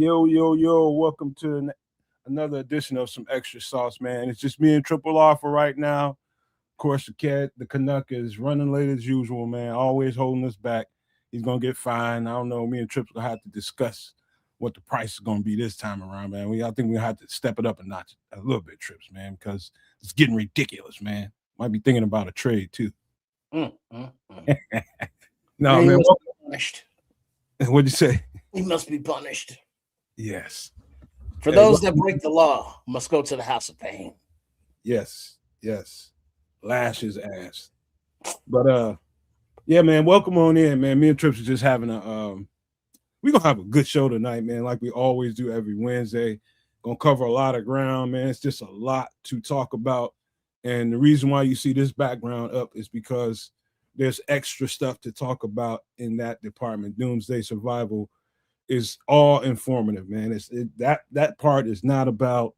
Yo, welcome to another edition of Some Extra Sauce, man. It's just me and Triple R for right now. Of course, the Canuck is running late as usual, man, always holding us back. He's going to get fined. I don't know. Me and Trips going to have to discuss what the price is going to be this time around, man. I think we have to step it up a notch a little bit, Trips, man, because it's getting ridiculous, man. Might be thinking about a trade, too. No, he man. must be punished. What'd you say? He must be punished. Yes. For those that break the law, must go to the house of pain. Yes. Lash his ass. But yeah, man, welcome on in, man. Me and Trips are just having we're gonna have a good show tonight, man, like we always do every Wednesday. Gonna cover a lot of ground, man. It's just a lot to talk about. And the reason why you see this background up is because there's extra stuff to talk about in that department. Doomsday Survival is all informative, man. That part is not about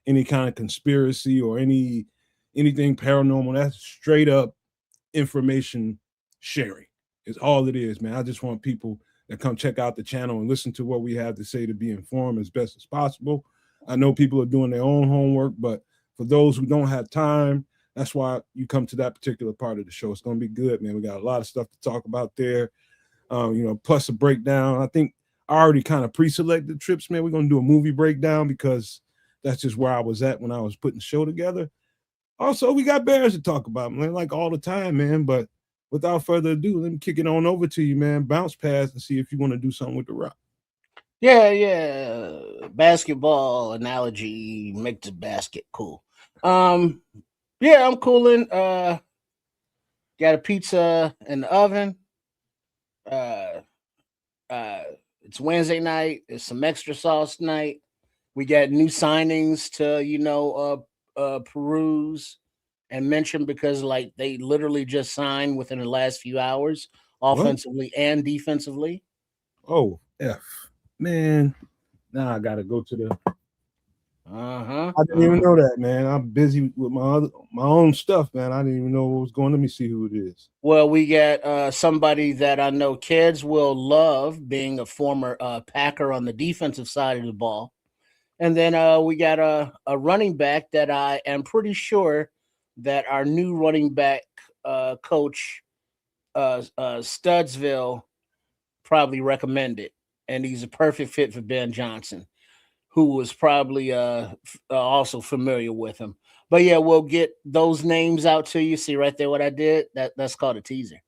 any kind of conspiracy or anything paranormal. That's straight up information sharing. Is all it is, man. I just want people that come check out the channel and listen to what we have to say to be informed as best as possible. I know people are doing their own homework, but for those who don't have time, that's why you come to that particular part of the show. It's going to be good, man. We got a lot of stuff to talk about there. Plus a breakdown. I think I already kind of pre-selected Trips, man. We're going to do a movie breakdown because that's just where I was at when I was putting the show together. Also, we got Bears to talk about, man, like all the time, man. But without further ado, let me kick it on over to you, man. Bounce pass and see if you want to do something with the rock. Yeah. Basketball analogy, make the basket cool. Yeah, I'm cooling. Got a pizza in the oven. It's Wednesday night. It's some extra sauce night. We got new signings to peruse and mention because like they literally just signed within the last few hours, offensively and defensively. Oh, man. Now I gotta go to the. I didn't even know that, man. I'm busy with my own stuff, man. I didn't even know what was going. Let me see who it is. Well, we got somebody that I know kids will love, being a former Packer on the defensive side of the ball. And then we got a running back that I am pretty sure that our new running back coach, Studsville, probably recommended. And he's a perfect fit for Ben Johnson, who was probably also familiar with him. But yeah, we'll get those names out to you. See right there what I did? That's called a teaser.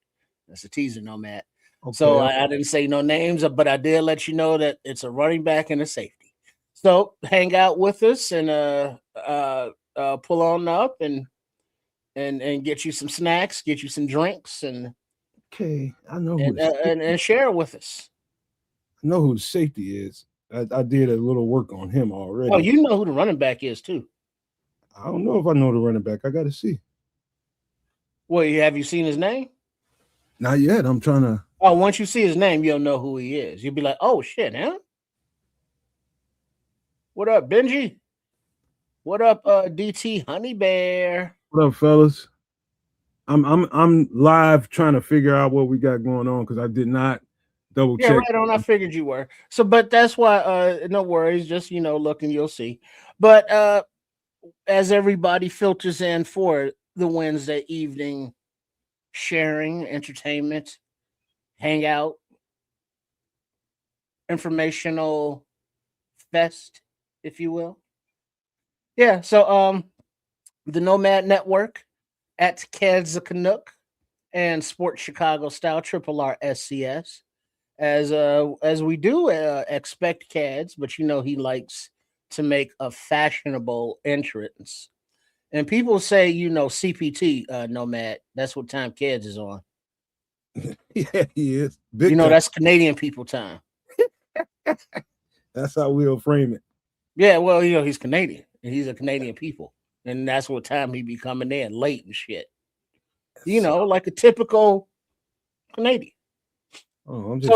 That's a teaser, Nomad. Okay. So I didn't say no names, but I did let you know that it's a running back and a safety. So hang out with us and pull on up and get you some snacks, get you some drinks, and okay, I know and share with us. I know who the safety is. I did a little work on him already. Oh, you know who the running back is too. I don't know if I know the running back. I got to see. Well, have you seen his name? Not yet. I'm trying to. Oh, once you see his name, you'll know who he is. You'll be like, "Oh shit, huh? What up, Benji? What up, DT Honey Bear? What up, fellas? I'm live trying to figure out what we got going on because I did not double check. Yeah, right on. I figured you were. So, but that's why. No worries. Just look and you'll see. But as everybody filters in for the Wednesday evening sharing, entertainment, hangout, informational fest, if you will. Yeah. So, the Nomad Network at Keds the Canuck and Sports Chicago Style Triple R SCS. As we do expect Cads, but he likes to make a fashionable entrance. And people say, CPT, Nomad, that's what time Cads is on. Yeah, he is. Big time. That's Canadian people time. That's how we'll frame it. Yeah, well, he's Canadian. And he's a Canadian people. And that's what time he be coming in late and shit. Like a typical Canadian. Oh, I'm just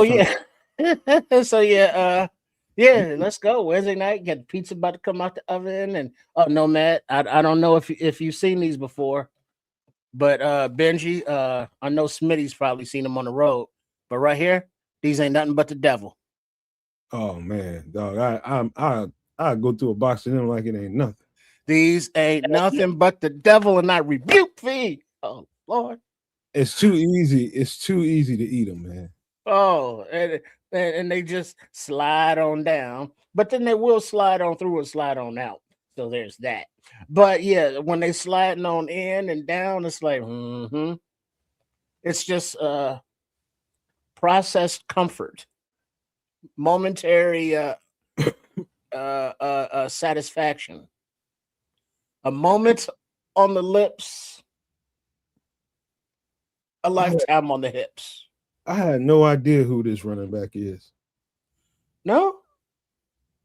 yeah, let's go. Wednesday night, got the pizza about to come out the oven, and Nomad. I don't know if you've seen these before, but Benji, I know Smitty's probably seen them on the road, but right here, these ain't nothing but the devil. Oh man, dog. I go through a box of them like it ain't nothing. These ain't nothing but the devil, and I rebuke thee. Oh Lord. It's too easy. It's too easy to eat them, man. Oh, and they just slide on down, but then they will slide on through and slide on out. So there's that. But yeah, when they sliding on in and down, it's like, it's just processed comfort, momentary satisfaction, a moment on the lips, a lifetime on the hips. I had no idea who this running back is. No,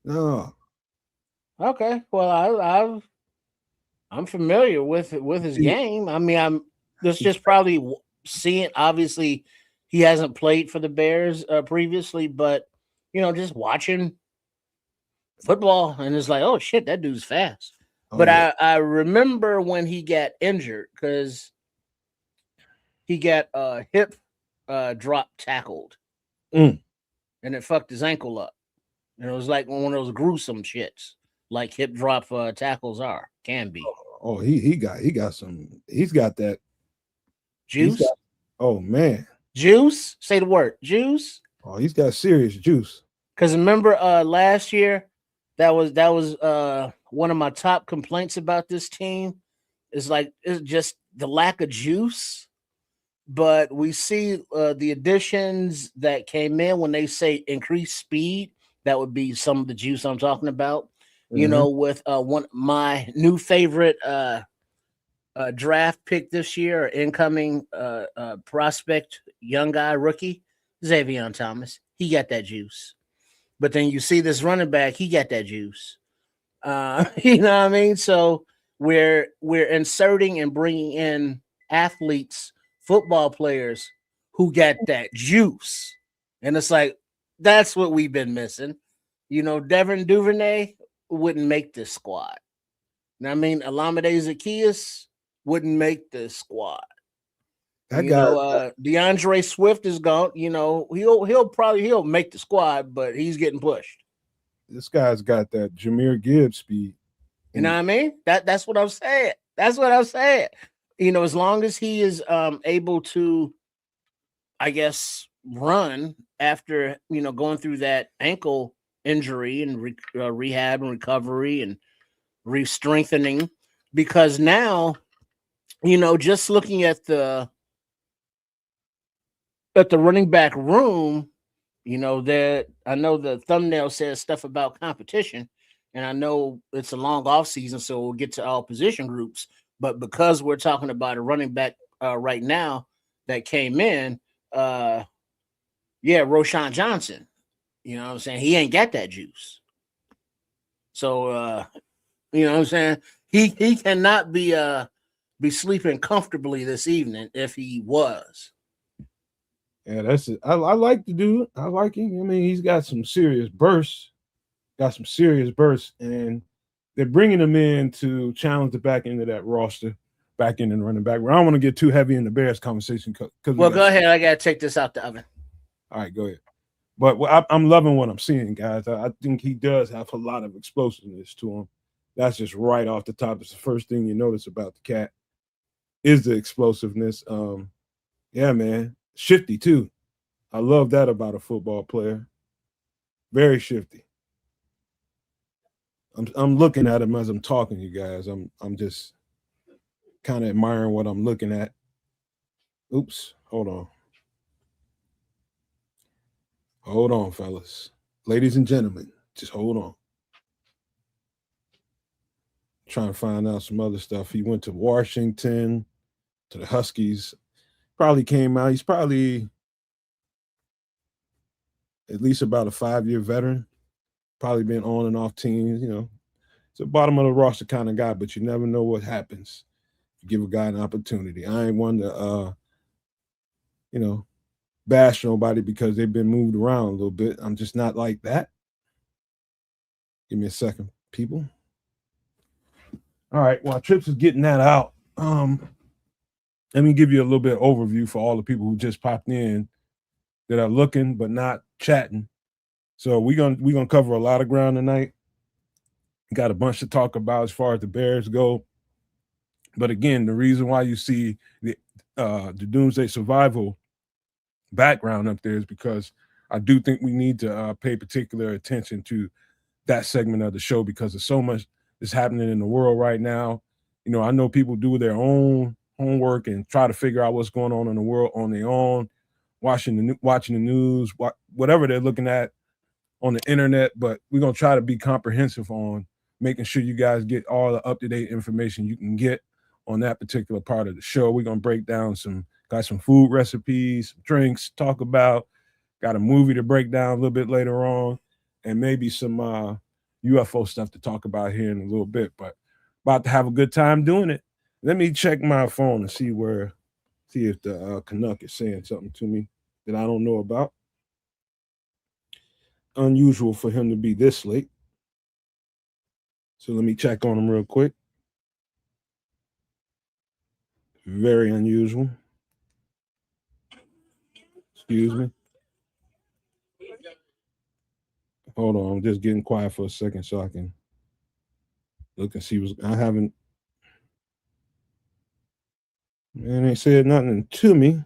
No. okay. Well, I'm familiar with his See, game. I mean, I'm this just probably seeing. Obviously, he hasn't played for the Bears previously, but just watching football, and it's like, oh shit, that dude's fast. oh But yeah. I remember when he got injured because he got hip drop tackled, Mm. and it fucked his ankle up. And it was like one of those gruesome shits, like hip drop tackles can be. Oh, he got some. He's got that. He's got. Juice, Oh man. juice. Say the word, juice. Oh, he's got serious juice. Because remember last year, that was one of my top complaints about this team. Is like it's just the lack of juice. But we see the additions that came in when they say increased speed. That would be some of the juice I'm talking about. Mhm. With one my new favorite draft pick this year, or incoming prospect, young guy, rookie, Xavier Thomas. He got that juice. But then you see this running back, he got that juice. You know what I mean? So we're inserting and bringing in athletes, football players who got that juice, and it's like that's what we've been missing. Devin Duvernay wouldn't make this squad. Now, I mean, Alameda Zacchaeus wouldn't make this squad. That guy. DeAndre Swift is gone. He'll make the squad, but he's getting pushed. This guy's got that Jameer Gibbs speed. You know what I mean? That's what I'm saying. That's what I'm saying. As long as he is able to, I guess, run after going through that ankle injury and rehab and recovery and re-strengthening, because now just looking at the running back room, that I know the thumbnail says stuff about competition, and I know it's a long off season, so we'll get to all position groups. But because we're talking about a running back right now that came in, Roshan Johnson. You know what I'm saying? He ain't got that juice. So you know what I'm saying? He cannot be sleeping comfortably this evening if he was. Yeah, that's it. I like the dude. I like him. I mean, he's got some serious bursts. Got some serious bursts, and they're bringing him in to challenge the back end of that roster, back end and running back. I don't want to get too heavy in the Bears conversation because Well, go ahead. I gotta take this out the oven. All right, go ahead. But I'm loving what I'm seeing, guys. I think he does have a lot of explosiveness to him. That's just right off the top. It's the first thing you notice about the cat is the explosiveness. Yeah, man, shifty too. I love that about a football player. Very shifty. I'm looking at him as I'm talking, you guys. I'm just kind of admiring what I'm looking at. Oops, hold on. Hold on, fellas. Ladies and gentlemen, just hold on. Trying to find out some other stuff. He went to Washington, to the Huskies. Probably came out. He's probably at least about a 5-year veteran. Probably been on and off teams. It's a bottom of the roster kind of guy, but you never know what happens. You give a guy an opportunity. I ain't one to, bash nobody because they've been moved around a little bit. I'm just not like that. Give me a second, people. All right. While Trips is getting that out, let me give you a little bit of overview for all the people who just popped in that are looking but not chatting. So we're gonna cover a lot of ground tonight. Got a bunch to talk about as far as the Bears go. But again, the reason why you see the Doomsday Survival background up there is because I do think we need to pay particular attention to that segment of the show because there's so much is happening in the world right now. You know, I know people do their own homework and try to figure out what's going on in the world on their own, watching the news, whatever they're looking at on the internet. But we're gonna try to be comprehensive on making sure you guys get all the up-to-date information you can get on that particular part of the show. We're gonna break down got some food recipes, some drinks, talk about, got a movie to break down a little bit later on, and maybe some UFO stuff to talk about here in a little bit. But about to have a good time doing it. Let me check my phone and see if the Canuck is saying something to me that I don't know about. Unusual for him to be this late. So let me check on him real quick. Very unusual. Excuse me. Hold on, I'm just getting quiet for a second so I can look and see what's. I haven't. Man, ain't said nothing to me.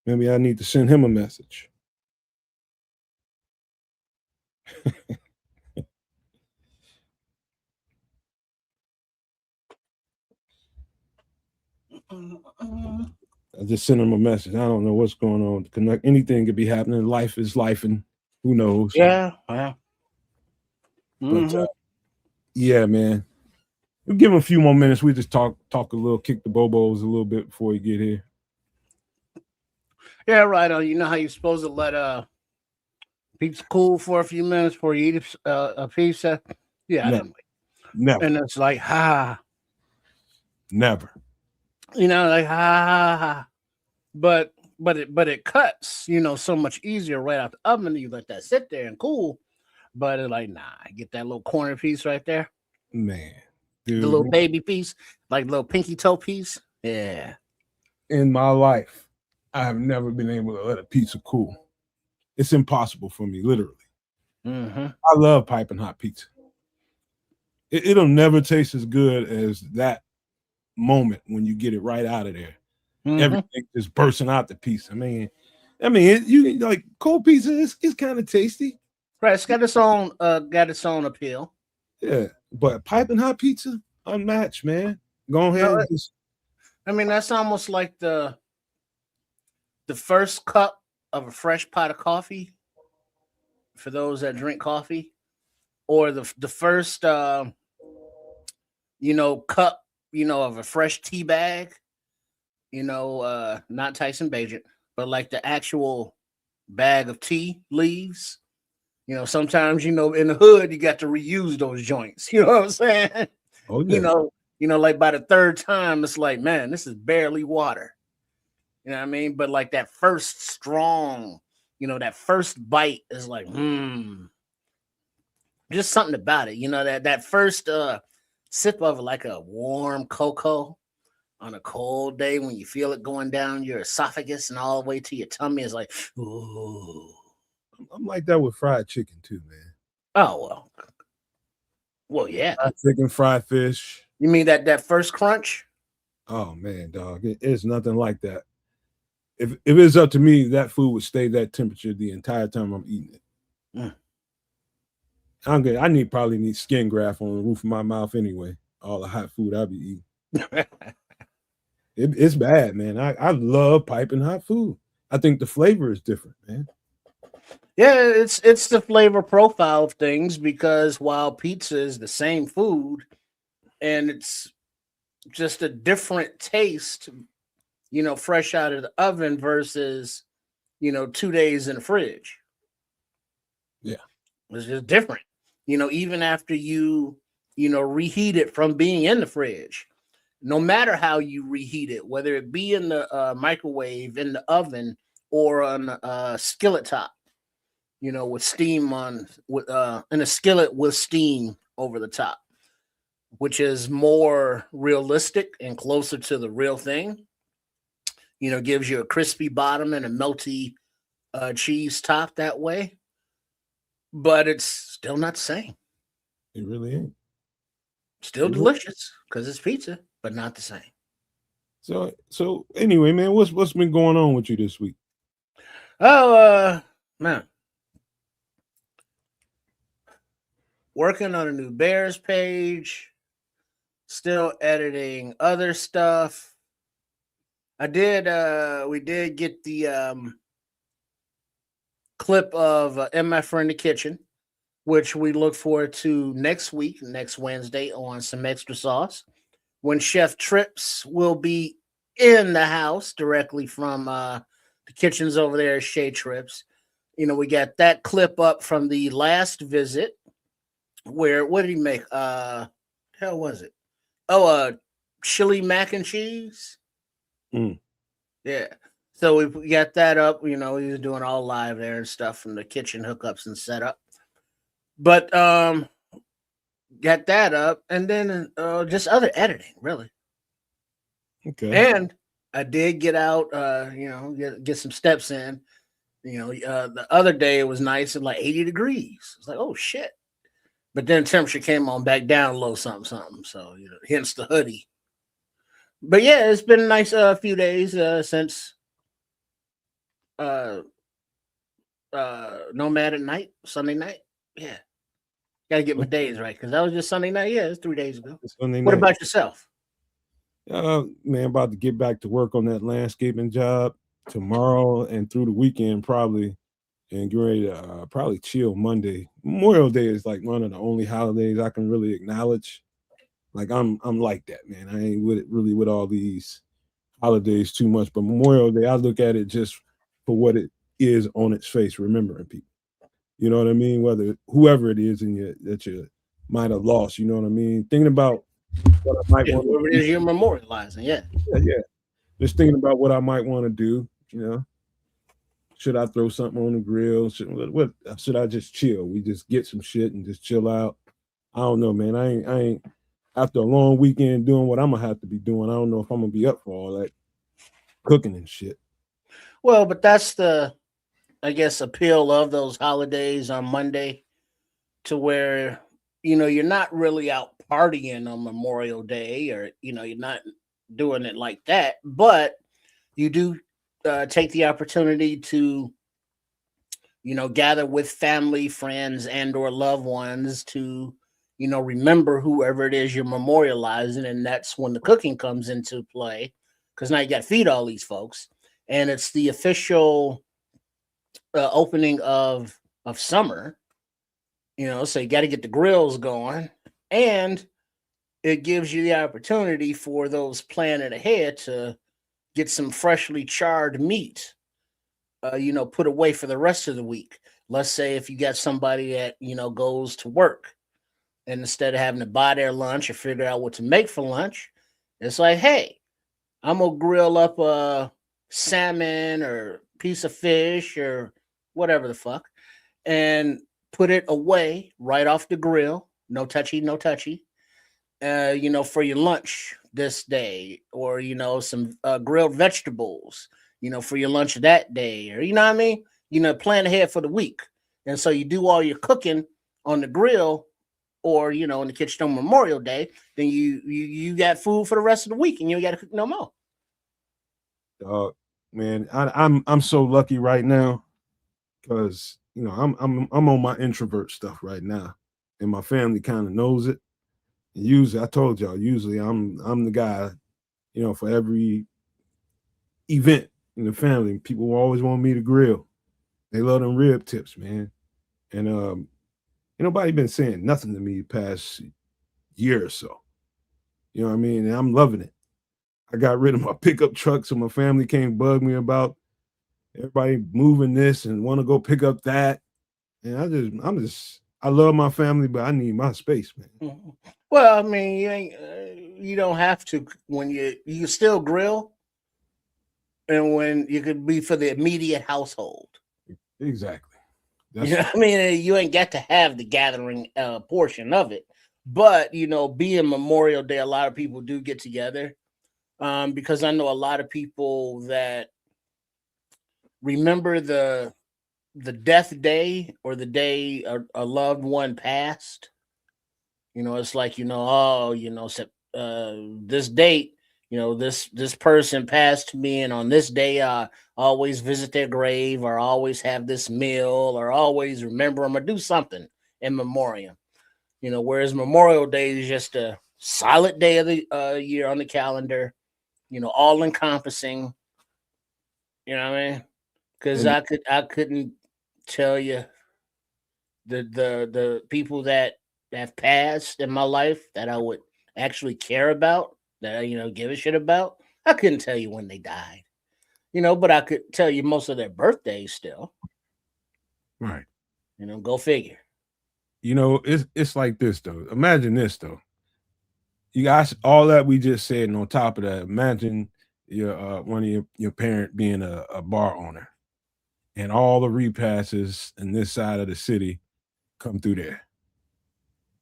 Maybe I need to send him a message. I just sent him a message. I don't know what's going on. Connect anything could be happening. Life is life, and who knows? Yeah. Wow. But yeah, man. We'll give him a few more minutes. We just talk a little, kick the bobos a little bit before he get here. Yeah, right. You know how you're supposed to let pizza cool for a few minutes before you eat a pizza? Yeah, I didn't wait. Never. And it's like, Never. you know, like but it cuts, you know, so much easier right out the oven. You let that sit there and cool. But it's like, nah, get that little corner piece right there. Man. Dude, The little baby piece, like little pinky toe piece. Yeah. In my life, I have never been able to let a pizza cool. It's impossible for me, literally. Mm-hmm. I love piping hot pizza. It'll never taste as good as that moment when you get it right out of there. Mm-hmm. Everything just bursting out the pizza. You like cold pizza. It's kind of tasty. Right, it's got its own appeal. Yeah, but piping hot pizza, unmatched, man. Go ahead. I mean, that's almost like the first cup of a fresh pot of coffee for those that drink coffee, or the first cup, of a fresh tea bag. Not Tyson Bagent, but like the actual bag of tea leaves. Sometimes in the hood you got to reuse those joints. You know what I'm saying? Oh yeah. Like by the third time, it's like, man, this is barely water. You know what I mean? But like that first strong, that first bite is like, just something about it. That first sip of like a warm cocoa on a cold day when you feel it going down your esophagus and all the way to your tummy is like, ooh. I'm like that with fried chicken too, man. Oh well, yeah. Fried chicken, fried fish. You mean that first crunch? Oh man, dog, it's nothing like that. If it's up to me, that food would stay that temperature the entire time I'm eating it. I'm good. I probably need skin graft on the roof of my mouth anyway. All the hot food I be eating. It's bad, man. I love piping hot food. I think the flavor is different, man. Yeah, it's the flavor profile of things because while pizza is the same food and it's just a different taste, fresh out of the oven versus, 2 days in the fridge. Yeah. It's just different. Even after you reheat it from being in the fridge, no matter how you reheat it, whether it be in the microwave, in the oven, or on a skillet top, with steam in a skillet with steam over the top, which is more realistic and closer to the real thing. Gives you a crispy bottom and a melty cheese top that way. but it's still not the same. It really ain't. Still It really- delicious because it's pizza, but not the same. So anyway, man, what's been going on with you this week? Oh, man, working on a new Bears page. Still editing other stuff. We did get the clip of MF in the kitchen, which we look forward to next week, next Wednesday on Some Extra Sauce, when Chef Trips will be in the house directly from the kitchens over there at Shea Trips. We got that clip up from the last visit where, what did he make? Hell was it? Oh, chili mac and cheese. Mm. Yeah. So we got that up. He was doing all live there and stuff from the kitchen hookups and setup. But got that up, and then just other editing, really. Okay. And I did get out, get some steps in. The other day it was nice and like 80 degrees. It's like, oh shit. But then temperature came on back down a little something, something. So, hence the hoodie. But yeah, it's been a nice few days since Nomad at night, Sunday night. Yeah. Gotta get my days right because that was just Sunday night. Yeah, it's 3 days ago. Sunday What night. about yourself? Man, about to get back to work on that landscaping job tomorrow and through the weekend probably, and get ready to probably chill Monday. Memorial Day is like one of the only holidays I can really acknowledge. Like I'm like that, man. I ain't with it really with all these holidays too much, but Memorial Day I look at it just for what it is on its face, remembering people. You know what I mean? Whether whoever it is that you might have lost, you know what I mean? Thinking about what I might want Whoever to it is you're memorializing, yeah. yeah. Just thinking about what I might want to do, Should I throw something on the grill? Should I just chill? We just get some shit and just chill out. I don't know, man. I ain't after a long weekend doing what I'm gonna have to be doing. I don't know if I'm gonna be up for all that cooking and shit. Well, but that's the, I guess, appeal of those holidays on Monday, to where you're not really out partying on Memorial Day, or you're not doing it like that, but you do take the opportunity to gather with family, friends, and or loved ones to remember whoever it is you're memorializing. And that's when the cooking comes into play, because now you got to feed all these folks, and it's the official opening of summer. So you got to get the grills going, and it gives you the opportunity for those planning ahead to get some freshly charred meat, put away for the rest of the week. Let's say if you got somebody that goes to work, and instead of having to buy their lunch or figure out what to make for lunch, it's like, hey, I'm gonna grill up a salmon or piece of fish or whatever the fuck, and put it away right off the grill. No touchy, no touchy. For your lunch this day, or some grilled vegetables, for your lunch that day, or what I mean, plan ahead for the week. And so you do all your cooking on the grill, or in the kitchen on Memorial Day, then you got food for the rest of the week, and you got to cook no more. Man, I'm so lucky right now because I'm on my introvert stuff right now, and my family kind of knows it. And usually, I told y'all, usually I'm the guy, for every event in the family. People always want me to grill. They love them rib tips, man. And ain't nobody been saying nothing to me the past year or so. You know what I mean? And I'm loving it. I got rid of my pickup truck, so my family can't bug me about everybody moving this and want to go pick up that. And I love my family, but I need my space, man. Mm-hmm. Well, I mean, you don't have to when you still grill, and when you could be for the immediate household. Exactly. I mean, you ain't got to have the gathering portion of it, but being Memorial Day, a lot of people do get together, because I know a lot of people that remember the the death day or the day a loved one passed. It's like, oh, this date, this person passed to me, and on this day I always visit their grave, or always have this meal, or always remember them, or do something in memoriam. Whereas Memorial Day is just a solid day of the year on the calendar, all encompassing. You know what I mean? Because And I couldn't tell you the people that have passed in my life that I would actually care about, that I give a shit about. I couldn't tell you when they died, but I could tell you most of their birthdays still. right. Go figure. It's like this though. Imagine this though. You guys, all that we just said, and on top of that, imagine your one of your parent being a bar owner, and all the repasses in this side of the city come through there.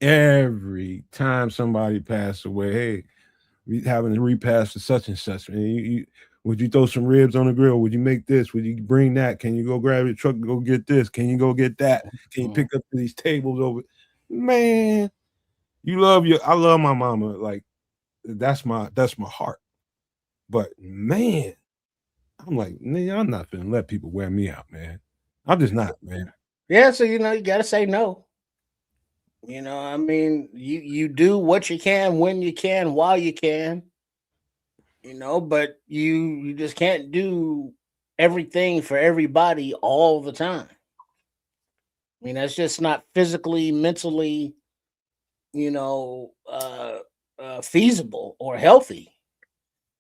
Every time somebody passed away, hey, we having a repass for such and such. And would you throw some ribs on the grill? Would you make this? Would you bring that? Can you go grab your truck and go get this? Can you go get that? Can you pick up these tables over? Man, I love my mama. Like that's my heart. But man, I'm like, man, I'm not gonna let people wear me out, man. I'm just not, man. Yeah, so you gotta say no. I mean, you do what you can, when you can, while you can. But you just can't do everything for everybody all the time. I mean, that's just not physically, mentally, you know, uh, feasible or healthy.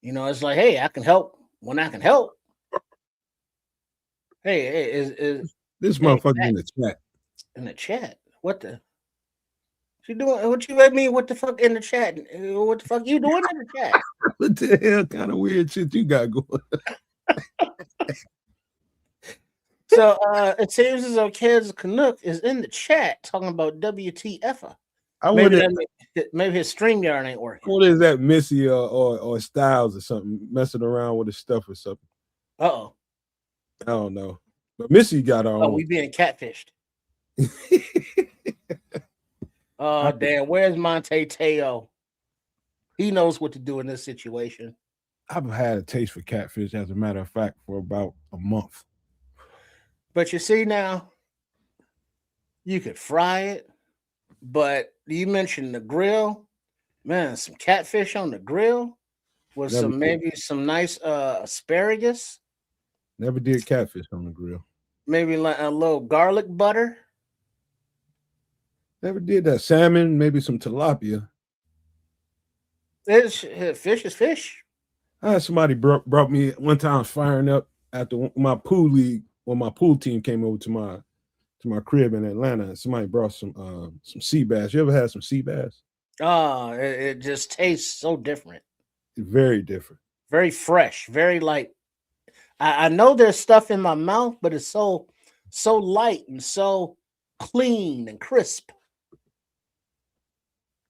It's like, hey, I can help when I can help. Hey, This hey, motherfucker Matt, in the chat. in the chat. What the? You doing? What you let me? What the fuck in the chat? What the fuck you doing in the chat? What the hell kind of weird shit you got going? So it seems as though Kids Canuck is in the chat talking about WTF. I Maybe wonder maybe his StreamYard ain't working. what is that, Missy or Styles or something messing around with his stuff or something. Uh-oh. I don't know. But Missy got her Oh, own. we being catfished. I Oh, damn. Where's Monte Teo? He knows what to do in this situation. I've had a taste for catfish, as a matter of fact, for about a month. But you see now, you could fry it. But you mentioned the grill. Man, some catfish on the grill with Never did, maybe some nice asparagus, never did catfish on the grill. maybe like a little garlic butter. Never did that. Salmon, maybe some tilapia. Fish is fish. I had somebody brought me one time firing up after my pool league when my pool team came over to my crib in Atlanta. Somebody brought some sea bass. You ever had some sea bass? Oh, it just tastes so different. Very different. Very fresh. Very like I know there's stuff in my mouth, but it's so light and so clean and crisp.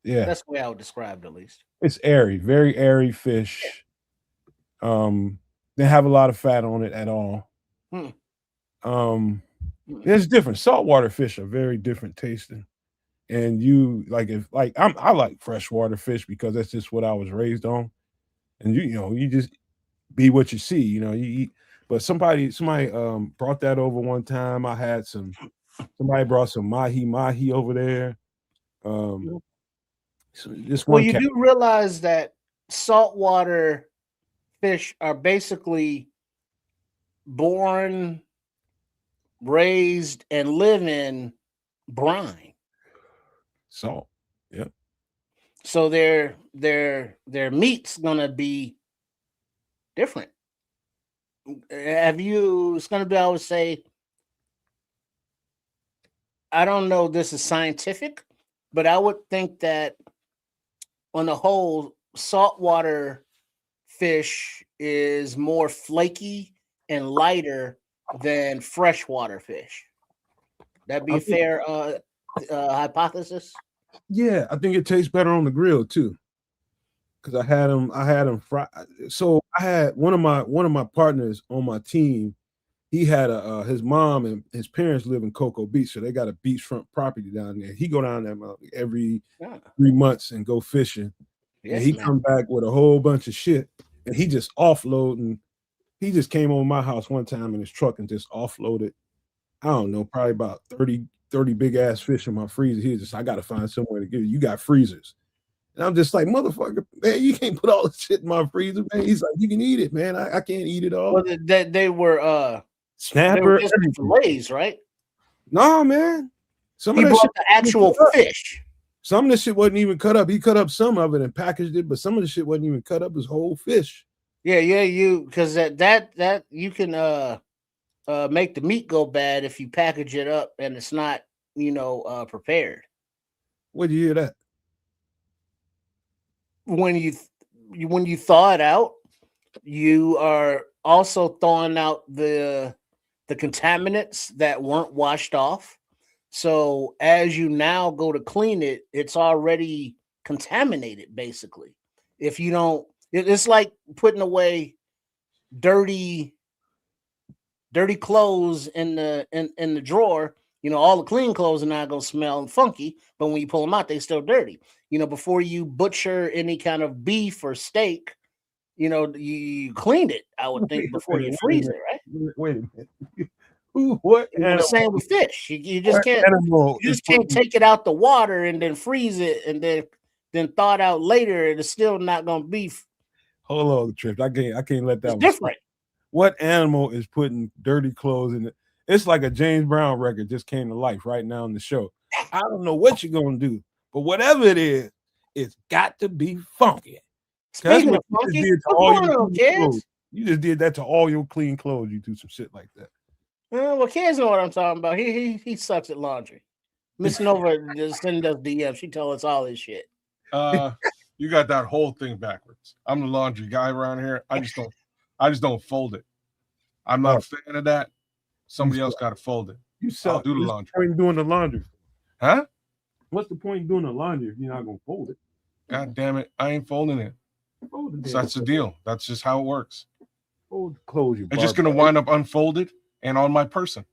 Yeah, That's the way I would describe it, at least. it's airy, very airy fish. They have a lot of fat on it at all. Hmm. It's different. Saltwater fish are very different tasting. And you like if like I like freshwater fish because that's just what I was raised on. And you just be what you see, you eat. But somebody brought that over one time. I had somebody brought some mahi over there. Um so this Well, one you cat do realize that saltwater fish are basically born, raised, and live in brine. salt. Yep. So their meat's gonna be different. Have you? It's gonna be. I would say. I don't know. This is scientific, but I would think that on the whole, saltwater fish is more flaky and lighter than freshwater fish. That be I a think fair hypothesis. yeah, I think it tastes better on the grill too. Because I had them fry. So I had one of my partners on my team. he had his mom and his parents live in Cocoa Beach, so they got a beachfront property down there. He go down there every Yeah. 3 months and go fishing, and Yes, he man. come back with a whole bunch of shit, and he just offloading. He just came over my house one time in his truck and just offloaded. I don't know, probably about 30 big ass fish in my freezer. He was just, I got to find somewhere to get it. You got freezers. And I'm just like, motherfucker, man, you can't put all this shit in my freezer, man. He's like, you can eat it, man. I can't eat it all. Well, that they were Snapper, just everything. fillets, right? No, man. Some He of that bought shit, the actual fish. some of the shit wasn't even cut up. He cut up some of it and packaged it, but some of the shit wasn't even cut up as whole fish. Yeah, you because that you can make the meat go bad if you package it up and it's not prepared. Where'd you hear that? When you thaw it out, you are also thawing out the contaminants that weren't washed off. So as you now go to clean it, it's already contaminated. Basically, if you don't, it's like putting away dirty clothes in the drawer. All the clean clothes are not gonna smell funky, but when you pull them out, they still dirty. Before you butcher any kind of beef or steak, you clean it. I would think before you freeze it, right? Wait a minute. What The same with fish. You just what can't. animal You is just can't putting, take it out the water and then freeze it and then thaw it out later. It's still not gonna be. hold on, Trips. I can't let that It's one. different. What animal is putting dirty clothes in it? It's like a James Brown record just came to life right now in the show. I don't know what you're gonna do, but whatever it is, it's got to be funky. That's Speaking what of you just funky, did to what's all going your on, clean clothes. kids? You just did that to all your clean clothes. You do some shit like that. Well, kids know what I'm talking about. He sucks at laundry. Miss Nova just send us DM. She tell us all this shit. You got that whole thing backwards. I'm the laundry guy around here. I just don't fold it. I'm not a fan of that. Somebody else got to fold it. You I'll suck. do the What's laundry. the point in doing the laundry? Huh? What's the point in doing the laundry if you're not gonna fold it? God damn it. I ain't folding it. Fold the So damn that's the deal. That's just how it works. Fold the clothes. You It's just going to wind up unfolded and on my person.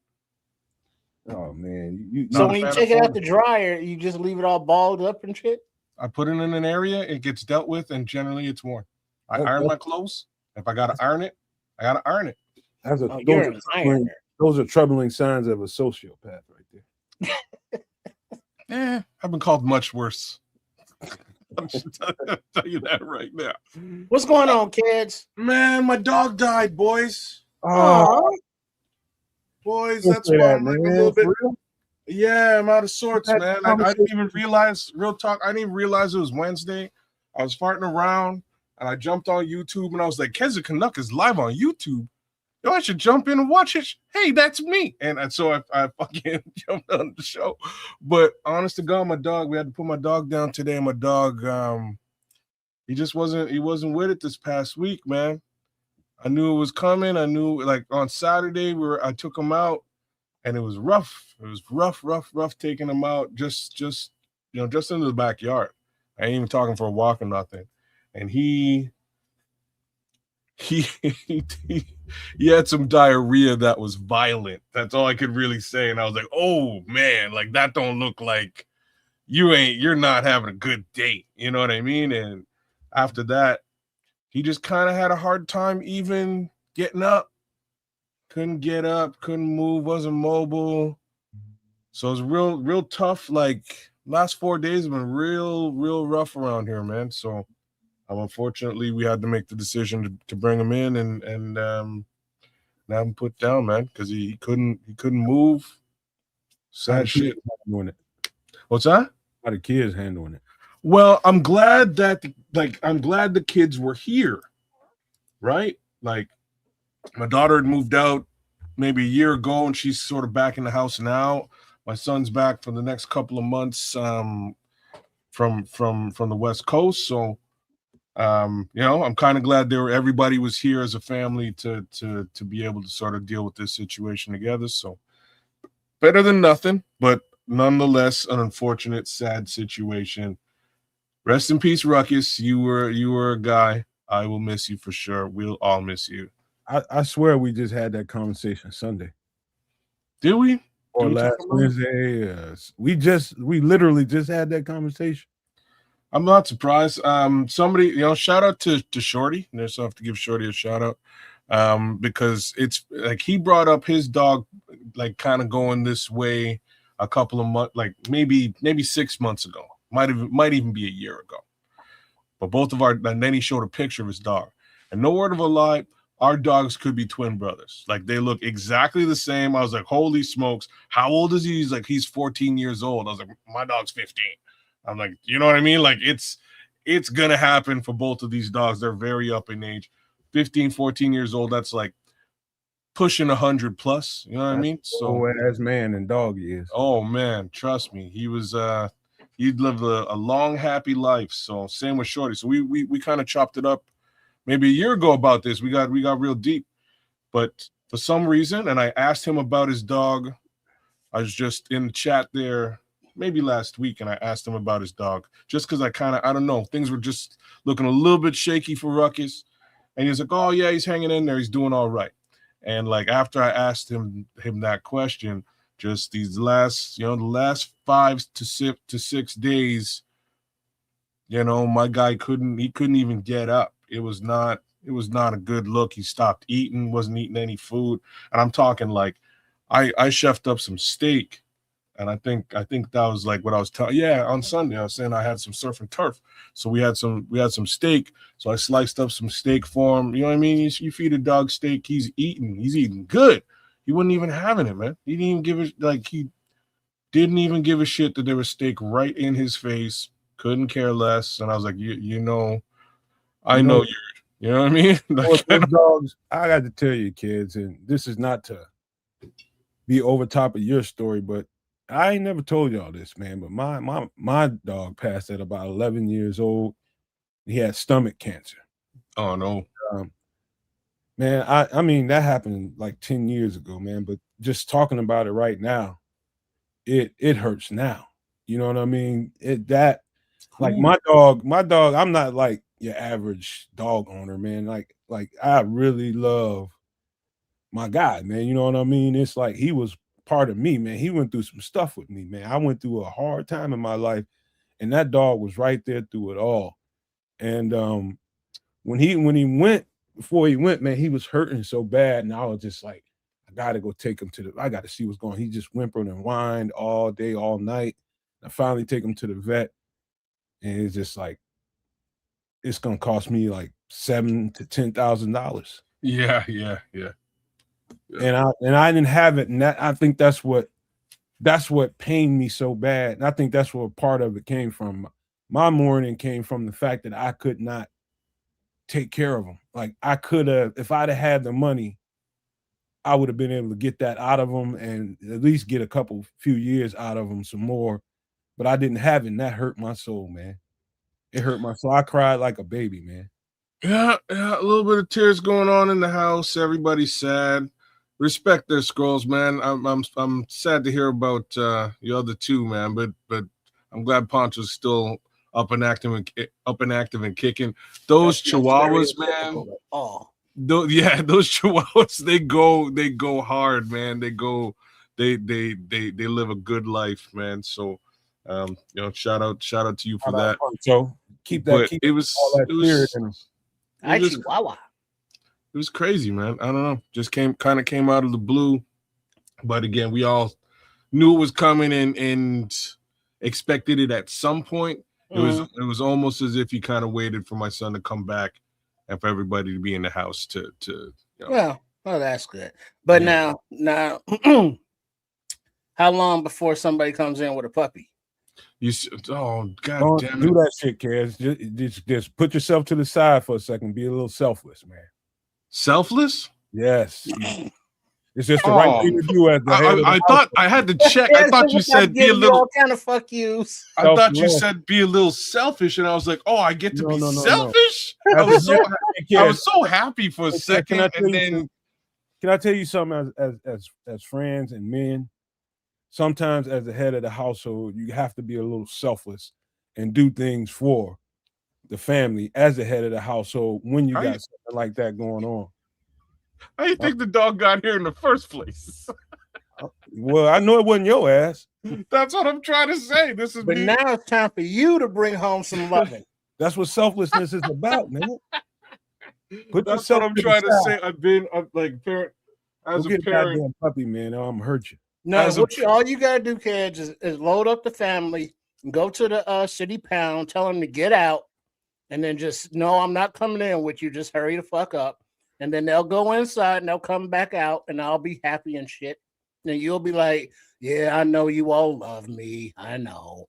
Oh man, you So Not a when you fan of take it out folding. the dryer, you just leave it all balled up and shit. I put it in an area, it gets dealt with, and generally it's worn. I Okay. iron my clothes. If I got to iron it, I got to iron it. that's a, Oh, you're an ironer. those are troubling signs of a sociopath right there. I've been called much worse. I'm just tell you that right now. What's going on, kids? Man, my dog died, boys. Oh, Boys, don't that's say why that, I'm like a man. little bit. For real? Yeah, I'm out of sorts, That man. I conversation- didn't even realize, real talk, I didn't even realize it was Wednesday. I was farting around and I jumped on YouTube and I was like, Keza Canuck is live on YouTube. Yo, I should jump in and watch it. Hey, that's me. And so I fucking jumped on the show. But honest to God, my dog, we had to put my dog down today. And my dog, he wasn't with it this past week, man. I knew it was coming. I knew, like, on Saturday I took him out and it was rough. It was rough taking him out just into the backyard. I ain't even talking for a walk or nothing. And he had some diarrhea that was violent. That's all I could really say. And I was like, oh man, like that don't look like you're not having a good date. You know what I mean? And after that, he just kind of had a hard time even getting up. Couldn't get up, couldn't move, wasn't mobile. So it was real tough. Like last 4 days have been real rough around here, man. So unfortunately, we had to make the decision to bring him in and have him put down, man, because he couldn't move. Sad shit. Doing it. What's that? How the kids handling it? Well, I'm glad the kids were here, right? Like my daughter had moved out maybe a year ago, and she's sort of back in the house now. My son's back for the next couple of months from the West Coast, so. I'm kind of glad everybody was here as a family to be able to sort of deal with this situation together. So better than nothing, but nonetheless, an unfortunate, sad situation. Rest in peace, Ruckus. You were a guy. I will miss you for sure. We'll all miss you. I swear we just had that conversation Sunday Did we? or Did we talk last about it? Wednesday. We literally just had that conversation. I'm not surprised. Somebody, shout out to Shorty. There's have to give Shorty a shout out. Because it's like he brought up his dog, like kind of going this way a couple of months, like maybe 6 months ago. Might even be a year ago. But and then he showed a picture of his dog. And no word of a lie, our dogs could be twin brothers. Like they look exactly the same. I was like, holy smokes, how old is he? He's like, he's 14 years old. I was like, my dog's 15. I'm like, you know what I mean? Like it's gonna happen for both of these dogs. They're very up in age. 15, 14 years old. That's like pushing 100 plus. You know what I mean? So as man and dog he is. Oh man, trust me. He was he'd lived a long, happy life. So same with Shorty. So we kind of chopped it up maybe a year ago about this. We got real deep. But for some reason, and I asked him about his dog. I was just in the chat there maybe last week, and I asked him about his dog just because I don't know, things were just looking a little bit shaky for Ruckus. And he's like, oh yeah, he's hanging in there, he's doing all right. And like after I asked him that question, just these last, the last 5 to 6 days, my guy couldn't even get up. It was not a good look. He stopped eating, wasn't eating any food. And I'm talking like I chefed up some steak. And I think that was like what I was telling. Yeah, on Sunday I was saying I had some surf and turf, so we had some steak. So I sliced up some steak for him. You know what I mean? You feed a dog steak, he's eating good. He wasn't even having it, man. He didn't even give it he didn't even give a shit that there was steak right in his face. Couldn't care less. And I was like, I know you're. You know what I mean? Like, those dogs, I got to tell you, kids, and this is not to be over top of your story, but I ain't never told y'all this, man, but my dog passed at about 11 years old. He had stomach cancer. Oh no. Man, I mean that happened like 10 years ago, man, but just talking about it right now, it hurts now. You know what I mean? Like my dog, I'm not like your average dog owner, man. Like I really love my guy, man. You know what I mean? It's like he was part of me, man. He went through some stuff with me, man. I went through a hard time in my life, and that dog was right there through it all. And when he went, before he went, man, he was hurting so bad, and I was just like, I gotta go take him I gotta see what's going on. He just whimpered and whined all day, all night. I finally take him to the vet, and it's just like it's gonna cost me like $7,000 to $10,000. Yeah. And I didn't have it, and I think that's what pained me so bad. And I think that's where part of it came from. My mourning came from the fact that I could not take care of him. Like I could have, if I'd have had the money, I would have been able to get that out of him and at least get a few years out of him some more. But I didn't have it, and that hurt my soul, man. It hurt my soul. I cried like a baby, man. Yeah, a little bit of tears going on in the house. Everybody's sad. Respect their scrolls, man. I'm sad to hear about the other two, man. But I'm glad Poncho's still up and active and kicking. Those Chihuahuas, man. Oh, Those Chihuahuas, they go hard, man. They live a good life, man. So shout out to you for that. So keep that. It was Chihuahua. It was crazy, man. I don't know. Just came out of the blue. But again, we all knew it was coming and expected it at some point. It was almost as if he kind of waited for my son to come back and for everybody to be in the house to Well, that's good. But now how long before somebody comes in with a puppy? God Don't damn it. do that shit, Kaz. Just put yourself to the side for a second. Be a little selfless, man. Selfless? Yes. It's just the right thing to do. I thought I had to check. I thought you said be a little kind of fuck yous. I thought you said be a little selfish, and I was like, oh, I get to be selfish. No. I was so happy for a second, can I tell you something? As friends and men, sometimes as the head of the household, you have to be a little selfless and do things for the family as the head of the household when you got something like that going on. How do you think the dog got here in the first place? Well, I know it wasn't your ass. That's what I'm trying to say. This is But me. now it's time for you to bring home some loving. That's what selflessness is about, man. Put That's yourself what I'm to the trying to side. say. I've been like parent as Go a get a parent. goddamn puppy, man. Or I'm gonna hurt you. No, As a- all you gotta do, kids, is load up the family, go to the city pound, tell them to get out, and then just no, I'm not coming in with you. Just hurry the fuck up, and then they'll go inside and they'll come back out, and I'll be happy and shit. And you'll be like, "Yeah, I know you all love me. I know."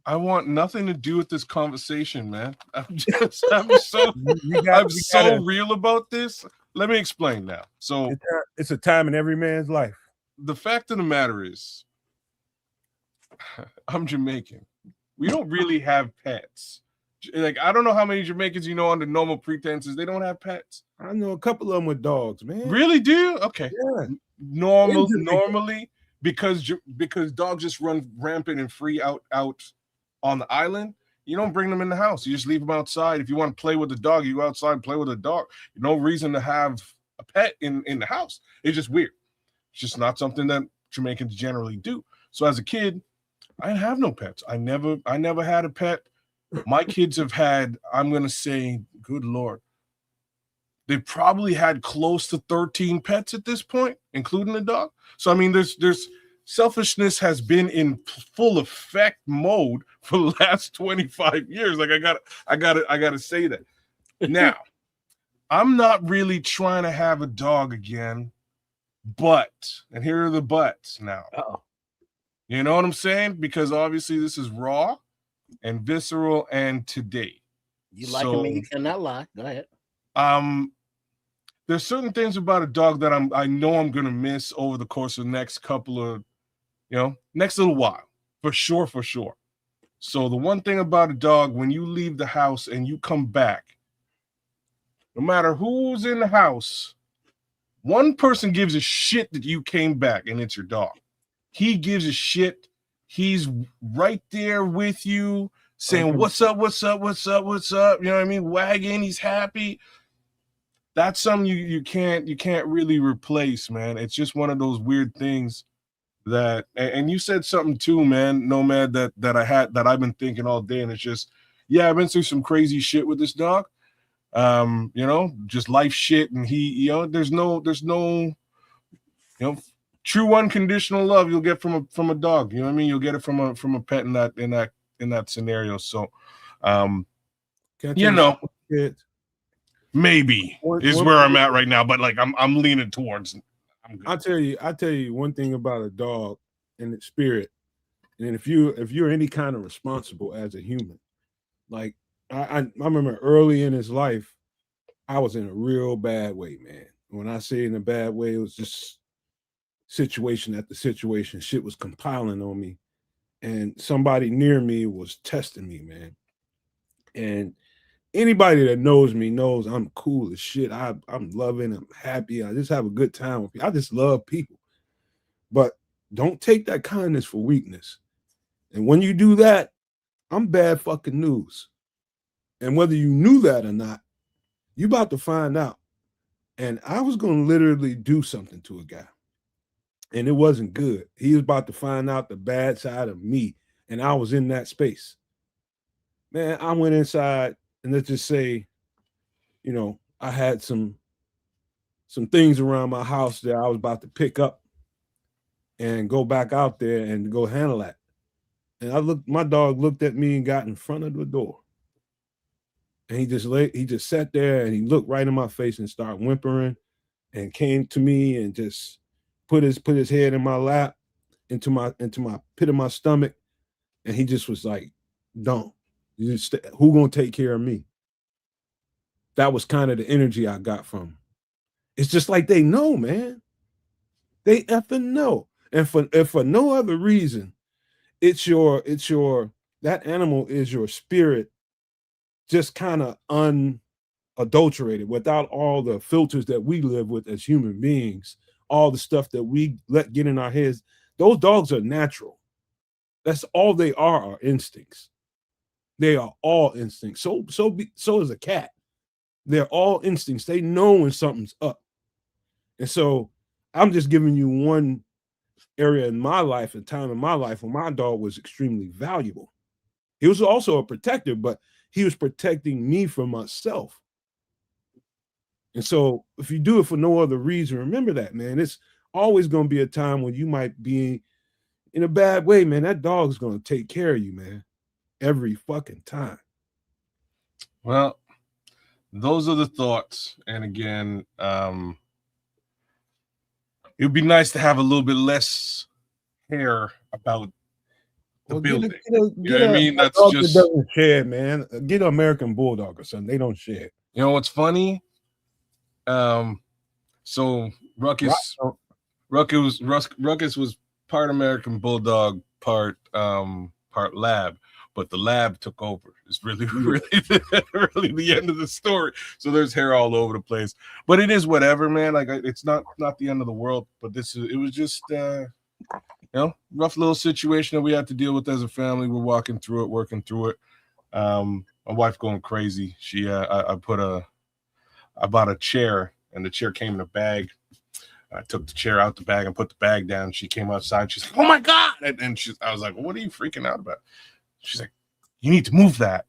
I want nothing to do with this conversation, man. I'm so I'm so real about this. Let me explain now. So it's a time in every man's life. The fact of the matter is, I'm Jamaican. We don't really have pets. Like, I don't know how many Jamaicans you know under normal pretenses. They don't have pets. I know a couple of them with dogs, man. Really, do you? Okay. Yeah. Normally, because dogs just run rampant and free out on the island, you don't bring them in the house. You just leave them outside. If you want to play with the dog, you go outside and play with the dog. No reason to have a pet in the house. It's just weird. It's just not something that Jamaicans generally do. So as a kid, I didn't have no pets. I never had a pet. My kids have had, I'm going to say, good Lord, they've probably had close to 13 pets at this point, including the dog. So, I mean, there's selfishness has been in full effect mode for the last 25 years. Like, I gotta say that. Now, I'm not really trying to have a dog again, but, and here are the buts now. You know what I'm saying? Because obviously this is raw and visceral and today. You like him and you cannot lie. Go ahead. There's certain things about a dog that I know I'm gonna miss over the course of the next couple of, next little while. For sure. So the one thing about a dog, when you leave the house and you come back, no matter who's in the house, one person gives a shit that you came back, and it's your dog. He gives a shit. He's right there with you saying, what's up? You know what I mean? Wagging, he's happy. That's something you can't really replace, man. It's just one of those weird things that, and you said something too, man, Nomad, that I've been thinking all day, and it's just, yeah, I've been through some crazy shit with this dog. Just life shit, and he, there's no, true unconditional love you'll get from a dog. You know what I mean? You'll get it from a pet in that scenario. So, maybe is where I'm at right now. But like I'm leaning towards. I'll tell you one thing about a dog and its spirit, and if you're any kind of responsible as a human, like I remember early in his life, I was in a real bad way, man. When I say in a bad way, it was just situation after situation. Shit was compiling on me, and somebody near me was testing me, man. And anybody that knows me knows I'm cool as shit. I'm loving, I'm happy. I just have a good time with people. I just love people. But don't take that kindness for weakness. And when you do that, I'm bad fucking news. And whether you knew that or not, you about to find out. And I was going to literally do something to a guy. And it wasn't good. He was about to find out the bad side of me. And I was in that space. Man, I went inside, and let's just say, I had some things around my house that I was about to pick up and go back out there and go handle that. And my dog looked at me and got in front of the door. And he just sat there and he looked right in my face and started whimpering and came to me and just put his head in my lap, into my pit of my stomach. And he just was like, don't. Who gonna take care of me? That was kind of the energy I got from him. It's just like they know, man. They effing know. And for no other reason, that animal is your spirit, just kind of unadulterated, without all the filters that we live with as human beings, all the stuff that we let get in our heads. Those dogs are natural. That's all they are instincts. They are all instincts. So is a cat. They're all instincts. They know when something's up. And so I'm just giving you one area in my life, a time in my life when my dog was extremely valuable. He was also a protector, but he was protecting me from myself. And so if you do it for no other reason, remember that, man. It's always going to be a time when you might be in a bad way, man. That dog's going to take care of you, man. Every fucking time. Well, those are the thoughts. And again, it would be nice to have a little bit less hair about the building. You know what I mean? That's just, that doesn't shed, man. Get an American Bulldog or something. They don't shed. you know what's funny? So Ruckus was part American Bulldog, part lab, but the lab took over. It's really really the end of the story. So there's hair all over the place, but it is whatever, man. Like, it's not the end of the world, but it was just rough little situation that we had to deal with as a family. We're walking through it, working through it. My wife going crazy. She I bought a chair, and the chair came in a bag. I took the chair out the bag and put the bag down. She came outside. She's like, "Oh my God!" And I was like, "What are you freaking out about?" She's like, "You need to move that."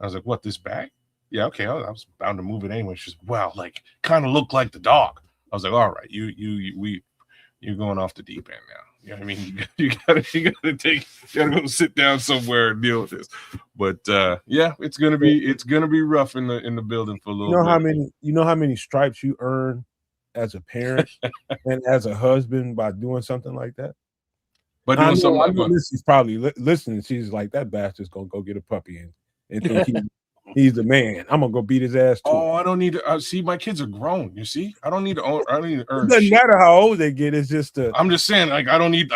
I was like, "What, this bag?" Yeah, okay. I was bound to move it anyway. She's like, "Wow, like, kind of look like the dog." I was like, "All right, you're going off the deep end now. You know what I mean? You gotta go sit down somewhere and deal with this." But yeah, it's gonna be rough in the building for a little bit. You know how many stripes you earn as a parent and as a husband by doing something like that? But I doing something know She's probably listening. She's like, that bastard's gonna go get a puppy and think he's the man. I'm gonna go beat his ass too. Oh, I don't need to see. My kids are grown. You see, I don't need to earn. It doesn't matter how old they get. It's just I'm just saying, like, I don't need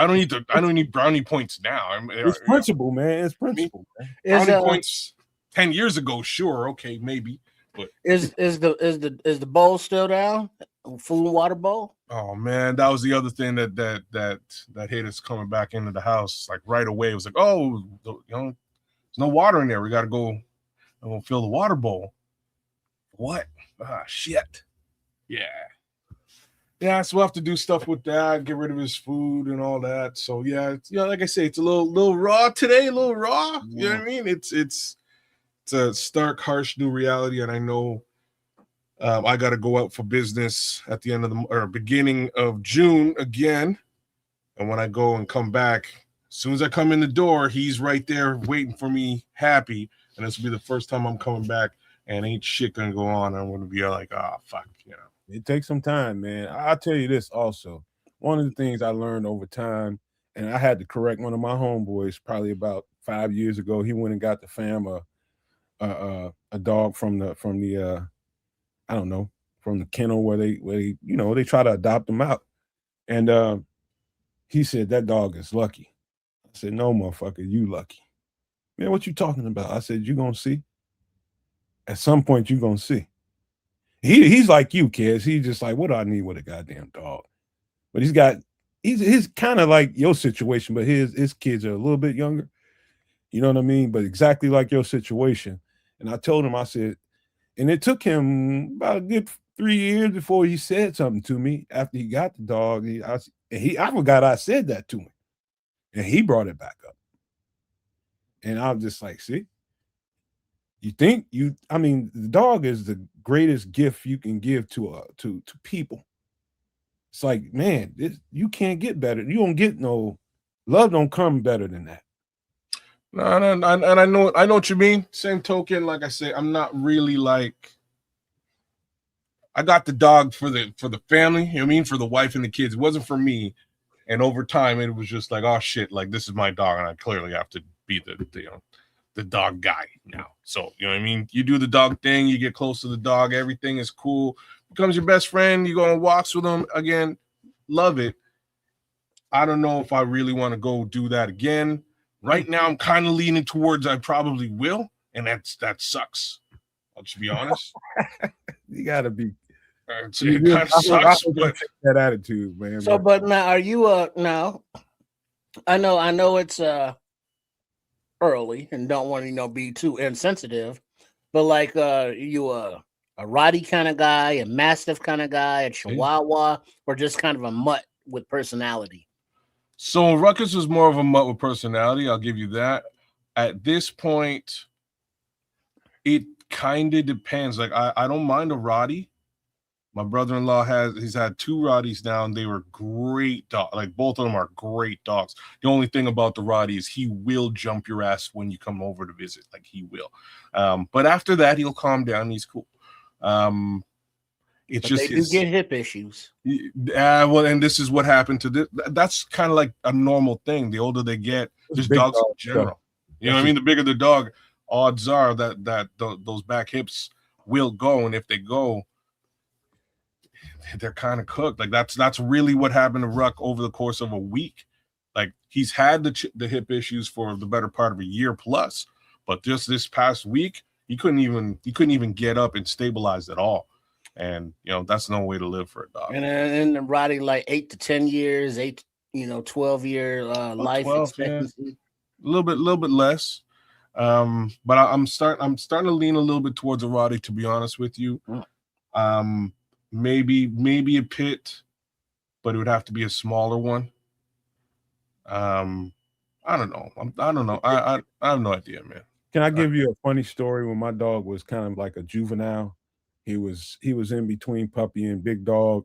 brownie points now. It's principle, man. It's principle. Man. Brownie points 10 years ago, sure, okay, maybe. But is the bowl still down? Food and water bowl? Oh man, that was the other thing that hit us coming back into the house. Like, right away, it was like, oh, there's no water in there. We got to go and fill the water bowl. What? Ah, shit. Yeah. So we'll have to do stuff with that, get rid of his food and all that. So yeah, like I say, it's a little raw today, a little raw. Yeah. You know what I mean? It's a stark, harsh new reality, and I know. I got to go out for business at the end of beginning of June again. And when I go and come back, as soon as I come in the door, he's right there waiting for me, happy. And this will be the first time I'm coming back, and ain't shit gonna go on. I'm gonna be like, oh fuck, It takes some time, man. I'll tell you this also. One of the things I learned over time, and I had to correct one of my homeboys probably about 5 years ago. He went and got the fam a dog from the I don't know, from the kennel where they they try to adopt them out. And he said, that dog is lucky. I said, no, motherfucker, you lucky. Man, what you talking about? I said, you gonna see. At some point, you gonna see. He's like you, kids. He's just like, what do I need with a goddamn dog? But he's kind of like your situation, but his kids are a little bit younger. You know what I mean? But exactly like your situation. And I told him, I said, and it took him about a good 3 years before he said something to me after he got the dog. I forgot I said that to him. And he brought it back up. And I'm just like, see, the dog is the greatest gift you can give to people. It's like, man, you can't get better. You don't get no love, don't come better than that. No, and I know what you mean. Same token, like I say, I'm not really like, I got the dog for the family, you know what I mean, for the wife and the kids. It wasn't for me. And over time, it was just like, oh shit, like, this is my dog, and I clearly have to be the dog guy now. So, you know what I mean? You do the dog thing, you get close to the dog, everything is cool, becomes your best friend, you go on walks with them again, love it. I don't know if I really want to go do that again. Right now, I'm kind of leaning towards I probably will, and that sucks. I'll just be honest. You gotta be. It kind of sucks, but that attitude, man. So, but now, are you now? I know it's early, and don't want to be too insensitive, but like you A Roddy kind of guy, a Mastiff kind of guy, a Chihuahua, or just kind of a mutt with personality? So Ruckus was more of a mutt with personality. I'll give you that. At this point, it kind of depends. Like I don't mind a Roddy. My brother-in-law he's had 2 Roddies now, and they were great dogs. Like both of them are great dogs. The only thing about the Roddy is he will jump your ass when you come over to visit. Like he will. But after that, he'll calm down. He's cool. It's but just they do get hip issues. Well, and this is what happened to this. That's kind of like a normal thing. The older they get, just dogs in general. You know what I mean? The bigger the dog, odds are that those back hips will go, and if they go, they're kind of cooked. Like that's really what happened to Ruck over the course of a week. Like he's had the hip issues for the better part of a year plus, but just this past week, he couldn't even get up and stabilize at all. And that's no way to live for a dog. And the Roddy like 8 to 10 years, 12-year life 12, expectancy. Yeah. A little bit less. But I'm starting to lean a little bit towards a Roddy, to be honest with you. Maybe a pit, but it would have to be a smaller one. I don't know. I have no idea, man. Can I give you a funny story? When my dog was kind of like a juvenile, he was in between puppy and big dog.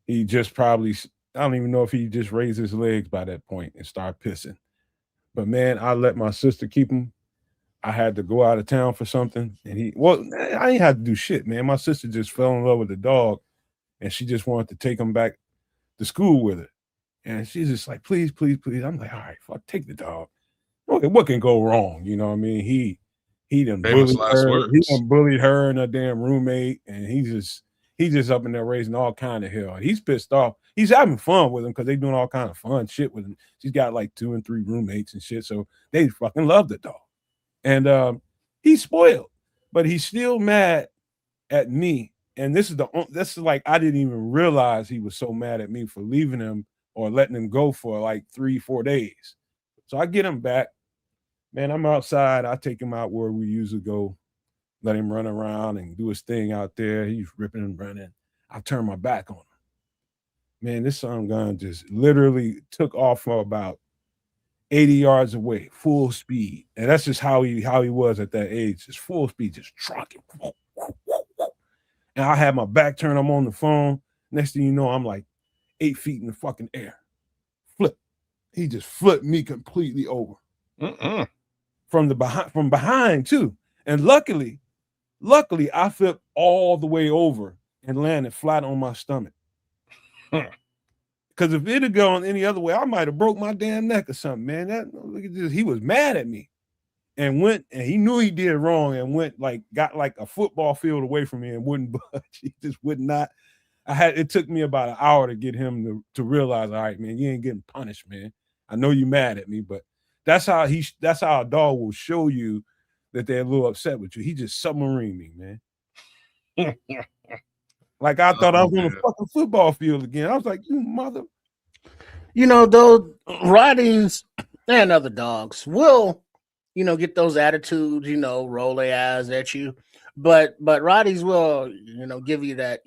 He just probably, I don't even know if he just raised his legs by that point and started pissing. But man, I let my sister keep him. I had to go out of town for something, and I ain't had to do shit, man. My sister just fell in love with the dog, and she just wanted to take him back to school with her. And she's just like, please, please, please. I'm like, all right, fuck, take the dog. Okay, what can go wrong? You know what I mean? He done bullied her. He done bullied her and her damn roommate, and he's just up in there raising all kind of hell. He's pissed off. He's having fun with him because they doing all kind of fun shit with him. She's got like 2 and 3 roommates and shit, so they fucking love the dog. And he's spoiled, but he's still mad at me. And this is like, I didn't even realize he was so mad at me for leaving him or letting him go for like 3-4 days. So I get him back. Man, I'm outside. I take him out where we usually go, let him run around and do his thing out there. He's ripping and running. I turn my back on him. Man, this son of a gun just literally took off for about 80 yards away, full speed. And that's just how he was at that age, just full speed, just trucking. And I had my back turned, I'm on the phone. Next thing you know, I'm like 8 feet in the fucking air. Flip. He just flipped me completely over. From behind too. And luckily, I flipped all the way over and landed flat on my stomach. Because if it had gone any other way, I might have broke my damn neck or something, man. Look at this. He was mad at me and went, and he knew he did wrong and went got like a football field away from me and wouldn't budge. He just would not. It took me about an hour to get him to realize, all right, man, you ain't getting punished, man. I know you mad at me, but that's how a dog will show you that they're a little upset with you. He just submarined me, man. Like I thought I was on a fucking football field again. I was like, you mother. Those Roddies and other dogs will, get those attitudes, roll their eyes at you. But Roddies will, give you that,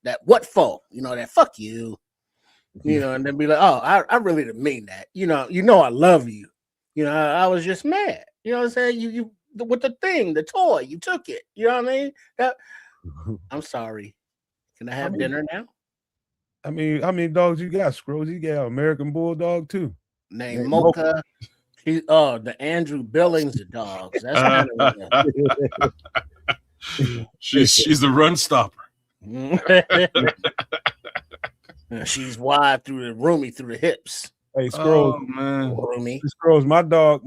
that what for, that fuck you. And then be like, oh, I really didn't mean that. I love you. I was just mad. You know what I'm saying? You with the thing, the toy, you took it. You know what I mean? I'm sorry. Can I have dinner now? I mean, how many dogs you got, Scrolls? You got American Bulldog too. Named Mocha. The Andrew Billings of dogs. That's kind of she's the run stopper. She's wide through the hips. Hey, Scrolls, man. Scrolls, my dog,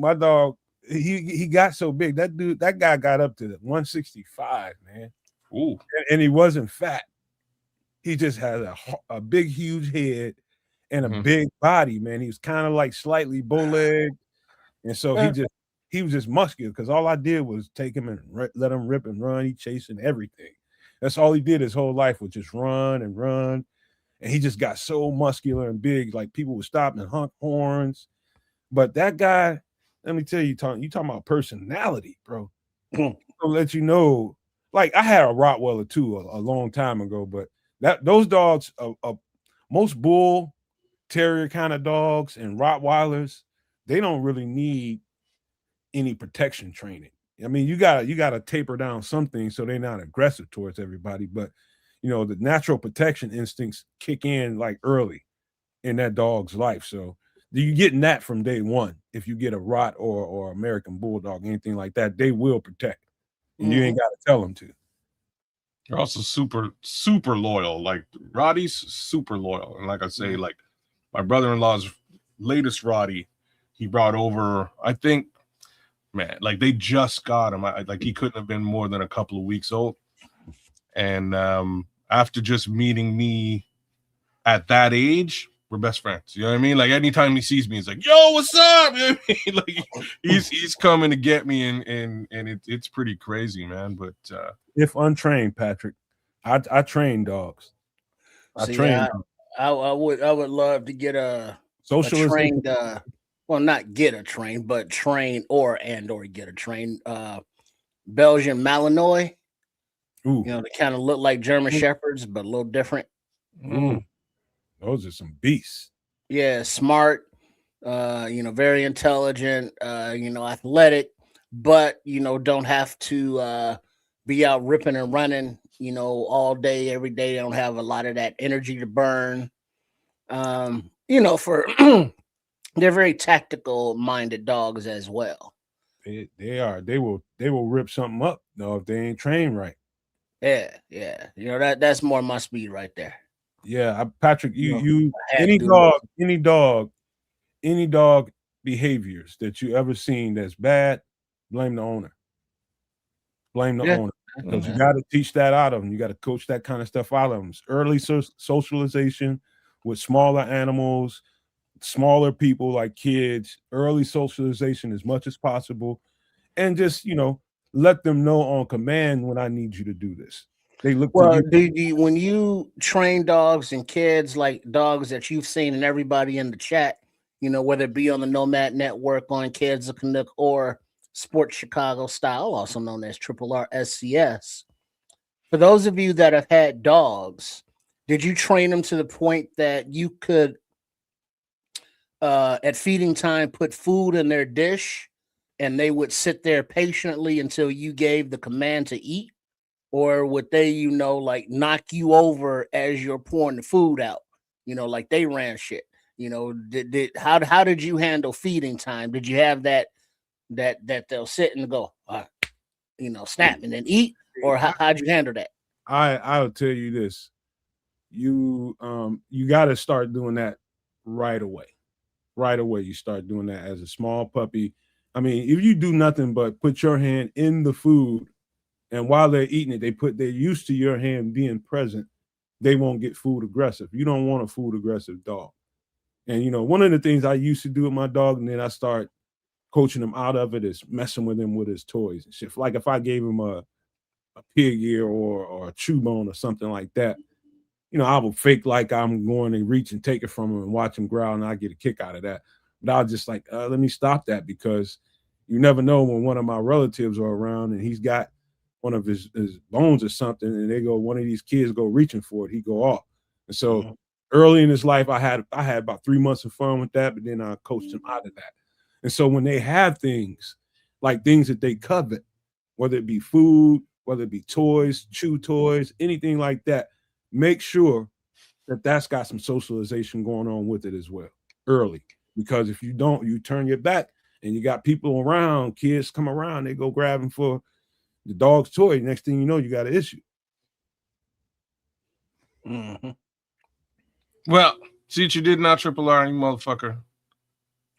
he got so big. That guy got up to 165, man. Ooh. And he wasn't fat. He just had a big, huge head and a big body, man. He was kind of like slightly bow-legged. And so he was just muscular because all I did was take him and let him rip and run. He chasing everything. That's all he did his whole life was just run and run. And he just got so muscular and big, like people would stop and honk horns. But that guy, let me tell you, you talking about personality, bro. I'll let you know like I had a Rottweiler too a long time ago, but those dogs, most bull terrier kind of dogs and Rottweilers, they don't really need any protection training. I mean, you gotta taper down some things so they're not aggressive towards everybody, but the natural protection instincts kick in like early in that dog's life. So you're getting that from day one. If you get a Rott or American Bulldog, anything like that, they will protect, and you ain't got to tell them to. They're also super, super loyal. Like Roddy's super loyal. And like I say, like my brother-in-law's latest Roddy, he brought over, I think, man, like they just got him. Like he couldn't have been more than a couple of weeks old. And after just meeting me at that age, we're best friends. You know what I mean? Like anytime he sees me, he's like, "Yo, what's up?" You know what I mean? Like he's coming to get me, and it's pretty crazy, man. But if untrained, Patrick, I train dogs. I would love to get a socialization. Well, not get a train, but train or get a train. Belgian Malinois. Ooh. They kind of look like German Shepherds, but a little different. Ooh. Those are some beasts. Yeah, smart, very intelligent, athletic, but don't have to be out ripping and running, all day, every day. They don't have a lot of that energy to burn. For they're very tactical minded dogs as well. They are. They will rip something up if they ain't trained right. Yeah. That's more my speed right there. Yeah, Patrick, any dog behaviors that you ever seen that's bad, blame the owner. Blame the owner. Because you got to teach that out of them. You got to coach that kind of stuff out of them. It's early socialization with smaller animals, smaller people like kids, early socialization as much as possible, and just let them know on command when I need you to do this. They look. Well, when you train dogs and kids, like dogs that you've seen and everybody in the chat, whether it be on the Nomad Network, on Kids of Canuck, or Sports Chicago Style, also known as Triple R SCS. For those of you that have had dogs, did you train them to the point that you could, at feeding time, put food in their dish and they would sit there patiently until you gave the command to eat? Or would they, like knock you over as you're pouring the food out? Like they ran shit. How did you handle feeding time? Did you have that they'll sit and go, snap and then eat? Or how'd you handle that? I'll tell you this. You got to start doing that right away. Right away, you start doing that as a small puppy. I mean, if you do nothing but put your hand in the food, and while they're eating it, they're used to your hand being present, they won't get food aggressive. You don't want a food aggressive dog. And one of the things I used to do with my dog, and then I start coaching him out of it, is messing with him with his toys and shit. Like if I gave him a pig ear or a chew bone or something like that, I will fake like I'm going to reach and take it from him and watch him growl, and I get a kick out of that. But I'll just like, let me stop that, because you never know when one of my relatives are around and he's got one of his bones or something, and one of these kids go reaching for it, he go off. And so early in his life, I had about 3 months of fun with that, but then I coached him out of that. And so when they have things like things that they covet, whether it be food, whether it be toys, chew toys, anything like that, make sure that that's got some socialization going on with it as well early. Because if you don't, you turn your back and you got people around, kids come around, they go grabbing for the dog's toy. Next thing you know, you got an issue. Well, see what you did now, Triple R, you motherfucker.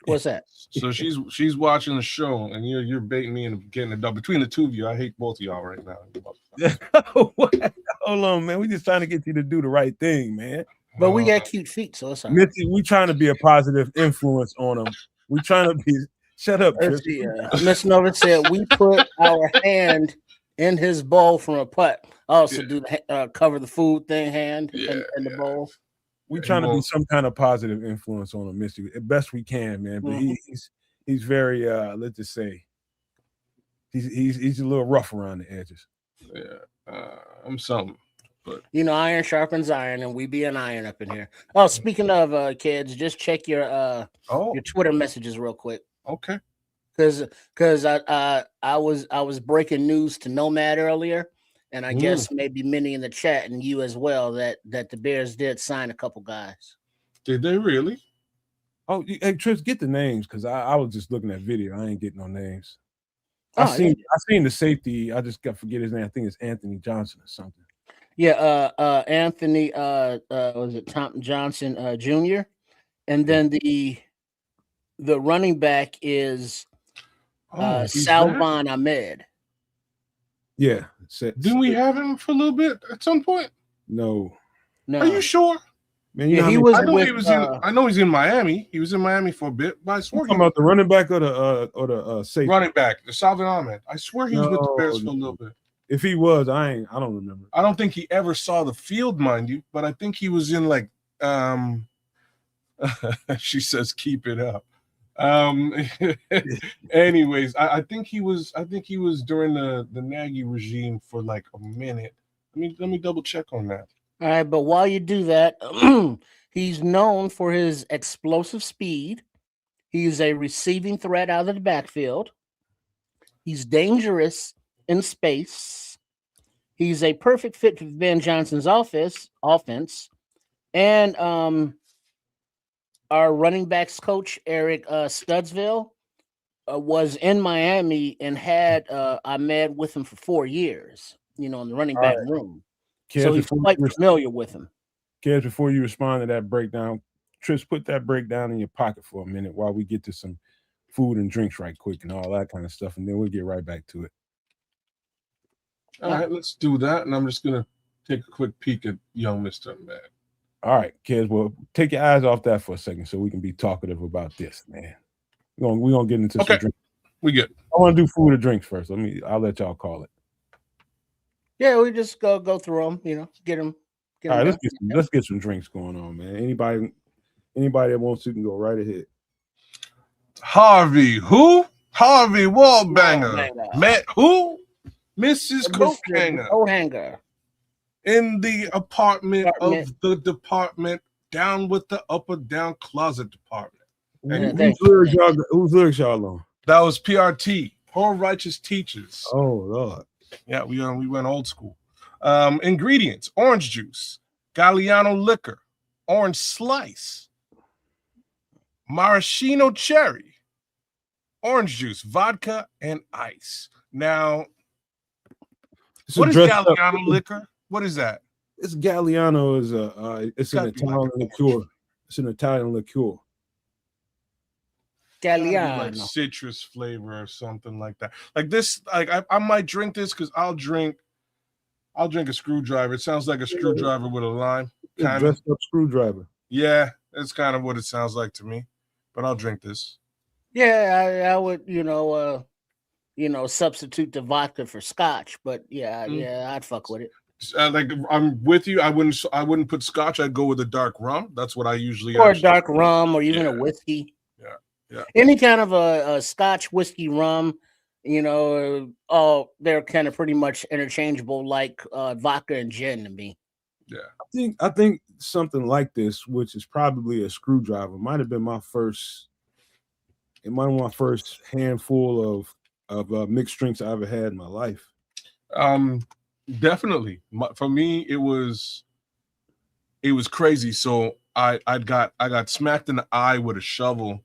What's that? So she's watching the show, and you're baiting me into getting a dog. Between the two of you, I hate both of y'all right now. Hold on, man. We just trying to get you to do the right thing, man. But we got cute feet, so it's all right. Mitzi, we trying to be a positive influence on them. We trying to be. Shut up, Chris. Miss Nova said we put our hand in his bowl from a putt. Also, do the cover the food thing hand in the bowl. We trying to be some kind of positive influence on him, Missy, as best we can, man. But he's very let's just say he's a little rough around the edges. I'm something. But You know, iron sharpens iron, and we be an iron up in here. Oh, speaking of kids, just check your Twitter messages real quick. Okay. Because I was breaking news to Nomad earlier, and I guess maybe many in the chat and you as well that the Bears did sign a couple guys. Did they really? Oh, hey, Trips, get the names because I was just looking at video. I ain't getting no names. Oh, I seen the safety. I just got to forget his name. I think it's Anthony Johnson or something. Yeah, Anthony was it Tom Johnson Jr. And then the running back is Salvan Ahmed. Yeah. Didn't we have him for a little bit at some point? No. Are you sure? Man, yeah, he was. I know he's in Miami. He was in Miami for a bit, but I swear talking about the running back or the safety. Running back, the Salvin Ahmed. I swear he was with the Bears for a little bit. If he was, I don't remember. I don't think he ever saw the field, mind you, but I think he was in like she says keep it up. Anyways, I think he was during the Nagy regime for like a minute. Let me double check on that. All right, but while you do that, he's known for his explosive speed. He's a receiving threat out of the backfield. He's dangerous in space. He's a perfect fit for Ben Johnson's offense. And our running backs coach, Eric Studsville, was in Miami and had Ahmed with him for 4 years, in the running back room. Kids, so he's quite familiar with him. Kids, before you respond to that breakdown, Trish, put that breakdown in your pocket for a minute while we get to some food and drinks right quick and all that kind of stuff, and then we'll get right back to it. All right, let's do that, and I'm just going to take a quick peek at young Mr. Ahmed. All right, kids, well, take your eyes off that for a second so we can be talkative about this, man. We're gonna get into some drinks. We good. I want to do food or drinks first. I'll let y'all call it. Yeah, we just go through them, get them. All right, let's get some drinks going on, man. Anybody that wants to can go right ahead. Harvey Wallbanger met who? Mrs. Coathanger. In the apartment of the department, down with the upper down closet department. And whose lyrics y'all on? That was PRT, Poor Righteous Teachers. Oh Lord. Yeah, we went old school. Ingredients: orange juice, Galliano liquor, orange slice, maraschino cherry, orange juice, vodka, and ice. Now, what is Galliano liquor? What is that? It's Galliano it's an Italian liqueur. It's an Italian liqueur. Galliano, like citrus flavor or something like that. Like this, like I might drink this because I'll drink a screwdriver. It sounds like a screwdriver with a lime. Dressed up screwdriver. Yeah, that's kind of what it sounds like to me. But I'll drink this. Yeah, I would, substitute the vodka for scotch. But yeah, I'd fuck with it. Like I'm with you. I wouldn't put scotch. I'd go with a dark rum. That's what I usually. Or a dark rum, or even a whiskey. Yeah. Any kind of a scotch, whiskey, rum, they're kind of pretty much interchangeable, like vodka and gin to me. Yeah. I think something like this, which is probably a screwdriver, might have been my first handful of mixed drinks I ever had in my life. Definitely. For me, it was crazy. So I got smacked in the eye with a shovel.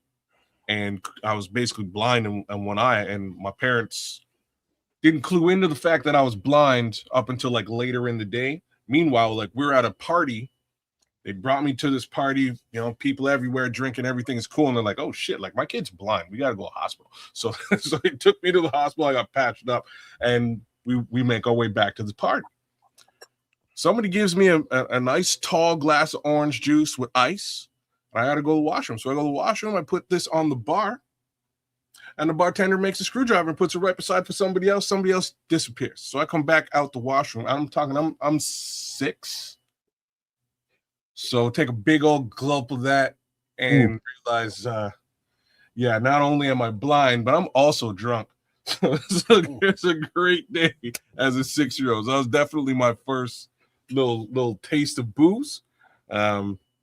And I was basically blind in one eye, and my parents didn't clue into the fact that I was blind up until like later in the day. Meanwhile, like we're at a party, they brought me to this party, people everywhere drinking, everything's cool, and they're like, "Oh shit, like my kid's blind, we gotta go to the hospital." So they took me to the hospital. I got patched up, and we make our way back to the party. Somebody gives me a nice tall glass of orange juice with ice. I got to go to the washroom. So I go to the washroom. I put this on the bar, and the bartender makes a screwdriver and puts it right beside for somebody else. Somebody else disappears. So I come back out the washroom. I'm 6. So take a big old gulp of that and realize, not only am I blind, but I'm also drunk. So it's a great day as a 6-year-old. So that was definitely my first little taste of booze.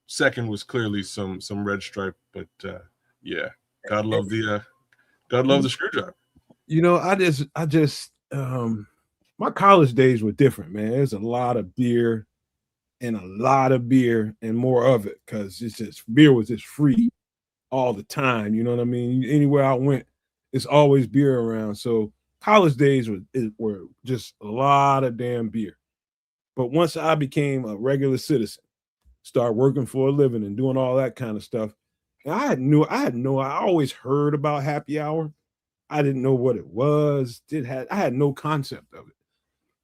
Second was clearly some red stripe, but yeah, gotta love the screwdriver. You know, I just my college days were different, man. There's a lot of beer and more of it because it's just beer was just free all the time. You know what I mean? Anywhere I went, it's always beer around. So college days were just a lot of damn beer. But once I became a regular citizen, start working for a living and doing all that kind of stuff, and I always heard about happy hour. I didn't know what it was. I had no concept of it.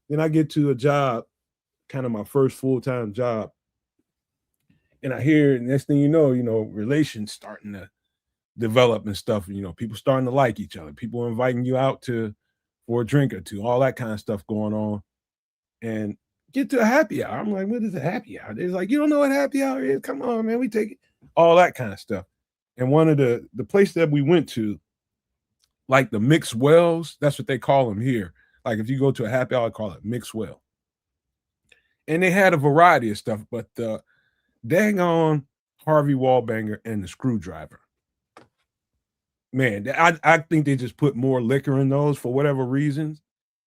Then I get to a job, kind of my first full-time job, and I hear next thing you know, relations starting to develop and stuff. People starting to like each other. People inviting you out for a drink or two, all that kind of stuff going on. And get to a happy hour. I'm like, what is a happy hour? It's like, you don't know what happy hour is? Come on, man. We take it. All that kind of stuff. And one of the place that we went to, like the mixed wells, that's what they call them here. Like if you go to a happy hour, I call it mixed well. And they had a variety of stuff, but dang on Harvey Wallbanger and the screwdriver. Man, I think they just put more liquor in those for whatever reasons.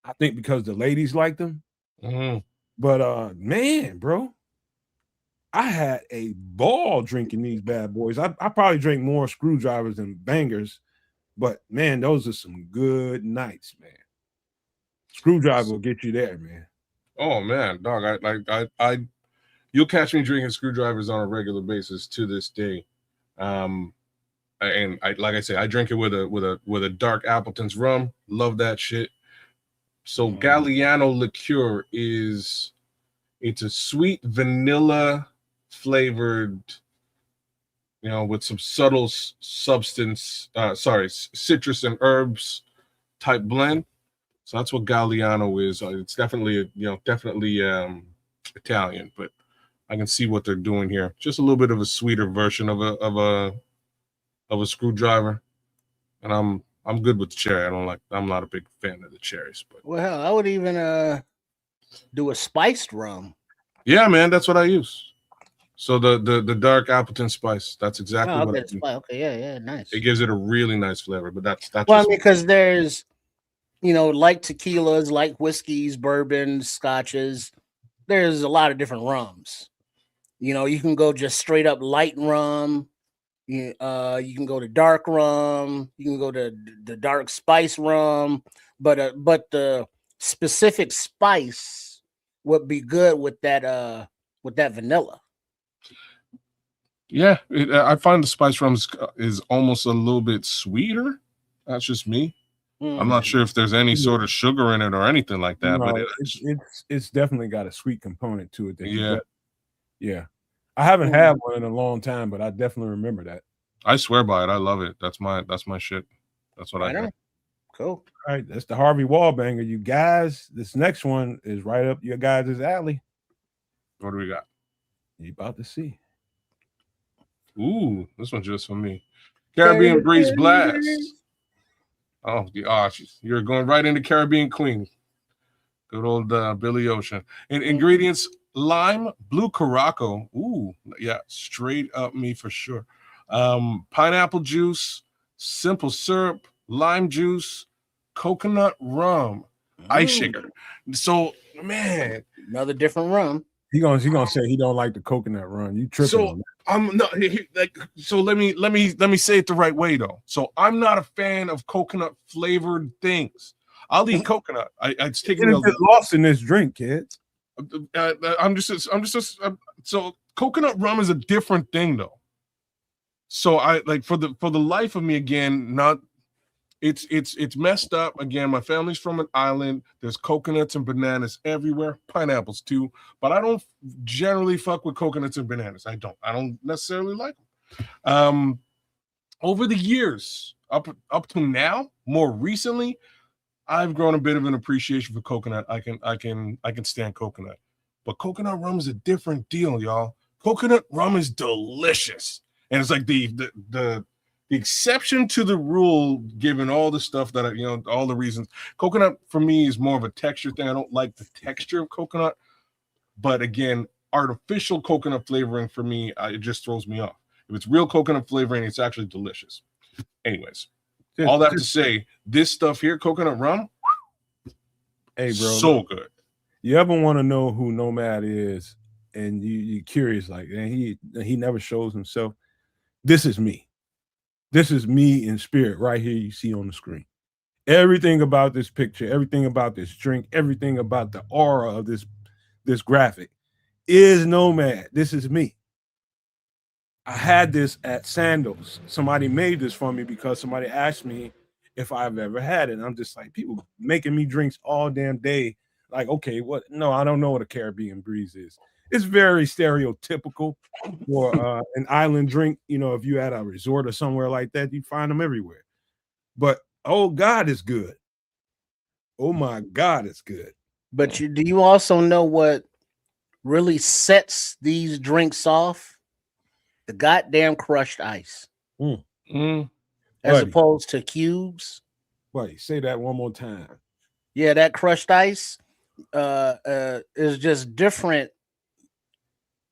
I think because the ladies like them. Mm-hmm. But man, bro, I had a ball drinking these bad boys. I probably drank more screwdrivers than bangers, but man, those are some good nights, man. Screwdriver will get you there, man. Oh man, dog! I you'll catch me drinking screwdrivers on a regular basis to this day. And like I say, I drink it with a dark Appleton's rum. Love that shit. So Galliano liqueur it's a sweet vanilla flavored, with some subtle substance, citrus and herbs type blend. So that's what Galliano is. It's definitely Italian, but I can see what they're doing here. Just a little bit of a sweeter version of a screwdriver, and I'm good with the cherry. I'm not a big fan of the cherries, but well, I would even do a spiced rum. Yeah, man, that's what I use. So the dark Appleton spice. That's exactly what I do. Okay, yeah, nice. It gives it a really nice flavor, but that's well, because there's like tequilas, like whiskeys, bourbons, scotches. There's a lot of different rums. You can go just straight up light rum. You can go to dark rum. You can go to the dark spice rum. But the specific spice would be good with that vanilla. Yeah, I find the spice rum is almost a little bit sweeter. That's just me. I'm not sure if there's any sort of sugar in it or anything like that, No, but it's definitely got a sweet component to it. Yeah. I haven't had one in a long time, but I definitely remember that. I swear by it. I love it. That's my shit. That's what I got. Cool. All right, that's the Harvey Wallbanger. You guys, this next one is right up your guys' alley. What do we got? You about to see. Ooh, this one's just for me. Caribbean Breeze Blast. Oh, you're going right into Caribbean Queen. Good old Billy Ocean. And ingredients: lime, blue Caraco. Ooh, yeah, straight up me for sure. Pineapple juice, simple syrup, lime juice, coconut rum, ice shaker. So, man, another different rum. He gonna say he don't like the coconut rum. You tripping? So I'm not like. So let me say it the right way though. So I'm not a fan of coconut flavored things. I'll eat coconut. It's taking a lost in this drink, kid. So coconut rum is a different thing though. So I like for the life of me again, it's messed up. Again, my family's from an island. There's coconuts and bananas everywhere, pineapples too. But I don't generally fuck with coconuts and bananas. I don't necessarily like them. Over the years, up to now, more recently, I've grown a bit of an appreciation for coconut. I can stand coconut, but coconut rum is a different deal, y'all. Coconut rum is delicious, and it's like the the exception to the rule, given all the stuff that all the reasons. Coconut for me is more of a texture thing. I don't like the texture of coconut, but again, artificial coconut flavoring for me, it just throws me off. If it's real coconut flavoring, it's actually delicious. Anyways, all that to say, this stuff here, coconut rum, hey, bro, so good. You ever want to know who Nomad is, and you're curious, like, and he never shows himself. This is me. This is me in spirit right here. You see on the screen. Everything about this picture, everything about this drink, everything about the aura of this graphic is Nomad. This is me. I had this at Sandals. Somebody made this for me because somebody asked me if I've ever had it. And I'm just like, people making me drinks all damn day. Like, okay, what? No, I don't know what a Caribbean breeze is. It's very stereotypical for an island drink. You know, if you at a resort or somewhere like that, you find them everywhere. But oh God, it's good. Oh my God, it's good. But do you also know what really sets these drinks off? The goddamn crushed ice, as opposed to cubes. Buddy, say that one more time. Yeah, that crushed ice is just different.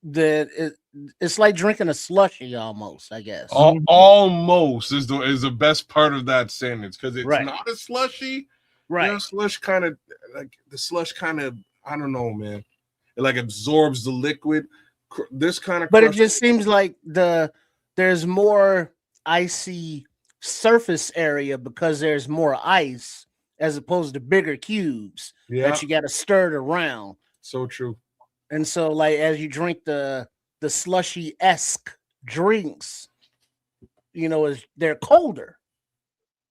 It's like drinking a slushy almost, I guess. Almost is the best part of that sentence, because it's not a slushy. Right. Slush kind of like the slush kind of, I don't know, man. It like absorbs the liquid. This kind of, but it just seems like there's more icy surface area because there's more ice as opposed to bigger cubes that you got to stir it around. So true. And so, like, as you drink the slushy-esque drinks, you know, they're colder.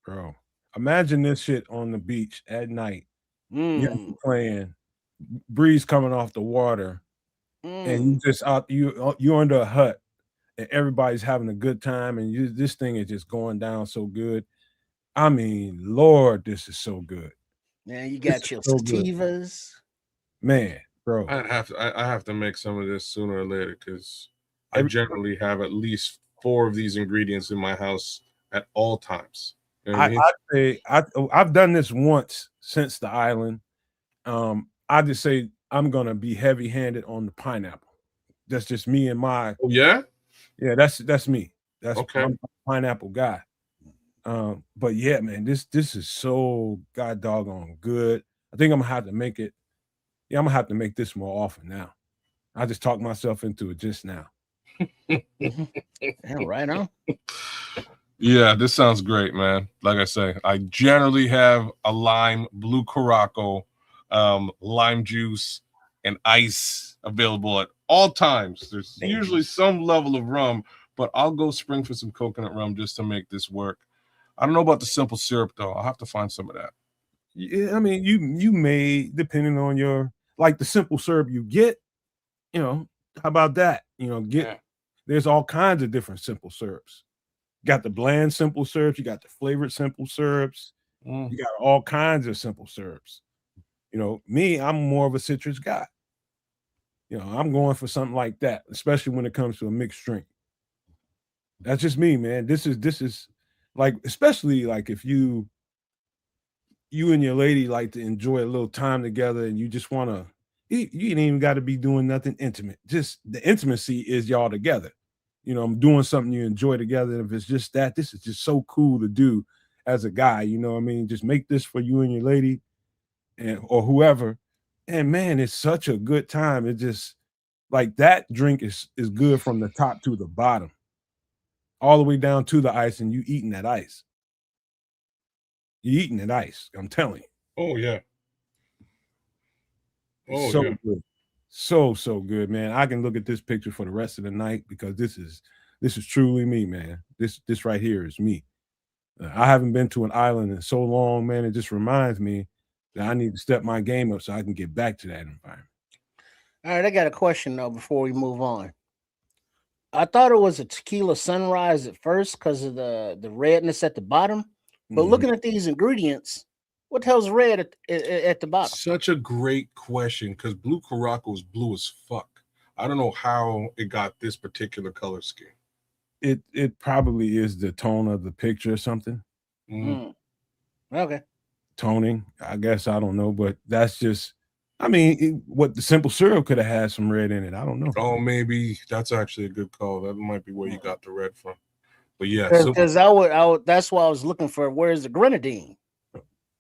Bro, imagine this shit on the beach at night. You're playing, breeze coming off the water, and you just you're under a hut, and everybody's having a good time, and this thing is just going down so good. I mean, Lord, this is so good. Yeah, you got your sativas. Man, bro. I have to make some of this sooner or later, because I generally have at least 4 of these ingredients in my house at all times. You know what I mean? I'd say I've done this once since the island. I just say I'm gonna be heavy-handed on the pineapple. That's just me and my. Oh yeah, that's me. That's okay. I'm a pineapple guy. But yeah, man, this is so god doggone good. I think I'm gonna have to make it. Yeah, I'm gonna have to make this more often now. I just talked myself into it just now. Yeah, right on. Yeah, this sounds great, man. Like I say, I generally have a lime, blue Curaçao, lime juice, and ice available at all times. There's usually some level of rum, but I'll go spring for some coconut rum just to make this work. I don't know about the simple syrup though. I'll have to find some of that. Yeah, I mean, you may, depending on your, like the simple syrup you get, you know, how about that? You know, there's all kinds of different simple syrups. You got the bland simple syrups, you got the flavored simple syrups, you got all kinds of simple syrups. You know, me, I'm more of a citrus guy. You know, I'm going for something like that, especially when it comes to a mixed drink. That's just me, man. This is like, especially like if you and your lady like to enjoy a little time together, and you just want to, you ain't even got to be doing nothing intimate. Just the intimacy is y'all together. You know, I'm doing something you enjoy together. And if it's just that, this is just so cool to do as a guy. You know what I mean? Just make this for you and your lady, or whoever. And man, it's such a good time. It just like that drink is good from the top to the bottom, all the way down to the ice, and you eating that ice. You eating that ice. I'm telling you. Oh yeah. Oh so yeah. Good. So good, man. I can look at this picture for the rest of the night, because this is truly me, man. This right here is me. I haven't been to an island in so long, man. It just reminds me that I need to step my game up so I can get back to that environment. All right, I got a question though before we move on. I thought it was a tequila sunrise at first because of the redness at the bottom, but looking at these ingredients, what the hell's red at the bottom? Such a great question, because blue Curaçao is blue as fuck. I don't know how it got this particular color scheme. It probably is the tone of the picture or something. Okay. Toning, I guess. I don't know, but that's just. I mean, what the simple syrup could have had some red in it. I don't know. Oh, maybe that's actually a good call. That might be where you got the red from. But yeah, because I would. That's why I was looking for where's the grenadine.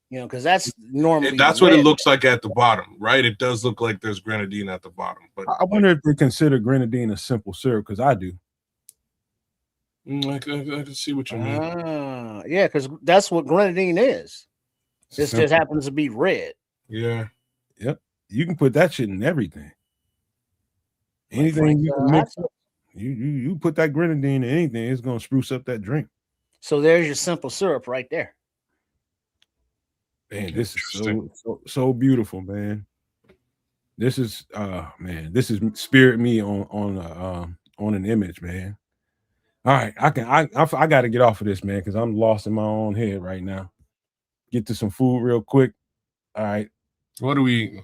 Because that's normally that's what it looks like at the bottom, right? It does look like there's grenadine at the bottom. But I wonder if they consider grenadine a simple syrup, because I do. I can see what you mean. Yeah, because that's what grenadine is. It just happens to be red. Yeah. Yep. You can put that shit in everything. Anything you can mix up. You put that grenadine in anything, it's gonna spruce up that drink. So there's your simple syrup right there. Man, this is so beautiful, man. This is this is spirit me on an image, man. All right, I got to get off of this, man, because I'm lost in my own head right now. Get to some food real quick. All right, what do we eat?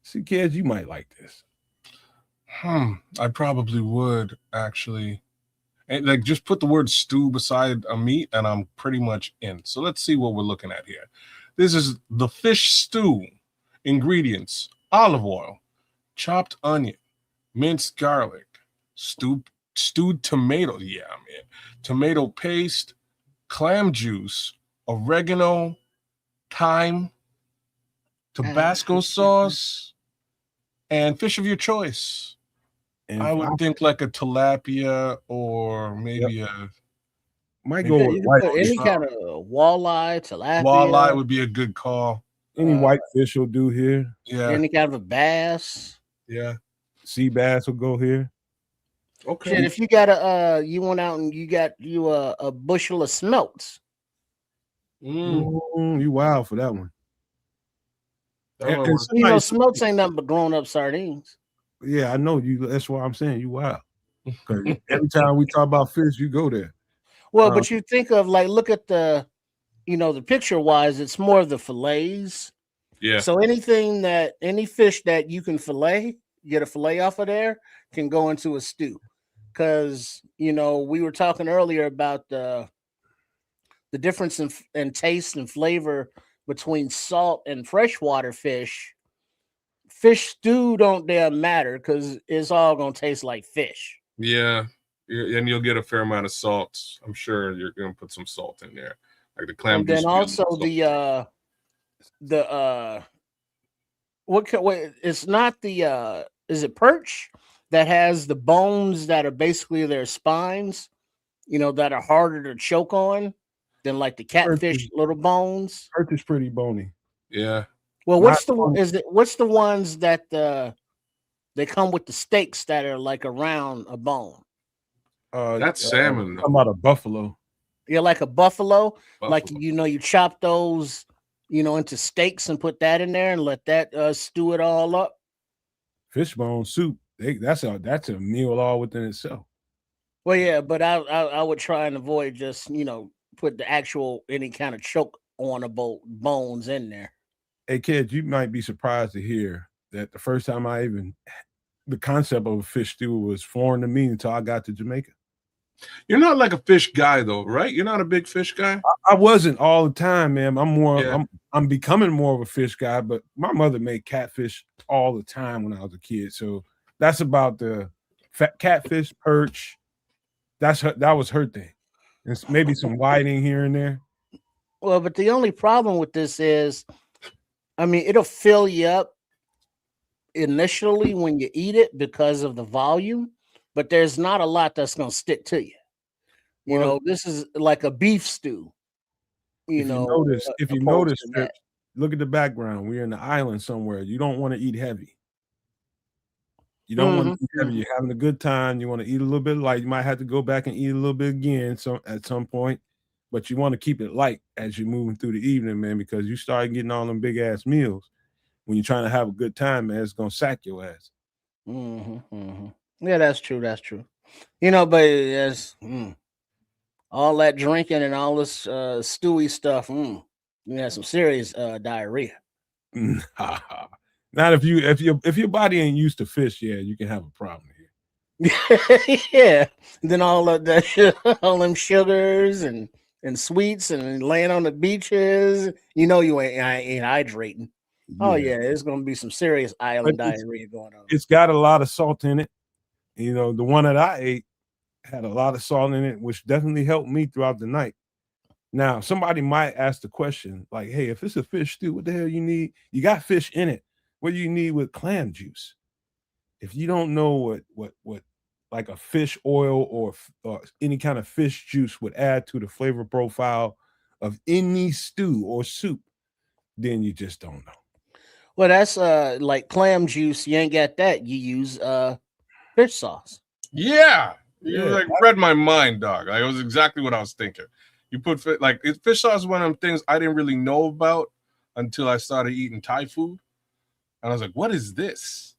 See, kids, you might like this. I probably would actually. And like, just put the word stew beside a meat, and I'm pretty much in. So let's see what we're looking at here. This is the fish stew. Ingredients: olive oil, chopped onion, minced garlic, stewed tomato. Yeah, man. Tomato paste, clam juice, oregano, thyme, Tabasco sauce, and fish of your choice. And I would think like a tilapia or maybe might go with white any kind of walleye, tilapia. Walleye would be a good call. Any white fish will do here. Yeah. Any kind of a bass. Yeah. Sea bass will go here. Okay. Shit, if you got you went out and you got you a bushel of smelts. You wild for that one. Smelts ain't nothing but grown up sardines. Yeah, I know you. That's why I'm saying you wild. Because every time we talk about fish, you go there. Well, but you think of look at the, the picture wise, it's more of the fillets. Yeah. So any fish that you can fillet, get a fillet off of there, can go into a stew. Because we were talking earlier about the difference in taste and flavor between salt and freshwater fish. Fish stew don't damn matter because it's all gonna taste like fish. Yeah, and you'll get a fair amount of salt. I'm sure you're gonna put some salt in there, like the clam. And then also it's not the is it perch that has the bones that are basically their spines, that are harder to choke on than like the catfish little bones. Perch is pretty bony. Yeah. Well, what's the ones that they come with the steaks that are like around a bone? That's salmon. Talking about a buffalo. Yeah, like a buffalo. Like you chop those, into steaks and put that in there and let that stew it all up. Fishbone soup. That's a meal all within itself. Well, yeah, but I would try and avoid just put the actual any kind of choke on a bones in there. Hey, kids, you might be surprised to hear that the first time the concept of a fish stew was foreign to me until I got to Jamaica. You're not like a fish guy, though, right? You're not a big fish guy. I wasn't all the time, man. I'm becoming more of a fish guy, but my mother made catfish all the time when I was a kid. So that's about the catfish, perch. That was her thing. And maybe some whiting here and there. Well, but the only problem with this is, it'll fill you up initially when you eat it because of the volume, but there's not a lot that's going to stick to you. This is like a beef stew. If you notice, look at the background. We're in the island somewhere. You don't want to eat heavy. You don't want to eat heavy. You're having a good time. You want to eat a little bit light. You might have to go back and eat a little bit again at some point. But you want to keep it light as you're moving through the evening, man, because you start getting all them big ass meals. When you're trying to have a good time, man, it's gonna sack your ass. Yeah, that's true. That's true. But it's all that drinking and all this stewy stuff. You have some serious diarrhea. Not if your body ain't used to fish, yeah, you can have a problem here. Yeah. Then all of the all them sugars and sweets and laying on the beaches. You know you ain't hydrating. Oh Yeah, yeah, it's gonna be some serious but island diarrhea going on. it's got a lot of salt in it. You know, the one that I ate had a lot of salt in it, which definitely helped me throughout the night. Now, somebody might ask the question, like, "Hey, if it's a fish stew, what the hell you need? You got fish in it. What do you need with clam juice?" If you don't know what like a fish oil or any kind of fish juice would add to the flavor profile of any stew or soup, then you just don't know. Well, that's like clam juice. You ain't got that. You use fish sauce. Yeah, you Yeah, like read my mind, dog. Like, it was exactly what I was thinking. You put fish sauce is one of them things I didn't really know about until I started eating Thai food, and I was like, "What is this?"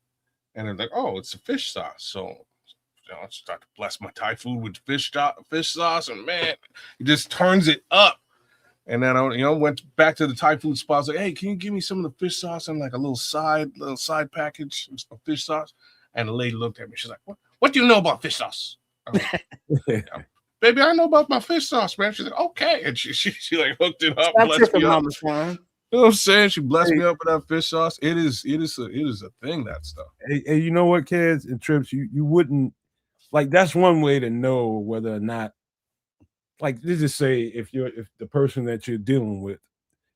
And it's like, "Oh, it's a fish sauce." So I start to bless my Thai food with fish sauce, and man, it just turns it up. And then I went back to the Thai food spot. I was like, "Hey, can you give me some of the fish sauce and like a little side package of fish sauce?" And the lady looked at me. She's like, "What do you know about fish sauce?" I was like, "Yeah, baby, I know about my fish sauce, man." She's like, "Okay," and she like hooked it up, Stop blessed tripping, me up. Mama Swan. You know what I'm saying? She blessed Hey. me up with that fish sauce. It is a thing, that stuff. Hey, you know what, kids and trips, you wouldn't like that's one way to know whether or not like let's just say if the person that you're dealing with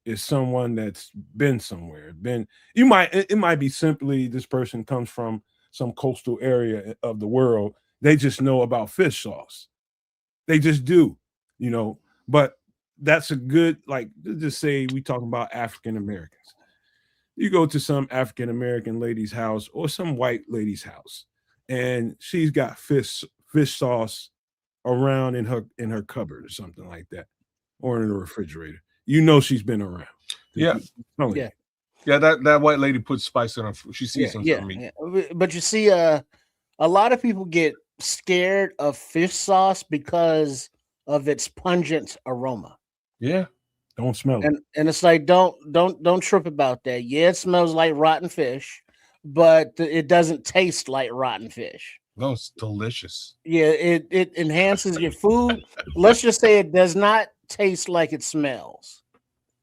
is someone that's been somewhere, it might be simply this person comes from some coastal area of the world. They just know about fish sauce. They just do, you know. But that's a good like let's just say we talking about African Americans. You go to some African American lady's house or some white lady's house, and she's got fish sauce around in her cupboard or something like that, or in the refrigerator. You know she's been around. Yeah, Yeah. yeah. That white lady puts spice in her food. She Yeah, seasons her yeah, meat. yeah. But you see, a lot of people get scared of fish sauce because of its pungent aroma. Yeah, Don't smell it. And it's like don't trip about that. Yeah, it smells like rotten fish, but it doesn't taste like rotten fish. no, it's delicious. Yeah, it enhances your food. Let's just say it does not taste like it smells.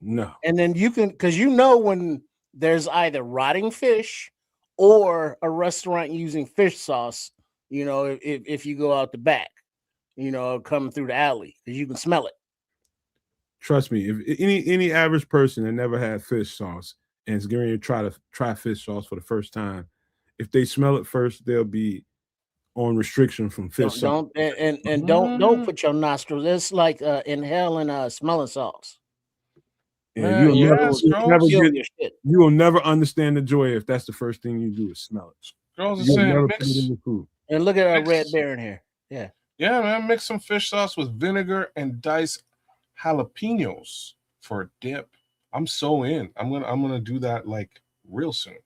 No. And then you can because you know when there's either rotting fish or a restaurant using fish sauce, if you go out the back, coming through the alley, because you can smell it. Trust me, if any average person that never had fish sauce and is going to try fish sauce for the first time, if they smell it first, they'll be on restriction from fish sauce. Don't put your nostrils. It's like inhaling smelling salts. And Yeah, Scrolls. you will never understand the joy if that's the first thing you do is smell it. Scrolls is You'll saying never mix. put it in the food. And look at our red bear in here. Yeah. Yeah, man, mix some fish sauce with vinegar and dice jalapenos for a dip. I'm so in. I'm gonna do that like real soon.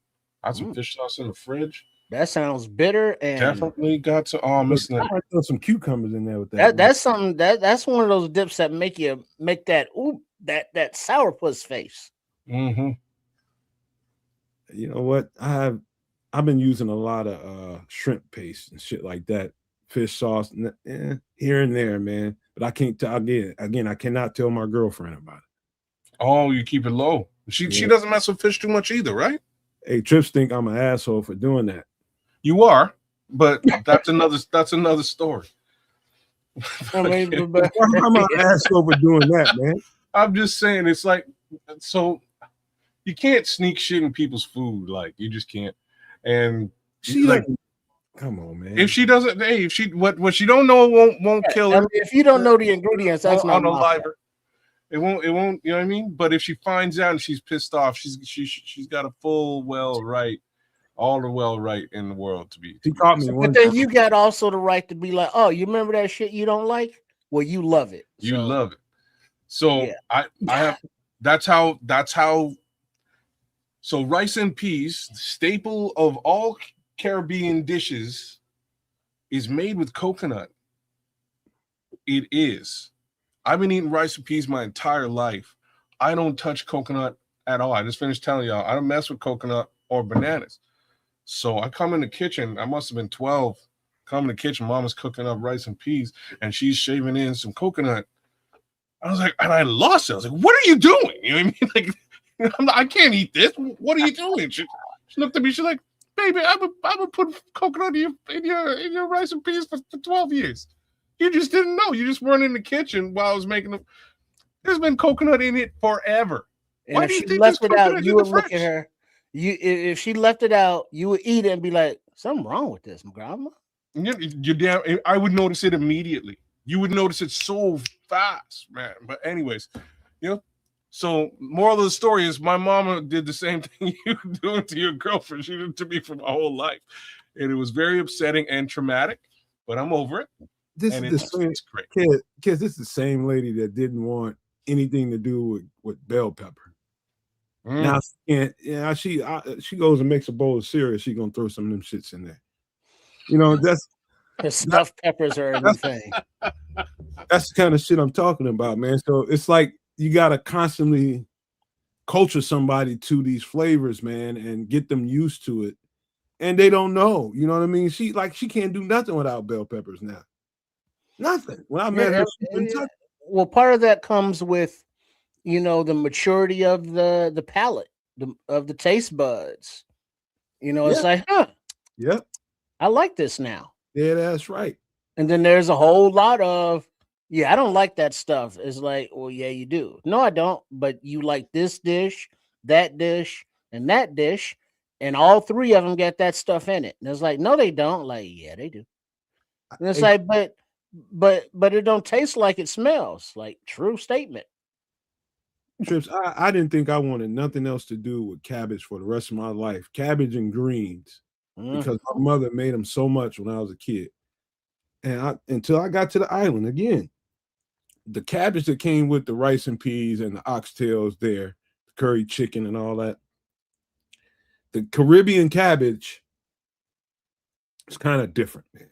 I have some fish sauce in the fridge. That sounds bitter and Definitely got to. Oh, I'm missing I that. might throw some cucumbers in there with that. that's something that's one of those dips that make that that sourpuss face. Mm-hmm. You know what? I've been using a lot of shrimp paste and shit like that, fish sauce, here and there, man. But I can't tell again. I cannot tell my girlfriend about it. Oh, you keep it low. She doesn't mess with fish too much either, right? Hey, Trips think I'm an asshole for doing that. You are, but that's another story. I mean, I'm an asshole for doing that, man. I'm just saying, it's like, so you can't sneak shit in people's food, like you just can't. And She like, come on, man. if she doesn't, hey, if she what she don't know won't kill her. I mean, if you don't know the ingredients, that's not on a liver. It won't. You know what I mean? But if she finds out and she's pissed off, she's got a full right, all the right in the world to be. She caught me one But then time. you got also the right to be like, oh, you remember that shit you don't like? Well, you love it. You love it. So yeah. I have. That's how. So rice and peas, staple of all Caribbean dishes, is made with coconut. It is. I've been eating rice and peas my entire life. I don't touch coconut at all. I just finished telling y'all I don't mess with coconut or bananas. So I come in the kitchen. I must have been 12, come in the kitchen. Mama's cooking up rice and peas, and she's shaving in some coconut. I was like, and I lost it. I was like, what are you doing? You know what I mean? Like, I can't eat this. What are you doing? She looked at me. She's like, baby, I would put coconut in your rice and peas for 12 years. You just didn't know. You just weren't in the kitchen while I was making them. There's been coconut in it forever. And Why if do you she think left there's it out, coconut you in would the look at fridge? her. If she left it out, you would eat it and be like, something wrong with this, grandma. You're damn. I would notice it immediately. You would notice it so fast, man. But anyways, you know. So moral of the story is, my mama did the same thing you were doing to your girlfriend. She did it to me for my whole life, and it was very upsetting and traumatic. But I'm over it. This And is the same it's great. kids. This is the same lady that didn't want anything to do with bell pepper. Now she can't. Yeah, she goes and makes a bowl of cereal. She gonna throw some of them shits in there. You know, that's Because stuffed peppers are a new thing. that's the kind of shit I'm talking about, man. So it's like you gotta constantly culture somebody to these flavors, man, and get them used to it. And they don't know. You know what I mean? She can't do nothing without bell peppers now. Nothing. When I met her, she couldn't touch. Well, part of that comes with, you know, the maturity of the palate, of the taste buds. You know, it's like, Yep. I like this now. Yeah, that's right. And then there's a whole lot of, I don't like that stuff. It's like, well, yeah, you do. No, I don't. But you like this dish, and that dish, and all three of them get that stuff in it. And it's like, no, they don't. Like, yeah, they do. And it's like, but it don't taste like it smells. Like, true statement. Trips, I didn't think I wanted nothing else to do with cabbage for the rest of my life. Cabbage and greens, because my mother made them so much when I was a kid. And until I got to the island again, the cabbage that came with the rice and peas and the oxtails there, the curry chicken and all that, the Caribbean cabbage is kind of different, man.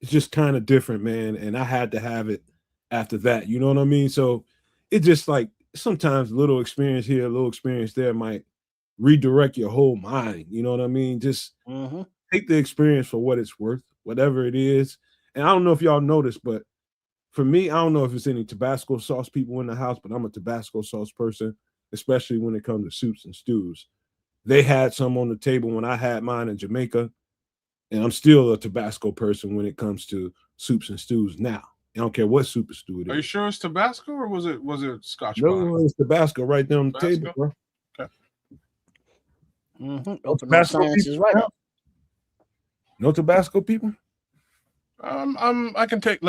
It's just kind of different, man. And I had to have it after that. You know what I mean? So it just like sometimes a little experience here, a little experience there might redirect your whole mind. You know what I mean? Just take the experience for what it's worth, whatever it is. And I don't know if y'all noticed, but for me, I don't know if it's any Tabasco sauce people in the house, but I'm a Tabasco sauce person, especially when it comes to soups and stews. They had some on the table when I had mine in Jamaica, and I'm still a Tabasco person when it comes to soups and stews now. I don't care what soup or stew it is. Are you sure it's Tabasco or was it Scotch No, bonnet? it's Tabasco right there on the table, bro. Okay. Open up science is right up. No Tabasco people? I can take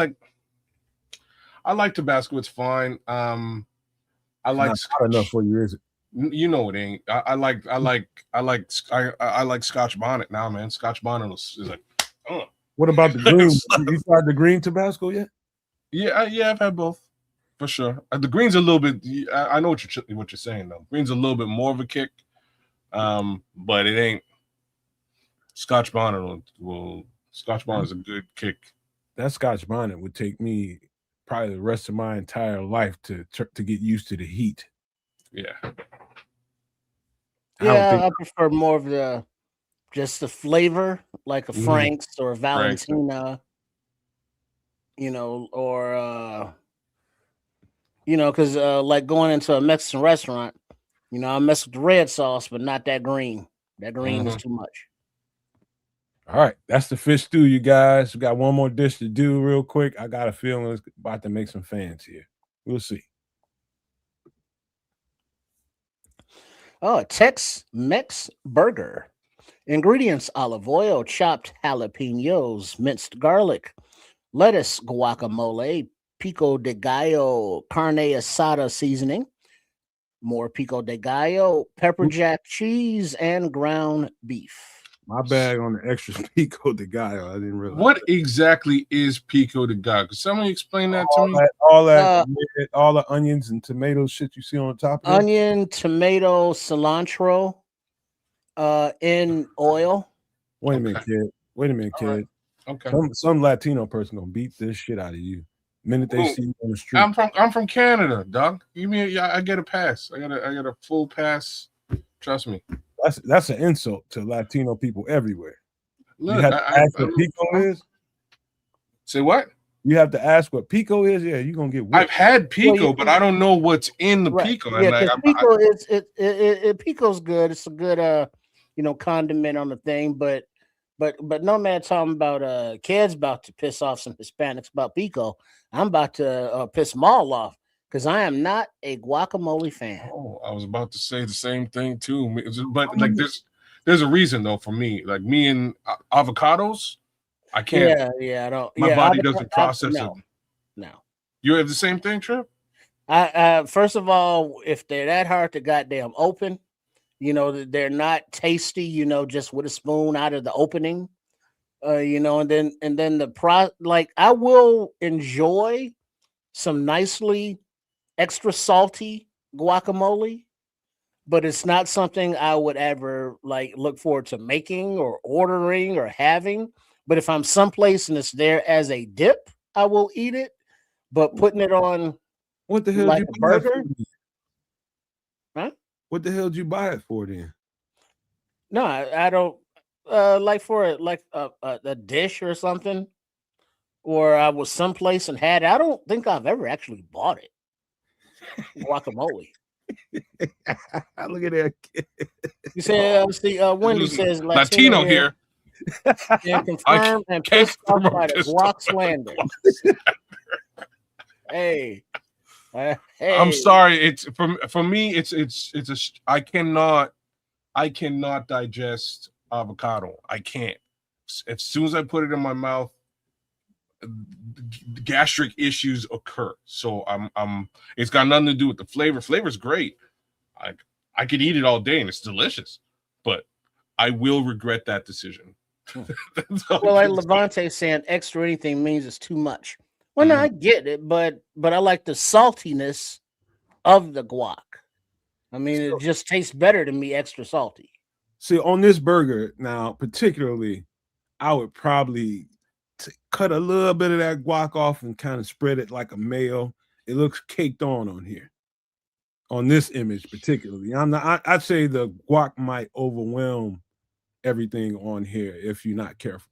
I like Tabasco. It's fine. I like not enough for you, is it? You know it ain't. I like Scotch bonnet now, man. Scotch bonnet is like. What about the green? You tried the green Tabasco yet? Yeah, I've had both for sure. The green's a little bit. I know what you're saying though. Green's a little bit more of a kick, but it ain't. Scotch bonnet Scotch bonnet is a good kick. That Scotch bonnet would take me probably the rest of my entire life to get used to the heat. Yeah. I prefer more of the flavor, like a Frank's or a Valentina, you know, or because like going into a Mexican restaurant, you know, I mess with the red sauce, but not that green. That green is too much. All right, that's the fish stew, you guys. We got one more dish to do real quick. I got a feeling it's about to make some fans here. We'll see. Oh, a Tex-Mex burger. Ingredients: olive oil, chopped jalapenos, minced garlic, lettuce, guacamole, pico de gallo, carne asada seasoning, more pico de gallo, pepper jack cheese, and ground beef. My bag on the extra pico de gallo. I didn't realize. What exactly is pico de gallo? Could somebody explain that to me? All the onions and tomato shit you see on the top of it? Onion, tomato, cilantro, in oil. Wait a minute, kid. Right. Okay. Some Latino person gonna beat this shit out of you the minute they see you on the street. I'm from Canada, dog. You mean I get a pass? I got a full pass. Trust me. That's an insult to Latino people everywhere. You Look, have to ask what pico is. Say what? You have to ask what pico is. Yeah, you're gonna get I've whipped. had pico, but I don't know what's in the Right. pico. Yeah, And because pico is pico's good. It's a good condiment on the thing, but Nomad talking about kids about to piss off some Hispanics about pico. I'm about to piss them all off because I am not a guacamole fan. Oh, I was about to say the same thing too. But like there's a reason though for me. Like me and avocados, I can't. Yeah, I don't. My Yeah, body doesn't process it. No. You have the same thing, Trip? I first of all, if they're that hard to goddamn open, they're not tasty, just with a spoon out of the opening. And then like I will enjoy some nicely extra salty guacamole, but it's not something I would ever like look forward to making or ordering or having. But if I'm someplace and it's there as a dip, I will eat it. But putting it on What the hell like did a you buy it burger, for? huh? What the hell did you buy it for then? No, I don't like for it like a dish or something, or I was someplace and had it. I don't think I've ever actually bought it. Guacamole. Look at that. You say, Wendy says Latino here. And confirmed and pissed off by the guac slander. Hey. Hey. I'm sorry. It's for me. I cannot digest avocado. I can't. As soon as I put it in my mouth, gastric issues occur. So I'm. It's got nothing to do with the flavor. Flavor's great. I could eat it all day and it's delicious, but I will regret that decision. Well, like Levante saying, extra anything means it's too much. Well, no, I get it, but I like the saltiness of the guac. I mean, it just tastes better to me extra salty. See, on this burger now, particularly, I would probably cut a little bit of that guac off and kind of spread it like a mayo. It looks caked on here. On this image, particularly, I'd say the guac might overwhelm everything on here if you're not careful.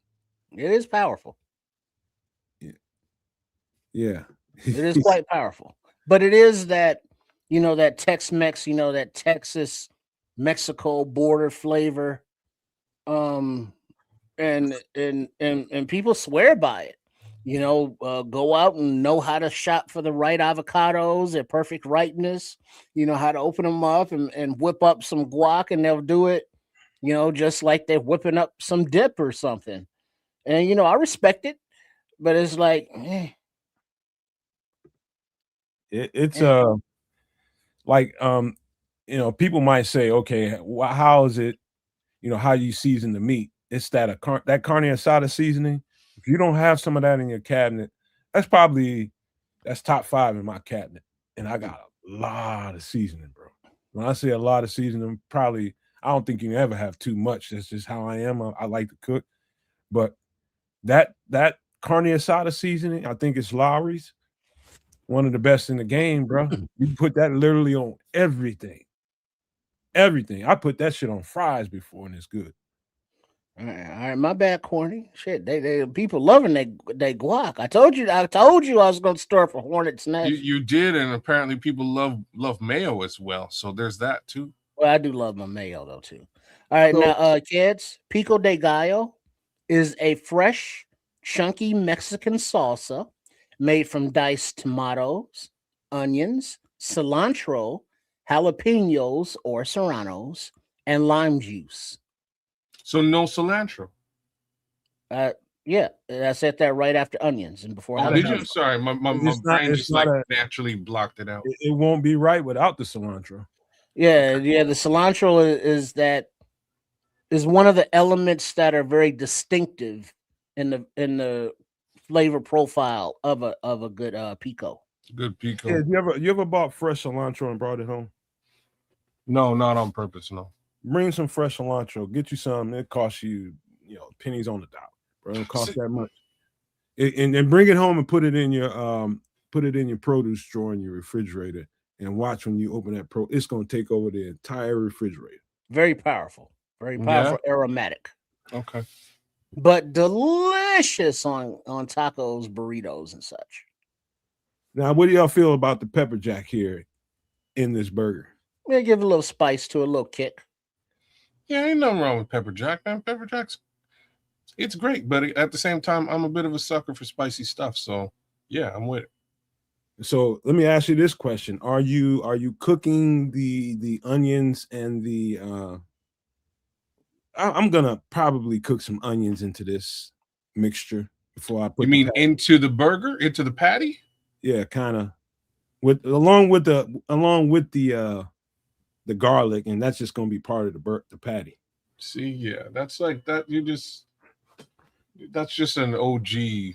It is powerful. Yeah. It is quite powerful. But it is that, that Tex-Mex, that Texas Mexico border flavor. And people swear by it. Go out and know how to shop for the right avocados at perfect ripeness. How to open them up and whip up some guac, and they'll do it, just like they're whipping up some dip or something. And I respect it, but it's like, it's like people might say, okay, how is it, how you season the meat? It's that that carne asada seasoning. If you don't have some of that in your cabinet, that's top 5 in my cabinet. And I got a lot of seasoning, bro. When I say a lot of seasoning, I don't think you can ever have too much. That's just how I am. I like to cook. But that carne asada seasoning, I think it's Lowry's, one of the best in the game, bro. You put that literally on everything. Everything. I put that shit on fries before, and it's good. All right, my bad, corny. Shit, they people loving they guac. I told you I was going to store for Hornets Nest. You did, and apparently people love mayo as well. So there's that too. Well, I do love my mayo though too. All right, now, kids, pico de gallo is a fresh, chunky Mexican salsa made from diced tomatoes, onions, cilantro, jalapenos or serranos, and lime juice. So no cilantro. Yeah, I said that right after onions and before. Did you? Sorry, my brain just naturally blocked it out. It won't be right without the cilantro. Yeah, the cilantro is one of the elements that are very distinctive in the flavor profile of a good pico. Good pico. Yeah, you ever bought fresh cilantro and brought it home? No, not on purpose. No. Bring some fresh cilantro. Get you some. It costs you, pennies on the dollar. Bro, it don't cost that much. And then bring it home and put it in your produce drawer in your refrigerator. And watch when you open that it's going to take over the entire refrigerator. Very powerful. Very powerful, aromatic. Okay. but delicious on tacos, burritos, and such. Now, what do y'all feel about the pepper jack here in this burger? Yeah, give a little spice to it, a little kick. Yeah, ain't nothing wrong with pepper jack, man. Pepper jack's it's great, but at the same time, I'm a bit of a sucker for spicy stuff. So yeah, I'm with it. So let me ask you this question: Are you cooking the onions and the? I'm gonna probably cook some onions into this mixture before I put. You mean into the burger, into the patty? Yeah, kind of along with the garlic, and that's just gonna be part of the patty. See, yeah, that's like that. That's just an OG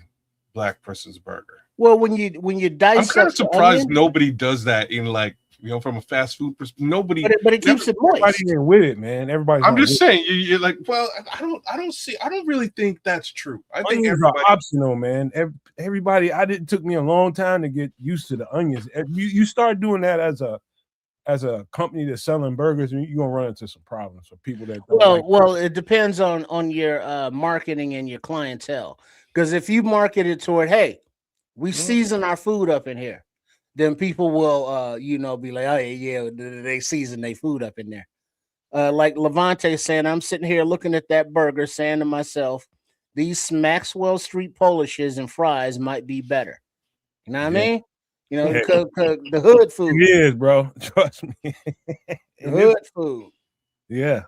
black person's burger. Well, when you dice, I'm kind up of surprised onion, nobody does that in like from a fast food perspective. Nobody. but it keeps it moist. Everybody ain't with it, man. Everybody's. I'm just saying, you're like, well, I don't really think that's true. I think Onions everybody. are optional, man. Everybody, it took me a long time to get used to the onions. You start doing that as a company that's selling burgers, and you're gonna run into some problems for people that don't well, it depends on your marketing and your clientele. Because if you market it toward, hey, we season our food up in here, then people will be like, oh yeah, they season their food up in there. Like Levante saying, I'm sitting here looking at that burger, saying to myself, these Maxwell Street Polishes and fries might be better. You know what I mean? The hood food. It is, bro. Trust me. The hood food. Yeah.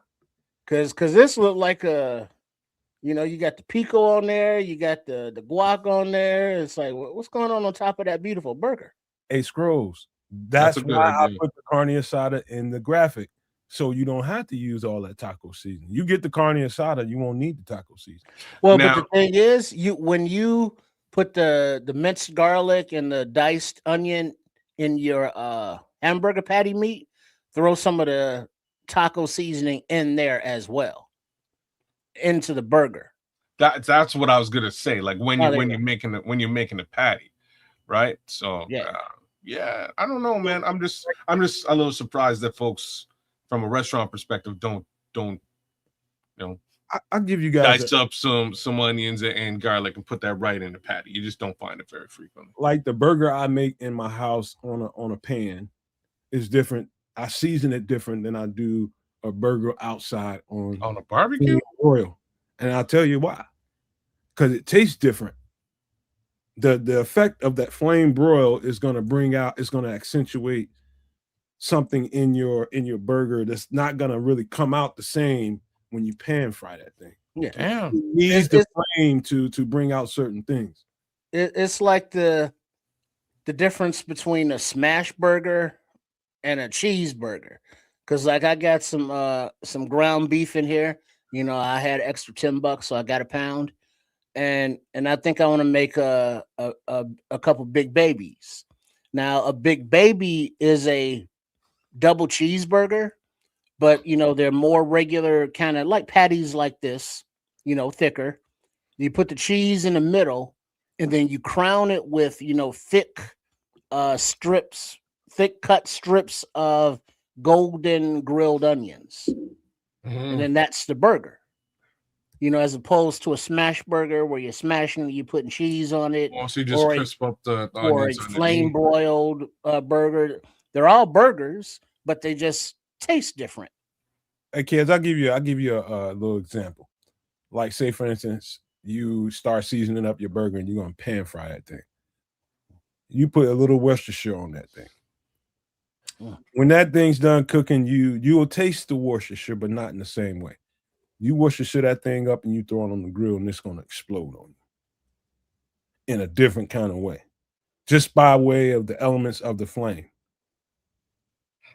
Cause this looked like you got the pico on there, you got the guac on there. It's like, what's going on top of that beautiful burger? Hey, Scrolls. That's a good why I idea. put the carne asada in the graphic. So you don't have to use all that taco seasoning. You get the carne asada, you won't need the taco seasoning. Well, Now- but the thing is, when you put the minced garlic and the diced onion in your hamburger patty meat, throw some of the taco seasoning in there as well into the burger. That's what I was gonna say. Like when Oh, you're making the patty, right? So Yeah. yeah, I don't know, man. I'm just a little surprised that folks from a restaurant perspective don't I'll give you guys dice up some onions and garlic and put that right in the patty. You just don't find it very frequently. like the burger I make in my house on a pan is different. I season it different than I do a burger outside on a barbecue oil, and I'll tell you why. Because it tastes different. The effect of that flame broil is going to accentuate something in your burger that's not going to really come out the same when you pan fry that thing. Yeah. Damn. It needs the flame to bring out certain things. It's like the difference between a smash burger and a cheeseburger. Because like I got some ground beef in here. I had extra $10, so I got a pound. And I think I want to make a couple big babies. Now, a big baby is a double cheeseburger, but they're more regular, kind of like patties like this, thicker. You put the cheese in the middle, and then you crown it with thick cut strips of golden grilled onions, and then that's the burger. As opposed to a smash burger where you're smashing, you're putting cheese on it, so you just crisp up the or a onions flame broiled burger. They're all burgers, but they just taste different. Hey kids, I'll give you a little example. Like, say for instance, you start seasoning up your burger and you're gonna pan fry that thing. You put a little Worcestershire on that thing. When that thing's done cooking, you will taste the Worcestershire, but not in the same way. You Worcestershire that thing up and you throw it on the grill, and it's gonna explode on you in a different kind of way, just by way of the elements of the flame.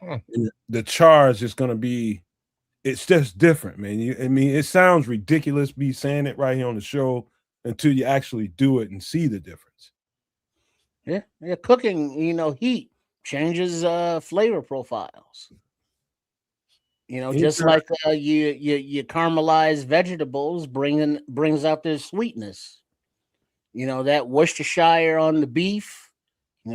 And the charge is gonna be. It's just different, man. It sounds ridiculous me saying it right here on the show until you actually do it and see the difference. Yeah, cooking, heat changes flavor profiles. Just like you caramelize vegetables brings out their sweetness. That Worcestershire on the beef,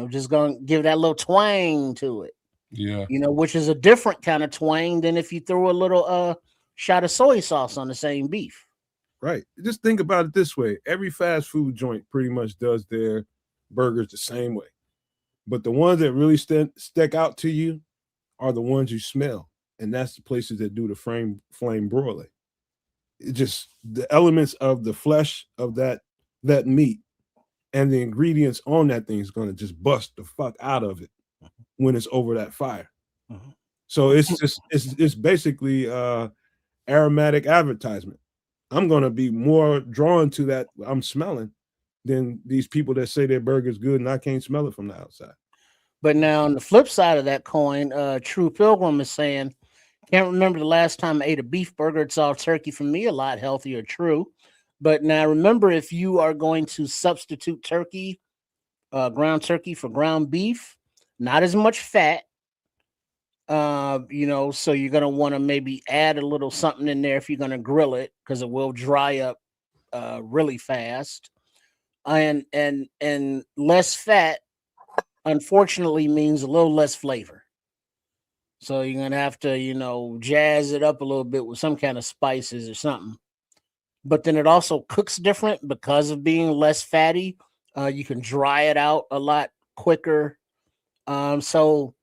just gonna give that little twang to it. Yeah. Which is a different kind of twang than if you throw a little shot of soy sauce on the same beef. Right. Just think about it this way. Every fast food joint pretty much does their burgers the same way. But the ones that really stick out to you are the ones you smell. And that's the places that do the flame broiling. It just the elements of the flesh of that meat and the ingredients on that thing is going to just bust the fuck out of it when it's over that fire. So it's basically aromatic advertisement. I'm going to be more drawn to that I'm smelling than these people that say their burger's good and I can't smell it from the outside. But now on the flip side of that coin, True Pilgrim is saying, can't remember the last time I ate a beef burger. It's all turkey for me, a lot healthier. True. But now remember, if you are going to substitute turkey, ground turkey for ground beef, not as much fat. So you're gonna want to maybe add a little something in there if you're gonna grill it, because it will dry up really fast. And less fat, unfortunately, means a little less flavor. So you're gonna have to, jazz it up a little bit with some kind of spices or something. But then it also cooks different because of being less fatty. You can dry it out a lot quicker. So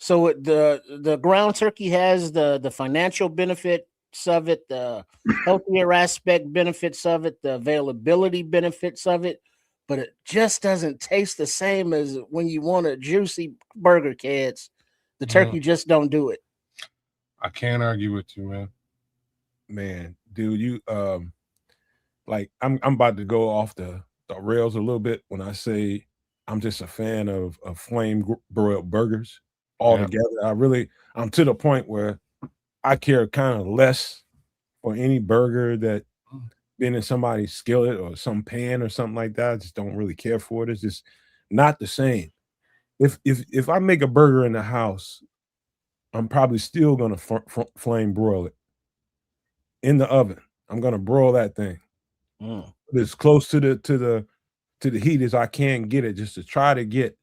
the ground turkey has the financial benefits of it, the healthier aspect benefits of it, the availability benefits of it, but it just doesn't taste the same as when you want a juicy burger, kids. The turkey just don't do it. I can't argue with you, man. Man, dude, you like I'm about to go off the rails a little bit when I say I'm just a fan of flame broiled burgers altogether. I'm to the point where I care kind of less for any burger that been in somebody's skillet or some pan or something like that. I just don't really care for it. It's just not the same. If I make a burger in the house, I'm probably still gonna flame broil it in the oven. I'm gonna broil that thing as close to the heat as I can get it, just to try to get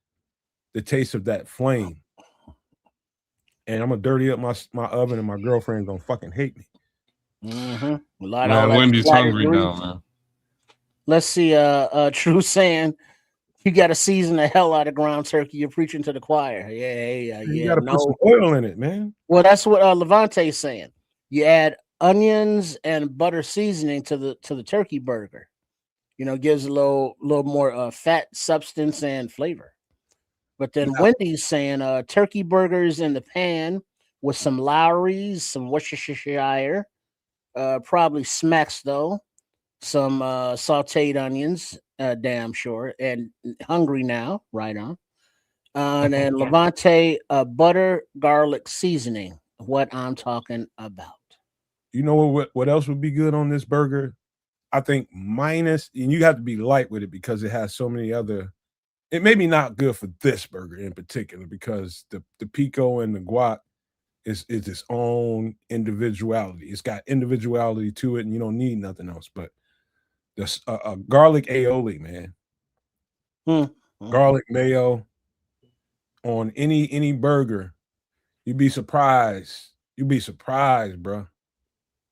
the taste of that flame. And I'm gonna dirty up my oven, and my girlfriend's gonna fucking hate me. A lot Man, of Wendy's hungry now, man. Let's see. True saying, you got to season the hell out of ground turkey. You're preaching to the choir. You gotta put some oil in it, man. Well, that's what Levante's saying. You add onions and butter seasoning to the turkey burger. Gives a little more fat substance and flavor. But then Wendy's saying turkey burgers in the pan with some Lowry's, some Worcestershire, probably smacks though, some sauteed onions, damn sure, and hungry now, right on. And then Levante butter garlic seasoning, what I'm talking about. You know what else would be good on this burger? I think minus, and you have to be light with it because it has so many other. It may be not good for this burger in particular because the pico and the guac is its own individuality. It's got individuality to it, and you don't need nothing else. But this garlic aioli, man, garlic mayo on any burger, you'd be surprised. You'd be surprised, bro.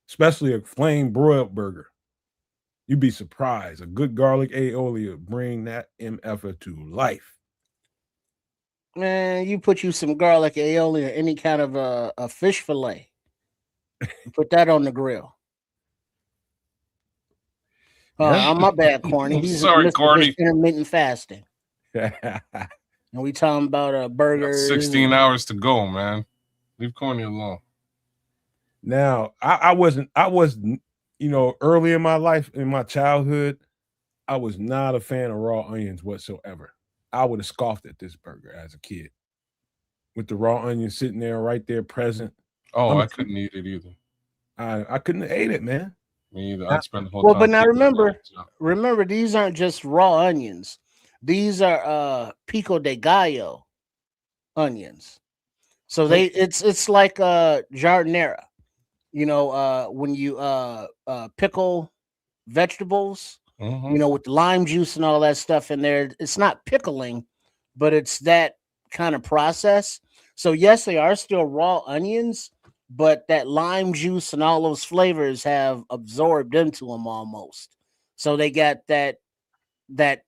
Especially a flame broiled burger. You'd be surprised. A good garlic aioli will bring that MFer to life. Man, you put you some garlic aioli or any kind of a fish fillet. Put that on the grill. I'm my bad, Corny. He's sorry, Corny. Intermittent fasting. And we talking about burgers. 16 hours to go, man. Leave Corny alone. Now, I wasn't, early in my life, in my childhood, I was not a fan of raw onions whatsoever. I would have scoffed at this burger as a kid with the raw onion sitting there right there present. Oh, I couldn't eat it either. I couldn't have ate it, man. Me either. I'd spend the whole time. But now remember, these aren't just raw onions. These are pico de gallo onions. So it's like jardinera. When you pickle vegetables, with the lime juice and all that stuff in there, it's not pickling, but it's that kind of process. So yes, they are still raw onions, but that lime juice and all those flavors have absorbed into them almost. So they got that that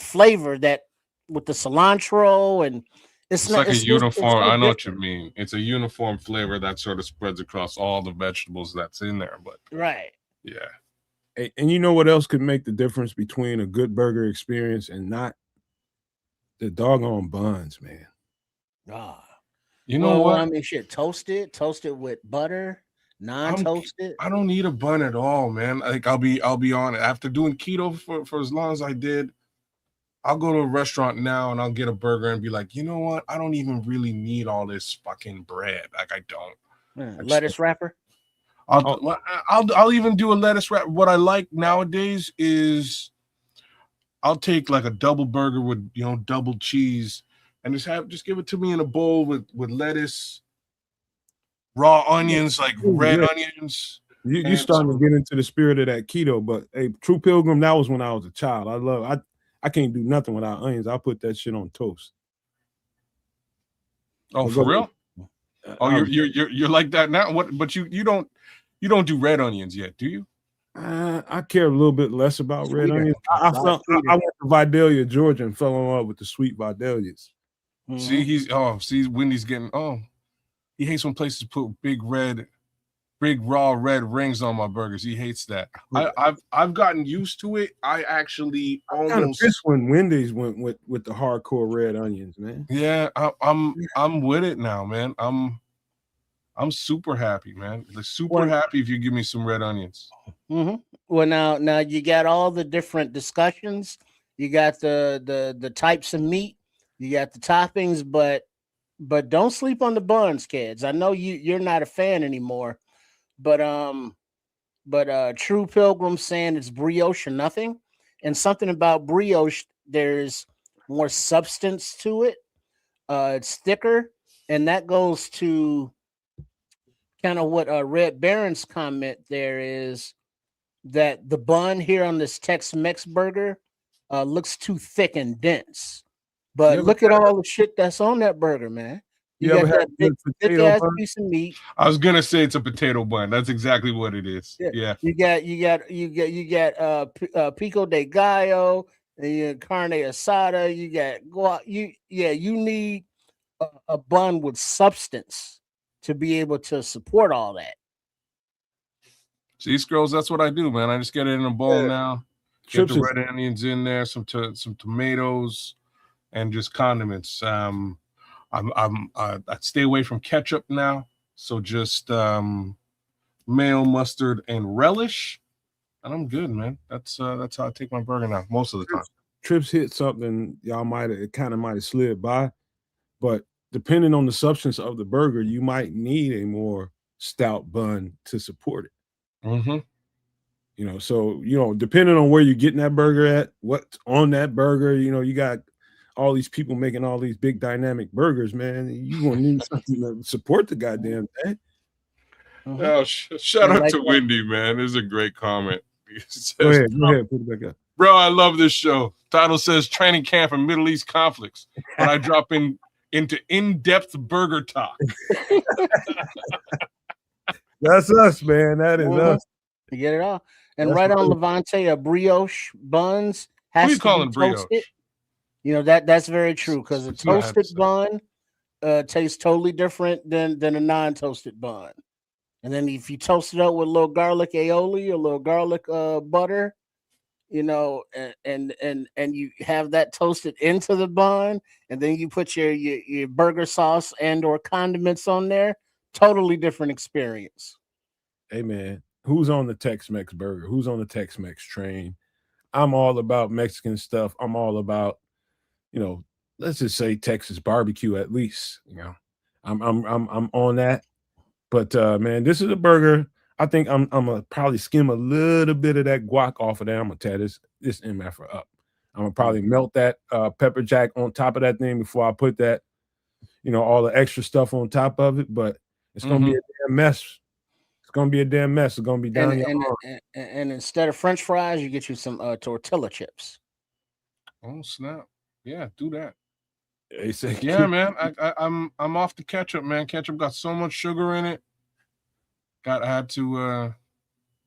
flavor that with the cilantro, and it's It's not like a it's uniform. so I know what you different. mean. It's a uniform flavor that sort of spreads across all the vegetables that's in there. But Right. yeah, And you know what else could make the difference between a good burger experience and not? The doggone buns, man. Ah. you know Well, what? I mean, shit, toasted with butter, I'm non-toasted. I don't need a bun at all, man. Like I'll be honest. After doing keto for as long as I did, I'll go to a restaurant now and I'll get a burger and be like, you know what? I don't even really need all this fucking bread. Like I don't. I just Lettuce wrapper. Oh, I'll even do a lettuce wrap. What I like nowadays is I'll take like a double burger with double cheese and just give it to me in a bowl with lettuce, raw onions, like red yeah. onions, You and starting to get into the spirit of that keto, but hey, True Pilgrim, that was when I was a child. I can't do nothing without onions. I'll put that shit on toast. oh, But for go real? ahead. Oh, you're like that now. What? But you don't do red onions yet, do you? I care a little bit less about red Sweeter. onions. A lot sweeter. I went to Vidalia, Georgia, and fell in love with the sweet Vidalias. See, Mhm. see, Wendy's getting he hates when places put big raw red rings on my burgers. He hates that. I've gotten used to it. I actually Kind of pissed almost when Wendy's went with the hardcore red onions, man. yeah. I'm with it now, man. I'm super happy, man. Like, super Well, happy if you give me some red onions. well, now you got all the different discussions. You got the types of meat. You got the toppings, but don't sleep on the buns, kids. I know you're not a fan anymore, but True Pilgrim saying it's brioche or nothing, and something about brioche. There's more substance to it. It's thicker, and that goes to kind of what Red Baron's comment there is that the bun here on this Tex-Mex burger looks too thick and dense. You But ever look at all the shit that's on that burger, man. You you ever got had that big good thick potato ass bun? piece of meat. I was gonna say it's a potato bun. That's exactly what it is. Yeah, Yeah. you got pico de gallo, and you got carne asada. You got you need a bun with substance to be able to support all that. See, scrolls. That's what I do, man. I just get it in a bowl Yeah. now. Get Trips the is red onions in there, some tomatoes, and just condiments. I stay away from ketchup now, so just mayo, mustard, and relish, and I'm good, man. That's how I take my burger now most of the time. Trips hit something y'all might have slid by, but depending on the substance of the burger, you might need a more stout bun to support it. Mm-hmm. So depending on where you're getting that burger at, what's on that burger, you got all these people making all these big dynamic burgers, man. You gonna need something to support the goddamn thing. Mhm. Oh, shout And out like to Wendy, man. This is a great comment. It Go says, ahead, put it back up. bro, I love this show. Title says training camp and Middle East conflicts, but I drop into in-depth burger talk. That's us, man. That is Mhm. us. You get it all. And That's right on right. Levante, a brioche buns Who you has to be calling toasted. brioche? That's very true because a That's what I had to toasted say. bun tastes totally different than a non-toasted bun. And then if you toast it up with a little garlic aioli, a little garlic butter, and you have that toasted into the bun, and then you put your burger sauce and or condiments on there, totally different experience. Hey, man, who's on the Tex-Mex burger? Who's on the Tex-Mex train? I'm all about Mexican stuff. I'm all about, let's just say Texas barbecue at least. I'm on that. But man, this is a burger. I think I'm gonna probably skim a little bit of that guac off of there. I'm gonna tear this MFR up. I'm gonna probably melt that pepper jack on top of that thing before I put that, all the extra stuff on top of it. But it's gonna be a damn mess. It's gonna be a damn mess. It's gonna be And down your and arm. and instead of French fries, you get you some tortilla chips. Oh snap! Yeah, do that. They say, Yeah, man. I'm off the ketchup, man. Ketchup got so much sugar in it. I had to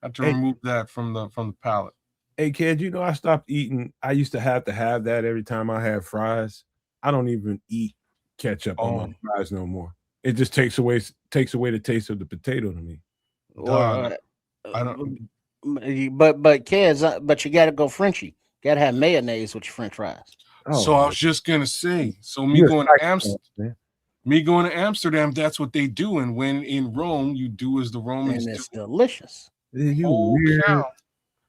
Hey. remove that from the palate. Hey, kid, you know I stopped eating. I used to have that every time I had fries. I don't even eat ketchup on my fries no more. It just takes away the taste of the potato to me. Dog, I don't. But kids, but you got to go Frenchy. Got to have mayonnaise with your French fries. So I was just gonna say. So me You're going a to psychopath, man. Me going to Amsterdam, that's what they do. And when in Rome, you do as the Romans And it's do. delicious. You Oh, weird. cow.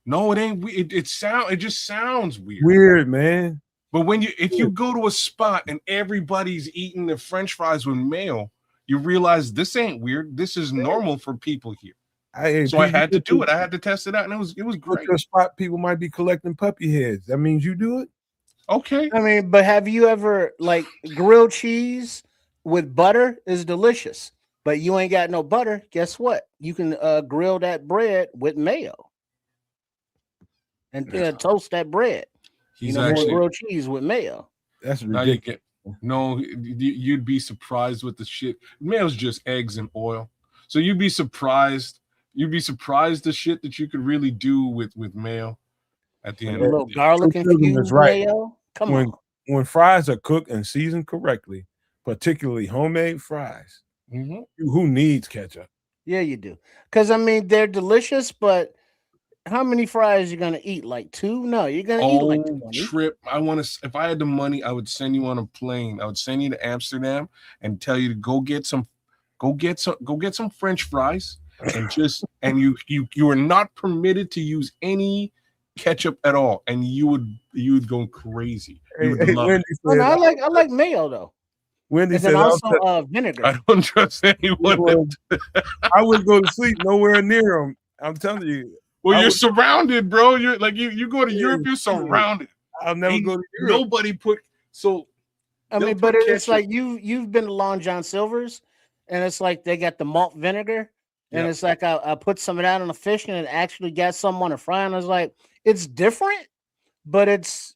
No, it ain't. It just sounds weird. Weird, man. But if you go to a spot and everybody's eating the French fries with mayo, you realize this ain't weird. This is normal for people here. So I had to do it. I had to test it out, and it was great. Your spot, people might be collecting puppy heads. That means you do it. Okay. I mean, but have you ever like grilled cheese with butter is delicious, but you ain't got no butter. Guess what? You can grill that bread with mayo and toast that bread. He's actually grilled cheese with mayo. That's ridiculous. No, you'd be surprised with the shit. Mayo's just eggs and oil. So you'd be surprised. You'd be surprised the shit that you could really do with mayo at the end. A little garlic infused mayo. Come on. When fries are cooked and seasoned correctly, particularly homemade fries, who needs ketchup? Yeah, you do. Because I mean, they're delicious, but how many fries you gonna eat? Like 2? No, you're gonna eat like 20. Trip. If I had the money, I would send you on a plane. I would send you to Amsterdam and tell you to go get some French fries and you are not permitted to use any ketchup at all, and you would go crazy. You would love it. I like mayo though. Wendy said also vinegar. I don't trust anyone. I would go to sleep nowhere near them. I'm telling you. Well, you're surrounded, bro. You're like you go to Europe, you're surrounded. I'll never go to Europe. Nobody put so. I mean, but it's like you've been to Long John Silver's, and it's like they got the malt vinegar, and it's like I put some of that on the fish, and it actually got some on the fry, and I was like, it's different, but it's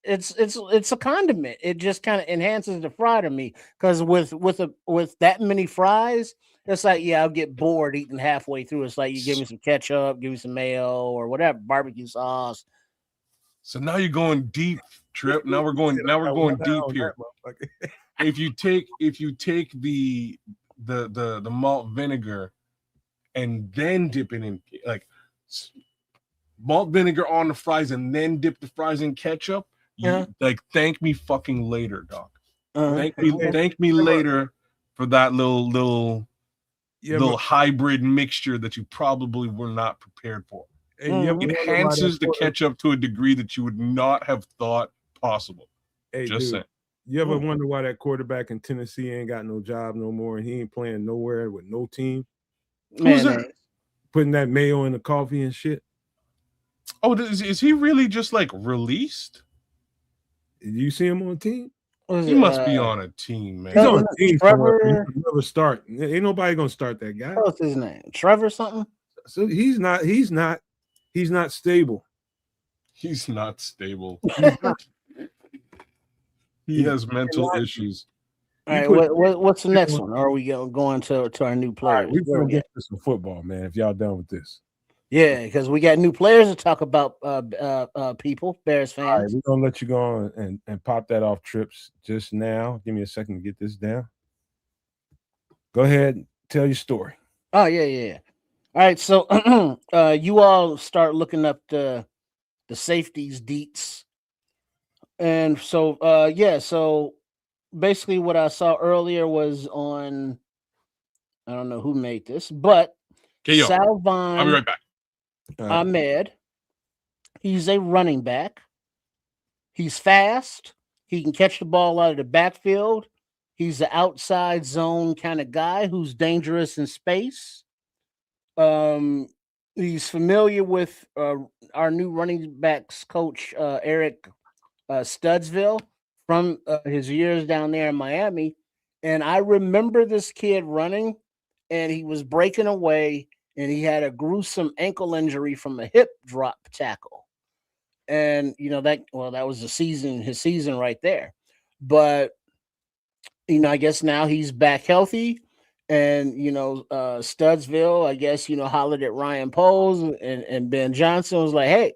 a condiment. It just kind of enhances the fry to me, because with that many fries, it's like, I'll get bored eating halfway through. It's like you give me some ketchup, give me some mayo or whatever, barbecue sauce. So now you're going deep, Trip. Now we're going deep here. If you take the malt vinegar and then dip it in, like malt vinegar on the fries and then dip the fries in ketchup, like thank me fucking later, dog. Thank me later for that little hybrid mixture that you probably were not prepared for. It enhances the ketchup to a degree that you would not have thought possible. Just saying. You ever wonder why that quarterback in Tennessee ain't got no job no more and he ain't playing nowhere with no team? Who's that? Putting that mayo in the coffee and shit. Oh, is he really just like released? Did you see him on a team? He must be on a team, man. He's on a team somewhere. He never start. Ain't nobody gonna start that guy. What's his name? Trevor something? So he's not stable. He's not stable. He has mental issues. All right, what's the next one? Or are we going to our new players? We're gonna get to some football, man. If y'all done with this. Yeah, because we got new players to talk about. People, Bears fans. All right, we're gonna let you go on and pop that off, Trips, just now. Give me a second to get this down. Go ahead and tell your story. Oh yeah. All right, so you all start looking up the safeties deets, and so so basically what I saw earlier was on, I don't know who made this, but Salvon. I'll be right back. Ahmed, he's a running back. He's fast. He can catch the ball out of the backfield. He's the outside zone kind of guy who's dangerous in space. He's familiar with our new running backs coach, Eric Studsville, from his years down there in Miami. And I remember this kid running, and he was breaking away, and he had a gruesome ankle injury from a hip drop tackle. And that was his season right there. but I guess now he's back healthy. And Studsville, I guess, hollered at Ryan Poles and Ben Johnson was like, hey,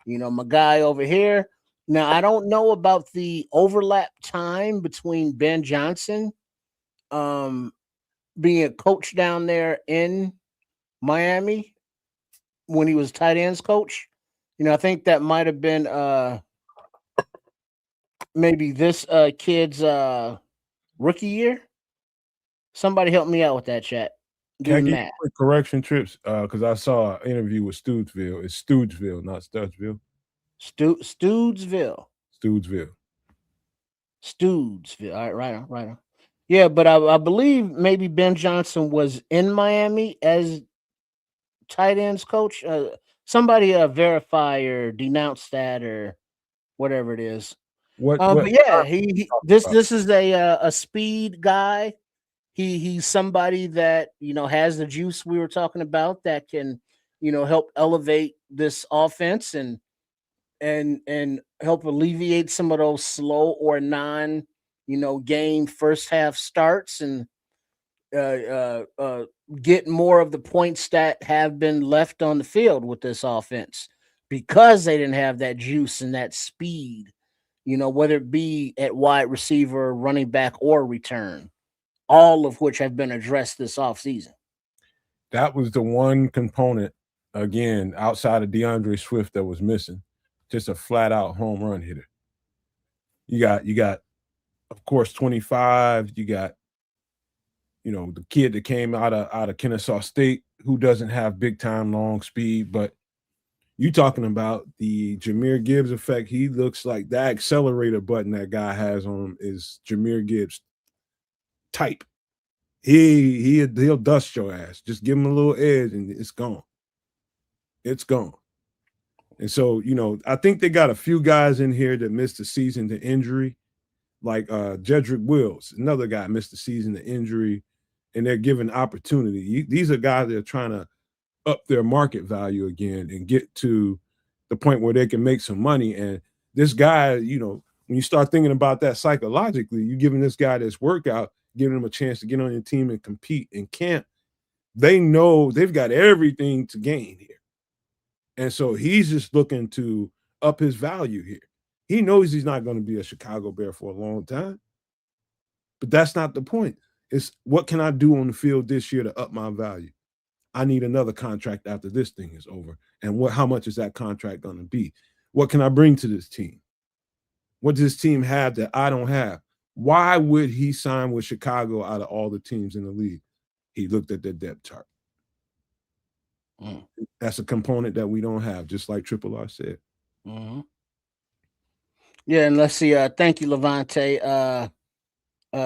my guy over here. Now I don't know about the overlap time between Ben Johnson being a coach down there in Miami when he was tight ends coach. I think that might have been maybe this kid's rookie year. Somebody help me out with that, chat. Can Do I the get math. quick correction, Trips? Because I saw an interview with Stoodsville. It's Stoodsville, not Studsville. Stoodsville. Stoodsville. All right, right on. Yeah, but I believe maybe Ben Johnson was in Miami as tight ends coach. Somebody verify or denounce that or whatever it is. What But yeah, this about? this is a speed guy. He's somebody that has the juice we were talking about that can help elevate this offense and help alleviate some of those slow or non game first half starts and get more of the points that have been left on the field with this offense because they didn't have that juice and that speed, whether it be at wide receiver, running back, or return, all of which have been addressed this offseason. That was the one component, again, outside of DeAndre Swift that was missing. Just a flat out home run hitter. You got, of course, 25. You got, the kid that came out of Kennesaw State who doesn't have big time long speed, but you talking about the Jahmyr Gibbs effect. He looks like that accelerator button that guy has on him is Jahmyr Gibbs type. He'll dust your ass. Just give him a little edge and it's gone. It's gone. And so, I think they got a few guys in here that missed the season to injury, like Jedrick Wills, another guy missed the season to injury, and they're given opportunity. These are guys that are trying to up their market value again and get to the point where they can make some money. And this guy, when you start thinking about that psychologically, you're giving this guy this workout, giving him a chance to get on your team and compete in camp. They know they've got everything to gain here. And so he's just looking to up his value here. He knows he's not going to be a Chicago Bear for a long time. But that's not the point. It's what can I do on the field this year to up my value? I need another contract after this thing is over. And how much is that contract going to be? What can I bring to this team? What does this team have that I don't have? Why would he sign with Chicago out of all the teams in the league? He looked at their depth chart. That's a component that we don't have, just like Triple R said. Mm-hmm. Yeah, and let's see. Thank you, Levante.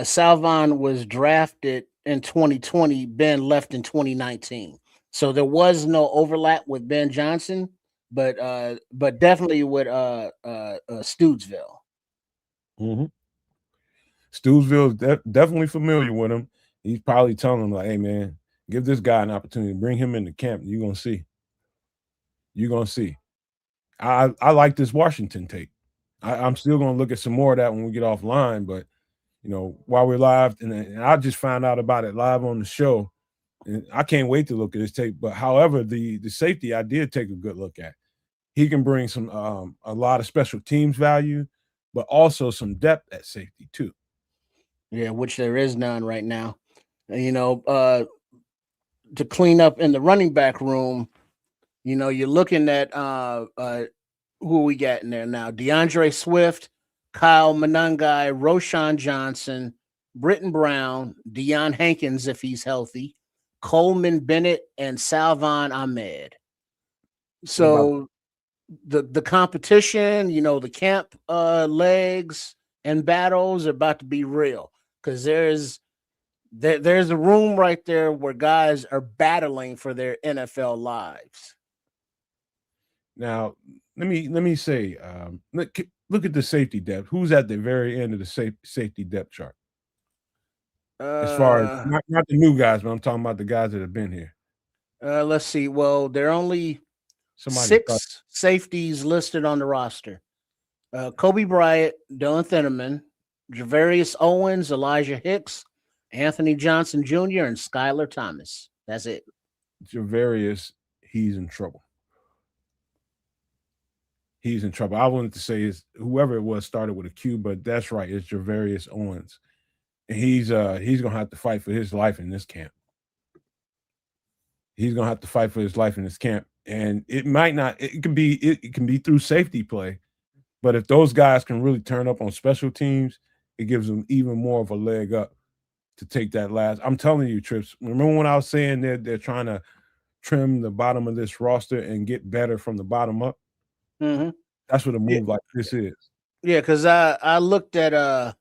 Salvon was drafted in 2020. Ben left in 2019, so there was no overlap with Ben Johnson, but definitely with Stoodsville. Mm-hmm. Stoodsville's definitely familiar with him. He's probably telling him like, "Hey, man, give this guy an opportunity. Bring him into camp. You're gonna see. You're gonna see." I like this Washington tape. I'm still gonna look at some more of that when we get offline, but while we're live, and I just found out about it live on the show, and I can't wait to look at this tape. But however, the safety I did take a good look at. He can bring some a lot of special teams value, but also some depth at safety too. Yeah, which there is none right now. To clean up in the running back room, you're looking at who we got in there now: DeAndre Swift, Kyle Monangai, Roshan Johnson, Britton Brown, Deion Hankins if he's healthy, Coleman Bennett, and Salvon Ahmed. So the competition, the camp legs and battles are about to be real because there's a room right there where guys are battling for their NFL lives. Now, let me say, look at the safety depth. Who's at the very end of the safety depth chart? As far as not the new guys, but I'm talking about the guys that have been here. Let's see. Well, there are only 6 safeties listed on the roster. Kobe Bryant, Dylan Thinnerman, Javarius Owens, Elijah Hicks, Anthony Johnson Jr., and Skylar Thomas. That's it. Javarius, he's in trouble. He's in trouble. I wanted to say is whoever it was started with a Q, but that's right. It's Javarius Owens, and he's gonna have to fight for his life in this camp. He's gonna have to fight for his life in this camp, and it might not. It can be through safety play, but if those guys can really turn up on special teams, it gives them even more of a leg up to take that last. I'm telling you, Trips. Remember when I was saying they're trying to trim the bottom of this roster and get better from the bottom up? Mm-hmm. That's what a move like this is. Yeah, because I looked at the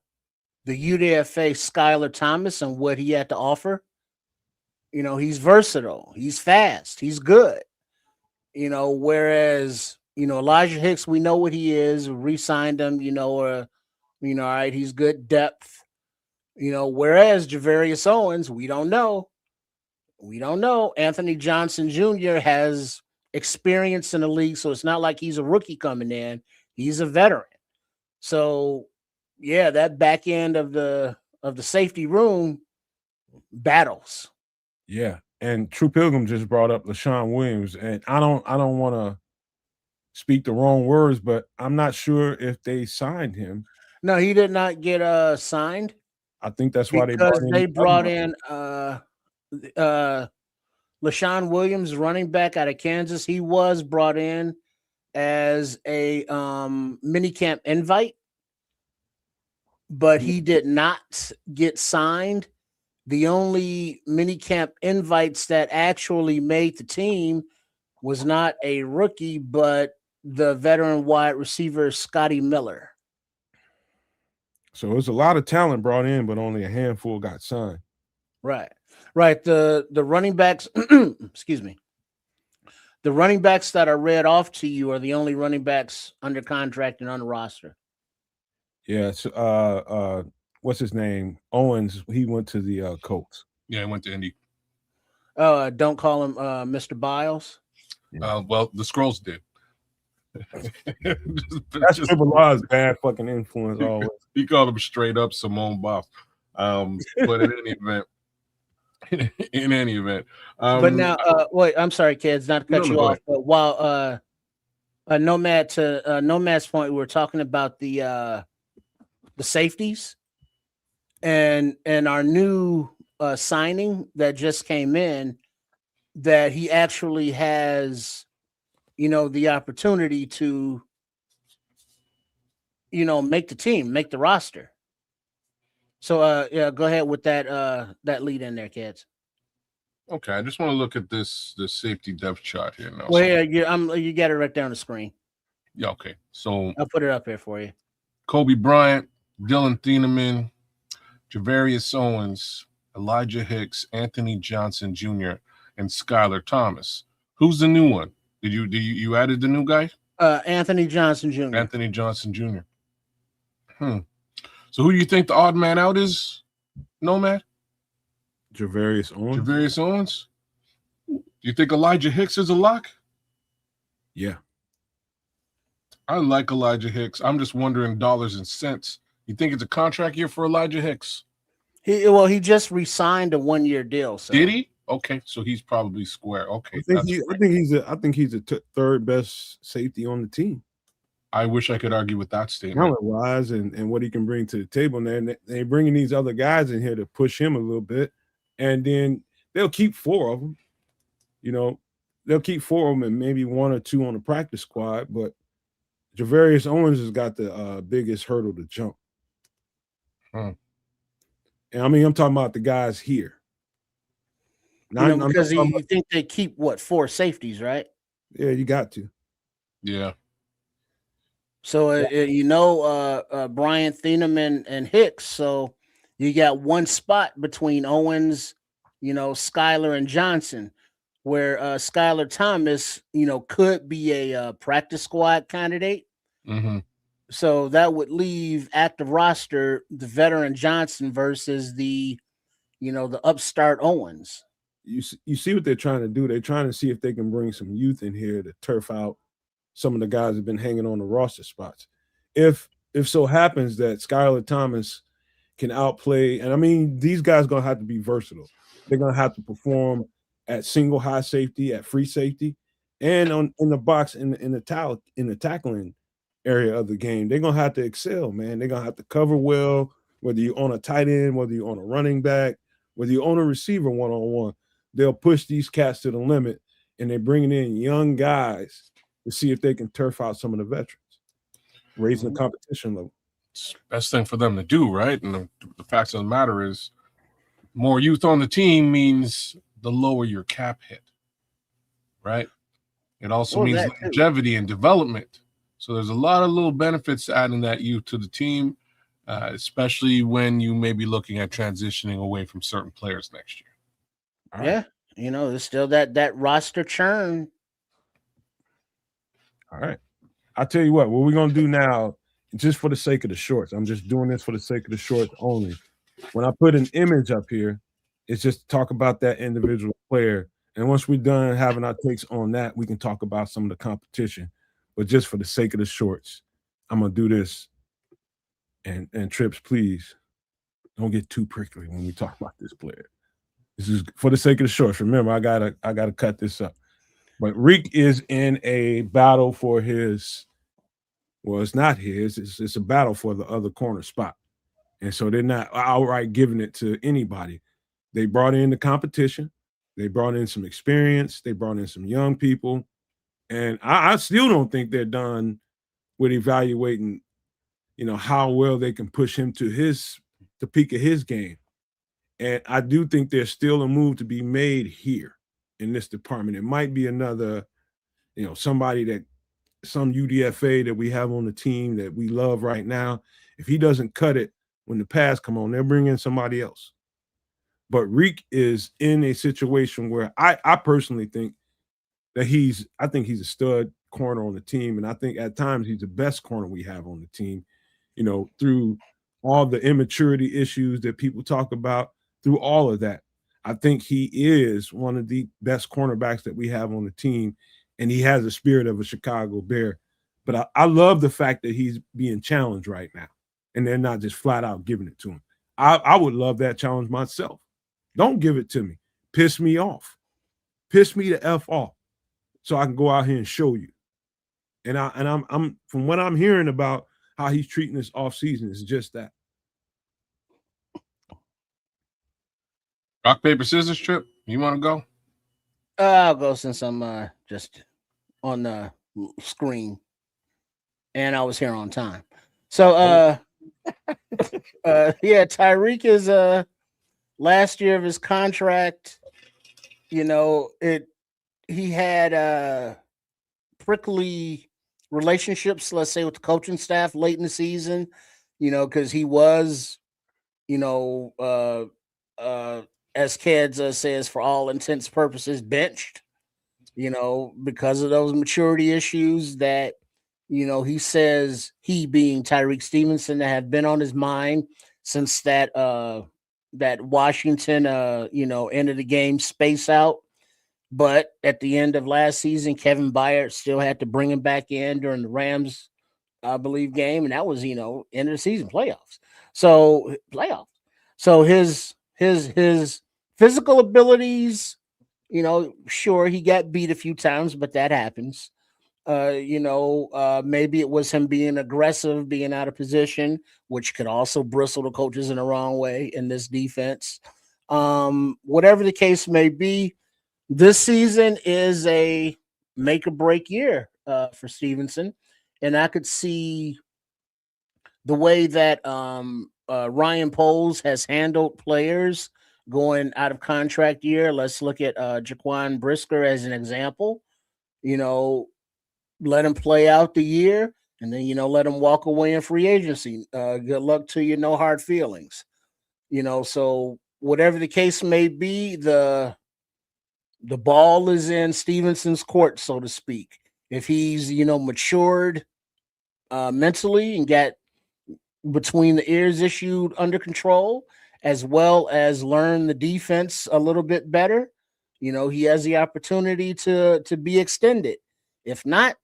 UDFA Skylar Thomas and what he had to offer. You know, he's versatile, he's fast, he's good. You know, whereas Elijah Hicks, we know what he is. Re-signed him. All right, he's good depth. Whereas Javarius Owens, we don't know. Anthony Johnson Jr. has experience in the league, so it's not like he's a rookie coming in. He's a veteran. So, yeah, that back end of the safety room battles. Yeah, and True Pilgrim just brought up LaShawn Williams, and I don't want to speak the wrong words, but I'm not sure if they signed him. No, he did not get signed. I think that's why they brought in LaShawn Williams, running back out of Kansas. He was brought in as a minicamp invite, but he did not get signed. The only minicamp invites that actually made the team was not a rookie, but the veteran wide receiver Scotty Miller. So there's a lot of talent brought in, but only a handful got signed. Right. The running backs, excuse me. The running backs that I read off to you are the only running backs under contract and on the roster. Yeah. So, what's his name? Owens. He went to the Colts. Yeah, he went to Indy. Don't call him Mr. Biles. Well, the Scrolls did. That's Triple R's bad fucking influence always. He called him straight up Simone Biles. But in any event, but now, wait, I'm sorry, kids, not to cut you off. But while Nomad to Nomad's point, we were talking about the safeties and our new signing that just came in, that he actually has, the opportunity to, make the team, make the roster. So, yeah, go ahead with that lead in there, kids. Okay, I just want to look at the safety depth chart here now. Well, you got it right there on the screen. Yeah, okay. So I'll put it up here for you. Kobe Bryant, Dylan Thieneman, Javarius Owens, Elijah Hicks, Anthony Johnson Jr., and Skylar Thomas. Who's the new one? Did you added the new guy? Anthony Johnson Jr. Anthony Johnson Jr. So who do you think the odd man out is, Nomad? Javarius Owens. Javarius Owens? Do you think Elijah Hicks is a lock? Yeah. I like Elijah Hicks. I'm just wondering dollars and cents. You think it's a contract year for Elijah Hicks? He just re-signed a 1-year deal. So. Did he? Okay, so he's probably square. Okay. I think he's the third best safety on the team. I wish I could argue with that statement. Talent-wise and what he can bring to the table. And they're bringing these other guys in here to push him a little bit. And then they'll keep 4 of them. They'll keep 4 of them and maybe 1 or 2 on the practice squad. But Javarius Owens has got the biggest hurdle to jump. And I'm talking about the guys here. Because you think they keep 4 safeties, right? Yeah, you got to. Yeah. So Bryant, Thieneman, and Hicks. So you got 1 spot between Owens, Skylar and Johnson, where Skylar Thomas, could be a practice squad candidate. Mm-hmm. So that would leave active roster the veteran Johnson versus the upstart Owens. You see what they're trying to do. They're trying to see if they can bring some youth in here to turf out some of the guys that have been hanging on the roster spots. If if so happens that Skylar Thomas can outplay, and I mean, these guys going to have to be versatile. They're going to have to perform at single high safety, at free safety, and on in the box in the tackling area of the game. They're going to have to excel, man. They're going to have to cover well, whether you own a tight end, whether you own a running back, whether you own a receiver one on one. They'll push these cats to the limit, and they're bringing in young guys to see if they can turf out some of the veterans, raising the competition level. It's the best thing for them to do, right? And the fact of the matter is, more youth on the team means the lower your cap hit, right? It also means longevity and development. So there's a lot of little benefits to adding that youth to the team, especially when you may be looking at transitioning away from certain players next year. Yeah, there's still that roster churn. All right. I'll tell you what we're going to do now, just for the sake of the shorts. I'm just doing this for the sake of the shorts only. When I put an image up here, it's just to talk about that individual player. And once we're done having our takes on that, we can talk about some of the competition. But just for the sake of the shorts, I'm going to do this. And Trips, please don't get too prickly when we talk about this player. This is for the sake of the shorts. Remember, I gotta cut this up. But Reek is in a battle for his. Well, it's not his. It's a battle for the other corner spot, and so they're not outright giving it to anybody. They brought in the competition. They brought in some experience. They brought in some young people, and I still don't think they're done with evaluating, how well they can push him to the peak of his game. And I do think there's still a move to be made here in this department. It might be another, somebody some UDFA that we have on the team that we love right now. If he doesn't cut it when the pass come on, they'll bring in somebody else. But Reek is in a situation where I personally think that he's a stud corner on the team. And I think at times he's the best corner we have on the team, through all the immaturity issues that people talk about, through all of that. I think he is one of the best cornerbacks that we have on the team, and he has the spirit of a Chicago Bear. But I love the fact that he's being challenged right now, and they're not just flat out giving it to him. I would love that challenge myself. Don't give it to me. Piss me off. Piss me the F off so I can go out here and show you. And I'm from what I'm hearing about how he's treating this offseason, it's just that. Rock, paper, scissors, Trip. You want to go? I'll go since I'm just on the screen, and I was here on time. So, Tyreek is last year of his contract. He had prickly relationships, let's say, with the coaching staff late in the season. Because he was, as Keds says, for all intents and purposes, benched, because of those maturity issues that, he says, he being Tyreek Stevenson, that have been on his mind since that Washington, end of the game space out. But at the end of last season, Kevin Byard still had to bring him back in during the Rams, I believe, game. And that was, end of the season playoffs. So his physical abilities, sure, he got beat a few times, but that happens. Maybe it was him being aggressive, being out of position, which could also bristle the coaches in the wrong way in this defense. Whatever the case may be, this season is a make or break year for Stevenson. And I could see the way that Ryan Poles has handled players going out of contract year. Let's look at Jaquan Brisker as an example. Let him play out the year, and then let him walk away in free agency. Good luck to you, no hard feelings. So whatever the case may be, the ball is in Stevenson's court, so to speak. If he's matured mentally and got between the ears issued under control, as well as learn the defense a little bit better, he has the opportunity to be extended. If not,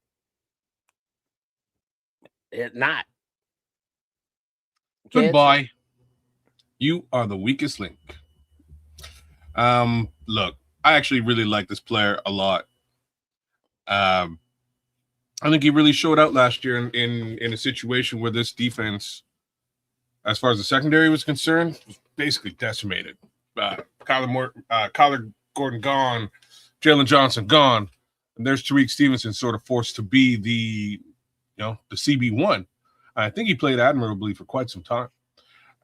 kids. Goodbye. You are the weakest link. Look, I actually really like this player a lot. I think he really showed out last year in a situation where this defense, as far as the secondary was concerned, was basically decimated. Kyler Gordon gone, Jalen Johnson gone, and there's Tariq Stevenson sort of forced to be the CB1. I think he played admirably for quite some time.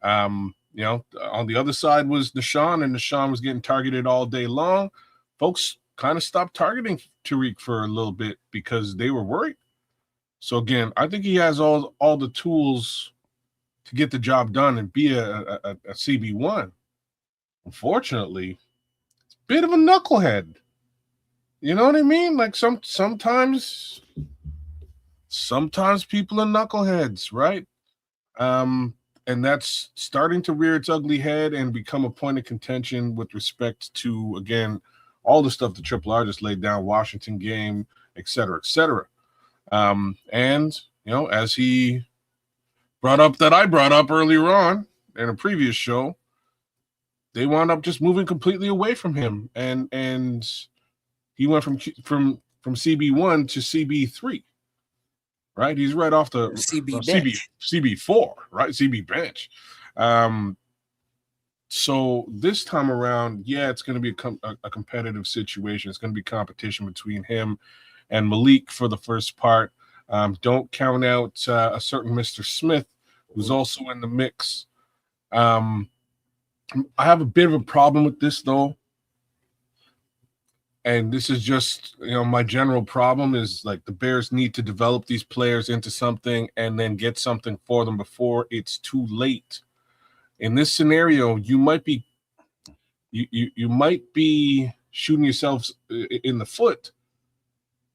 On the other side was Deshaun, and Deshaun was getting targeted all day long. Folks kind of stopped targeting Tariq for a little bit because they were worried. So again, I think he has all the tools to get the job done and be a CB1. Unfortunately, it's a bit of a knucklehead. You know what I mean? Like sometimes people are knuckleheads, right? And that's starting to rear its ugly head and become a point of contention with respect to, again, all the stuff the Triple R just laid down, Washington game, et cetera, et cetera. And, as he brought up that I brought up earlier on in a previous show, they wound up just moving completely away from him. And he went from CB1 to CB3. Right, he's right off the CB4, right? CB bench. So this time around, it's going to be a competitive situation. It's going to be competition between him and Malik for the first part. Don't count out a certain Mr. Smith, who's also in the mix. I have a bit of a problem with this, though. And this is just, my general problem is like the Bears need to develop these players into something and then get something for them before it's too late. In this scenario, you might be shooting yourselves in the foot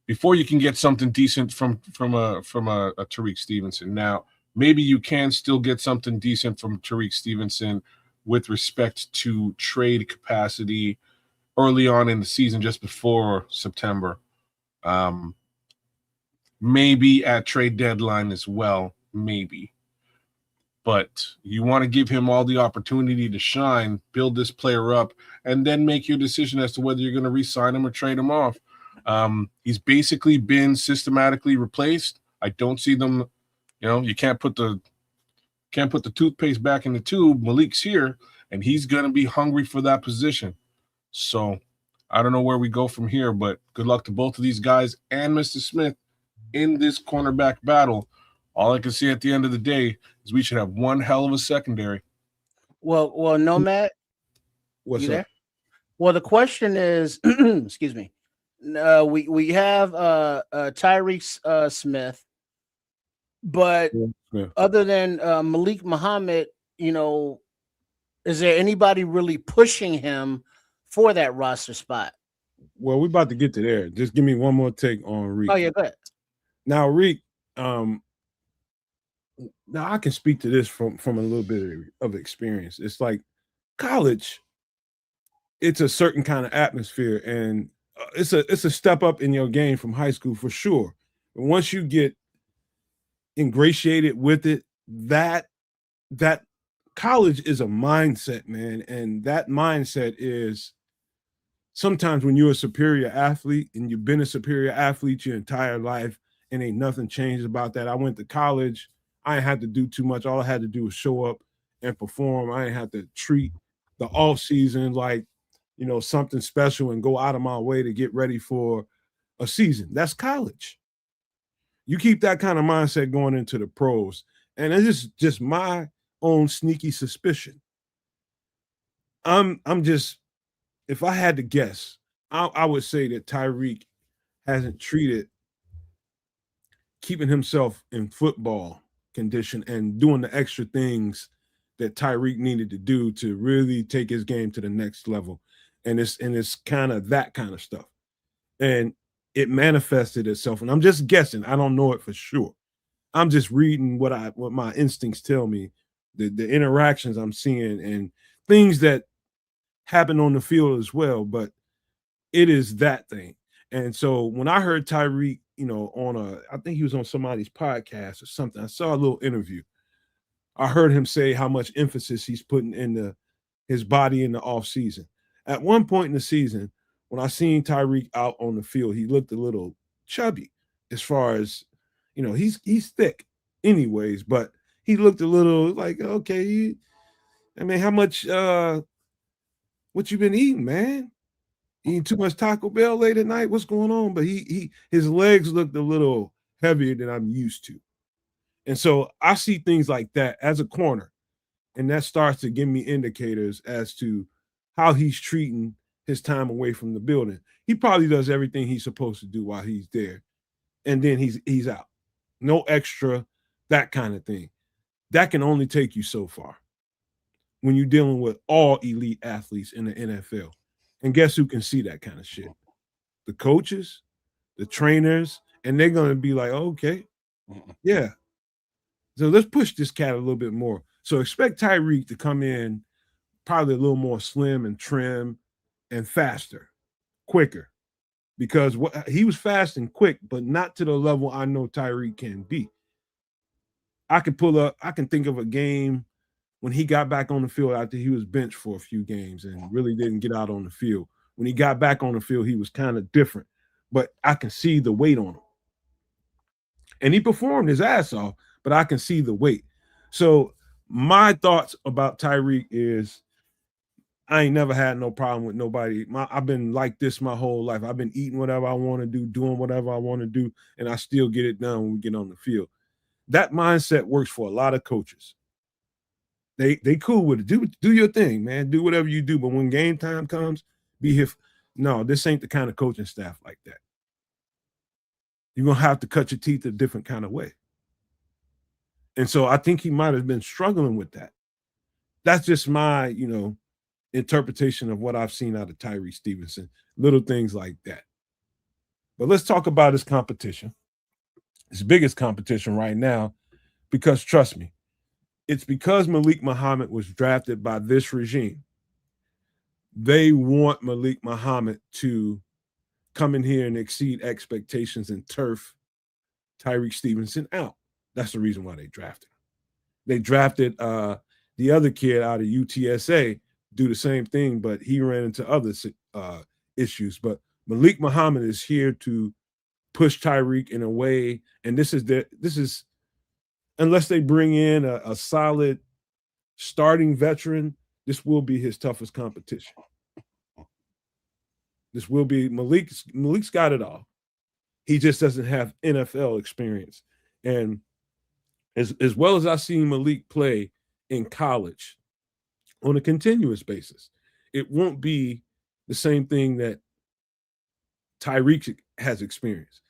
before you can get something decent from a Tariq Stevenson. Now, maybe you can still get something decent from Tariq Stevenson with respect to trade capacity early on in the season, just before September. Maybe at trade deadline as well, maybe. But you want to give him all the opportunity to shine, build this player up, and then make your decision as to whether you're going to re-sign him or trade him off. He's basically been systematically replaced. I don't see them, you can't put the toothpaste back in the tube. Malik's here, and he's going to be hungry for that position. So I don't know where we go from here, but good luck to both of these guys and Mr. Smith in this cornerback battle. All I can see at the end of the day is we should have one hell of a secondary. Well, Nomad, What's you up? there? Well, the question is, excuse me. We have Tyreek Smith, but Yeah. other than Malik Muhammad, is there anybody really pushing him for that roster spot? Well, we're about to get to there. Just give me one more take on Reek. Oh yeah, go ahead. Now, Reek, now I can speak to this from a little bit of experience. It's like college, it's a certain kind of atmosphere, and it's a step up in your game from high school for sure. But once you get ingratiated with it, that college is a mindset, man, and that mindset is sometimes when you're a superior athlete and you've been a superior athlete your entire life and ain't nothing changed about that. I went to college. I ain't had to do too much. All I had to do was show up and perform. I ain't had to treat the off season like, something special and go out of my way to get ready for a season. That's college. You keep that kind of mindset going into the pros. And it's just my own sneaky suspicion. I'm just, if I had to guess, I would say that Tyreek hasn't treated keeping himself in football condition and doing the extra things that Tyreek needed to do to really take his game to the next level. And it's kind of that kind of stuff. And it manifested itself. And I'm just guessing. I don't know it for sure. I'm just reading what my instincts tell me, the interactions I'm seeing and things that happen on the field as well. But it is that thing. And so when I heard Tyreek, I think he was on somebody's podcast or something. I saw a little interview. I heard him say how much emphasis he's putting in his body in the offseason. At one point in the season, when I seen Tyreek out on the field, he looked a little chubby as far as, he's thick anyways, but he looked a little like, okay, how much what you been eating, man? Eating too much Taco Bell late at night? What's going on? But his legs looked a little heavier than I'm used to. And so I see things like that as a corner, and that starts to give me indicators as to how he's treating his time away from the building. He probably does everything he's supposed to do while he's there, and then he's out. No extra, that kind of thing. That can only take you so far when you're dealing with all elite athletes in the NFL. And guess who can see that kind of shit? The coaches, the trainers, and they're going to be like, okay, yeah. So let's push this cat a little bit more. So expect Tyreek to come in probably a little more slim and trim and faster, quicker, because he was fast and quick, but not to the level I know Tyreek can be. I can think of a game when he got back on the field after he was benched for a few games and really didn't get out on the field. When he got back on the field, he was kind of different, but I can see the weight on him. And he performed his ass off, but I can see the weight. So my thoughts about Tyreek is I ain't never had no problem with nobody. I've been like this my whole life. I've been eating whatever I want to do, doing whatever I want to do, and I still get it done when we get on the field. That mindset works for a lot of coaches. They cool with it. Do your thing, man. Do whatever you do. But when game time comes, be here. No, this ain't the kind of coaching staff like that. You're going to have to cut your teeth a different kind of way. And so I think he might have been struggling with that. That's just my, interpretation of what I've seen out of Tyree Stevenson. Little things like that. But let's talk about his competition. His biggest competition right now, because trust me, it's because Malik Muhammad was drafted by this regime. They want Malik Muhammad to come in here and exceed expectations and turf Tyreek Stevenson out. That's the reason why they drafted him. They drafted the other kid out of UTSA, do the same thing, but he ran into other issues. But Malik Muhammad is here to push Tyreek in a way, and this is unless they bring in a solid starting veteran, this will be his toughest competition. This will be Malik's got it all. He just doesn't have NFL experience. And as well as I've seen Malik play in college on a continuous basis, it won't be the same thing that Tyreek has experienced.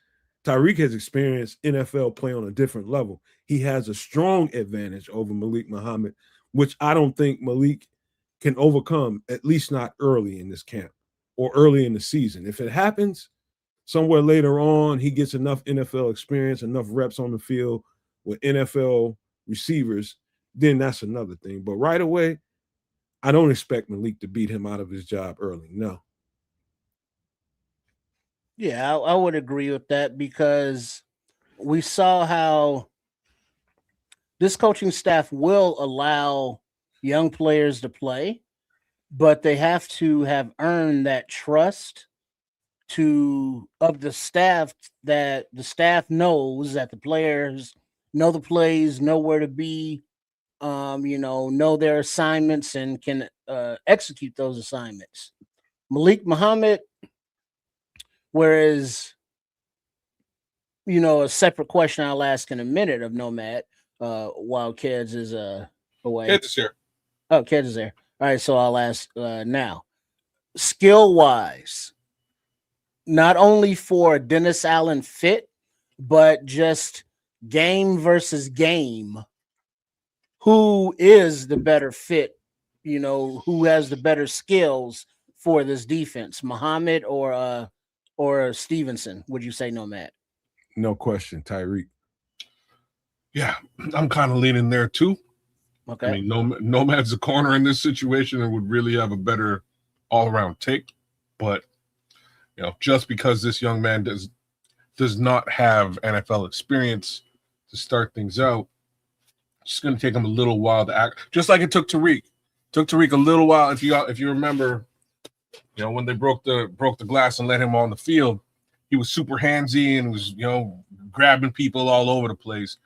Tyreek has experienced NFL play on a different level. He has a strong advantage over Malik Muhammad, which I don't think Malik can overcome, at least not early in this camp or early in the season. If it happens somewhere later on, he gets enough NFL experience, enough reps on the field with NFL receivers, then that's another thing. But right away, I don't expect Malik to beat him out of his job early. No. Yeah, I would agree with that because we saw how this coaching staff will allow young players to play, but they have to have earned that trust of the staff, that the staff knows that the players know the plays, know where to be, know their assignments and can execute those assignments. Malik Muhammad, whereas, a separate question I'll ask in a minute of Nomad while Keds is away. Keds is here. Oh, Keds is there. All right, so I'll ask now. Skill-wise, not only for Dennis Allen fit, but just game versus game, who is the better fit? Who has the better skills for this defense, Muhammad or Stevenson? Would you say, Nomad? No question, Tyreek. Yeah, I'm kind of leaning there too. Okay. I mean, Nomad's a corner in this situation and would really have a better all-around take. But, just because this young man does not have NFL experience to start things out, It's going to take him a little while to act, just like it took Tariq. Took Tariq a little while. If you remember, when they broke the glass and let him on the field, he was super handsy and was grabbing people all over the place.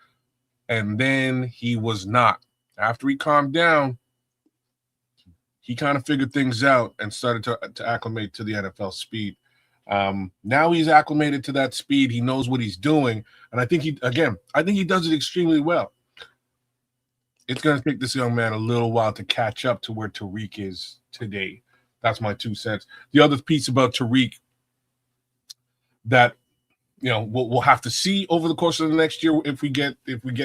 And then he was not. After he calmed down, he kind of figured things out and started to acclimate to the NFL speed. Now he's acclimated to that speed. He knows what he's doing, and I think he does it extremely well. It's going to take this young man a little while to catch up to where Tariq is today. That's my 2 cents. The other piece about Tariq that we'll have to see over the course of the next year if we get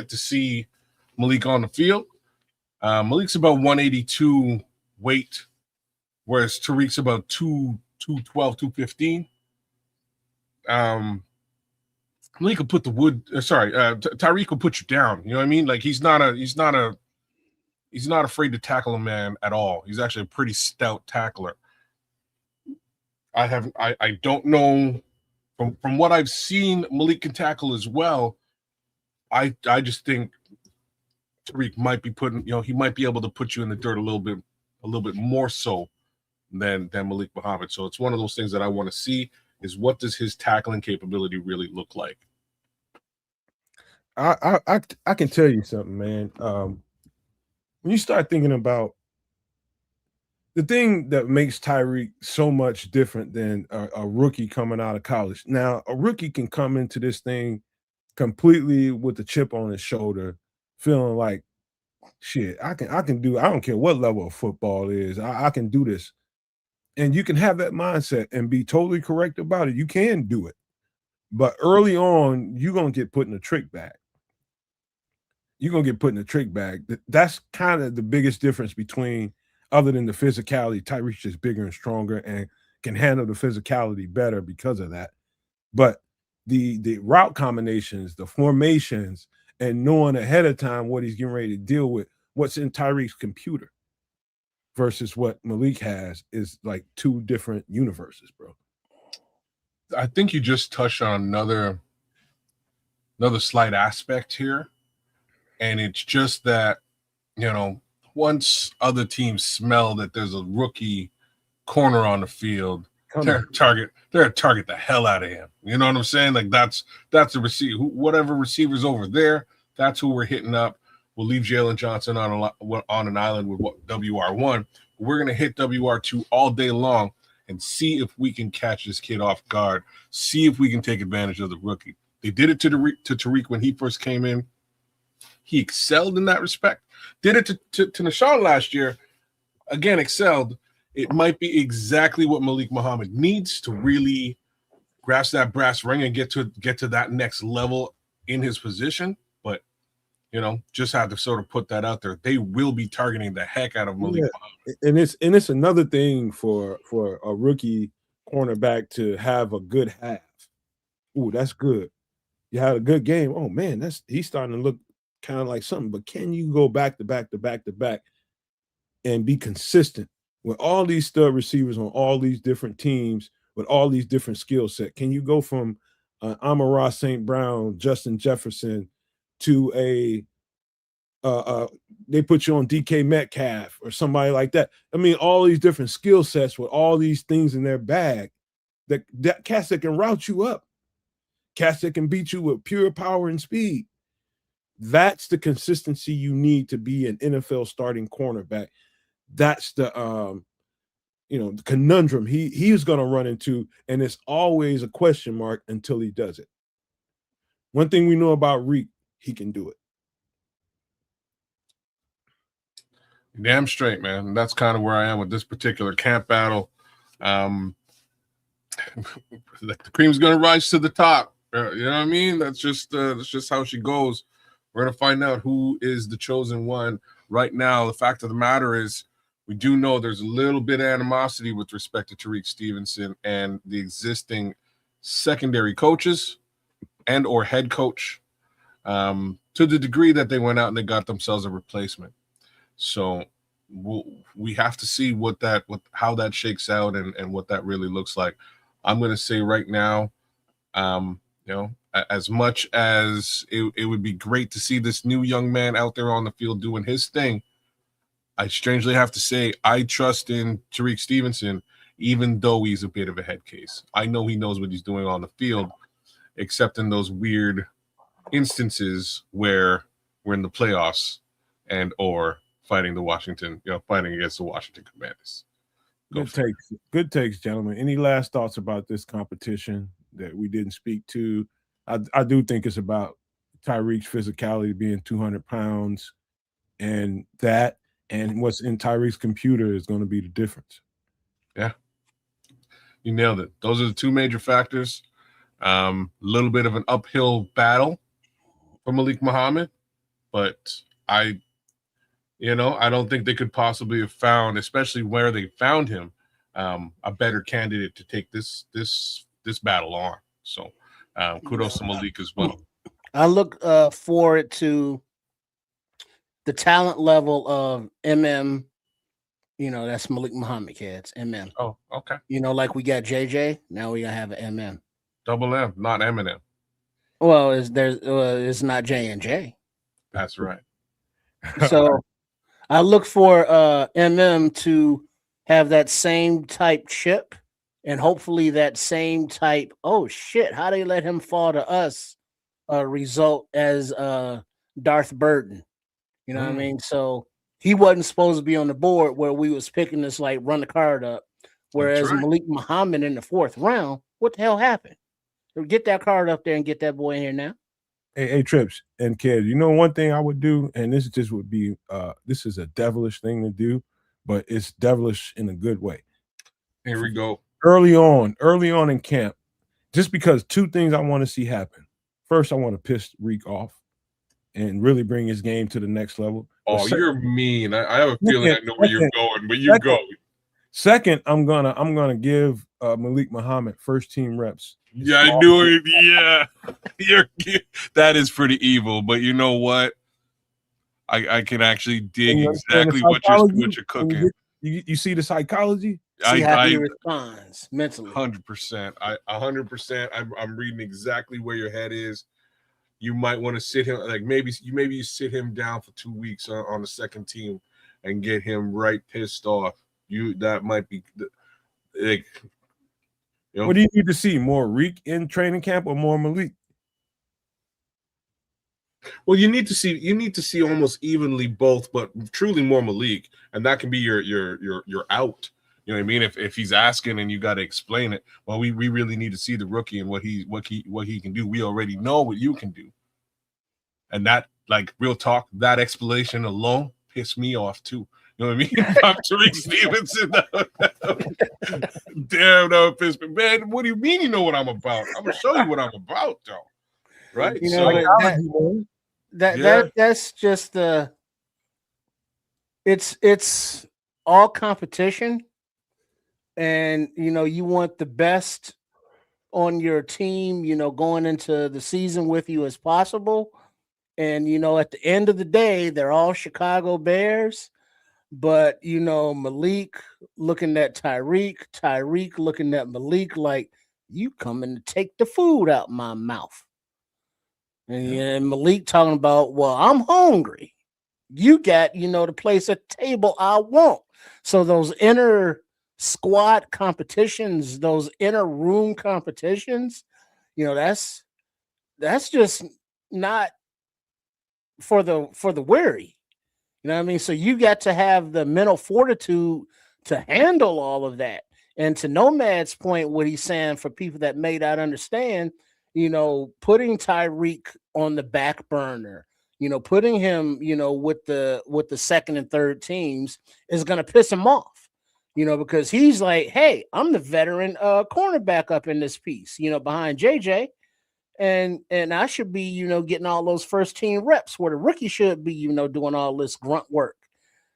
to see Malik on the field. Malik's about 182 weight, whereas Tariq's about 212, 215. Malik will put the wood. Tyreek will put you down. You know what I mean? Like he's not afraid to tackle a man at all. He's actually a pretty stout tackler. I don't know from what I've seen, Malik can tackle as well. I just think Tariq might be he might be able to put you in the dirt a little bit more so than Malik Muhammad. So it's one of those things that I want to see is what does his tackling capability really look like? I can tell you something, man. When you start thinking about the thing that makes Tyreek so much different than a rookie coming out of college. Now, a rookie can come into this thing completely with a chip on his shoulder, feeling like, shit, I can do. I don't care what level of football is. I can do this, and you can have that mindset and be totally correct about it. You can do it, but early on, you're gonna get put in a trick bag. You're gonna get put in a trick bag. That's kind of the biggest difference between, other than the physicality, Tyreek's just bigger and stronger and can handle the physicality better because of that. But the route combinations, the formations, and knowing ahead of time what he's getting ready to deal with, what's in Tyreek's computer versus what Malik has is like two different universes, bro. I think you just touched on another slight aspect here. And it's just that, once other teams smell that there's a rookie corner on the field, they're target the hell out of him. You know what I'm saying? Like that's the receiver. Whatever receiver's over there, that's who we're hitting up. We'll leave Jalen Johnson on an island with WR1. We're gonna hit WR2 all day long and see if we can catch this kid off guard. See if we can take advantage of the rookie. They did it to Tariq when he first came in. He excelled in that respect. Did it to Nashawn last year. Again, excelled. It might be exactly what Malik Muhammad needs to really grasp that brass ring and get to that next level in his position. But just have to sort of put that out there. They will be targeting the heck out of Malik Muhammad. And it's another thing for a rookie cornerback to have a good half. Ooh, that's good. You had a good game. Oh man, he's starting to look kind of like something. But can you go back to back to back to back and be consistent with all these stud receivers on all these different teams with all these different skill set? Can you go from Amon-Ra St. Brown, Justin Jefferson to they put you on DK Metcalf or somebody like that? I mean, all these different skill sets with all these things in their bag that cats that can route you up, cats that can beat you with pure power and speed. That's the consistency you need to be an NFL starting cornerback. That's the the conundrum he's going to run into, and it's always a question mark until he does it. One thing we know about Reek, he can do it. Damn straight, man. And that's kind of where I am with this particular camp battle. The cream's going to rise to the top. You know what I mean? That's just how she goes. We're going to find out who is the chosen one. Right now, the fact of the matter is we do know there's a little bit of animosity with respect to Tariq Stevenson and the existing secondary coaches and or head coach to the degree that they went out and they got themselves a replacement. So we have to see how that shakes out and what that really looks like. I'm going to say right now, as much as it would be great to see this new young man out there on the field doing his thing, I strangely have to say I trust in Tariq Stevenson, even though he's a bit of a head case. I know he knows what he's doing on the field, except in those weird instances where we're in the playoffs and or fighting against the Washington Commanders. Good takes, gentlemen. Any last thoughts about this competition that we didn't speak to? I do think it's about Tyreek's physicality being 200 pounds, and what's in Tyreek's computer is going to be the difference. Yeah, you nailed it. Those are the two major factors. A little bit of an uphill battle for Malik Muhammad, but I don't think they could possibly have found, especially where they found him, a better candidate to take this battle on. So kudos to Malik as well. I look forward to the talent level of MM. That's Malik Muhammad, kids. MM. Oh, okay. Like we got JJ. Now we gotta have an MM. Double M, not Eminem. Well, it's not J&J. That's right. So I look for MM to have that same type chip, and hopefully that same type. Oh shit! How they let him fall to us? Result as Darth Burden. You know what I mean? So he wasn't supposed to be on the board where we was picking this like run the card up. Whereas right. Malik Muhammad in the 4th round, what the hell happened? Get that card up there and get that boy in here now. Hey, Trips and Kid, one thing I would do, and this just would be this is a devilish thing to do, but it's devilish in a good way. Here we go. Early on in camp, just because two things I want to see happen. First, I want to piss Reek off and really bring his game to the next level. Oh, you're mean. I have a feeling I know where you're going, but you go. Second, I'm gonna give Malik Muhammad first team reps. Yeah, I knew it. Yeah, that is pretty evil. But you know what? I can actually dig exactly what you're cooking. You see the psychology? See how he responds mentally. 100%. 100%. I'm reading exactly where your head is. You might want to sit him, like maybe you sit him down for 2 weeks on the second team and get him right pissed off. That might be like. What do you need to see? More Reek in training camp or more Malik? Well, you need to see almost evenly both, but truly more Malik, and that can be your out. You know what I mean? If he's asking and you got to explain it, well, we really need to see the rookie and what he can do. We already know what you can do, and that, like, real talk, that explanation alone pissed me off too. You know what I mean? I'm Tariq Stevenson. Damn, that pissed me, man. What do you mean? You know what I'm about? I'm gonna show you what I'm about, though. Right? That's just it's all competition, and you want the best on your team, going into the season with you as possible. And at the end of the day, they're all Chicago Bears. But Malik looking at Tyreek looking at Malik like, you coming to take the food out my mouth. And Malik talking about, well, I'm hungry. You got, to place a table I want. So those inner squad competitions, those inner room competitions, that's just not for the weary. You know what I mean? So you got to have the mental fortitude to handle all of that. And to Nomad's point, what he's saying for people that may not understand, putting Tyreek on the back burner, putting him, with the second and third teams is going to piss him off, because he's like, hey, I'm the veteran cornerback up in this piece, behind JJ. And I should be, getting all those first team reps where the rookie should be, doing all this grunt work,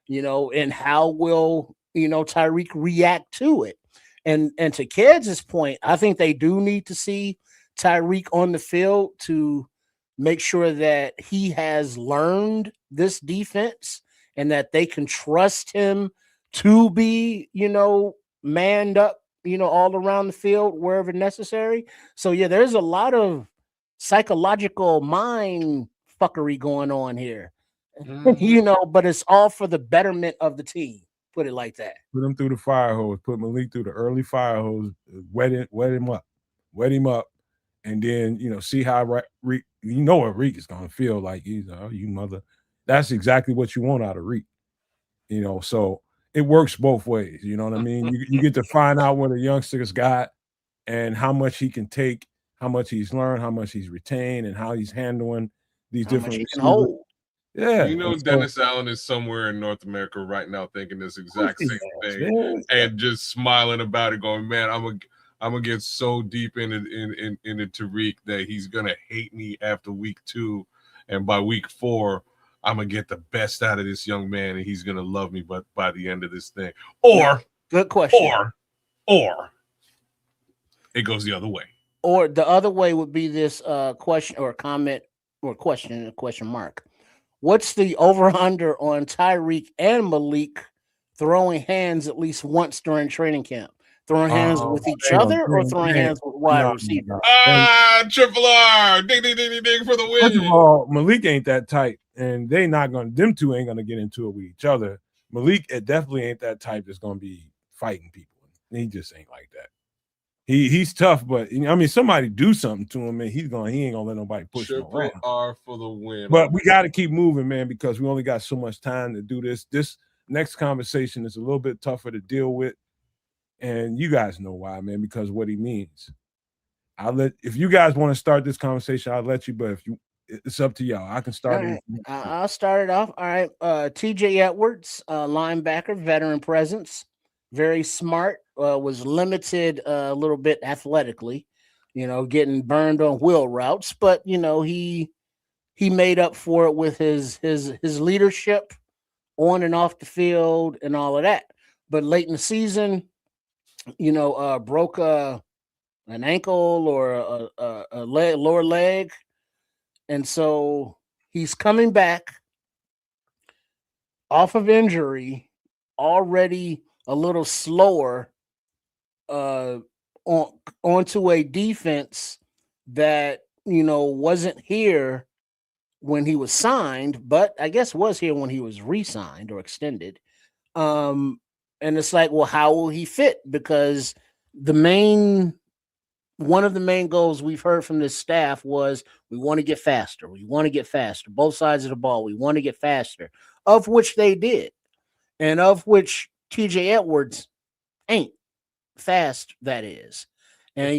and how will, Tyreek react to it? And to Ked's point, I think they do need to see Tyreek on the field to make sure that he has learned this defense and that they can trust him to be, manned up, all around the field wherever necessary. So yeah, there's a lot of psychological mind fuckery going on here. Mhm. But it's all for the betterment of the team. Put it like that. Put him through the fire hose. Put Malik through the early fire hose. Wet him up, and then see how Reek. What Reek is gonna feel like. He's you mother. That's exactly what you want out of Reek. So it works both ways. You know what I mean? You get to find out what a youngster's got and how much he can take, how much he's learned, how much he's retained, and how he's handling these How much different he can receivers. hold. Yeah, You know, and so Dennis Allen is somewhere in North America right now thinking this of course exact he same has, thing man. and just smiling about it, going, "Man, I'm gonna get so deep into Tariq that he's gonna hate me after week 2, and by week 4, I'm gonna get the best out of this young man, and he's gonna love me. But by the end of this thing, Now, good question. or it goes the other way. Or the other way would be this question or comment or question, a question mark. What's the over under on Tyreek and Malik throwing hands at least once during training camp? Throwing hands with each They ain't gonna, other or throwing they ain't- hands with wide no, receivers? Triple R, ding ding ding ding ding for the First of win. all, Malik ain't that tight, and they not gonna. Them two ain't gonna get into it with each other. Malik, it definitely ain't that type that's gonna be fighting people. He just ain't like that. He's tough, but somebody do something to him, and he ain't gonna let nobody push him Triple around. R for the win. But we got to keep moving, man, because we only got so much time to do this. This next conversation is a little bit tougher to deal with, and you guys know why, man, because what he means. If you guys want to start this conversation, I'll let you. But it's up to y'all. I can All start right. it. I'll start it off. All right. TJ Edwards, linebacker, veteran presence, very smart, was limited a little bit athletically, getting burned on wheel routes, but he made up for it with his leadership on and off the field and all of that. But late in the season, broke an ankle or a leg, lower leg, and so he's coming back off of injury, already a little slower onto a defense that wasn't here when he was signed, but I guess was here when he was re-signed or extended. And it's like, well, how will he fit? Because one of the main goals we've heard from this staff was we want to get faster. We want to get faster. Both sides of the ball, we want to get faster, of which they did, and of which TJ Edwards ain't fast, that is. And,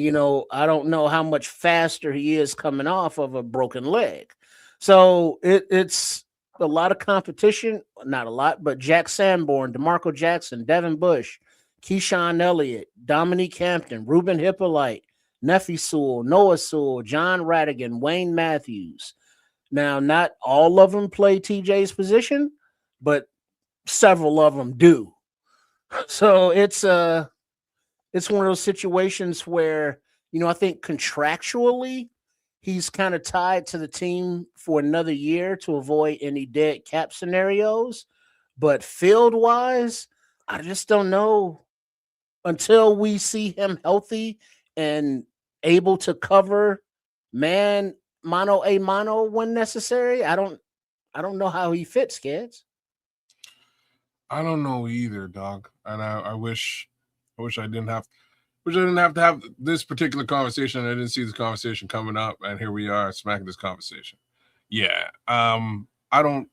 I don't know how much faster he is coming off of a broken leg. So it's a lot of competition, not a lot, but Jack Sanborn, DeMarco Jackson, Devin Bush, Keyshawn Elliott, Dominique Hampton, Ruben Hippolyte, Nephi Sewell, Noah Sewell, John Radigan, Wayne Matthews. Now, not all of them play TJ's position, but several of them do. So it's one of those situations where, I think contractually he's kind of tied to the team for another year to avoid any dead cap scenarios. But field wise, I just don't know until we see him healthy and able to cover mano a mano when necessary. I don't know how he fits, kids. I don't know either, dog. And I wish I didn't have to have this particular conversation. I didn't see this conversation coming up, and here we are smacking this conversation. Yeah. I don't.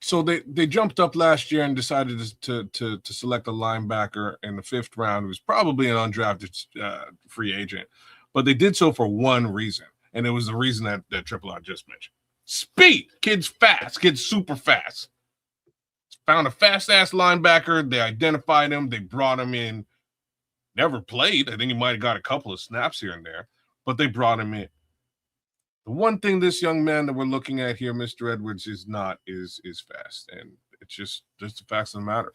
So they jumped up last year and decided to select a linebacker in the 5th round, who's probably an undrafted free agent, but they did so for one reason, and it was the reason that Triple R just mentioned: speed. Kid's fast. Kid's super fast. Found a fast-ass linebacker. They identified him. They brought him in. Never played. I think he might have got a couple of snaps here and there, but they brought him in. The one thing this young man that we're looking at here, Mr. Edwards, is not is fast, and it's just the facts of the matter.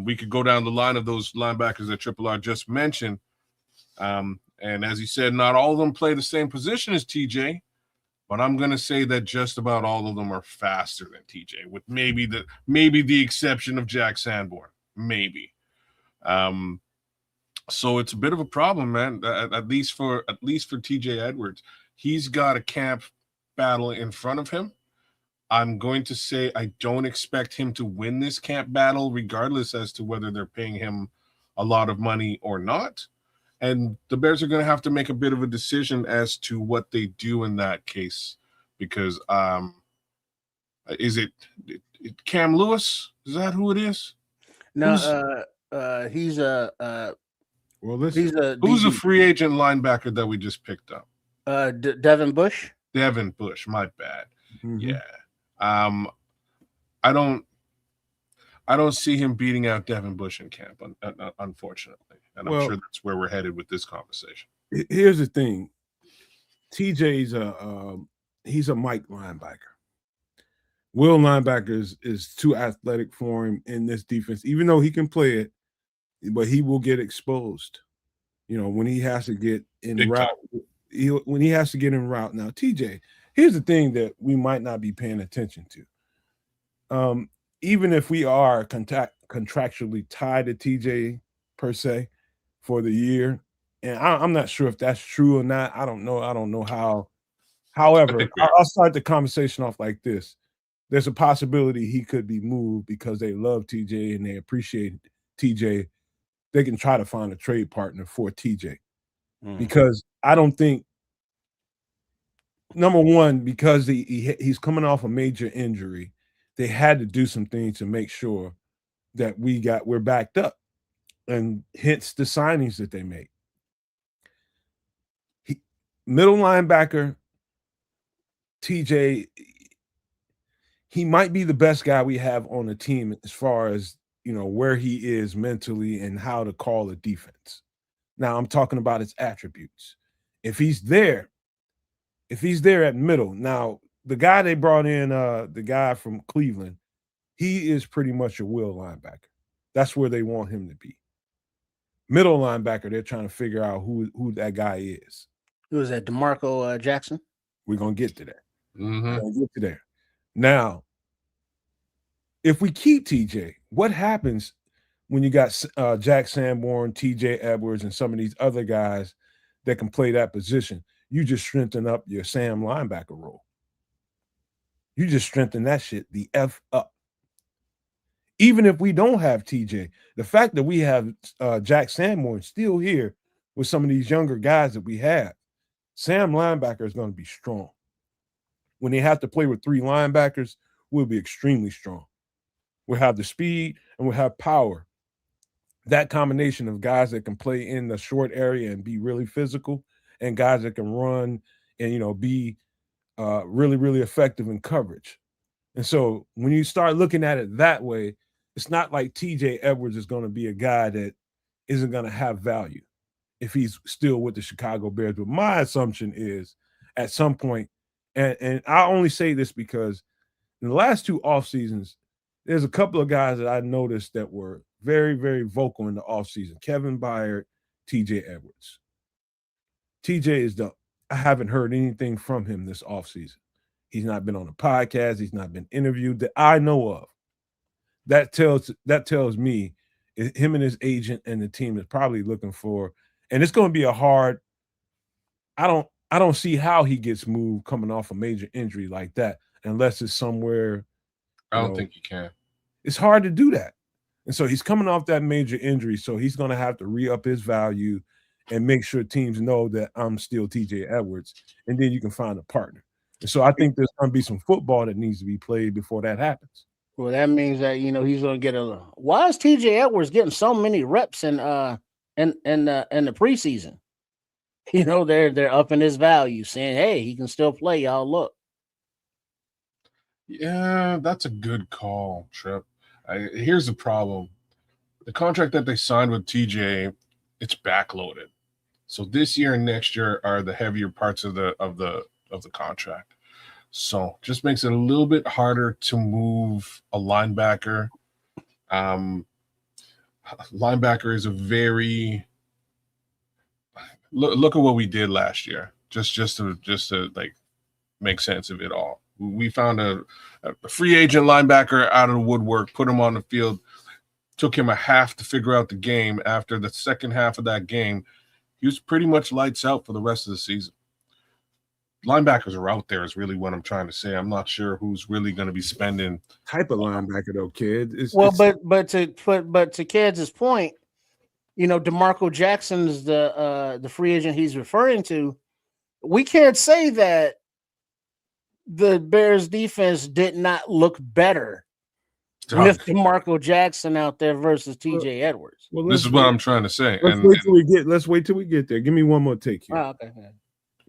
We could go down the line of those linebackers that Triple R just mentioned, and as he said, not all of them play the same position as TJ. But I'm going to say that just about all of them are faster than TJ, with maybe the exception of Jack Sanborn. Maybe. So it's a bit of a problem, man. At least for TJ Edwards, he's got a camp battle in front of him. I'm going to say I don't expect him to win this camp battle, regardless as to whether they're paying him a lot of money or not. And the Bears are going to have to make a bit of a decision as to what they do in that case, because is it Cam Lewis? Is that who it is? No, he's a Well, listen, who's a DB. free agent linebacker that we just picked up? Devin Bush. Devin Bush. My bad. Mhm. Yeah. I don't see him beating out Devin Bush in camp, unfortunately, and I'm sure that's where we're headed with this conversation. Here's the thing: TJ's he's a Mike linebacker. Will linebacker is too athletic for him in this defense, even though he can play it, but he will get exposed. You know, when he has to get in Big route, when he has to get in route. Now, TJ, here's the thing that we might not be paying attention to. Even if we are contractually tied to TJ per se for the year, and I'm not sure if that's true or not. I don't know how. However, I'll start the conversation off like this. There's a possibility he could be moved because they love TJ and they appreciate TJ. They can try to find a trade partner for TJ because I don't think, number one, because he's coming off a major injury, they had to do some things to make sure that we're backed up, and hence the signings that they made. Middle linebacker TJ, he might be the best guy we have on the team as far as, you know, where he is mentally and how to call a defense. Now I'm talking about his attributes. If he's there at middle, now the guy they brought in, the guy from Cleveland, he is pretty much a will linebacker. That's where they want him to be. Middle linebacker, they're trying to figure out who that guy is. Who was that? DeMarco Jackson? We're going to get to that. Mm-hmm. We're going to get to there. Now, if we keep TJ, what happens when you got Jack Sanborn, TJ Edwards, and some of these other guys that can play that position? You just strengthen up your Sam linebacker role. You just strengthen that shit the F up. Even if we don't have TJ, the fact that we have Jack Sanborn still here with some of these younger guys that we have, Sam linebacker is going to be strong. When they have to play with three linebackers, we'll be extremely strong. We'll have the speed and we'll have power. That combination of guys that can play in the short area and be really physical, and guys that can run and, you know, be really, really effective in coverage. And so when you start looking at it that way, it's not like TJ Edwards is going to be a guy that isn't going to have value if he's still with the Chicago Bears. But my assumption is at some point, and I only say this because in the last two off seasons, there's a couple of guys that I noticed that were very, very vocal in the offseason. Kevin Byard, TJ Edwards. TJ is I haven't heard anything from him this offseason. He's not been on a podcast. He's not been interviewed that I know of. That tells me him and his agent and the team is probably looking for, and it's going to be a hard. I don't see how he gets moved coming off a major injury like that unless it's somewhere. I don't think you can. It's hard to do that. And so he's coming off that major injury, so he's going to have to re-up his value and make sure teams know that I'm still TJ Edwards, and then you can find a partner. And so I think there's going to be some football that needs to be played before that happens. Well, that means that, you know, he's going to get why is TJ Edwards getting so many reps in the preseason? You know, they're upping his value, saying, hey, he can still play, y'all look. Yeah, that's a good call, Trip. Here's the problem. The contract that they signed with TJ, it's backloaded. So this year and next year are the heavier parts of the contract. So just makes it a little bit harder to move a linebacker. Linebacker is a very look at what we did last year. Just to like make sense of it all. We found a free agent linebacker out of the woodwork, put him on the field. Took him a half to figure out the game. After the second half of that game, he was pretty much lights out for the rest of the season. Linebackers are out there is really what I'm trying to say. I'm not sure who's really going to be spending. Type of linebacker though, kid. Well, but to Ked's point, DeMarco Jackson is the free agent he's referring to. We can't say that the Bears defense did not look better with DeMarco Jackson out there versus TJ Edwards. Well, this is what I'm trying to say. Let's wait till we get there. Give me one more take here. Oh, okay.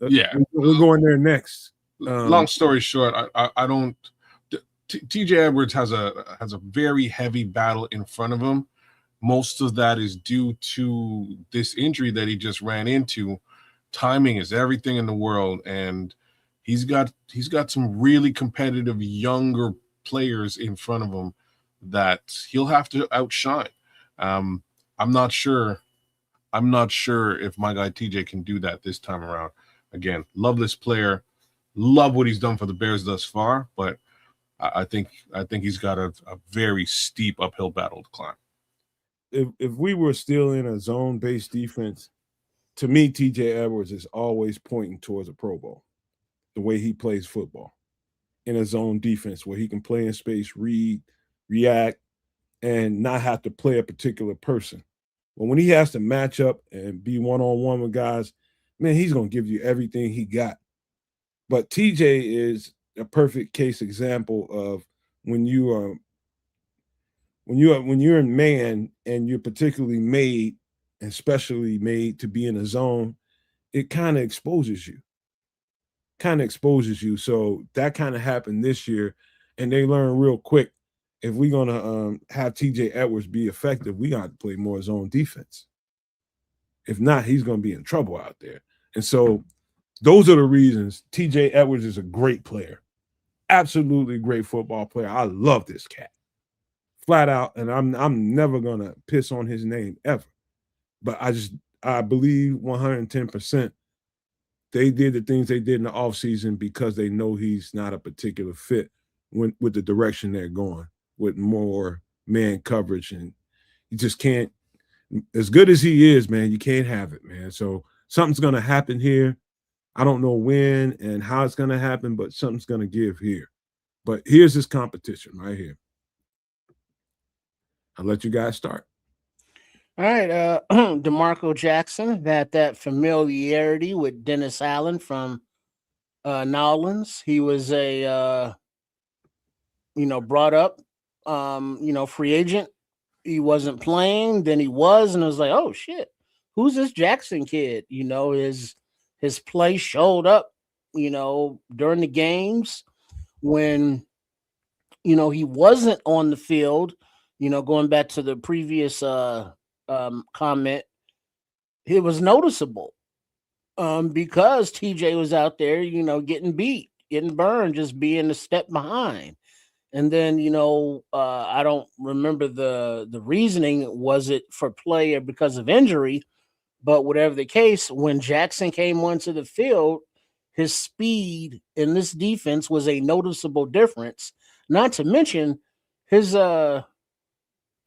Yeah, we're going there next. Long story short, I don't. TJ Edwards has a very heavy battle in front of him. Most of that is due to this injury that he just ran into. Timing is everything in the world, and he's got some really competitive younger players in front of him that he'll have to outshine. I'm not sure if my guy TJ can do that this time around. Again, love this player, love what he's done for the Bears thus far, but I think he's got a very steep uphill battle to climb. If we were still in a zone-based defense, to me, TJ Edwards is always pointing towards a Pro Bowl. The way he plays football in a zone defense where he can play in space, read, react, and not have to play a particular person. But when he has to match up and be one-on-one with guys, man, he's going to give you everything he got. But TJ is a perfect case example of when you're in man and you're particularly made and specially made to be in a zone, it kind of exposes you. So that kind of happened this year, and they learned real quick, if we're going to have TJ Edwards be effective, we got to play more zone defense. If not, he's going to be in trouble out there. And so those are the reasons. TJ Edwards is a great player, absolutely great football player. I love this cat, flat out, and I'm never going to piss on his name ever. But I believe 110% they did the things they did in the offseason because they know he's not a particular fit with the direction they're going, with more man coverage. And you just can't, as good as he is, man, you can't have it, man. So something's going to happen here. I don't know when and how it's going to happen, but something's going to give here. But here's this competition right here. I'll let you guys start. All right, DeMarco Jackson, that familiarity with Dennis Allen from Nolans. He was a brought up free agent. He wasn't playing, then he was, and it was like, oh shit, who's this Jackson kid? His play showed up, during the games when he wasn't on the field. Going back to the previous comment, it was noticeable because TJ was out there, getting beat, getting burned, just being a step behind. And then, I don't remember the reasoning. Was it for play or because of injury? But whatever the case, when Jackson came onto the field, his speed in this defense was a noticeable difference. Not to mention his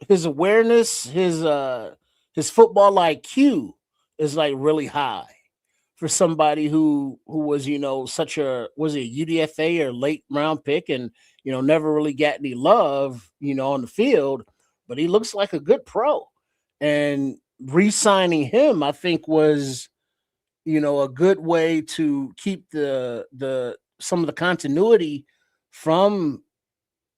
awareness, his football IQ is like really high for somebody who was, was a UDFA or late round pick and, never really got any love, on the field, but he looks like a good pro. And re-signing him, I think, was, a good way to keep some of the continuity from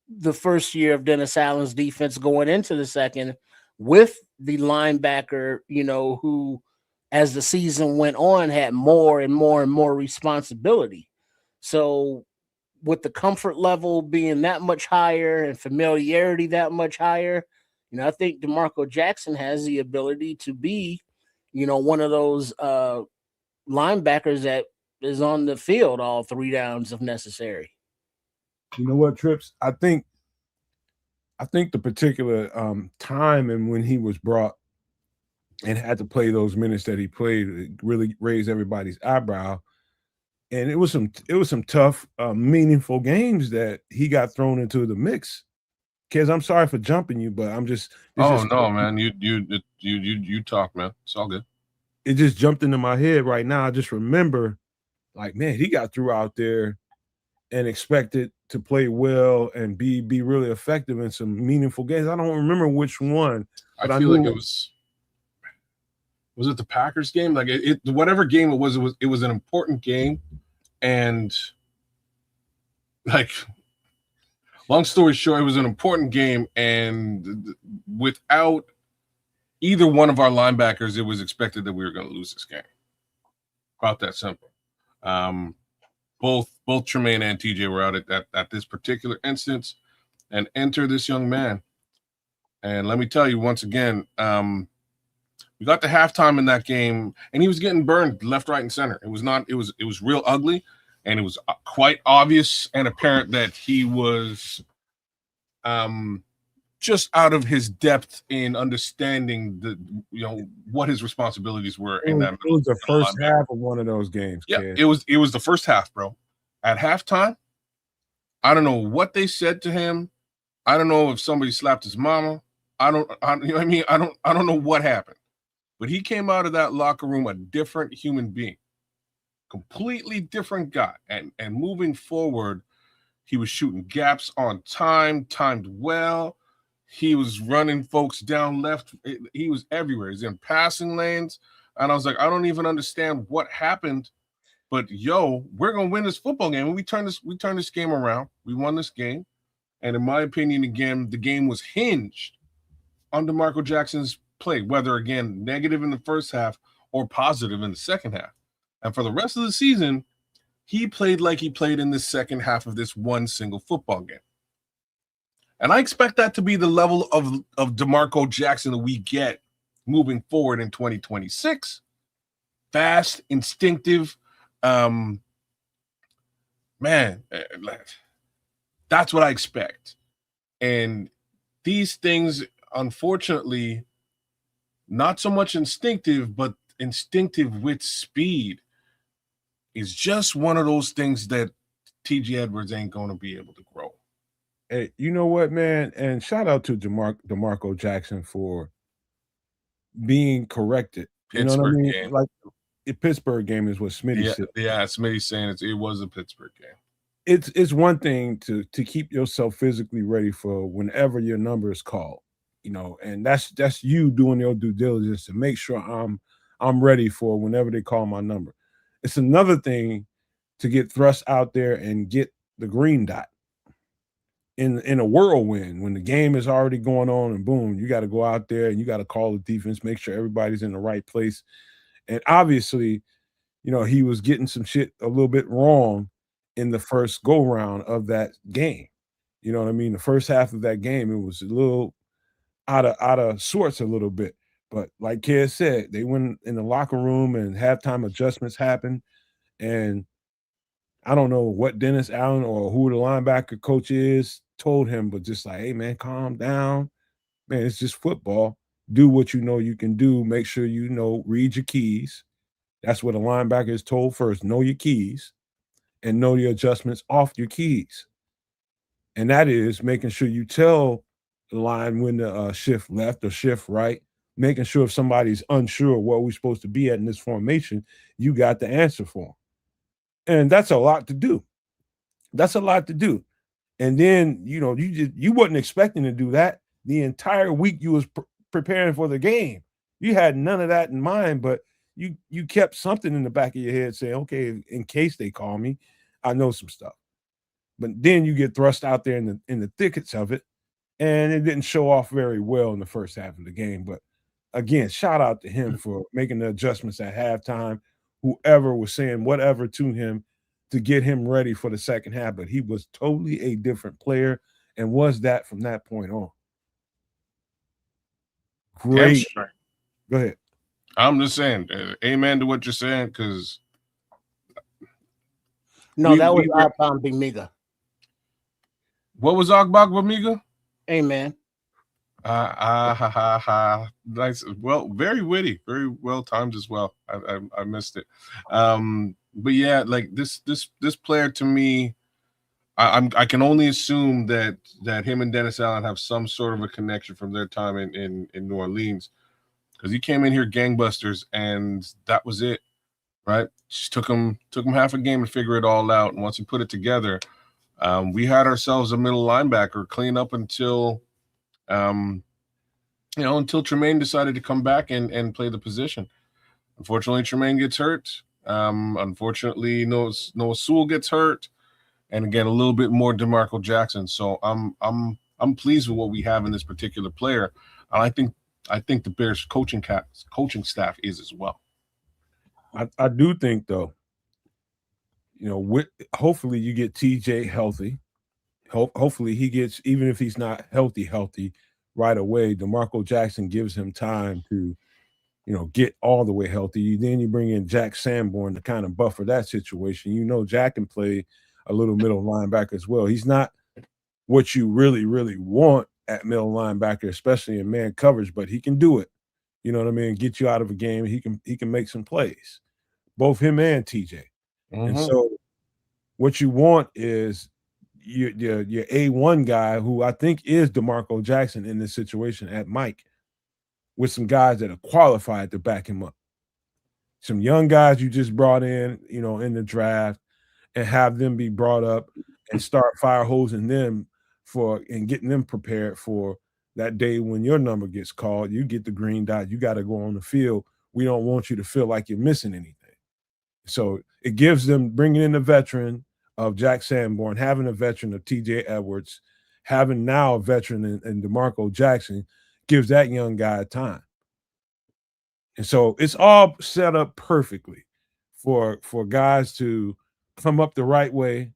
the first year of Dennis Allen's defense going into the second with the linebacker, who, as the season went on, had more and more and more responsibility. So with the comfort level being that much higher and familiarity that much higher, I think DeMarco Jackson has the ability to be, one of those linebackers that is on the field all 3 downs if necessary. You know what, Trips? I think the particular time and when he was brought and had to play those minutes that he played really raised everybody's eyebrow. And it was some tough, meaningful games that he got thrown into the mix. Kids, I'm sorry for jumping you, but I'm just. Oh no, man! You talk, man. It's all good. It just jumped into my head right now. I just remember, like, man, he got through out there and expected to play well and be really effective in some meaningful games. I don't remember which one, but I feel like it was it the Packers game? Like it whatever game it was an important game, and like long story short, it was an important game, and without either one of our linebackers, it was expected that we were going to lose this game. About that simple. Both Tremaine and TJ were out at this particular instance, and enter this young man. And let me tell you once again, we got to halftime in that game, and he was getting burned left, right, and center. It was real ugly, and it was quite obvious and apparent that he was just out of his depth in understanding what his responsibilities were in that. It was the first half of one of those games. Yeah, kid. it was the first half, bro. At halftime, I don't know what they said to him. I don't know if somebody slapped his mama. You know what I mean? I don't know what happened. But he came out of that locker room a different human being. Completely different guy. And moving forward, he was shooting gaps on time, timed well. He was running folks down left. He was everywhere. He's in passing lanes. And I was like, I don't even understand what happened. But we're gonna win this football game. And we turned this game around. We won this game. And in my opinion, again, the game was hinged on DeMarco Jackson's play, whether again negative in the first half or positive in the second half. And for the rest of the season, he played like he played in the second half of this one single football game. And I expect that to be the level of DeMarco Jackson that we get moving forward in 2026. Fast, instinctive, man, that's what I expect. And these things, unfortunately, not so much instinctive, but instinctive with speed is just one of those things that TJ Edwards ain't going to be able to grow. Hey, you know what, man? And shout out to DeMarco Jackson for being corrected. Pittsburgh, you know what I mean? game. Like the Pittsburgh game is what Smitty said. Yeah, Smitty's saying it was a Pittsburgh game. It's one thing to keep yourself physically ready for whenever your number is called, and that's you doing your due diligence to make sure I'm ready for whenever they call my number. It's another thing to get thrust out there and get the green dot in a whirlwind when the game is already going on, and boom, you got to go out there and you got to call the defense, make sure everybody's in the right place. And obviously, he was getting some shit a little bit wrong in the first go round of that game. You know what I mean? The first half of that game, it was a little out of sorts a little bit. But like Ked said, they went in the locker room and halftime adjustments happened. And I don't know what Dennis Allen or who the linebacker coach is told him, but just like, hey, man, calm down. Man, it's just football. Do what you know you can do. Make sure read your keys. That's what a linebacker is told first. Know your keys and know your adjustments off your keys. And that is making sure you tell the line when to shift left or shift right, making sure if somebody's unsure where we're supposed to be at in this formation, you got the answer for them. And that's a lot to do. And then, you wasn't expecting to do that the entire week you was preparing for the game. You had none of that in mind, but you kept something in the back of your head saying, okay, in case they call me, I know some stuff. But then you get thrust out there in the thickets of it, and it didn't show off very well in the first half of the game. But again, shout out to him for making the adjustments at halftime. Whoever was saying whatever to him to get him ready for the second half, but he was totally a different player and was that from that point on. Great. Go ahead. I'm just saying, amen to what you're saying, because that was Akbam Bimiga. What was Akbam Bimiga? Amen. Nice. Well, very witty, very well timed as well. I missed it. But yeah, like this player to me, I can only assume that him and Dennis Allen have some sort of a connection from their time in New Orleans, because he came in here gangbusters and that was it, right? Just took him half a game to figure it all out, and once he put it together, we had ourselves a middle linebacker clean up until until Tremaine decided to come back and play the position. Unfortunately, Tremaine gets hurt. Unfortunately, Noah Sewell gets hurt. And again, a little bit more DeMarco Jackson. So I'm pleased with what we have in this particular player. And I think the Bears coaching staff is as well. I do think though, hopefully you get TJ healthy. Hopefully he gets, even if he's not healthy right away, DeMarco Jackson gives him time to, get all the way healthy. Then you bring in Jack Sanborn to kind of buffer that situation. Jack can play a little middle linebacker as well. He's not what you really, really want at middle linebacker, especially in man coverage, but he can do it. You know what I mean? Get you out of a game. He can make some plays, both him and TJ. Mm-hmm. And so what you want is your A1 guy, who I think is DeMarco Jackson in this situation at Mike, with some guys that are qualified to back him up. Some young guys you just brought in the draft, and have them be brought up and start fire hosing them and getting them prepared for that day when your number gets called. You get the green dot. You got to go on the field. We don't want you to feel like you're missing anything. So it gives them, bringing in a veteran of Jack Sanborn, having a veteran of TJ Edwards, having now a veteran in DeMarco Jackson, gives that young guy time. And so it's all set up perfectly for guys to come up the right way,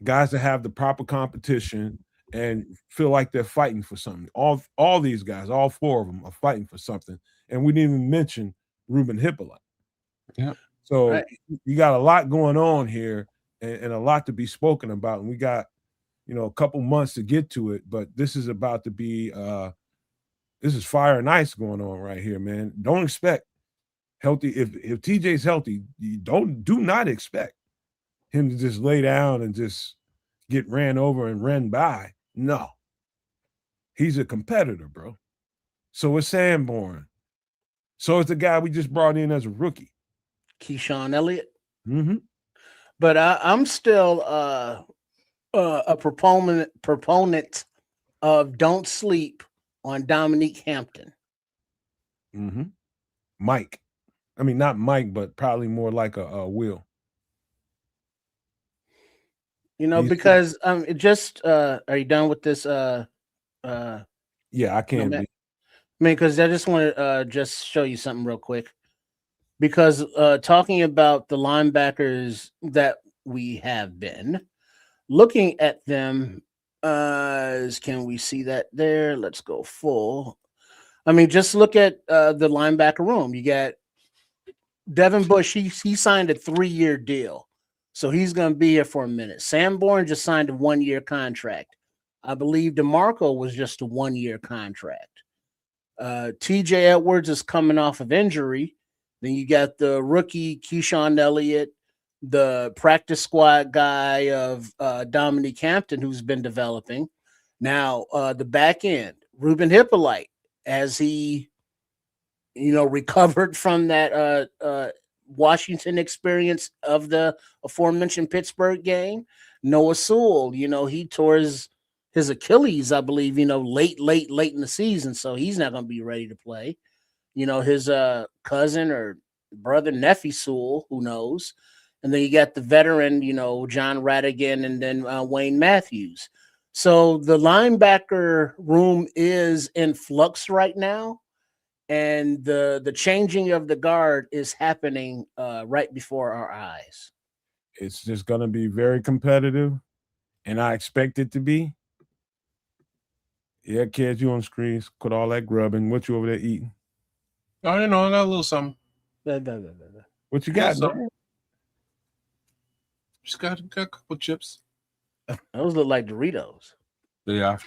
guys that have the proper competition and feel like they're fighting for something. All these guys, all four of them, are fighting for something. And we didn't even mention Ruben Hippolyte. Yeah. So you got a lot going on here and a lot to be spoken about. And we got, a couple months to get to it, but this is about to be this is fire and ice going on right here, man. Don't expect healthy. If TJ's healthy, you do not expect him to just lay down and just get ran over and ran by. No. He's a competitor, bro. So is Sanborn. So is the guy we just brought in as a rookie, Keyshawn Elliott. Mm-hmm. But I'm still a proponent of don't sleep on Dominique Hampton. Mm-hmm. Mike. I mean, not Mike, but probably more like a Will. Because it just are you done with this? Yeah, I can be. I mean, because I just want to just show you something real quick. Because talking about the linebackers that we have been looking at them, can we see that there? Let's go full. I mean, just look at the linebacker room. You got Devin Bush. He signed a 3-year deal. So he's going to be here for a minute. Sanborn just signed a 1-year contract. I believe DeMarco was just a 1-year contract. TJ Edwards is coming off of injury. Then you got the rookie Keyshawn Elliott, the practice squad guy of Dominique Hampton, who's been developing. Now, the back end, Ruben Hippolyte, as he, recovered from that Washington experience of the aforementioned Pittsburgh game. Noah Sewell, he tore his Achilles, I believe, late in the season. So he's not going to be ready to play. His cousin or brother, nephew Sewell, who knows? And then you got the veteran, John Radigan, and then Wayne Matthews. So the linebacker room is in flux right now. And the changing of the guard is happening right before our eyes. It's just going to be very competitive, and I expect it to be. Yeah, kids, you on screens. Quit all that grubbing. What you over there eating? Oh, I got a little something. What you got, man? Just got a couple chips. Those look like Doritos. They are.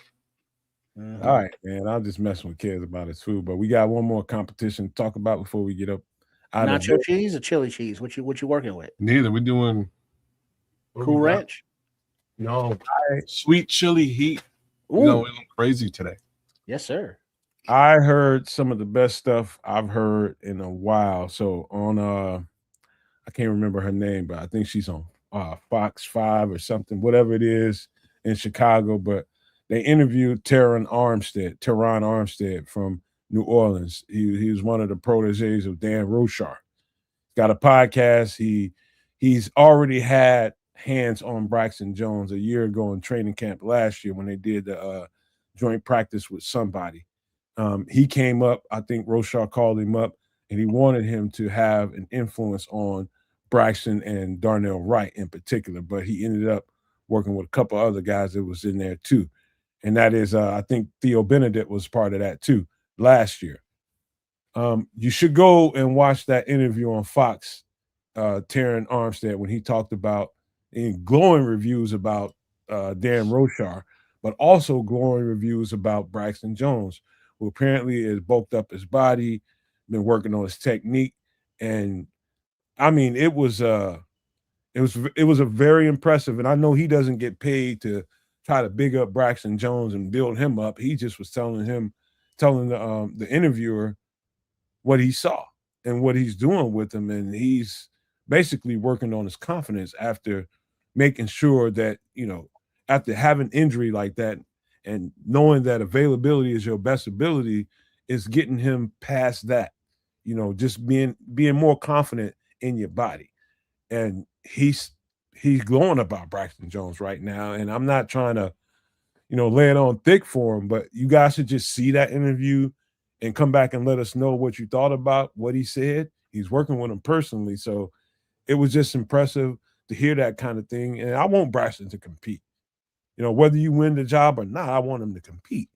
Mm-hmm. All right, man. I'll just mess with kids about his food, but we got one more competition to talk about before we get up. Nacho cheese or chili cheese? What you working with? Neither. We're doing Cool Ranch. No, sweet chili heat. Ooh. You know, we went crazy today. Yes, sir. I heard some of the best stuff I've heard in a while. So on I can't remember her name, but I think she's on Fox 5 or something, whatever it is in Chicago. But they interviewed Teron Armstead from New Orleans. He was one of the proteges of Dan Rochar. Got a podcast. He's already had hands on Braxton Jones a year ago in training camp last year when they did the joint practice with somebody. He came up. I think Rochar called him up, and he wanted him to have an influence on Braxton and Darnell Wright in particular. But he ended up working with a couple other guys that was in there too, and that is I think Theo Benedict was part of that too last year. You should go and watch that interview on Fox, Teron Armstead, when he talked about in glowing reviews about Dan Rochar, but also glowing reviews about Braxton Jones, who apparently has bulked up his body, been working on his technique, and I mean it was a very impressive. And I know he doesn't get paid to try to big up Braxton Jones and build him up. He just was telling the interviewer what he saw and what he's doing with him. And he's basically working on his confidence after making sure that, after having injury like that and knowing that availability is your best ability is getting him past that, just being more confident in your body. And he's glowing about Braxton Jones right now. And I'm not trying to, lay it on thick for him, but you guys should just see that interview and come back and let us know what you thought about what he said. He's working with him personally. So it was just impressive to hear that kind of thing. And I want Braxton to compete. Whether you win the job or not, I want him to compete.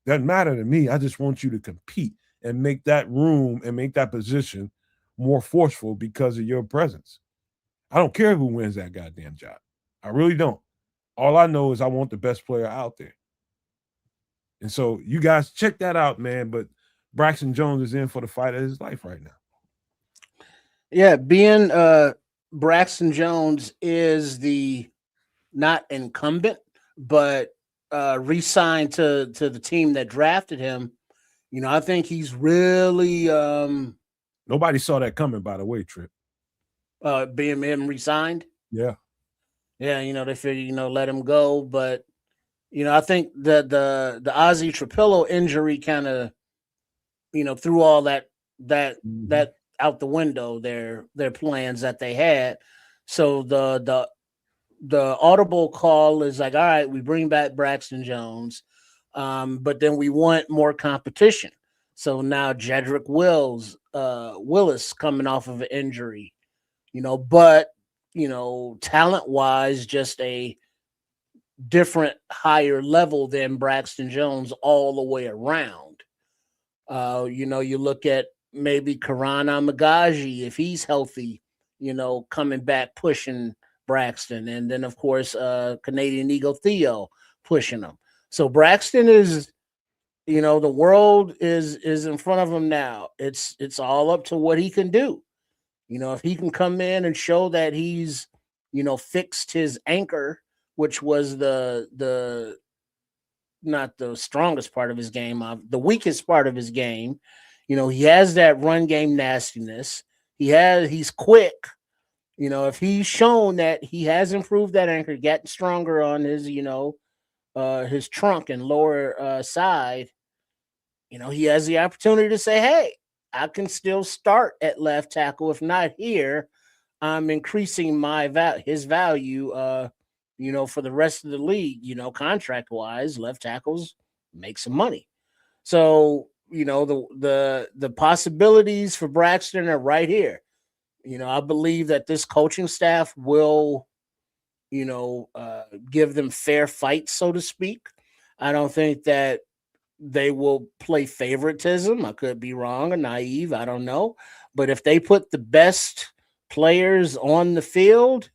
Doesn't matter to me. I just want you to compete and make that room and make that position more forceful because of your presence. I don't care who wins that goddamn job. I really don't. All I know is I want the best player out there. And so you guys check that out, man. But Braxton Jones is in for the fight of his life right now. Yeah, being Braxton Jones is the not incumbent, but re-signed to the team that drafted him. I think he's really Nobody saw that coming, by the way, Trip. being him re-signed. Yeah. Yeah, they figured, let him go. But I think that the Ozzy Trapillo injury kind of, threw all that out the window, their plans that they had. So the audible call is like, all right, we bring back Braxton Jones, but then we want more competition. So now Jedrick Willis coming off of an injury, but talent wise, just a different higher level than Braxton Jones all the way around. You look at maybe Karan Amagaji if he's healthy, coming back pushing Braxton, and then of course Canadian Eagle Theo pushing him. So Braxton is, the world is in front of him now. It's all up to what he can do. If he can come in and show that he's, fixed his anchor, which was the not the strongest part of his game, the weakest part of his game. He has that run game nastiness. He's quick. If he's shown that he has improved that anchor, gotten stronger on his, his trunk and lower side, he has the opportunity to say, hey, I can still start at left tackle. If not here, I'm increasing his value, for the rest of the league, contract wise, left tackles make some money. So, the possibilities for Braxton are right here. I believe that this coaching staff will, give them fair fights, so to speak. I don't think that they will play favoritism. I could be wrong or naive. I don't know. But if they put the best players on the field,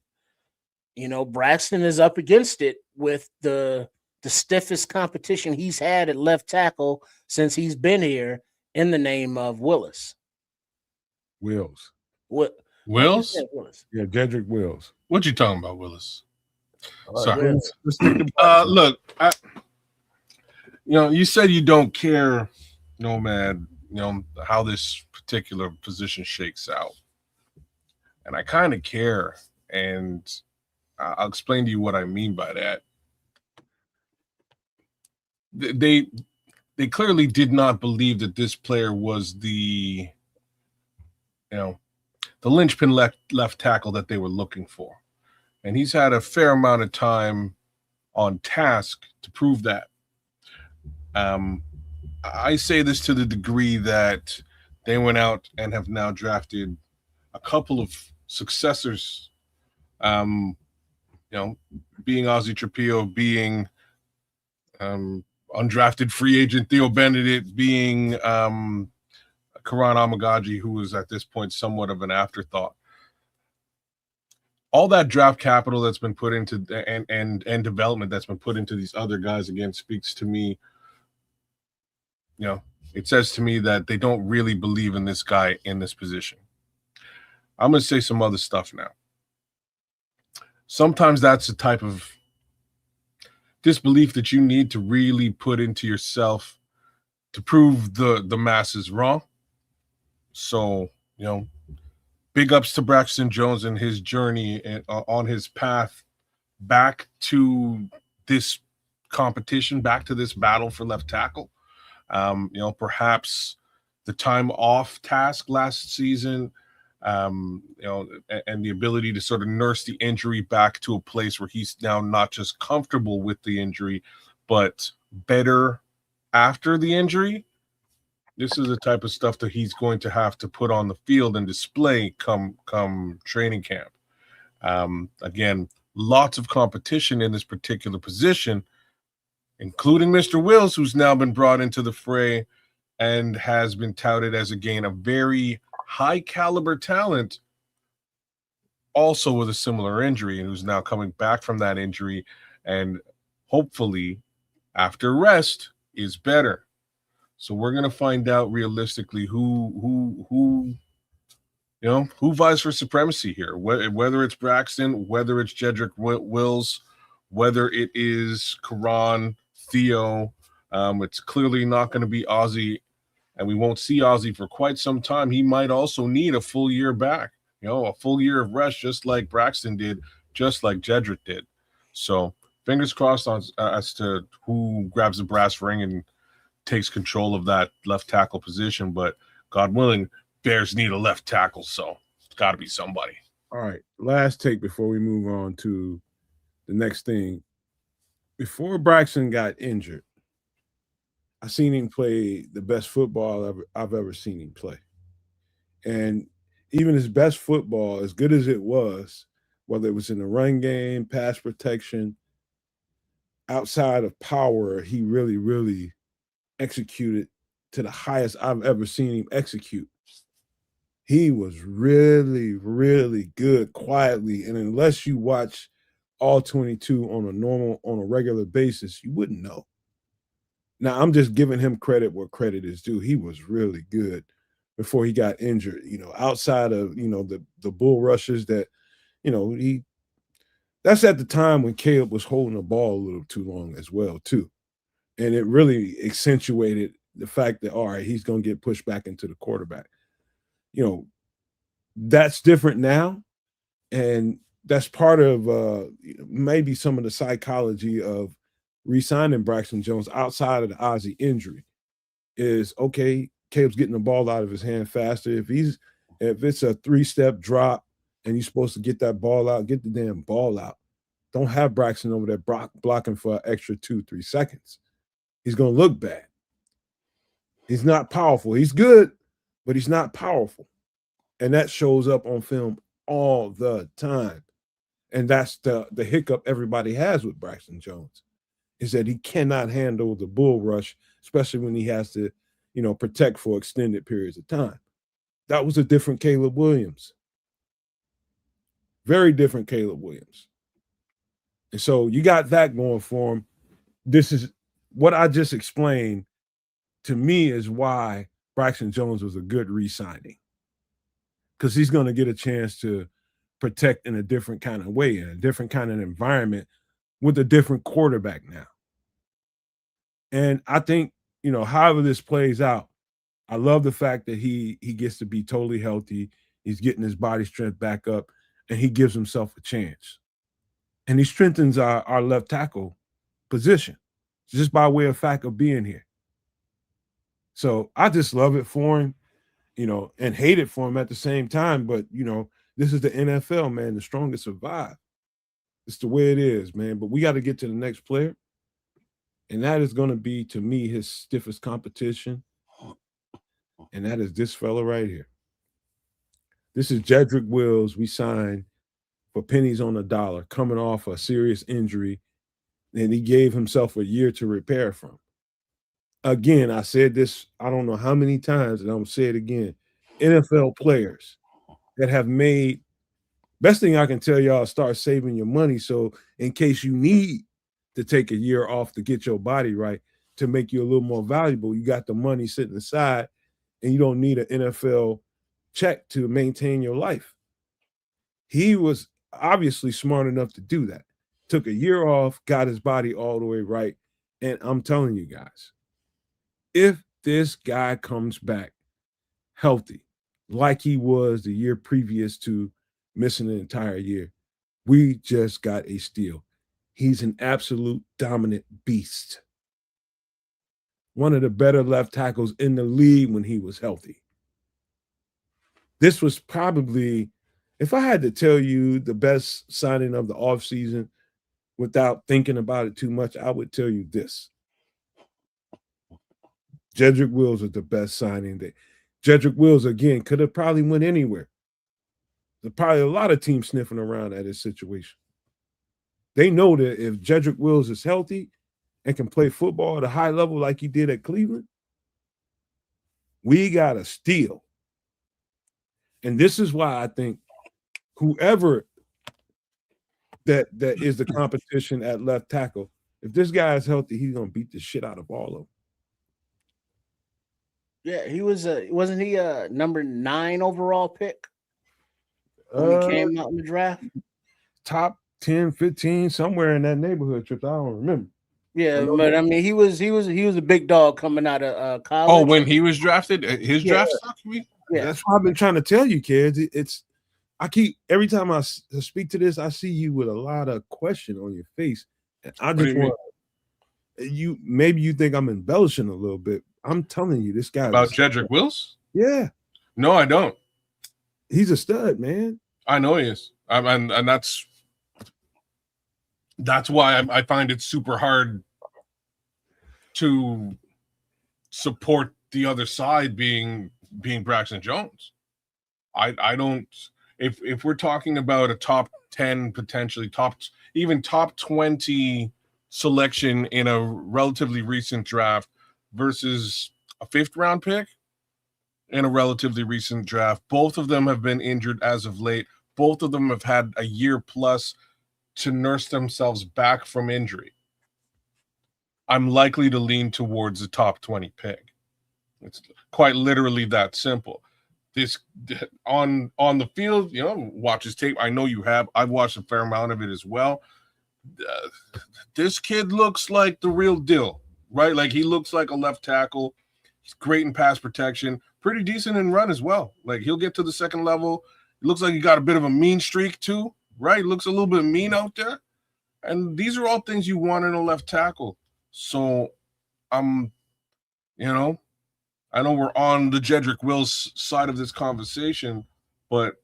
Braxton is up against it with the stiffest competition he's had at left tackle since he's been here, in the name of Willis. Wills. Wills? Willis. Yeah, Jedrick Wills. What you talking about, Willis? Sorry. Yeah. Let's stick to Braxton. Look, you said you don't care, Nomad, how this particular position shakes out. And I kind of care. And I'll explain to you what I mean by that. They clearly did not believe that this player was the linchpin left tackle that they were looking for. And he's had a fair amount of time on task to prove that. I say this to the degree that they went out and have now drafted a couple of successors. Being Ozzie Trapillo, being undrafted free agent Theo Benedict, being Karan Amagaji, who is at this point somewhat of an afterthought. All that draft capital that's been put into and development that's been put into these other guys, again, speaks to me. It says to me that they don't really believe in this guy in this position. I'm going to say some other stuff now. Sometimes that's the type of disbelief that you need to really put into yourself to prove the masses wrong. So, big ups to Braxton Jones and his journey and on his path back to this competition, back to this battle for left tackle. Perhaps the time off task last season, and the ability to sort of nurse the injury back to a place where he's now not just comfortable with the injury, but better after the injury. This is the type of stuff that he's going to have to put on the field and display come training camp. Again, lots of competition in this particular position, including Mr. Wills, who's now been brought into the fray and has been touted as, again, a very high caliber talent, also with a similar injury, and who's now coming back from that injury and hopefully after rest is better. So we're going to find out realistically who vies for supremacy here, whether it's Braxton, whether it's Jedrick Wills, whether it is Karan, Theo. It's clearly not going to be Ozzie, and we won't see Ozzie for quite some time. He might also need a full year back, a full year of rest, just like Braxton did, just like Jedrick did. So fingers crossed as to who grabs the brass ring and takes control of that left tackle position. But God willing, Bears need a left tackle, so it's got to be somebody. All right, last take before we move on to the next thing. Before Braxton got injured, I seen him play the best football I've ever seen him play. And even his best football, as good as it was, whether it was in the run game, pass protection, outside of power, he really, really executed to the highest I've ever seen him execute. He was really, really good quietly. And unless you watch all 22 on a regular basis, you wouldn't know. Now, I'm just giving him credit where credit is due. He was really good before he got injured, outside of, the bull rushes that, that's at the time when Caleb was holding the ball a little too long as well, too. And it really accentuated the fact that, all right, he's going to get pushed back into the quarterback. That's different now. And that's part of maybe some of the psychology of re-signing Braxton Jones outside of the Ozzie injury is, okay, Caleb's getting the ball out of his hand faster. If it's a 3-step drop and you're supposed to get that ball out, get the damn ball out. Don't have Braxton over there blocking for an extra 2-3 seconds. He's going to look bad. He's not powerful. He's good, but he's not powerful. And that shows up on film all the time. And that's the hiccup everybody has with Braxton Jones, is that he cannot handle the bull rush, especially when he has to, protect for extended periods of time. That was a different Caleb Williams. Very different Caleb Williams. And so you got that going for him. This is what I just explained, to me, is why Braxton Jones was a good re-signing. Because he's going to get a chance to protect in a different kind of way, in a different kind of environment with a different quarterback now. And I think, however this plays out, I love the fact that he gets to be totally healthy. He's getting his body strength back up, and he gives himself a chance. And he strengthens our left tackle position just by way of fact of being here. So I just love it for him, and hate it for him at the same time. But, this is the NFL, man. The strongest survive. It's the way it is, man. But we got to get to the next player. And that is going to be, to me, his stiffest competition. And that is this fella right here. This is Jedrick Wills. We signed for pennies on the dollar, coming off a serious injury. And he gave himself a year to repair from. Again, I said this, I don't know how many times, and I'm going to say it again. NFL players that have made, best thing I can tell y'all, start saving your money. So in case you need to take a year off to get your body right, to make you a little more valuable, you got the money sitting aside and you don't need an NFL check to maintain your life. He was obviously smart enough to do that. Took a year off, got his body all the way right. And I'm telling you guys, if this guy comes back healthy, like he was the year previous to missing an entire year, we just got a steal. He's an absolute dominant beast. One of the better left tackles in the league when he was healthy. This was probably, if I had to tell you the best signing of the offseason without thinking about it too much, I would tell you this. Jedrick Wills is the best signing. Jedrick Wills, again, could have probably went anywhere. There's probably a lot of teams sniffing around at his situation. They know that if Jedrick Wills is healthy and can play football at a high level like he did at Cleveland, we got a steal. And this is why I think whoever that is the competition at left tackle, if this guy is healthy, he's going to beat the shit out of all of them. Yeah, he was wasn't he a number 9 overall pick when he came out in the draft? Top 10, 15, somewhere in that neighborhood, Trips. I don't remember. Yeah, but I mean, he was a big dog coming out of college. Oh, when he was drafted, his draft stock? Yeah. That's what I've been trying to tell you, kids. Every time I speak to this, I see you with a lot of question on your face. And I just want maybe you think I'm embellishing a little bit. I'm telling you, this guy about Jedrick Wills? Yeah. No, I don't. He's a stud, man. I know he is. And that's why I find it super hard to support the other side being Braxton Jones. I don't. If we're talking about a top 10, potentially top 20 selection in a relatively recent draft versus a 5th round pick in a relatively recent draft, both of them have been injured as of late. Both of them have had a year plus to nurse themselves back from injury. I'm likely to lean towards the top 20 pick. It's quite literally that simple. This on the field, watch his tape. I know you have. I've watched a fair amount of it as well. This kid looks like the real deal, right? Like, he looks like a left tackle. He's great in pass protection, pretty decent in run as well. Like, he'll get to the second level. It looks like he got a bit of a mean streak too, right? Looks a little bit mean out there. And these are all things you want in a left tackle. So I know we're on the Jedrick Wills side of this conversation, but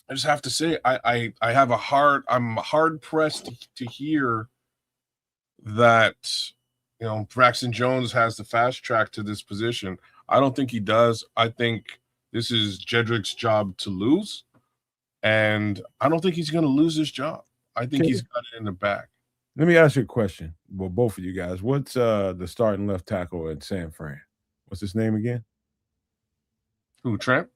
I just have to say I'm hard pressed to hear that Braxton Jones has the fast track to this position. I don't think he does. I think this is Jedrick's job to lose, and I don't think he's going to lose his job. I think he's got it in the bag. Let me ask you a question. Well, both of you guys. What's the starting left tackle at San Fran? What's his name again? Who, Trent?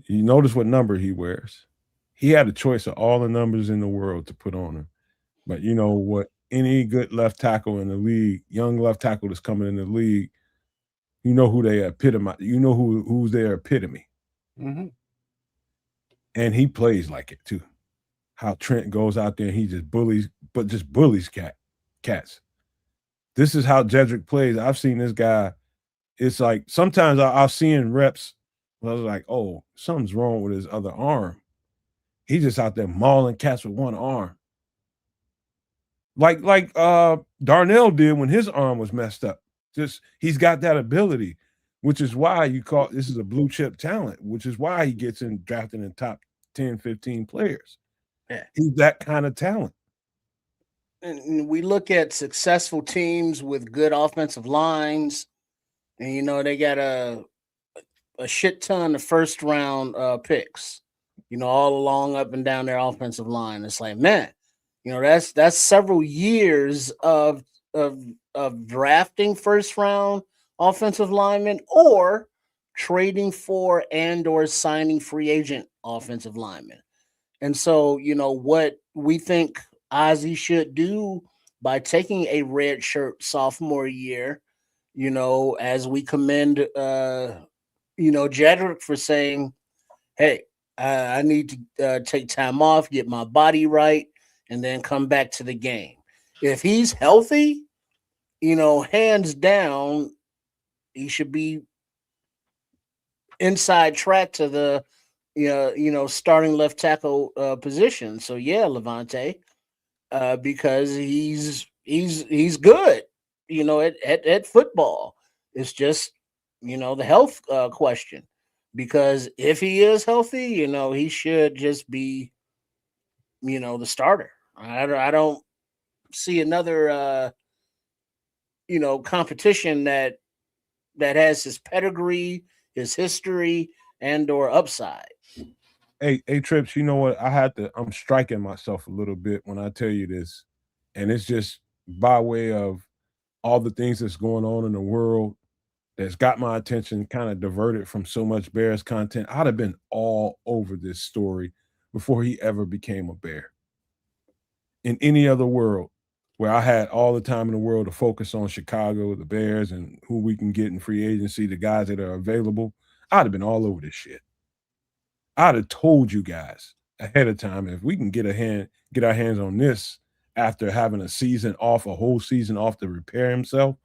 You notice what number he wears. He had a choice of all the numbers in the world to put on him. But you know what? Any good left tackle in the league, young left tackle that's coming in the league, you know who they epitomize. You know who's their epitome. Mm-hmm. And he plays like it too. How Trent goes out there and he just bullies cats. This is how Jedrick plays. I've seen this guy. It's like sometimes I'll see in reps. I was like, oh, something's wrong with his other arm. He's just out there mauling cats with one arm. Like Darnell did when his arm was messed up. Just he's got that ability, which is why you call this is a blue chip talent, which is why he gets in drafted in top 10, 15 players. Yeah. He's that kind of talent. And we look at successful teams with good offensive lines, and they got a shit ton of first round picks, all along up and down their offensive line. It's like, man, that's several years of drafting first round offensive linemen or trading for and or signing free agent offensive linemen. And so, what we think Ozzie should do by taking a red shirt sophomore year, as we commend Jedrick for saying, hey, I need to take time off, get my body right, and then come back to the game. If he's healthy, hands down, he should be inside track to the starting left tackle position. So yeah, Levante, because he's good, at football. It's just the health question. Because if he is healthy, he should just be, the starter. I don't see another, competition that has his pedigree, his history, and or upside. Hey, Trips, you know what? I'm striking myself a little bit when I tell you this. And it's just by way of all the things that's going on in the world that's got my attention kind of diverted from so much Bears content. I'd have been all over this story before he ever became a Bear. In any other world where I had all the time in the world to focus on Chicago, the Bears, and who we can get in free agency, the guys that are available, I'd have been all over this shit. I'd have told you guys ahead of time if we can get our hands on this after having a whole season off to repair himself,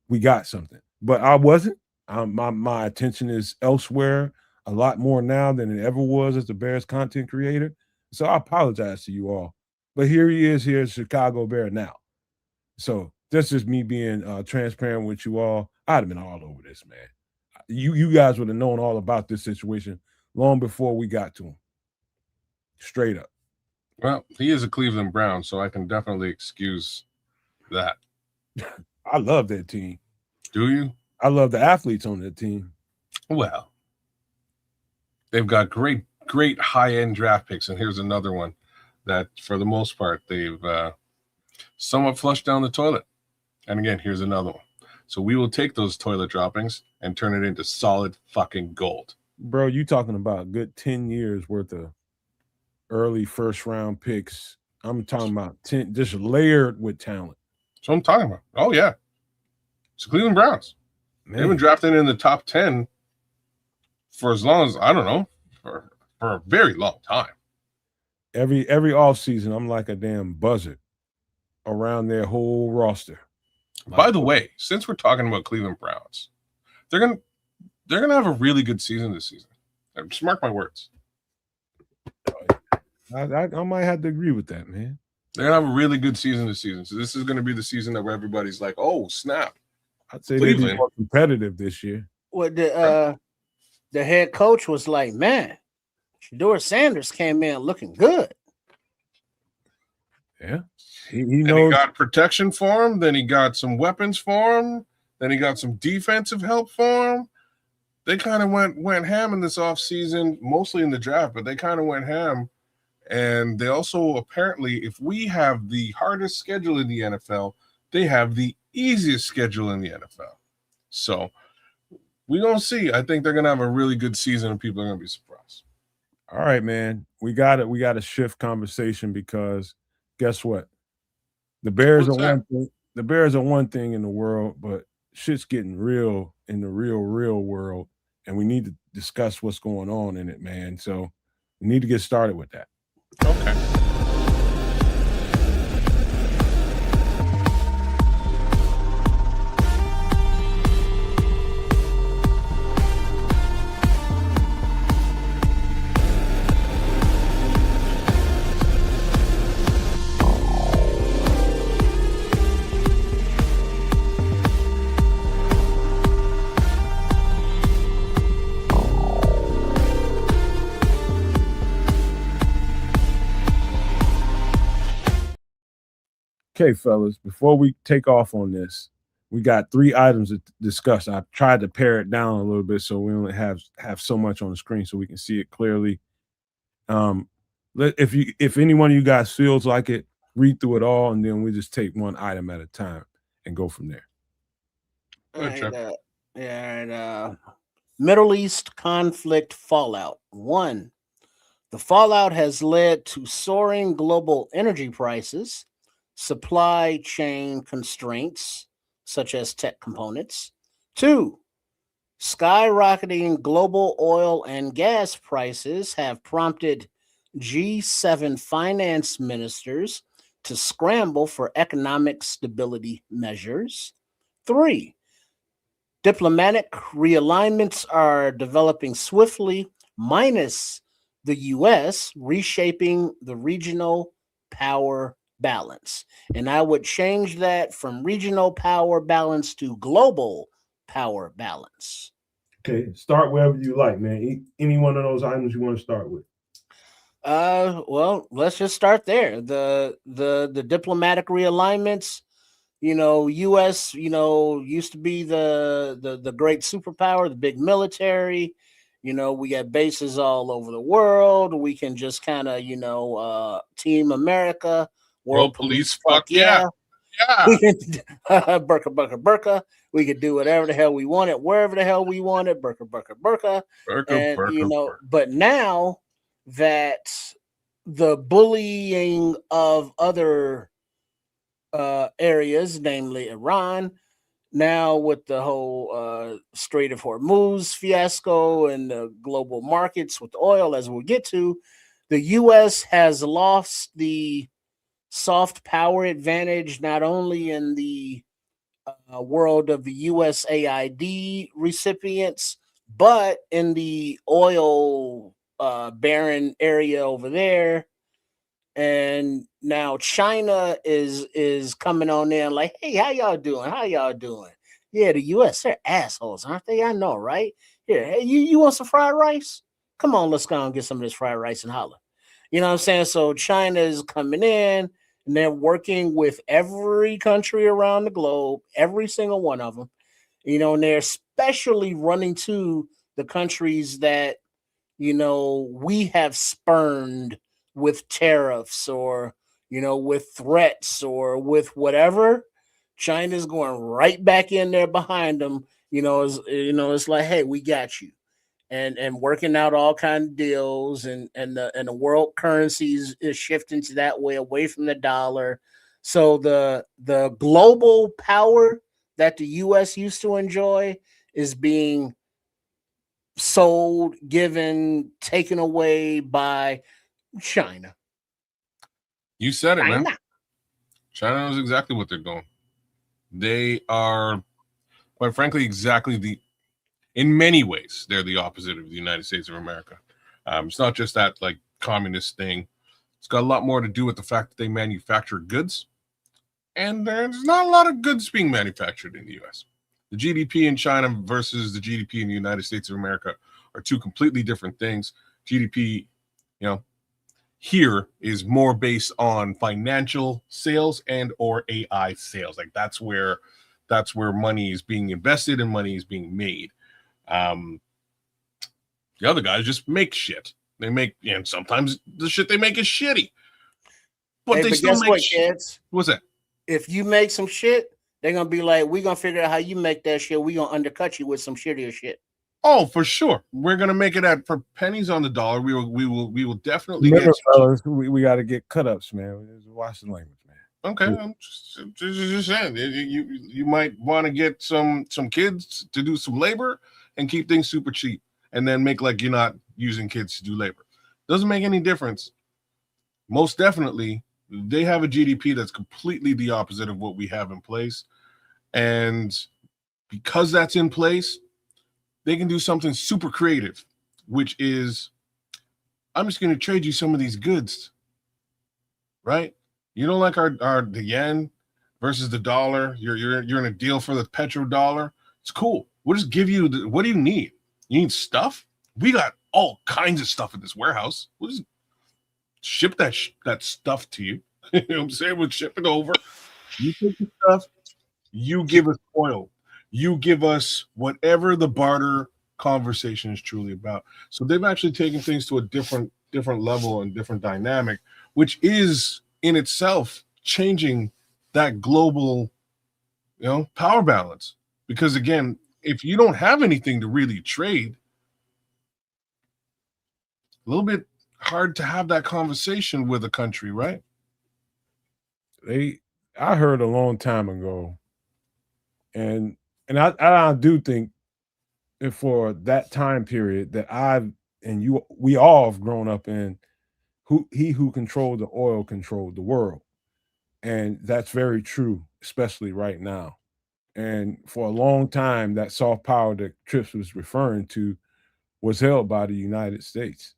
we got something. But I wasn't. My attention is elsewhere a lot more now than it ever was as the Bears content creator. So I apologize to you all. But here he is, here Chicago Bear now. So that's just me being transparent with you all. I'd have been all over this, man. You guys would have known all about this situation long before we got to him. Straight up. Well, he is a Cleveland Brown, so I can definitely excuse that. I love that team. Do you? I love the athletes on that team. Well, they've got great high-end draft picks, and here's another one that, for the most part, they've somewhat flushed down the toilet. And again, here's another one. So we will take those toilet droppings and turn it into solid fucking gold. Bro, you talking about a good 10 years worth of early first-round picks. I'm talking about 10, just layered with talent. That's what I'm talking about. Oh, yeah. It's the Cleveland Browns. Man. They've been drafting in the top 10 for as long as, I don't know, for a very long time. Every offseason, I'm like a damn buzzard around their whole roster. By the way, since we're talking about Cleveland Browns, they're gonna have a really good season this season. Just mark my words. I might have to agree with that, man. They're gonna have a really good season this season. So this is gonna be the season that where everybody's like, "Oh, snap!" I'd say they'll be more competitive this year. Well, the head coach was like, "Man, Shedeur Sanders came in looking good." Yeah, he knows. He got protection for him. Then he got some weapons for him. Then he got some defensive help for him. They kind of went ham in this offseason, mostly in the draft, but they kind of went ham. And they also apparently, if we have the hardest schedule in the NFL, they have the easiest schedule in the NFL. So we're going to see. I think they're going to have a really good season and people are going to be surprised. All right, man. We got to shift conversation because guess what? The Bears are one thing. The Bears are one thing in the world, but shit's getting real in the real world. And we need to discuss what's going on in it, man. So You need to get started with that. Okay. Okay, fellas, before we take off on this, we got 3 items to discuss. I tried to pare it down a little bit so we only have so much on the screen so we can see it clearly. If any one of you guys feels like it, read through it all, and then we just take one item at a time and go from there. Middle East conflict fallout. 1. The fallout has led to soaring global energy prices, supply chain constraints, such as tech components. 2. Skyrocketing global oil and gas prices have prompted G7 finance ministers to scramble for economic stability measures. 3. Diplomatic realignments are developing swiftly, minus the U.S. reshaping the regional power balance. And I would change that from regional power balance to global power balance. Okay, start wherever you like, man. Any one of those items you want to start with. Well, let's just start there. The diplomatic realignments, US, used to be the great superpower, the big military. We got bases all over the world. We can just kind of, Team America, World Police, fuck yeah. We can burka, burka, burka. We could do whatever the hell we wanted, wherever the hell we wanted, burka, burka, burka. And, Burka. but now that the bullying of other areas, namely Iran, now with the whole Strait of Hormuz fiasco and the global markets with oil, as we'll get to, the U.S. has lost the soft power advantage, not only in the world of the USAID recipients, but in the oil barren area over there. And now China is coming on in like, hey, how y'all doing? How y'all doing? Yeah, the US, they're assholes, aren't they? I know, right? Here, hey, you want some fried rice? Come on, let's go and get some of this fried rice and holler. You know what I'm saying? So China is coming in and they're working with every country around the globe, every single one of them, and they're especially running to the countries that, we have spurned with tariffs or, with threats or with whatever. China's going right back in there behind them. It's like, hey, we got you. And working out all kind of deals, and the world currencies is shifting to that way, away from the dollar. So the global power that the U.S. used to enjoy is being sold, given, taken away by China. You said it, man. China knows exactly what they're doing. They are, quite frankly, in many ways, they're the opposite of the United States of America. It's not just that like communist thing. It's got a lot more to do with the fact that they manufacture goods, and there's not a lot of goods being manufactured in the U.S. The GDP in China versus the GDP in the United States of America are two completely different things. GDP, here is more based on financial sales and or AI sales. Like that's where money is being invested and money is being made. The other guys just make shit. They make, and sometimes the shit they make is shitty. But they still make shit. Kids? What's that? If you make some shit, they're gonna be like, we're gonna figure out how you make that shit. We're gonna undercut you with some shittier shit. Oh, for sure. We're gonna make it for pennies on the dollar. We will definitely Remember, fellas, we got to get cut ups, man. Watch the language, man. Okay, I'm just saying. You might want to get some kids to do some labor and keep things super cheap, and then make like you're not using kids to do labor. Doesn't make any difference. Most definitely, they have a GDP that's completely the opposite of what we have in place. And because that's in place, they can do something super creative, which is, I'm just going to trade you some of these goods, right? You don't like the yen versus the dollar. You're in a deal for the petrodollar. It's cool. We'll just give you what do you need? You need stuff? We got all kinds of stuff in this warehouse. We'll just ship that stuff to you. You know what I'm saying? We'll ship it over. You take the stuff, you give us oil. You give us whatever the barter conversation is truly about. So they've actually taken things to a different level and different dynamic, which is in itself changing that global, power balance. Because again, if you don't have anything to really trade, a little bit hard to have that conversation with a country, right? I heard a long time ago, and I do think for that time period that we all have grown up in, who controlled the oil controlled the world. And that's very true, especially right now. And for a long time, that soft power that Trips was referring to was held by the United States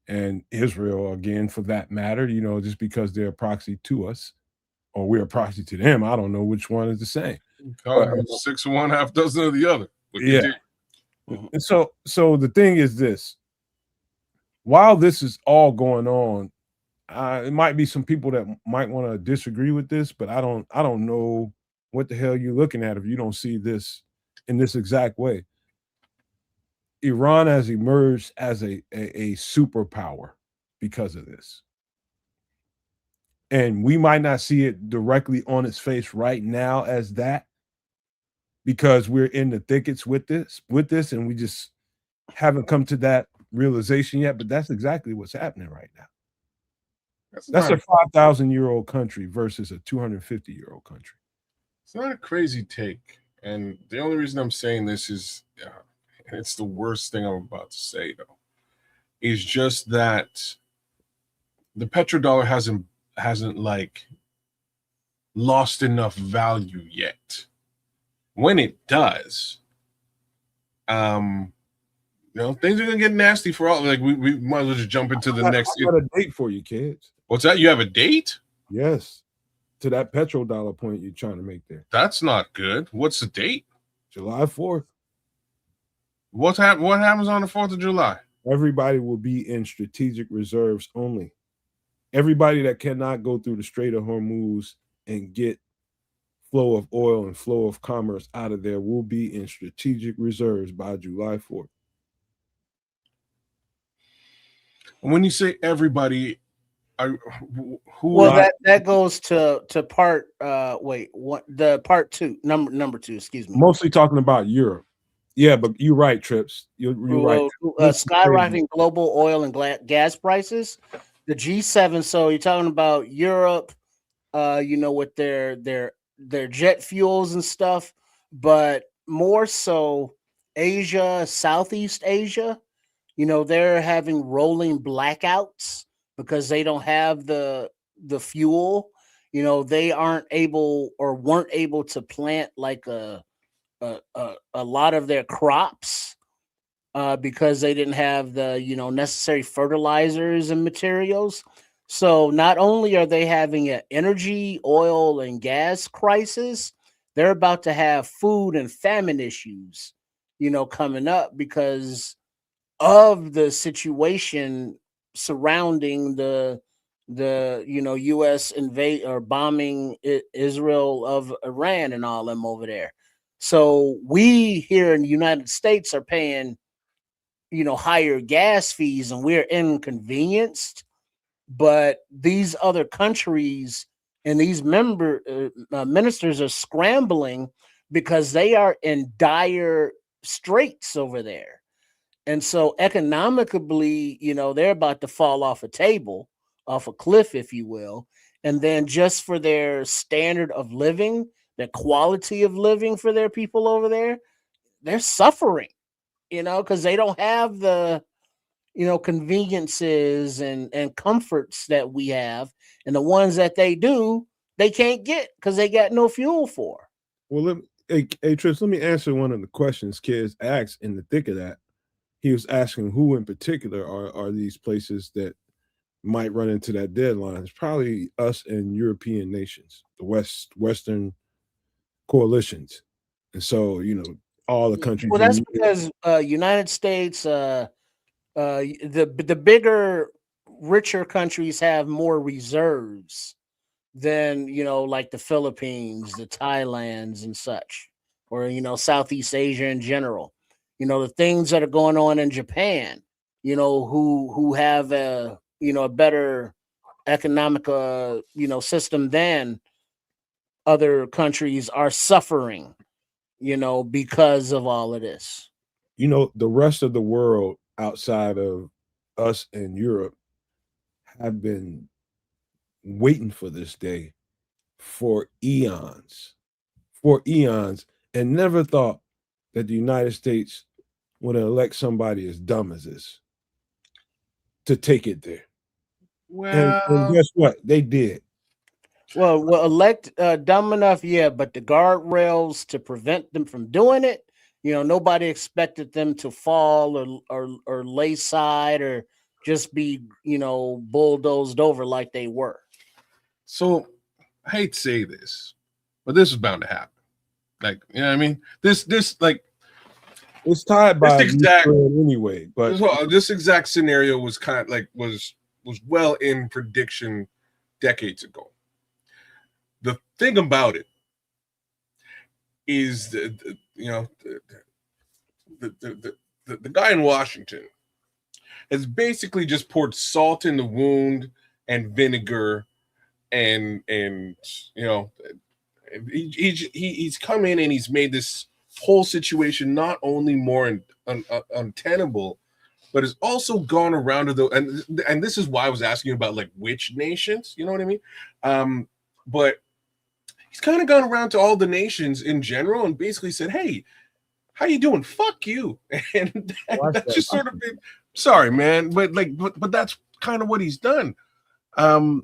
and Israel, again, for that matter, just because they're a proxy to us or we're a proxy to them. I don't know which one is the same. But, 6 of one, half dozen of the other. Yeah. And so the thing is this: while this is all going on, it might be some people that might want to disagree with this, but I don't know what the hell you're looking at if you don't see this in this exact way. Iran has emerged as a superpower because of this. And we might not see it directly on its face right now as that, because we're in the thickets with this, and we just haven't come to that realization yet. But that's exactly what's happening right now. That's a 5,000-year-old country versus a 250-year-old country. It's not a crazy take. And the only reason I'm saying this is, and it's the worst thing I'm about to say, though, is just that the petrodollar hasn't like lost enough value yet. When it does, things are gonna get nasty for all. Like we might as well just jump into the next. I got a date for you, kids. What's that? You have a date? Yes. To that petrodollar point you're trying to make there. That's not good. What's the date? July 4th. What happens on the 4th of July? Everybody will be in strategic reserves only. Everybody that cannot go through the Strait of Hormuz and get flow of oil and flow of commerce out of there will be in strategic reserves by July 4th. When you say everybody, that goes to part the part two, number two, excuse me. Mostly talking about Europe. Yeah, but you're right, Trips. You're right. Skyrocketing global oil and gas prices. The G7. So you're talking about Europe, with their jet fuels and stuff, but more so Asia, Southeast Asia. They're having rolling blackouts because they don't have the fuel. They aren't able or weren't able to plant like a lot of their crops because they didn't have the necessary fertilizers and materials. So not only are they having an energy, oil, and gas crisis, they're about to have food and famine issues, coming up because of the situation surrounding the U.S. invade or bombing Israel of Iran and all them over there. So we here in the United States are paying, higher gas fees, and we're inconvenienced. But these other countries and these ministers are scrambling because they are in dire straits over there. And so economically, they're about to fall off a cliff, if you will. And then just for their standard of living, their quality of living for their people over there, they're suffering, because they don't have the conveniences and comforts that we have, and the ones that they do, they can't get because they got no fuel for. Well, hey, Trish, let me answer one of the questions kids asked in the thick of that. He was asking who in particular are these places that might run into that deadline. It's probably us and European nations, the Western coalitions. And so, all the countries. Well, that's because United States, the bigger, richer countries have more reserves than like the Philippines, the Thailands, and such, or Southeast Asia in general. The things that are going on in Japan. Who have a better economic system than other countries are suffering. Because of all of this. The rest of the world outside of us and Europe have been waiting for this day for eons, and never thought that the United States would elect somebody as dumb as this to take it there. Well, and guess what? They did. Well, elect dumb enough, yeah, but the guardrails to prevent them from doing it, nobody expected them to fall or lay side or just be, bulldozed over like they were. So I hate to say this, but this is bound to happen. Like, what I mean? This like it's tied by exact anyway, but this exact scenario was kind of like was well in prediction decades ago. The thing about it is the guy in Washington has basically just poured salt in the wound and vinegar, and he's come in and he's made this whole situation not only more untenable, but has also gone around to the and this is why I was asking about like which nations, you know what I mean? But he's kind of gone around to all the nations in general and basically said, "Hey, how you doing? Fuck you." And that's just sort of been, sorry, man, but that's kind of what he's done.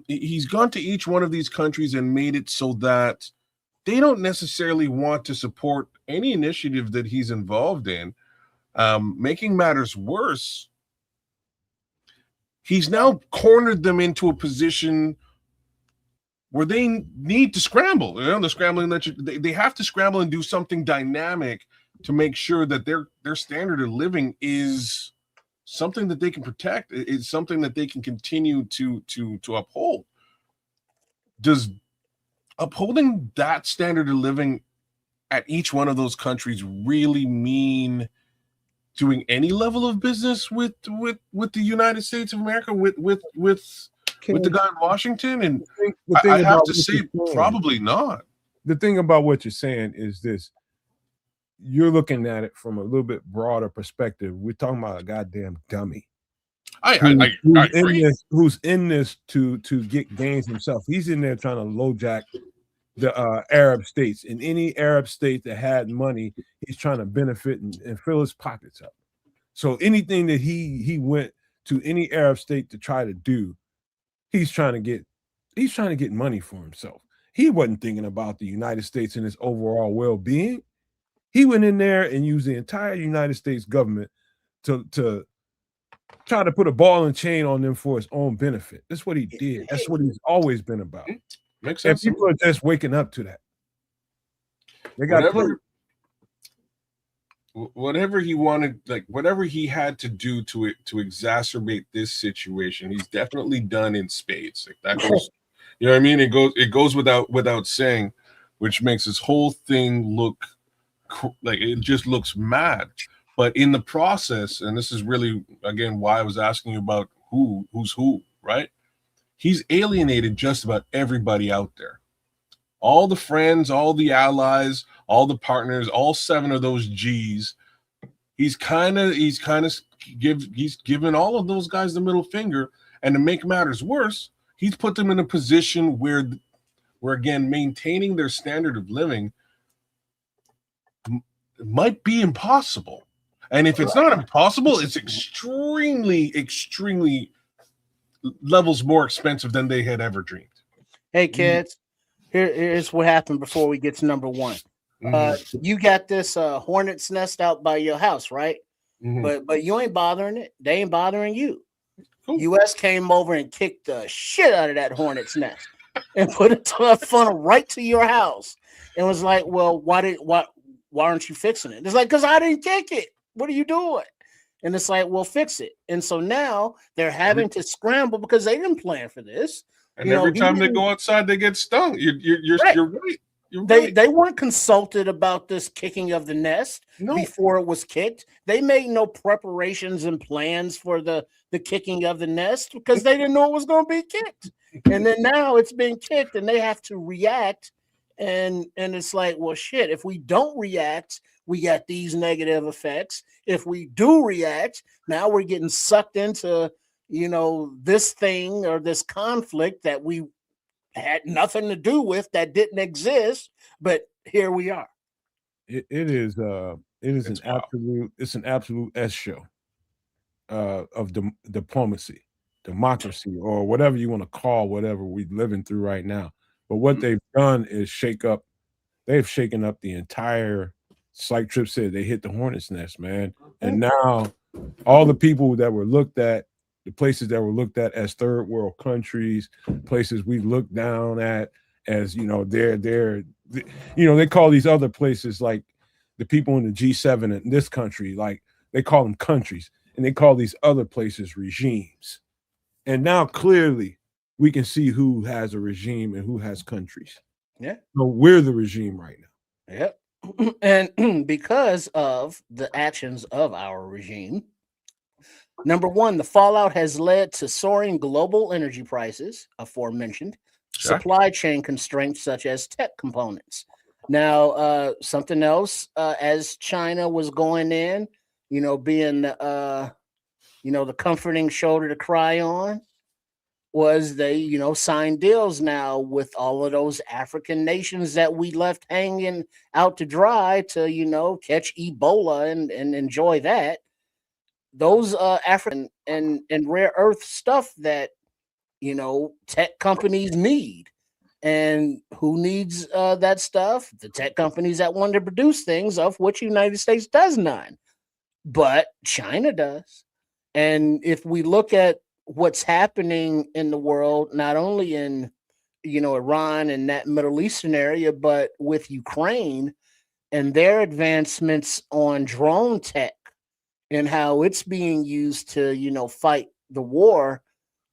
He's gone to each one of these countries and made it so that they don't necessarily want to support any initiative that he's involved in. Making matters worse, he's now cornered them into a position where they need to scramble. They're scrambling that they have to scramble and do something dynamic to make sure that their standard of living is something that they can protect. It's something that they can continue to uphold. Does upholding that standard of living at each one of those countries really mean doing any level of business with the United States of America, with the guy in Washington? And I have to say, probably not. The thing about what you're saying is this: you're looking at it from a little bit broader perspective. We're talking about a goddamn dummy. I agree. Who's in this to get gains himself? He's in there trying to LoJack the Arab states. In any Arab state that had money, he's trying to benefit and fill his pockets up. So anything that he went to any Arab state to try to do, he's trying to get money for himself. He wasn't thinking about the United States and his overall well-being. He went in there and used the entire United States government to try to put a ball and chain on them for his own benefit. That's what he did. That's what he's always been about. Makes sense. And people are just waking up to that. They got whatever he wanted, like whatever he had to do to exacerbate this situation, he's definitely done in spades. Like that goes, you know what I mean? It goes without saying, which makes this whole thing look like it just looks mad. But in the process, and this is really again why I was asking you about who's who, right? He's alienated just about everybody out there. All the friends, all the allies, all the partners, all 7 of those G's. He's given all of those guys the middle finger. And to make matters worse, he's put them in a position where again, maintaining their standard of living might be impossible. And if it's not impossible, it's extremely, extremely levels more expensive than they had ever dreamed. Hey kids, here's what happened before we get to number one. You got this hornet's nest out by your house, right? But you ain't bothering it. They ain't bothering you. Cool. U.S. came over and kicked the shit out of that hornet's nest and put a funnel right to your house and was like, well, why aren't you fixing it? It's like, because I didn't kick it. What are you doing? And it's like, well, fix it. And so now they're having to scramble because they didn't plan for this. And every time they go outside, they get stung. You're right. They weren't consulted about this kicking of the nest before it was kicked. They made no preparations and plans for the kicking of the nest because they didn't know it was going to be kicked. And then now it's been kicked and they have to react. And it's like, well, shit, if we don't react, we got these negative effects. If we do react, now we're getting sucked into, this thing or this conflict that we had nothing to do with, that didn't exist, but here we are. It is an absolute S show of diplomacy, democracy, or whatever you want to call whatever we're living through right now. But what they've done is they've shaken up the entire, like Tripp said, they hit the hornet's nest, man. And now all the people that were looked at, the places that were looked at as third world countries, places we look down at as, they call these other places, like the people in the G7 in this country, like they call them countries, and they call these other places regimes. And now clearly we can see who has a regime and who has countries. Yeah. So we're the regime right now. Yep. And because of the actions of our regime, number one, the fallout has led to soaring global energy prices, aforementioned, supply chain constraints such as tech components. Now, something else, as China was going in, being the comforting shoulder to cry on, was they, signed deals now with all of those African nations that we left hanging out to dry to, catch Ebola and enjoy that. Those African and rare earth stuff that tech companies need. And who needs that stuff? The tech companies that want to produce things, of which the United States does none, but China does. And if we look at what's happening in the world, not only in Iran and that Middle Eastern area, but with Ukraine and their advancements on drone tech, and how it's being used to, fight the war.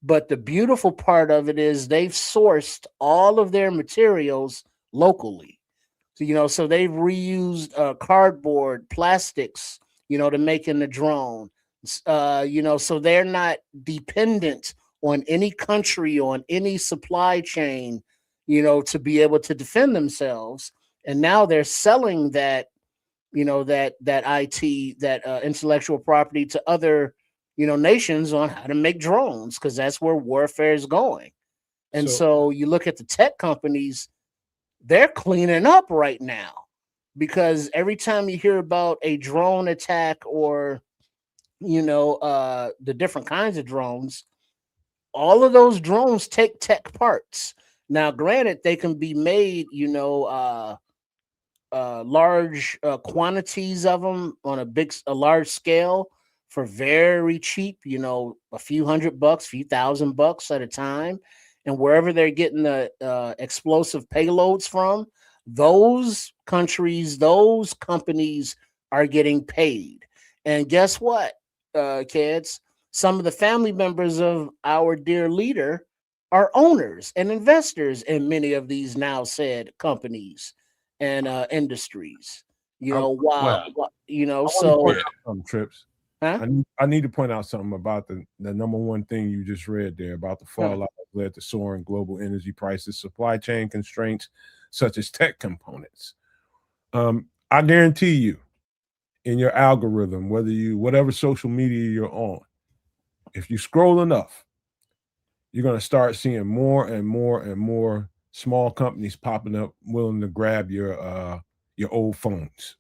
But the beautiful part of it is they've sourced all of their materials locally. So, so they've reused cardboard, plastics, to make in the drone. So they're not dependent on any country, on any supply chain, to be able to defend themselves. And now they're selling that that IT, that intellectual property to other, nations on how to make drones, because that's where warfare is going. And so you look at the tech companies, they're cleaning up right now, because every time you hear about a drone attack or, the different kinds of drones, all of those drones take tech parts. Now, granted, they can be made, large quantities of them on a large scale for very cheap, a few $100, few $1,000 at a time. And wherever they're getting the explosive payloads from, those countries, those companies are getting paid. And guess what, kids? Some of the family members of our dear leader are owners and investors in many of these now said companies and industries. Some trips. Huh? I need to point out something about the number one thing you just read there about the fallout that led to soaring global energy prices, supply chain constraints such as tech components. I guarantee you, in your algorithm, whatever social media you're on, if you scroll enough, you're going to start seeing more and more and more small companies popping up willing to grab your old phones.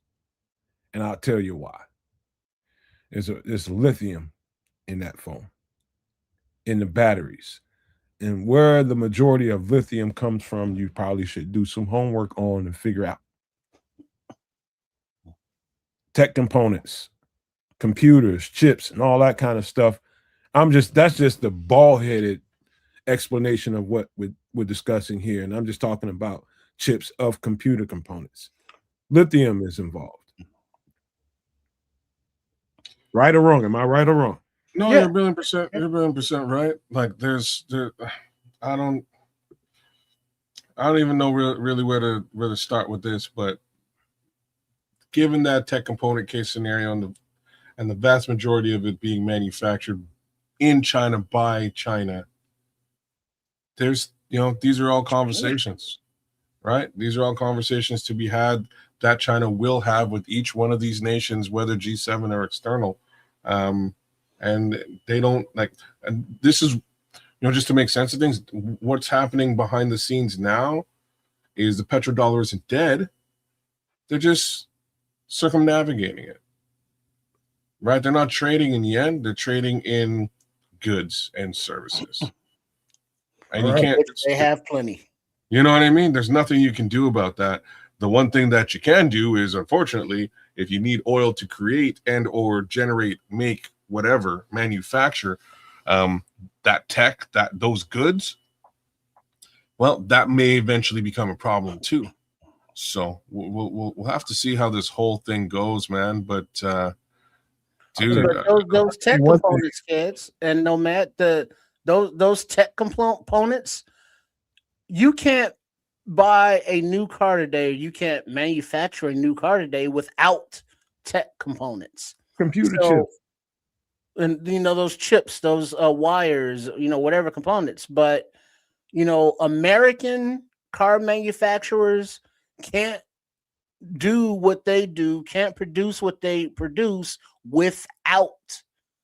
And I'll tell you why. There's lithium in that phone, in the batteries. And where the majority of lithium comes from, you probably should do some homework on and figure out. Tech components, computers, chips, and all that kind of stuff. That's just the ball-headed explanation of what we're discussing here. And I'm just talking about chips of computer components. Lithium is involved. Right or wrong? Am I right or wrong? No, Yeah. you're a billion percent. You're a billion percent right. Like I don't even know really where to start with this, but given that tech component case scenario and the vast majority of it being manufactured in China by China, these are all conversations, right? These are all conversations to be had that China will have with each one of these nations, whether G7 or external. And they don't and this is, just to make sense of things, what's happening behind the scenes now is the petrodollar isn't dead. They're just circumnavigating it, right? They're not trading in yen. They're trading in goods and services. And you can't. They have plenty. You know what I mean? There's nothing you can do about that. The one thing that you can do is, unfortunately, if you need oil to create and or generate, make whatever, manufacture that tech, those goods, well, that may eventually become a problem too. So we'll have to see how this whole thing goes, man. But dude, those tech components, kids, and Nomad, those tech components, you can't buy a new car today. You can't manufacture a new car today without tech components, computer chips, and those chips, those wires, whatever components. But American car manufacturers can't do what they do, can't produce what they produce without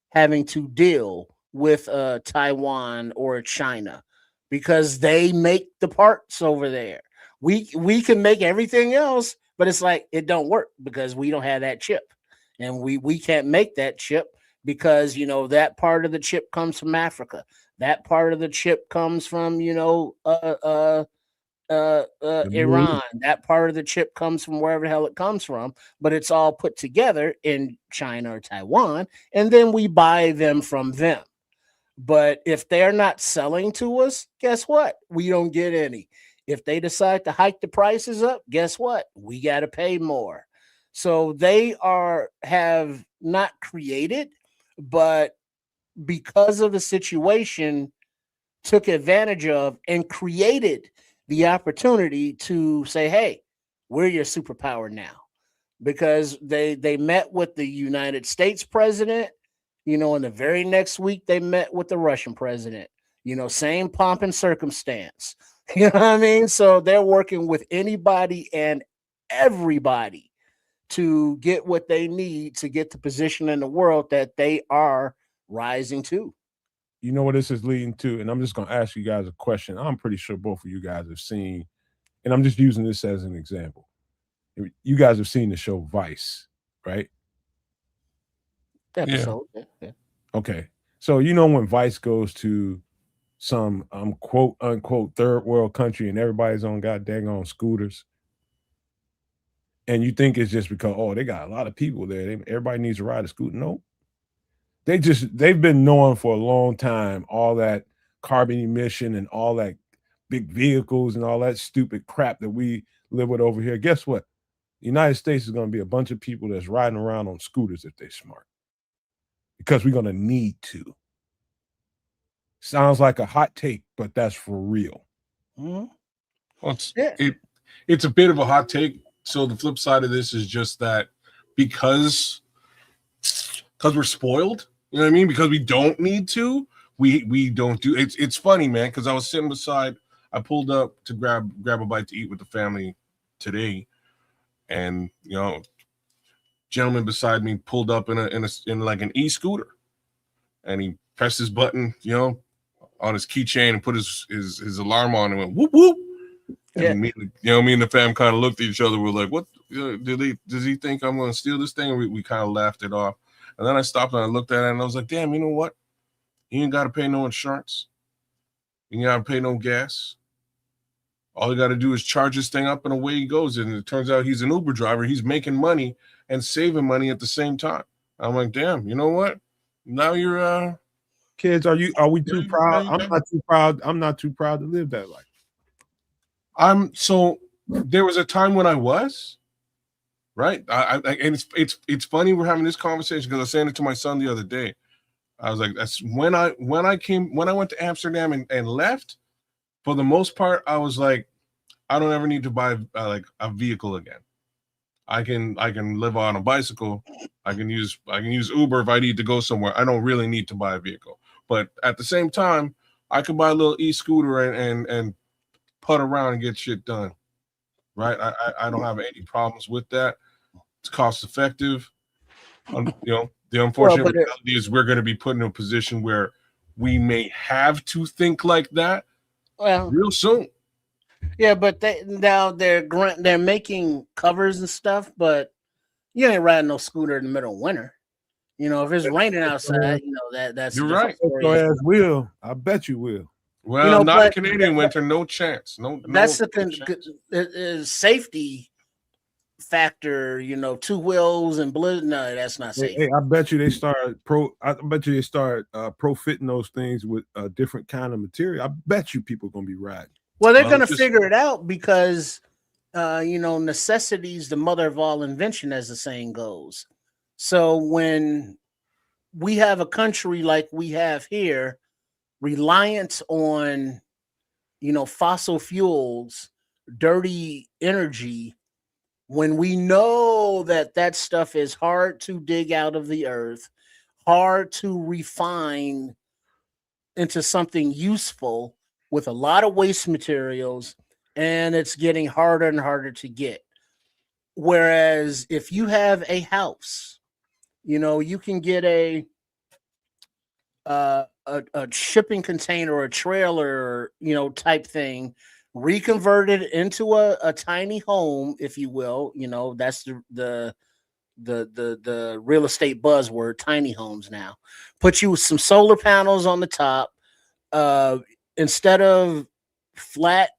having to deal with Taiwan or China, because they make the parts over there. We can make everything else, but it's like it don't work because we don't have that chip, and we can't make that chip because that part of the chip comes from Africa. That part of the chip comes from Iran. That part of the chip comes from wherever the hell it comes from, but it's all put together in China or Taiwan, and then we buy them from them. But if they're not selling to us, guess what? We don't get any. If they decide to hike the prices up, guess what? We got to pay more. So they have not created, but because of the situation, took advantage of and created the opportunity to say, hey, we're your superpower now. Because they met with the United States president, and the very next week they met with the Russian president, same pomp and circumstance. You know what I mean? So they're working with anybody and everybody to get what they need to get the position in the world that they are rising to. You know what this is leading to? And I'm just going to ask you guys a question. I'm pretty sure both of you guys have seen, and I'm just using this as an example. You guys have seen the show Vice, right? Episode. Yeah. Okay. So when Vice goes to some quote unquote third world country and everybody's on goddamn scooters, and you think it's just because they got a lot of people there, everybody needs to ride a scooter. No. They've been knowing for a long time all that carbon emission and all that big vehicles and all that stupid crap that we live with over here. Guess what? The United States is going to be a bunch of people that's riding around on scooters if they're smart, because we're going to need to. Sounds like a hot take, but that's for real. Mm-hmm. Well, it's a bit of a hot take. So the flip side of this is just that because we're spoiled, you know what I mean? Because we don't need to, we don't do it. It's funny, man, because I was sitting beside, I pulled up to grab a bite to eat with the family today, and gentleman beside me pulled up in like an e-scooter, and he pressed his button, on his keychain and put his alarm on and went whoop whoop. And me and the fam kind of looked at each other. We're like, what? Does he think I'm going to steal this thing? Or we kind of laughed it off. And then I stopped and I looked at it and I was like, damn, you know what? You ain't got to pay no insurance. You ain't got to pay no gas. All you got to do is charge this thing up and away he goes. And it turns out he's an Uber driver. He's making money and saving money at the same time. I'm like, damn, you know what? Now you're Kids, are we too Yeah, proud? yeah, I'm yeah. not too proud. I'm not too proud to live that life. So there was a time when I was, right? And it's funny we're having this conversation because I was saying it to my son the other day. I was like, that's when I went to Amsterdam and left. For the most part, I was like, I don't ever need to buy like a vehicle again. I can live on a bicycle. I can use Uber if I need to go somewhere. I don't really need to buy a vehicle. But at the same time, I could buy a little e-scooter and putt around and get shit done. Right? I don't have any problems with that. It's cost effective. The unfortunate reality is we're going to be put in a position where we may have to think like that real soon. Yeah, but they're making covers and stuff, but you ain't riding no scooter in the middle of winter. If it's raining outside, that's You're right. Your ass will. I bet you will. Well, not Canadian winter, no chance. No, that's no, the thing. Safety factor. 2 wheels and blizzard. No, that's not safe. Hey, I bet you they start profitting those things with a different kind of material. I bet you people are gonna be riding. Well, they're gonna figure it out because necessity is the mother of all invention, as the saying goes. So when we have a country like we have here, reliant on fossil fuels, dirty energy, when we know that stuff is hard to dig out of the earth, hard to refine into something useful with a lot of waste materials, and it's getting harder and harder to get. Whereas if you have a house, you can get a shipping container or a trailer, type thing, reconverted into a tiny home, if you will. That's the real estate buzzword, tiny homes now. Put you with some solar panels on the top. Instead of flat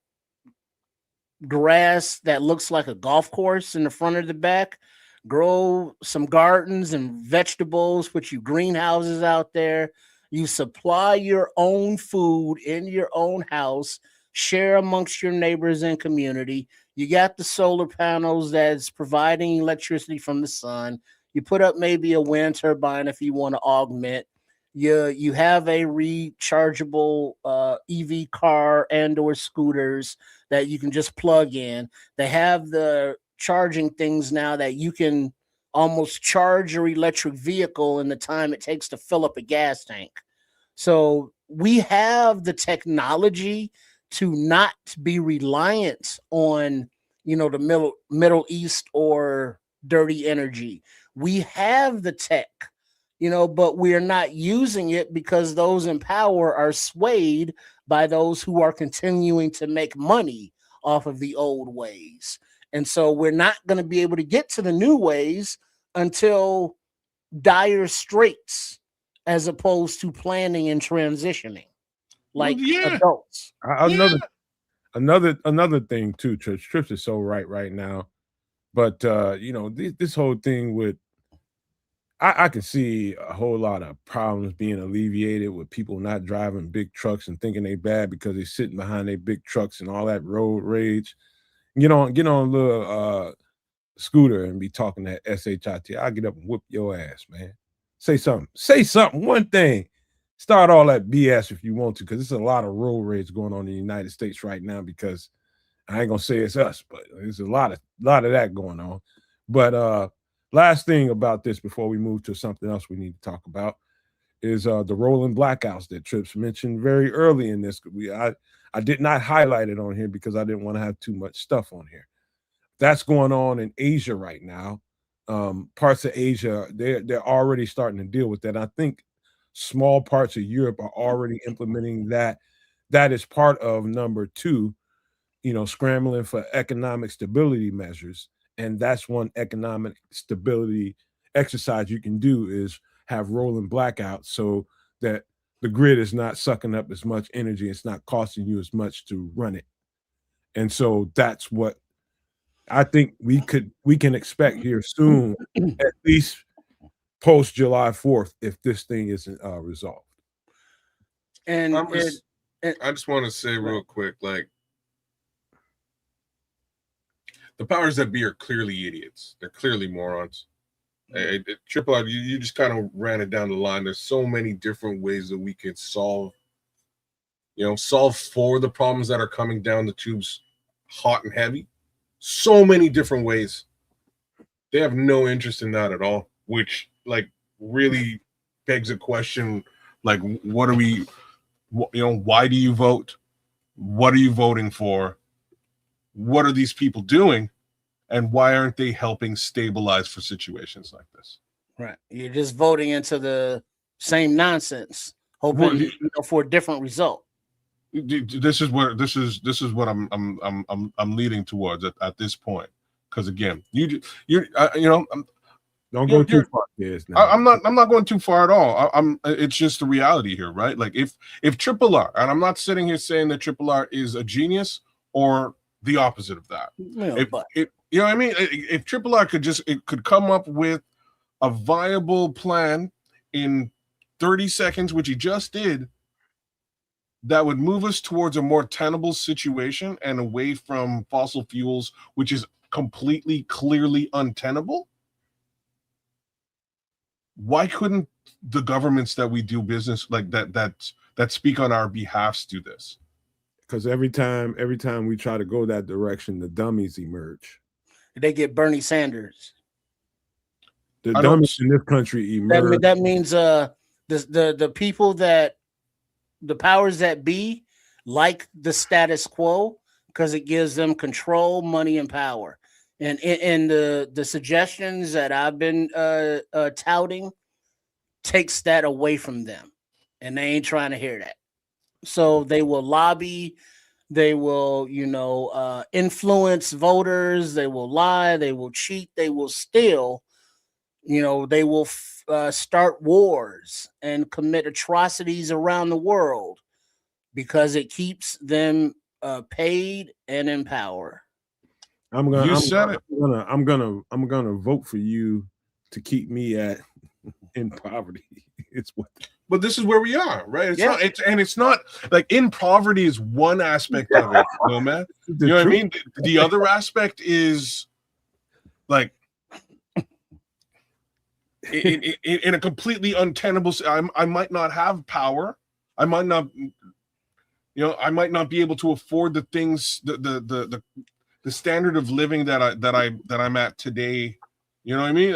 grass that looks like a golf course in the front or the back, grow some gardens and vegetables, put you greenhouses out there. You supply your own food in your own house, share amongst your neighbors and community. You got the solar panels that's providing electricity from the sun. You put up maybe a wind turbine if you want to augment. You have a rechargeable EV car and or scooters that you can just plug in. They have the charging things now that you can almost charge your electric vehicle in the time it takes to fill up a gas tank. So we have the technology to not be reliant on the Middle East or dirty energy. We have the tech, but we're not using it because those in power are swayed by those who are continuing to make money off of the old ways. And so we're not going to be able to get to the new ways until dire straits, as opposed to planning and transitioning like adults. Another thing too, Trips is so right now. But this whole thing with I can see a whole lot of problems being alleviated with people not driving big trucks and thinking they bad because they're sitting behind their big trucks and all that road rage. Get on a little scooter and be talking that shit. I'll get up and whoop your ass, man. Say something. One thing. Start all that BS if you want to, because there's a lot of road rage going on in the United States right now. Because I ain't gonna say it's us, but there's a lot of that going on. But last thing about this before we move to something else we need to talk about is the rolling blackouts that Trips mentioned very early in this. I did not highlight it on here because I didn't want to have too much stuff on here. That's going on in Asia right now. Parts of Asia, they're already starting to deal with that. I think small parts of Europe are already implementing that. That is part of number 2, scrambling for economic stability measures. And that's one economic stability exercise you can do is have rolling blackouts so that the grid is not sucking up as much energy. It's not costing you as much to run it. And so that's what I think we can expect here soon, at least post July 4th, if this thing isn't resolved. And I just want to say real quick, like, the powers that be are clearly idiots. They're clearly morons. Triple R, you just kind of ran it down the line. There's so many different ways that we could solve for the problems that are coming down the tubes hot and heavy. So many different ways. They have no interest in that at all, which like really begs a question, like, what are we, why do you vote? What are you voting for? What are these people doing? And why aren't they helping stabilize for situations like this? Right. You're just voting into the same nonsense, hoping for a different result. This is what I'm leading towards at this point. Because again, don't go too far. I'm not going too far at all. It's just the reality here, right? Like if Triple R, and I'm not sitting here saying that Triple R is a genius or the opposite of that. If you know what I mean? If Triple R could come up with a viable plan in 30 seconds, which he just did, that would move us towards a more tenable situation and away from fossil fuels, which is completely, clearly untenable. Why couldn't the governments that we do business like that speak on our behalfs do this? Because every time we try to go that direction, the dummies emerge. They get Bernie Sanders. The dummies in this country emerge. That means the people that the powers that be like the status quo because it gives them control, money, and power. And the suggestions that I've been touting takes that away from them, and they ain't trying to hear that. So they will lobby, they will influence voters, they will lie, they will cheat, they will steal. They will start wars and commit atrocities around the world because it keeps them paid and in power. I'm gonna vote for you to keep me in poverty. But this is where we are, right? It's not like in poverty is one aspect of it, Nomad. You know what I mean? The other aspect is like in a completely untenable. I might not have power. I might not be able to afford the things, the standard of living that I'm at today. You know what I mean?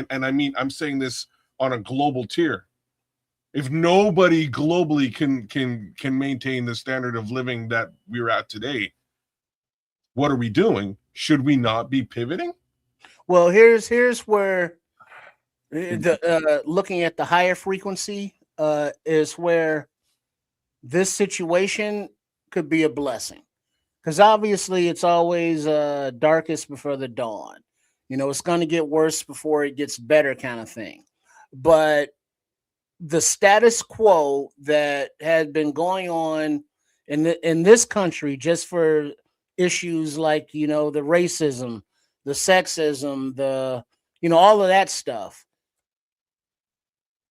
And I mean, I'm saying this on a global tier. If nobody globally can maintain the standard of living that we're at today, what are we doing? Should we not be pivoting? Well, here's where looking at the higher frequency is where this situation could be a blessing, because obviously it's always darkest before the dawn. It's going to get worse before it gets better, kind of thing. But the status quo that had been going on in this country, just for issues like the racism, the sexism, the all of that stuff,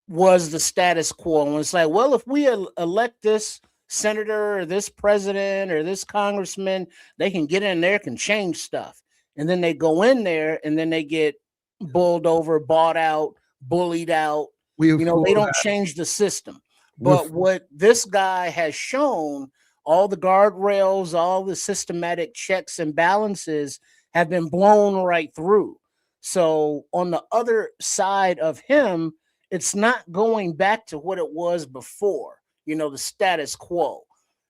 was the status quo. And it's like, well, if we elect this senator or this president or this congressman, they can get in there, can change stuff. And then they go in there and then they get bowled over, bought out, bullied out. They don't change the system. But what this guy has shown, all the guardrails, all the systematic checks and balances have been blown right through. So on the other side of him, it's not going back to what it was before, the status quo.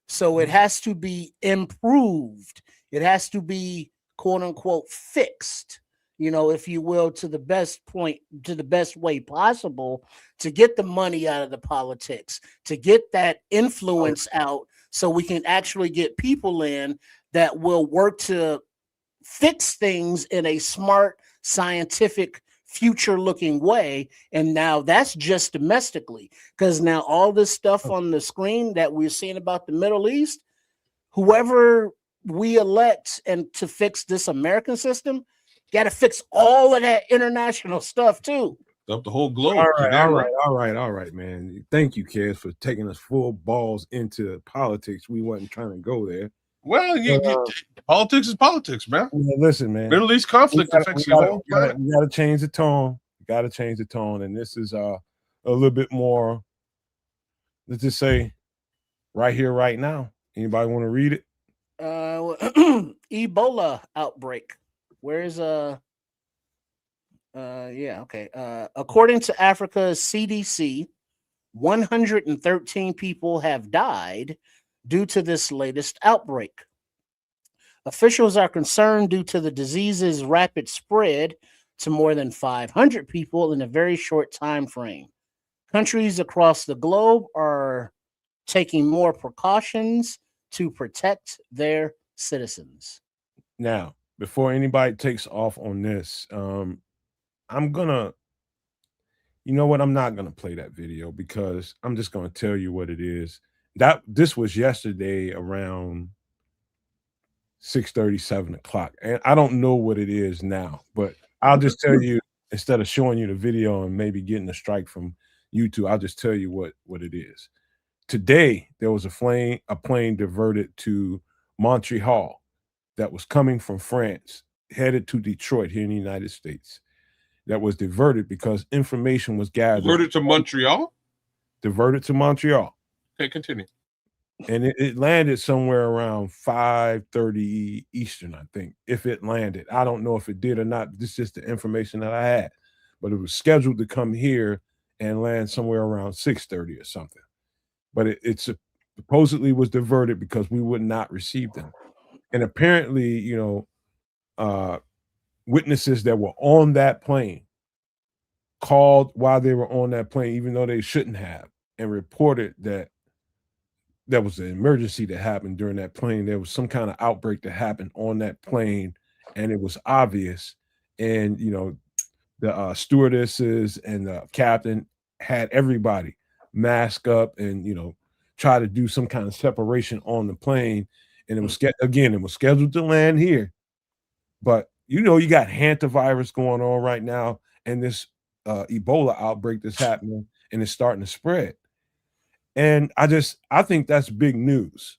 So it has to be improved. It has to be, quote unquote, fixed, if you will, to the best way possible, to get the money out of the politics, to get that influence out, so we can actually get people in that will work to fix things in a smart, scientific future looking way. And now that's just domestically, because now all this stuff on the screen that we're seeing about the Middle East, whoever we elect and to fix this American system got to fix all of that international stuff too. Up the whole globe. All right, man. Thank you, kids, for taking us full balls into politics. We wasn't trying to go there. Well, politics is politics, man. Listen, man. Middle East conflict affects the whole planet. We got to change the tone. Got to change the tone, and this is a little bit more. Let's just say, right here, right now. Anybody want to read it? Ebola outbreak. Where's according to Africa's CDC, 113 people have died due to this latest outbreak. Officials are concerned due to the disease's rapid spread to more than 500 people in a very short time frame. Countries across the globe are taking more precautions to protect their citizens. Now, before anybody takes off on this, I'm gonna, you know what? I'm not gonna play that video because I'm just gonna tell you what it is. This was yesterday around 6:30, 7 o'clock, and I don't know what it is now, but I'll just tell you instead of showing you the video and maybe getting a strike from YouTube. I'll just tell you what it is. Today there was a plane diverted to Montreal that was coming from France, headed to Detroit here in the United States. That was diverted because information was gathered. Diverted to Montreal? Diverted to Montreal. Okay, continue. And it landed somewhere around 5:30 Eastern, I think, if it landed. I don't know if it did or not. This is just the information that I had. But it was scheduled to come here and land somewhere around 6:30 or something. But it supposedly was diverted because we would not receive them. And apparently, witnesses that were on that plane called while they were on that plane, even though they shouldn't have, and reported that there was an emergency that happened during that plane. There was some kind of outbreak that happened on that plane, and it was obvious. And, the stewardesses and the captain had everybody mask up and, try to do some kind of separation on the plane. And it was, it was scheduled to land here. But, you got hantavirus going on right now, and this Ebola outbreak that's happening, and it's starting to spread. And I think that's big news.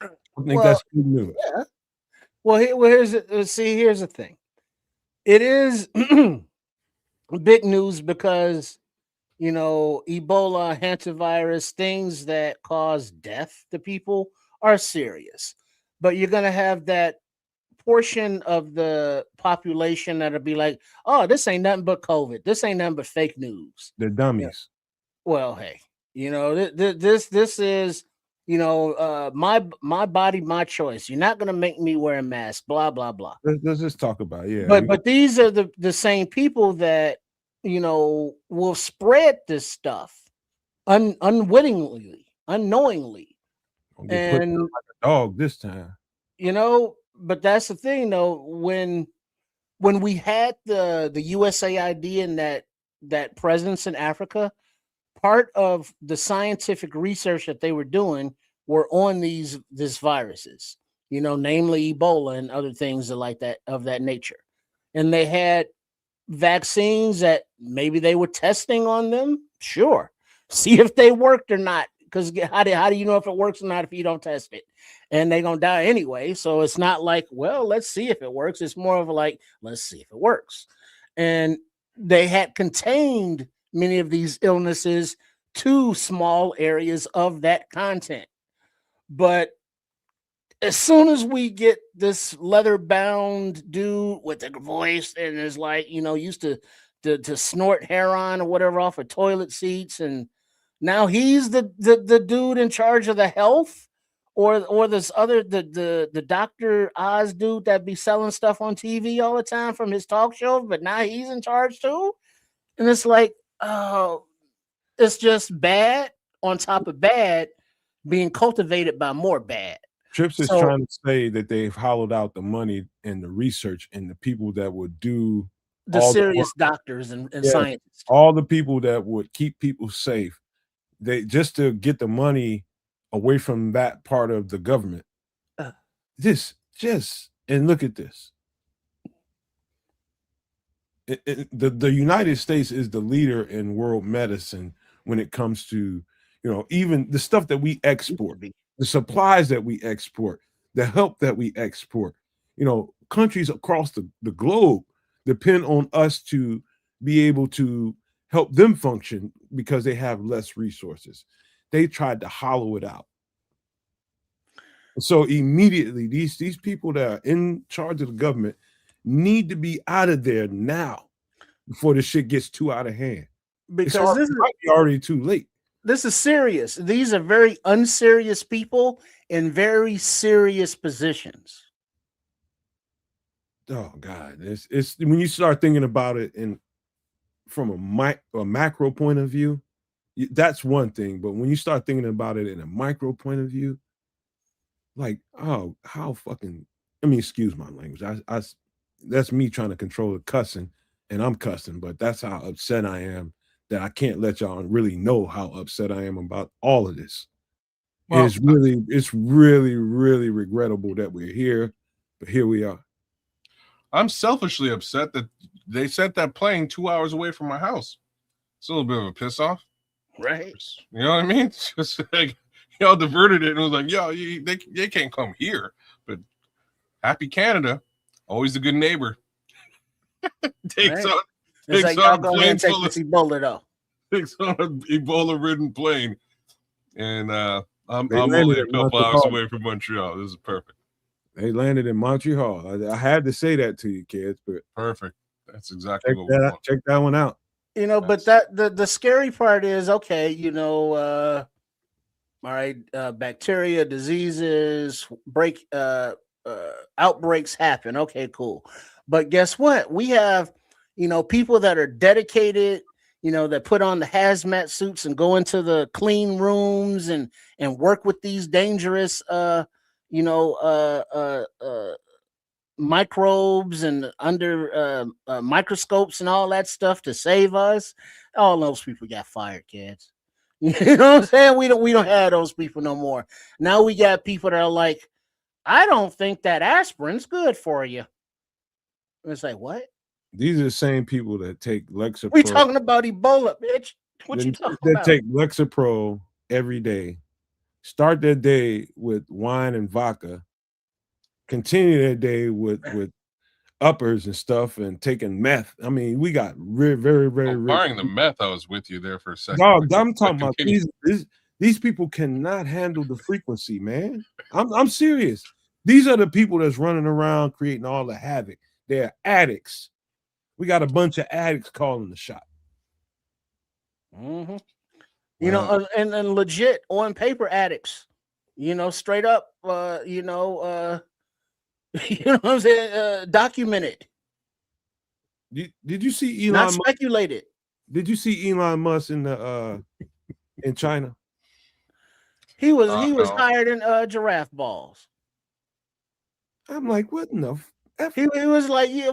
I think that's big news. Yeah. Well, here's the thing. It is big news because, Ebola, hantavirus, things that cause death to people are serious. But you're going to have that portion of the population that'll be like, oh, this ain't nothing but COVID. This ain't nothing but fake news. They're dummies. Well, hey, this is, my body, my choice. You're not going to make me wear a mask, blah, blah, blah. Let's just talk about it. Yeah. But these are the same people that, will spread this stuff unwittingly, unknowingly. And like a dog this time. But that's the thing, though. When we had the USAID and that presence in Africa, part of the scientific research that they were doing were on these viruses, namely Ebola and other things like that of that nature. And they had vaccines that maybe they were testing on them. Sure. See if they worked or not. Because how do you know if it works or not if you don't test it? And they're going to die anyway. So it's not like, well, let's see if it works. It's more of like, let's see if it works. And they had contained many of these illnesses to small areas of that content. But as soon as we get this leather-bound dude with a voice and is like, used to snort heroin or whatever off of toilet seats, and now he's the dude in charge of the health, or this other the Dr. Oz dude that be selling stuff on TV all the time from his talk show, but now he's in charge too. And it's like, oh, it's just bad on top of bad being cultivated by more bad. Trips is trying to say that they've hollowed out the money and the research and the people that would do the all the serious doctors and yeah, scientists. all the people that would keep people safe, they just to get the money away from that part of the government. Uh, Just and look at this. The United States is the leader in world medicine when it comes to, even the stuff that we export, the supplies that we export, the help that we export. Countries across the globe depend on us to be able to help them function because they have less resources. They tried to hollow it out. So immediately, these people that are in charge of the government need to be out of there now before the shit gets too out of hand. Because this might be already too late. This is serious. These are very unserious people in very serious positions. Oh God, it's when you start thinking about it from a macro point of view, that's one thing. But when you start thinking about it in a micro point of view, like, oh, how fucking, excuse my language. I that's me trying to control the cussing, and I'm cussing, but that's how upset I am that I can't let y'all really know how upset I am about all of this. Well, it's really, really regrettable that we're here, but here we are. I'm selfishly upset that they sent that plane 2 hours away from my house. It's a little bit of a piss off. Right. You know what I mean? It's just like, y'all diverted it and was like, yo, they can't come here. But happy Canada, always a good neighbor. Takes on y'all go ahead and take this Ebola though. Takes on an Ebola-ridden plane. And I'm only a couple hours away from Montreal. This is perfect. They landed in Montreal. I had to say that to you, kids, but perfect. That's exactly what we want. Check that one out. But the scary part is, okay, all right, bacteria, diseases, outbreaks happen. Okay, cool. But guess what? We have, people that are dedicated, that put on the hazmat suits and go into the clean rooms and work with these dangerous, microbes and under microscopes and all that stuff to save us. All those people got fired, kids. You know what I'm saying? We don't have those people no more. Now we got people that are like, I don't think that aspirin's good for you. And it's like, what? These are the same people that take Lexapro. We talking about Ebola, bitch. What you talking about? They take Lexapro every day, start their day with wine and vodka, continue their day with uppers and stuff, and taking meth. We got very, very, very. Barring the meth, I was with you there for a second. Dog, I'm talking about these people cannot handle the frequency, man. I'm serious. These are the people that's running around creating all the havoc. They're addicts. We got a bunch of addicts calling the shot. Mm-hmm. And legit on paper addicts. Straight up. You know what I'm saying? Documented. Did you see Elon? Not speculated. Did you see Elon Musk in China? He was hired in giraffe balls. I'm like, what in the F? He was like, yeah,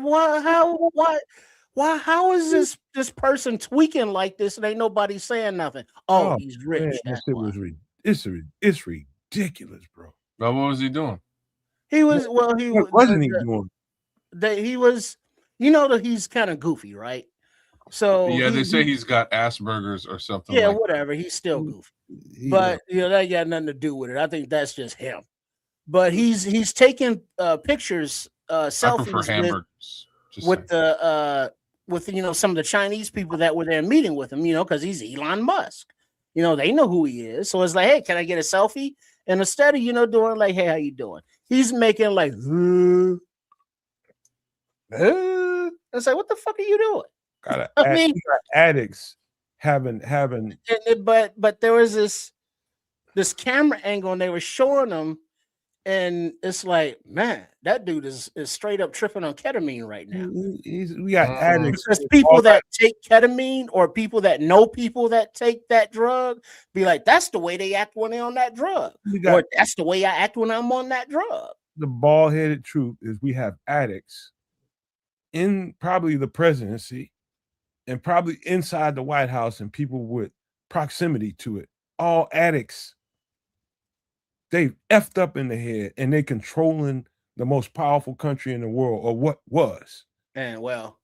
how is this person tweaking like this and ain't nobody saying nothing? Oh, he's rich. Man, it's ridiculous, bro. Now, what was he doing? What wasn't he doing? He was, that he's kind of goofy, right? So they say he's got Asperger's or something. Yeah, whatever. He's still goofy, but that got nothing to do with it. I think that's just him. But he's taking pictures, selfies with some of the Chinese people that were there meeting with him. Because he's Elon Musk. They know who he is. So it's like, hey, can I get a selfie? And instead of doing like, hey, how you doing? He's making like, it's like, what the fuck are you doing? Got addicts having but there was this camera angle and they were showing them, and it's like, man, that dude is straight up tripping on ketamine right now. We got addicts. Because people that take ketamine or people that know people that take that drug be like, that's the way they act when they're on that drug. Or that's the way I act when I'm on that drug. The bald-headed truth is we have addicts in probably the presidency and probably inside the White House and people with proximity to it, all addicts. They effed up in the head and they controlling the most powerful country in the world, or what was. And well,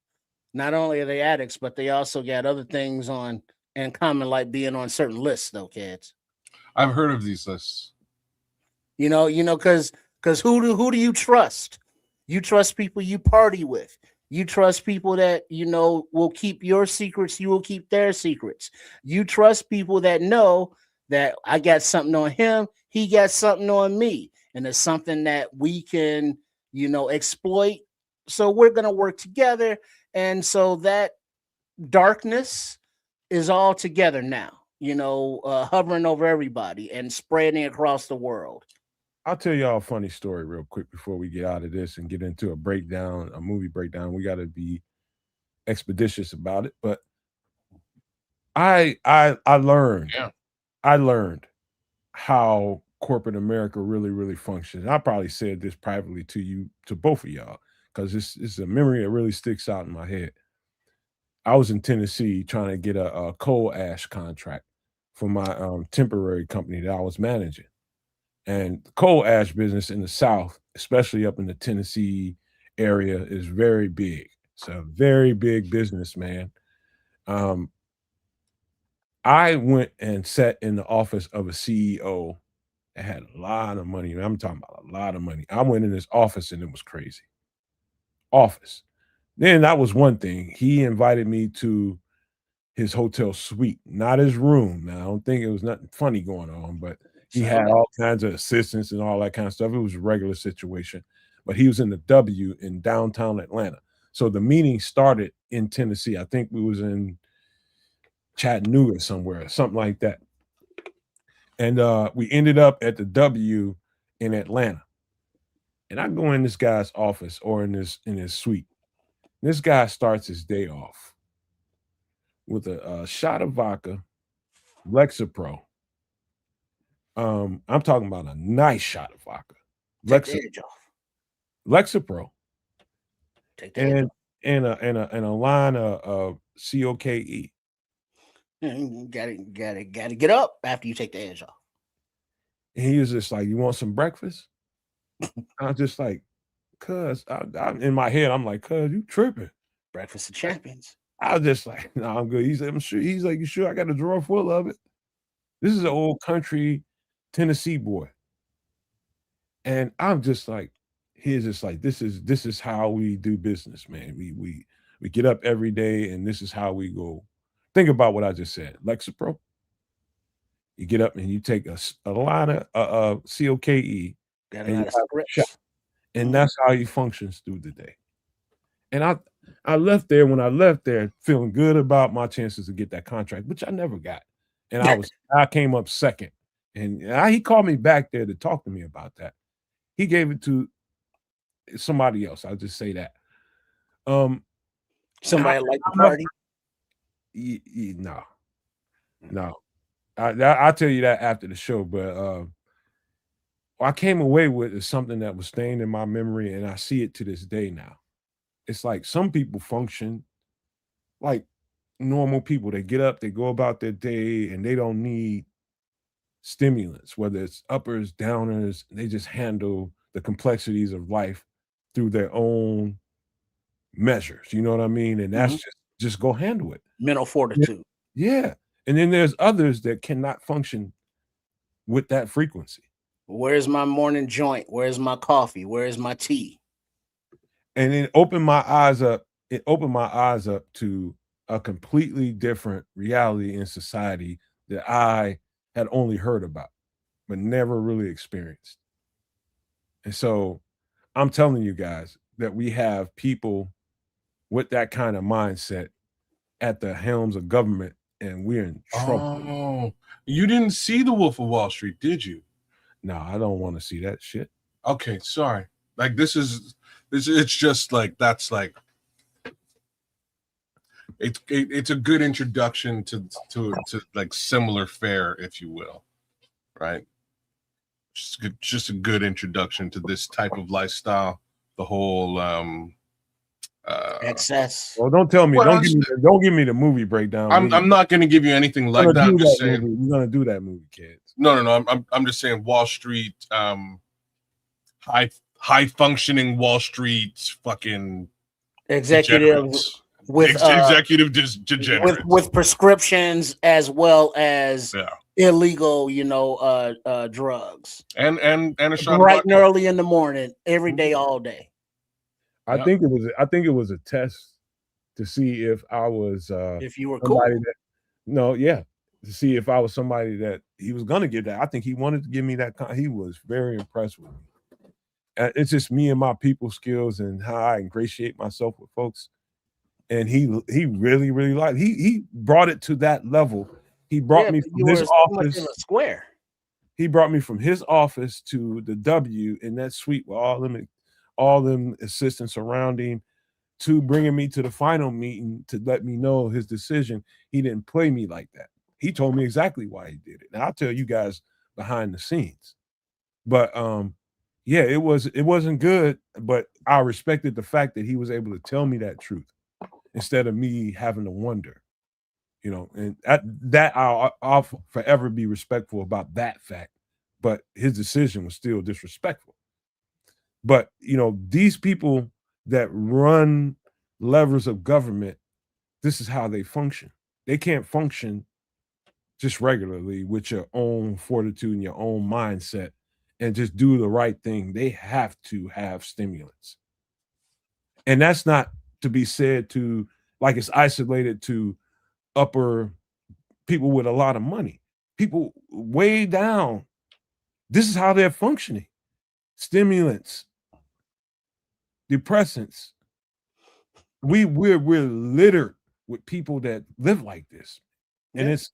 not only are they addicts, but they also got other things on in common, like being on certain lists, though, kids. I've heard of these lists. Because who do you trust? You trust people you party with. You trust people that will keep your secrets. You will keep their secrets. You trust people that know that I got something on him, he got something on me, and it's something that we can exploit. So we're gonna work together, and so that darkness is all together now. Hovering over everybody and spreading across the world. I'll tell y'all a funny story real quick before we get out of this and get into a breakdown, a movie breakdown. We got to be expeditious about it, but I learned, Yeah. I learned how corporate America really functions. I probably said this privately to both of y'all, because it's a memory that really sticks out in my head. I was in Tennessee trying to get a coal ash contract for my temporary company that I was managing. And the coal ash business in the South, especially up in the Tennessee area, is very big. It's a very big business, man. Um, I went and sat in the office of a CEO that had a lot of money. I'm talking about a lot of money. I went in his office and it was crazy. Office. Then that was one thing. He invited me to his hotel suite, not his room. Now, I don't think it was nothing funny going on, but he had all kinds of assistants and all that kind of stuff. It was a regular situation, but he was in the W in downtown Atlanta. So the meeting started in Tennessee. I think we was in Chattanooga somewhere, something like that. And we ended up at the W in Atlanta. And I go in this guy's office or in his suite. This guy starts his day off with a shot of vodka, Lexapro. I'm talking about a nice shot of vodka. Take the edge off. Lexapro. Take the edge off. And a line of COKE. Gotta get up after you take the edge off. And he was just like, "You want some breakfast?" I was just like, "Cuz," in my head, I'm like, "Cuz, you tripping? Breakfast of champions." I was just like, "No, I'm good." He said, "I'm sure." He's like, "You sure?" I got a drawer full of it. This is an old country Tennessee boy. And I'm just like, he's just like, this is how we do business, man. We get up every day and this is how we go. Think about what I just said. Lexapro. You get up and you take a line of COKE, Got a and you lot have of a shot, scripts. and that's how he functions through the day. And I left there, when I left there, feeling good about my chances to get that contract, which I never got. And I came up second. And he called me back there to talk to me about that. He gave it to somebody else. I'll just say that. Somebody like the party. No. I'll tell you that after the show. But I came away with something that was staying in my memory, and I see it to this day now. It's like some people function like normal people. They get up, they go about their day, and they don't need stimulants, whether it's uppers, downers. They just handle the complexities of life through their own measures. You know what I mean? And that's just go handle it. Mental fortitude. Yeah. And then there's others that cannot function with that frequency. Where's my morning joint? Where's my coffee? Where's my tea? And it opened my eyes up. It opened my eyes up to a completely different reality in society that I had only heard about, but never really experienced. And so I'm telling you guys that we have people with that kind of mindset at the helms of government, and we're in trouble. Oh, you didn't see The Wolf of Wall Street, did you? No, I don't want to see that shit. Okay, sorry. Like it's just like that's like it's a good introduction to like similar fare, if you will, right? Just a good introduction to this type of lifestyle. The whole Excess. Well, don't tell me. Well, Don't give me the movie breakdown. I'm not going to give you anything like that. I'm just saying, you're gonna do that movie, kids. No. I'm just saying Wall Street, high functioning Wall Street fucking Executives with executive degenerates with prescriptions as well as yeah. illegal, drugs. And a shot Bright and early in the morning, every day, all day. I think it was a test to see if I was if you were cool. To see if I was somebody that he was gonna get that. I think he wanted to give me that. He was very impressed with me. It's just me and my people skills and how I ingratiate myself with folks. And he really, really liked. He brought it to that level. He brought me from his office. In a square. He brought me from his office to the W in that suite with all them assistants around him, to bringing me to the final meeting to let me know his decision. He didn't play me like that. He told me exactly why he did it. And I'll tell you guys behind the scenes. But it wasn't good, but I respected the fact that he was able to tell me that truth instead of me having to wonder. And that I'll forever be respectful about that fact. But his decision was still disrespectful. But these people that run levers of government, this is how they function. They can't function just regularly with your own fortitude and your own mindset and just do the right thing. They have to have stimulants. And that's not to be said to like it's isolated to upper people with a lot of money. People way down, this is how they're functioning. Stimulants, depressants. We're littered with people that live like this. And it's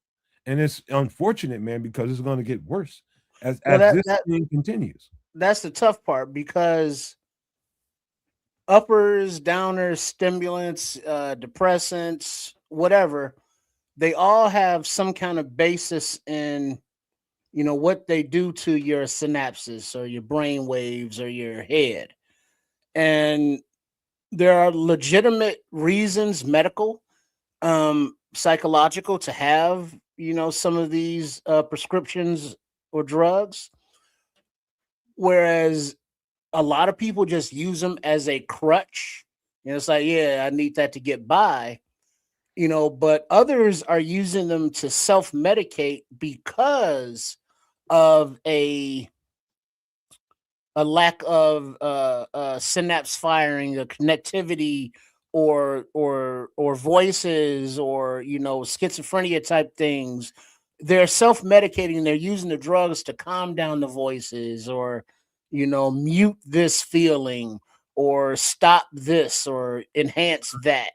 unfortunate, man, because it's going to get worse as this thing continues. That's the tough part, because uppers, downers, stimulants, depressants, whatever, they all have some kind of basis in what they do to your synapses or your brain waves or your head. And there are legitimate reasons, medical, psychological, to have some of these prescriptions or drugs, whereas a lot of people just use them as a crutch. It's like, I need that to get by, but others are using them to self-medicate because of a lack of synapse firing, or connectivity, or voices, or schizophrenia type things. They're self-medicating. They're using the drugs to calm down the voices, or mute this feeling, or stop this, or enhance that.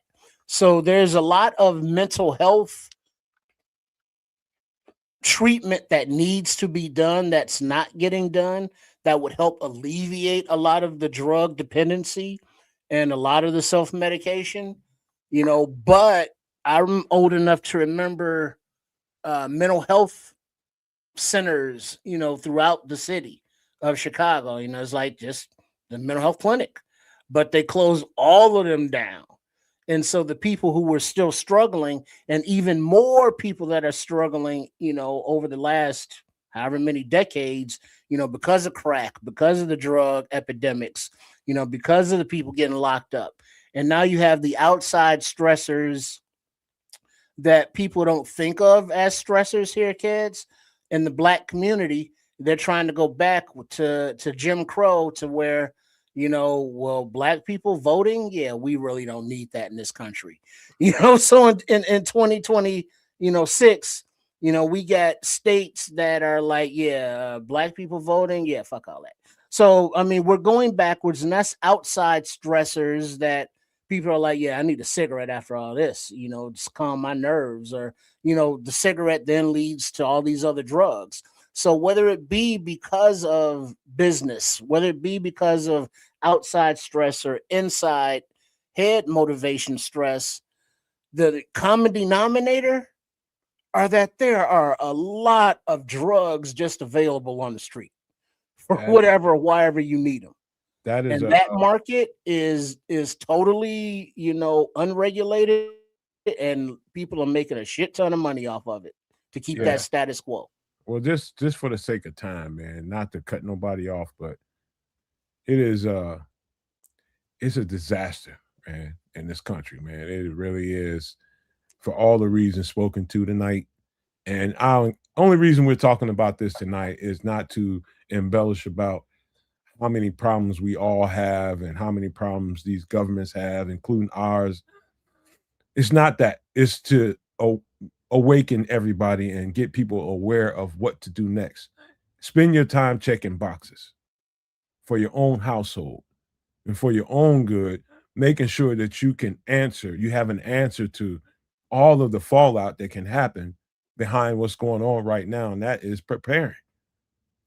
So there's a lot of mental health treatment that needs to be done that's not getting done, that would help alleviate a lot of the drug dependency and a lot of the self-medication, but I'm old enough to remember mental health centers, throughout the city of Chicago. It's like just the mental health clinic, but they closed all of them down. And so the people who were still struggling, and even more people that are struggling, over the last however many decades, because of crack, because of the drug epidemics, because of the people getting locked up. And now you have the outside stressors that people don't think of as stressors here, kids. In the Black community, they're trying to go back to Jim Crow, to where, Black people voting, we really don't need that in this country. So in 2026, we got states that are like, Black people voting, fuck all that. So, I mean, we're going backwards, and that's outside stressors that people are like, I need a cigarette after all this, just calm my nerves, or, the cigarette then leads to all these other drugs. So whether it be because of business, whether it be because of outside stress or inside head motivation stress, the common denominator are that there are a lot of drugs just available on the street for whatever, wherever you need them. That is And that market is totally, unregulated, and people are making a shit ton of money off of it to keep that status quo. well, just for the sake of time, man, not to cut nobody off, but it is it's a disaster, man, in this country, man. It really is, for all the reasons spoken to tonight. And only reason we're talking about this tonight is not to embellish about how many problems we all have and how many problems these governments have, including ours. It's not that. It's to awaken everybody and get people aware of what to do next. Spend your time checking boxes for your own household and for your own good, making sure that you have an answer to all of the fallout that can happen behind what's going on right now. And that is preparing.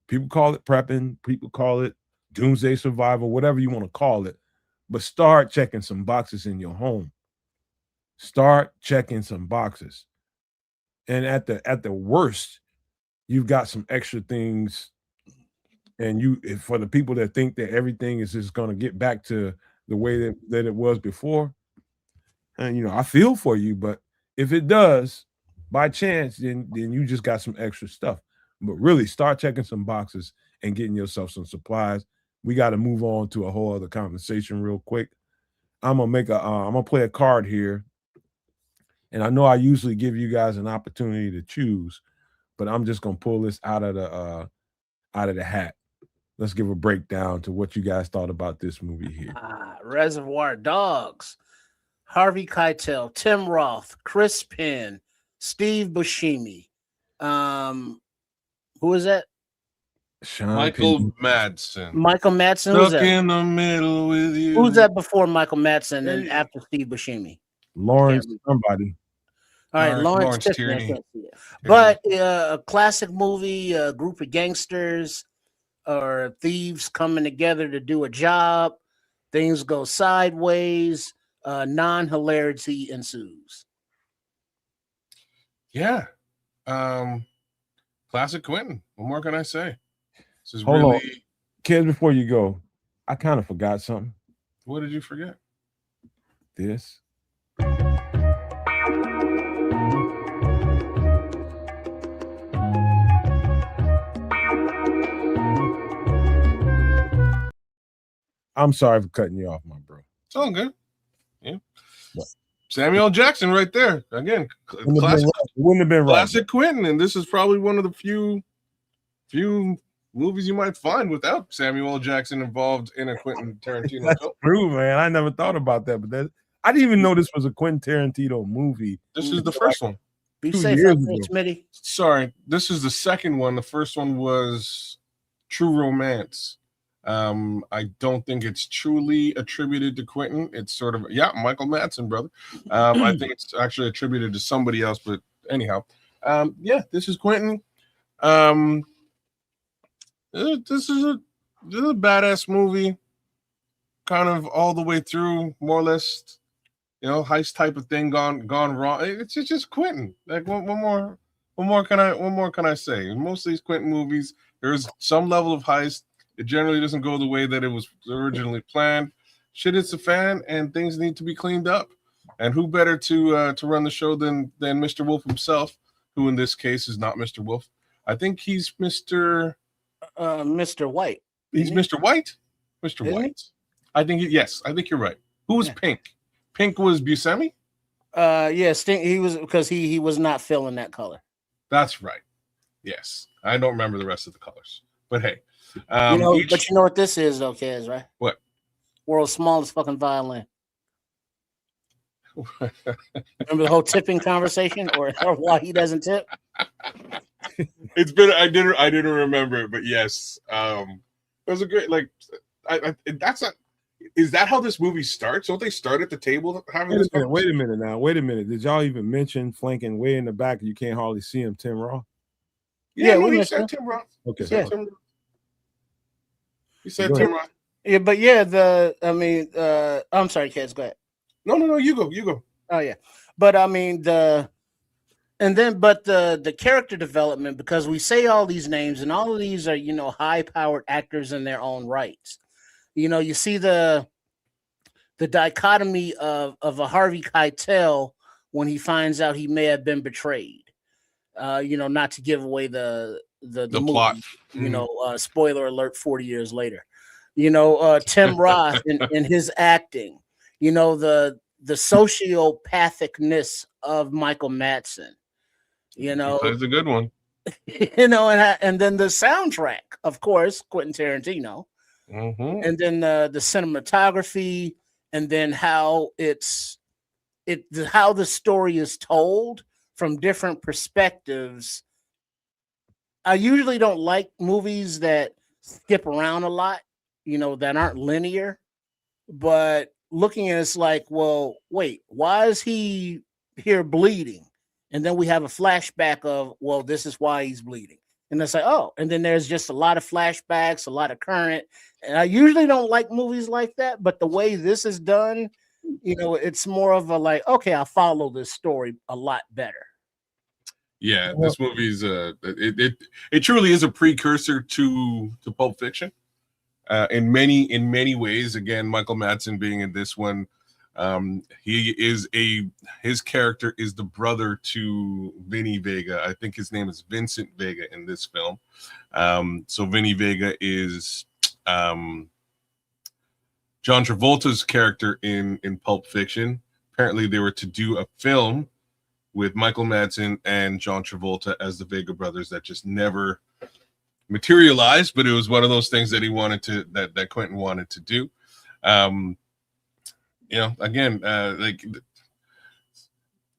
People call it prepping, people call it doomsday survival, whatever you want to call it. But start checking some boxes in your home. Start checking some boxes. And at the worst, you've got some extra things. And for the people that think that everything is just going to get back to the way that it was before, and I feel for you, but if it does, by chance, then you just got some extra stuff. But really, start checking some boxes and getting yourself some supplies. We got to move on to a whole other conversation real quick. I'm gonna play a card here, and I know I usually give you guys an opportunity to choose, but I'm just gonna pull this out of the hat. Let's give a breakdown to what you guys thought about this movie here. Reservoir Dogs, Harvey Keitel, Tim Roth, Chris Penn, Steve Buscemi. Who is that? Michael Madsen. Michael Madsen. Who's Stuck that? in the middle with you. Who's that before Michael Madsen and after Steve Buscemi? Lawrence somebody. All right, Lawrence Tierney. But a classic movie, a group of gangsters or thieves coming together to do a job. Things go sideways. Non-hilarity ensues. Yeah. Classic Quentin. What more can I say? This is Hold on. Kids, before you go, I kind of forgot something. What did you forget? This. I'm sorry for cutting you off, my bro. It's all good. Yeah. What? Samuel Jackson right there. Again, wouldn't have been classic Quentin. And this is probably one of the few movies you might find without Samuel Jackson involved in a Quentin Tarantino That's film. True, man. I never thought about that, but I didn't even know this was a Quentin Tarantino movie. This is the first one. Be safe, Smitty. Sorry, this is the second one. The first one was True Romance. I don't think it's truly attributed to Quentin. It's sort of Michael Madsen, brother. I think it's actually attributed to somebody else, but anyhow, this is Quentin. This is a badass movie, kind of all the way through, more or less, heist type of thing gone wrong. It's just Quentin. Like what more can I say? In most of these Quentin movies, there's some level of heist. It generally doesn't go the way that it was originally planned. Shit hits the fan, and things need to be cleaned up. And who better to run the show than Mr. Wolf himself, who in this case is not Mr. Wolf. I think he's Mr. White. He's Mr. White? Mr. Isn't White. I think I think you're right. Who was Pink? Pink was Buscemi? Sting, he was, because he was not feeling that color. That's right. Yes. I don't remember the rest of the colors. But hey. But you know what this is, though, Kaz, right? What? World's smallest fucking violin. Remember the whole tipping conversation, or why he doesn't tip? It's been I didn't remember it, but yes. It was a great is that how this movie starts? Don't they start at the table having this? Wait a minute. Did y'all even mention flanking way in the back? You can't hardly see him, Tim Roth. We said Tim Roth. Okay. You said Tim Roth. Yeah, but I'm sorry, Kaz, go ahead. No, you go. Oh yeah. But I mean the character development, because we say all these names and all of these are, high-powered actors in their own rights. You see the dichotomy of a Harvey Keitel when he finds out he may have been betrayed. Not to give away the plot. movie. Spoiler alert: 40 years later. Tim Roth in his acting. The sociopathicness of Michael Madsen. That's a good one. And then the soundtrack, of course, Quentin Tarantino, and then the cinematography, and then how how the story is told from different perspectives. I usually don't like movies that skip around a lot, that aren't linear. But looking at it's like, well, wait, why is he here bleeding? And then we have a flashback of, well, this is why he's bleeding. And it's like, oh, and then there's just a lot of flashbacks, a lot of current. And I usually don't like movies like that, but the way this is done, it's more of a like, okay, I'll follow this story a lot better. Yeah, this movie's it truly is a precursor to Pulp Fiction. In many ways. Again, Michael Madsen being in this one, his character is the brother to Vinny Vega. I think his name is Vincent Vega in this film. So Vinny Vega is John Travolta's character in Pulp Fiction. Apparently, they were to do a film with Michael Madsen and John Travolta as the Vega brothers that just never materialized, but it was one of those things that he wanted to that Quentin wanted to do. Again, like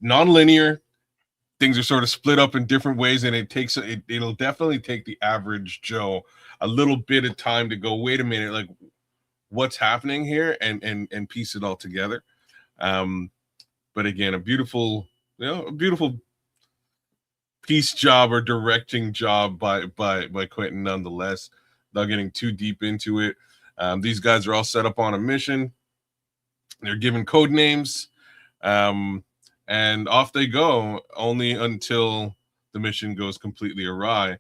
non-linear things are sort of split up in different ways, and it'll definitely take the average Joe a little bit of time to go, wait a minute, like what's happening here, and piece it all together. But again, a beautiful piece job or directing job by Quentin nonetheless. Not getting too deep into it. These guys are all set up on a mission. They're given code names, and off they go, only until the mission goes completely awry,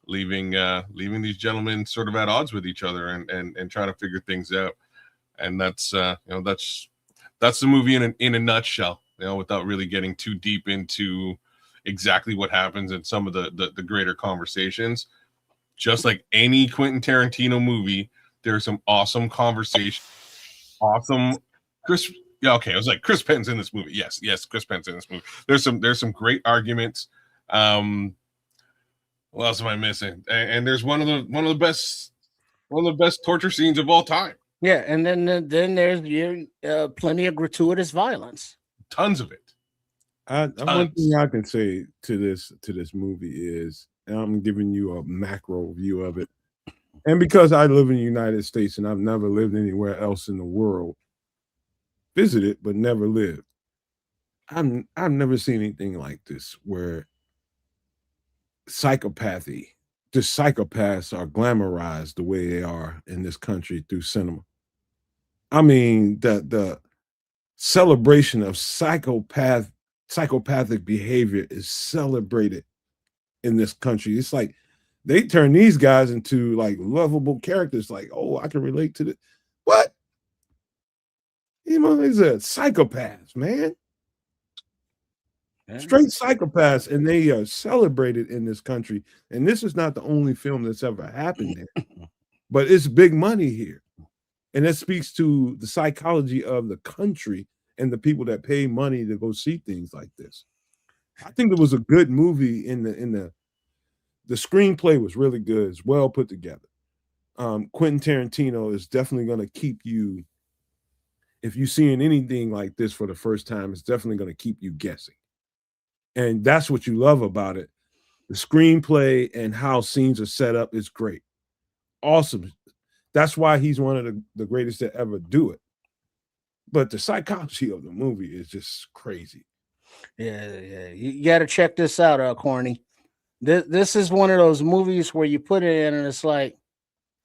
leaving these gentlemen sort of at odds with each other and trying to figure things out. And that's the movie in a nutshell, without really getting too deep into exactly what happens in some of the greater conversations. Just like any Quentin Tarantino movie, there's some awesome conversation. Awesome. Chris Penn's in this movie. Yes, Chris Penn's in this movie. There's some great arguments. What else am I missing? And there's one of the best torture scenes of all time. Yeah, and then there's plenty of gratuitous violence. Tons of it. One thing I can say to this movie is, and I'm giving you a macro view of it, and because I live in the United States and I've never lived anywhere else in the world, visited but never lived, I've never seen anything like this where psychopathy, just psychopaths are glamorized the way they are in this country through cinema. I mean, the celebration of psychopathic behavior is celebrated in this country. It's like they turn these guys into like lovable characters. Like, oh, I can relate to this. What? He's a psychopath, man. Straight psychopaths, and they are celebrated in this country. And this is not the only film that's ever happened there, but it's big money here. And that speaks to the psychology of the country and the people that pay money to go see things like this. I think it was a good movie. The screenplay was really good. It's well put together. Quentin Tarantino is definitely going to keep you, if you're seeing anything like this for the first time, it's definitely going to keep you guessing. And that's what you love about it. The screenplay and how scenes are set up is great. Awesome. That's why he's one of the greatest to ever do it. But the psychology of the movie is just crazy. Yeah. You got to check this out, Corny. This is one of those movies where you put it in and it's like,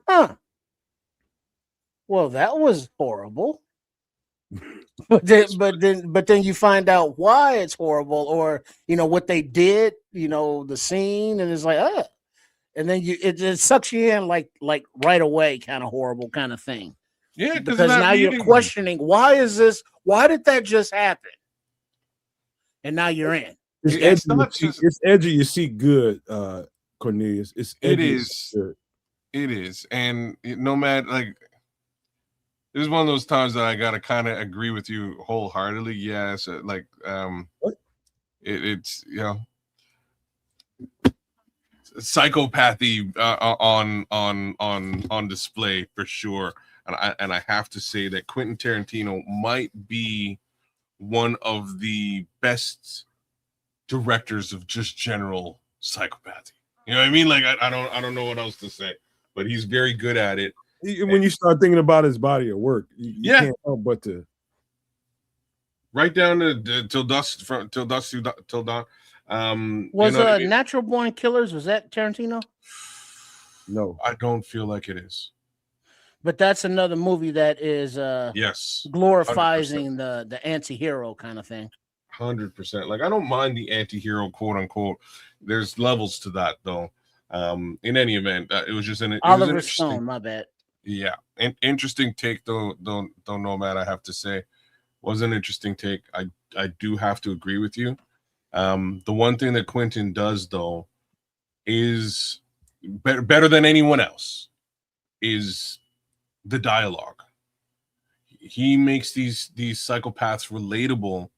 well, that was horrible. but then you find out why it's horrible, or what they did, the scene, and it's like, and then it sucks you in like right away, kind of horrible kind of thing. Yeah, because now you're questioning, why did that just happen? And now you're in. It's edgy. You see good, Cornelius. It's edgy. It is. And Nomad, like, this is one of those times that I gotta kind of agree with you wholeheartedly. Yes, like it's psychopathy on display for sure. And I have to say that Quentin Tarantino might be one of the best directors of just general psychopathy. You know what I mean? Like I don't know what else to say, but he's very good at it. When you start thinking about his body of work, you can't help but to right down to till dusk till dawn. Was Natural Born Killers, was that Tarantino? No, I don't feel like it is. But that's another movie that is yes, glorifying the anti-hero kind of thing. 100%. Like I don't mind the anti-hero, quote unquote. There's levels to that though. In any event, it was just Oliver Stone, my bad. Yeah, an interesting take though Nomad, I have to say. Was an interesting take. I do have to agree with you. The one thing that Quentin does though is better than anyone else is the dialogue. He makes these psychopaths relatable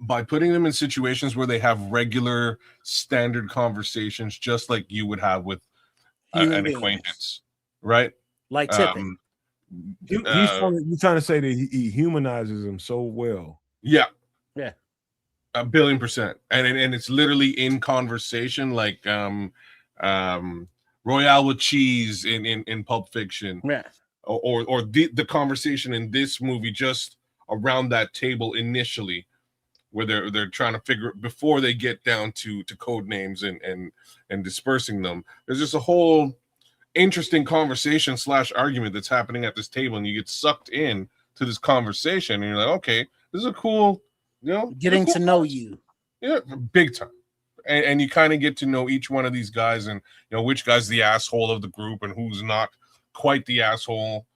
by putting them in situations where they have regular standard conversations, just like you would have with an acquaintance, right? Like tipping. You're trying to say that he humanizes them so well. Yeah. 1,000,000,000%. And it's literally in conversation, like Royale with cheese in Pulp Fiction. Yeah. Or the conversation in this movie just around that table initially, where they're trying to figure before they get down to code names and dispersing them. There's just a whole interesting conversation / argument that's happening at this table, and you get sucked in to this conversation, and you're like, okay, this is a cool, getting to know you. Yeah, big time. And you kind of get to know each one of these guys, and which guy's the asshole of the group and who's not quite the asshole,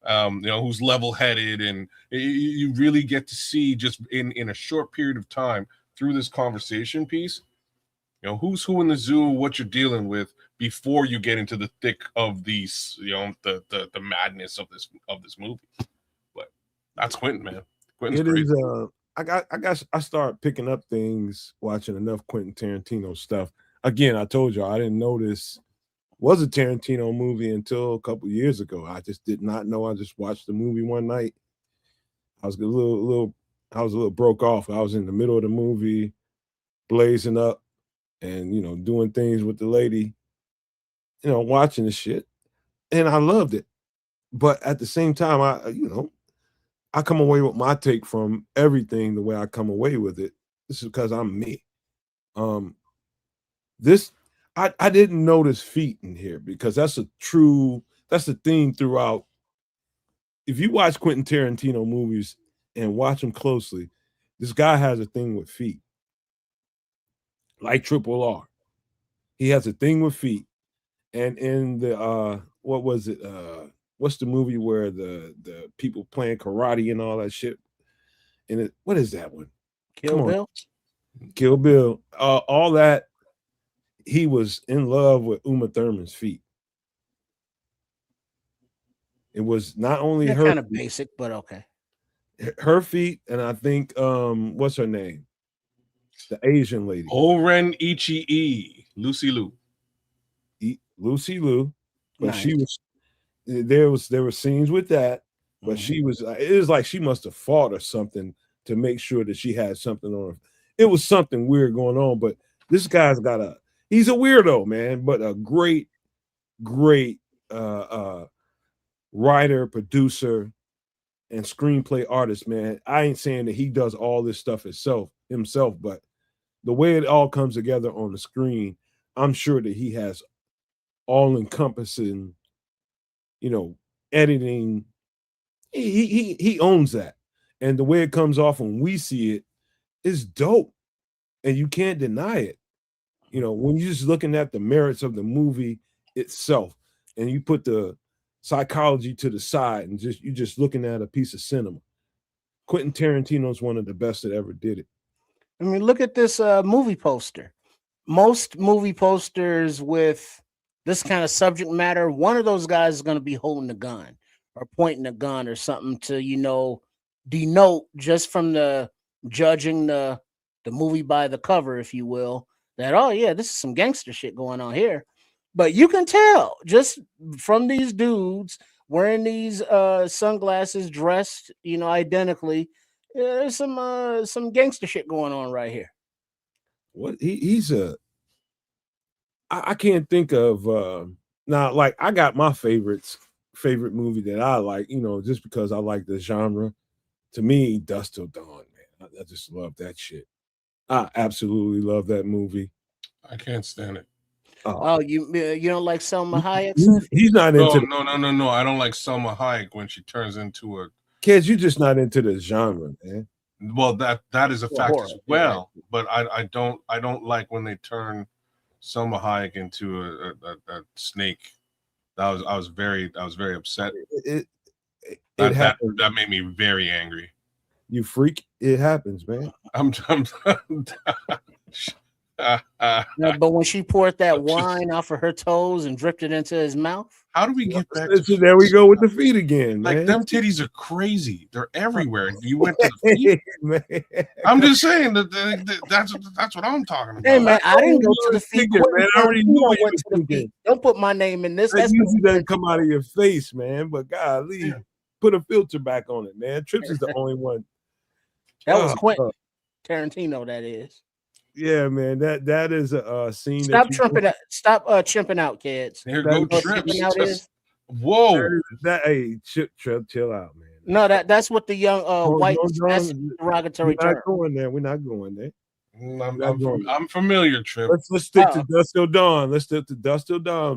who's level-headed, and you really get to see just in a short period of time through this conversation piece, who's who in the zoo, what you're dealing with before you get into the thick of these, the madness of this movie. But that's Quentin, man. Quentin's great. I started picking up things watching enough Quentin Tarantino stuff. Again, I told you I didn't know this was a Tarantino movie until a couple years ago. I just did not know. I just watched the movie one night. I was a little broke off. I was in the middle of the movie, blazing up, and doing things with the lady, watching the shit, and I loved it. But at the same time, I come away with my take from everything the way I come away with it. This is because I'm me. I didn't notice feet in here because that's the theme throughout. If you watch Quentin Tarantino movies and watch them closely, this guy has a thing with feet. Like Triple R. He has a thing with feet. And in the what was it? What's the movie where the people playing karate and all that shit? And what is that one? Kill Bill? Kill Bill. All that. He was in love with Uma Thurman's feet. It was not only her kind of basic, but okay. Her feet, and I think what's her name? The Asian lady. Oren Ichii, Lucy Liu. Lucy Liu. But nice. She was there were scenes with that, but she was it was like she must have fought or something to make sure that she had something on her. It was something weird going on, but this guy's got he's a weirdo, man, but a great writer, producer, and screenplay artist, man. I ain't saying that he does all this stuff himself, but the way it all comes together on the screen, I'm sure that he has all-encompassing, editing. He owns that. And the way it comes off when we see it is dope. And you can't deny it. When you're just looking at the merits of the movie itself, and you put the psychology to the side and you're just looking at a piece of cinema. Quentin Tarantino's one of the best that ever did it. I mean, look at this movie poster. Most movie posters with this kind of subject matter, one of those guys is going to be holding a gun or pointing a gun or something to, denote just from the judging the movie by the cover, if you will, that, oh yeah, this is some gangster shit going on here. But you can tell just from these dudes wearing these sunglasses, dressed, identically. Yeah, there's some gangster shit going on right here. What he's I can't think of now, like I got my favorite movie that I like, just because I like the genre. To me, Dusk Till Dawn, man. I just love that shit. I absolutely love that movie. I can't stand it. Oh, you don't like Selma Hayek? He's not into No. I don't like Selma Hayek when she turns into a kids. You're just not into the genre, man. Well, that is a fact as well. Yeah. But I don't like when they turn Selma Hayek into a snake. I was very upset. That made me very angry. You freak! It happens, man. But when she poured that wine off of her toes and dripped it into his mouth, how do we get back? There we go with the feet again. Like man. Them titties are crazy. They're everywhere. You went to the feet. Man. I'm just saying that's what I'm talking about. Hey man, I didn't go to the feet. Man, I already knew what you were thinking. Don't put my name in this. That usually doesn't come out of your face, man. But golly, put a filter back on it, man. Trips is the only one. That was Quentin Tarantino. That is. Yeah, man. That is a scene. Stop chimping out, kids. There go Trips. Whoa. Hey, Trip, chill out, man. No, that's what the young white derogatory term. We're not going there. I'm familiar, Trip. Let's stick to Dusk Till Dawn.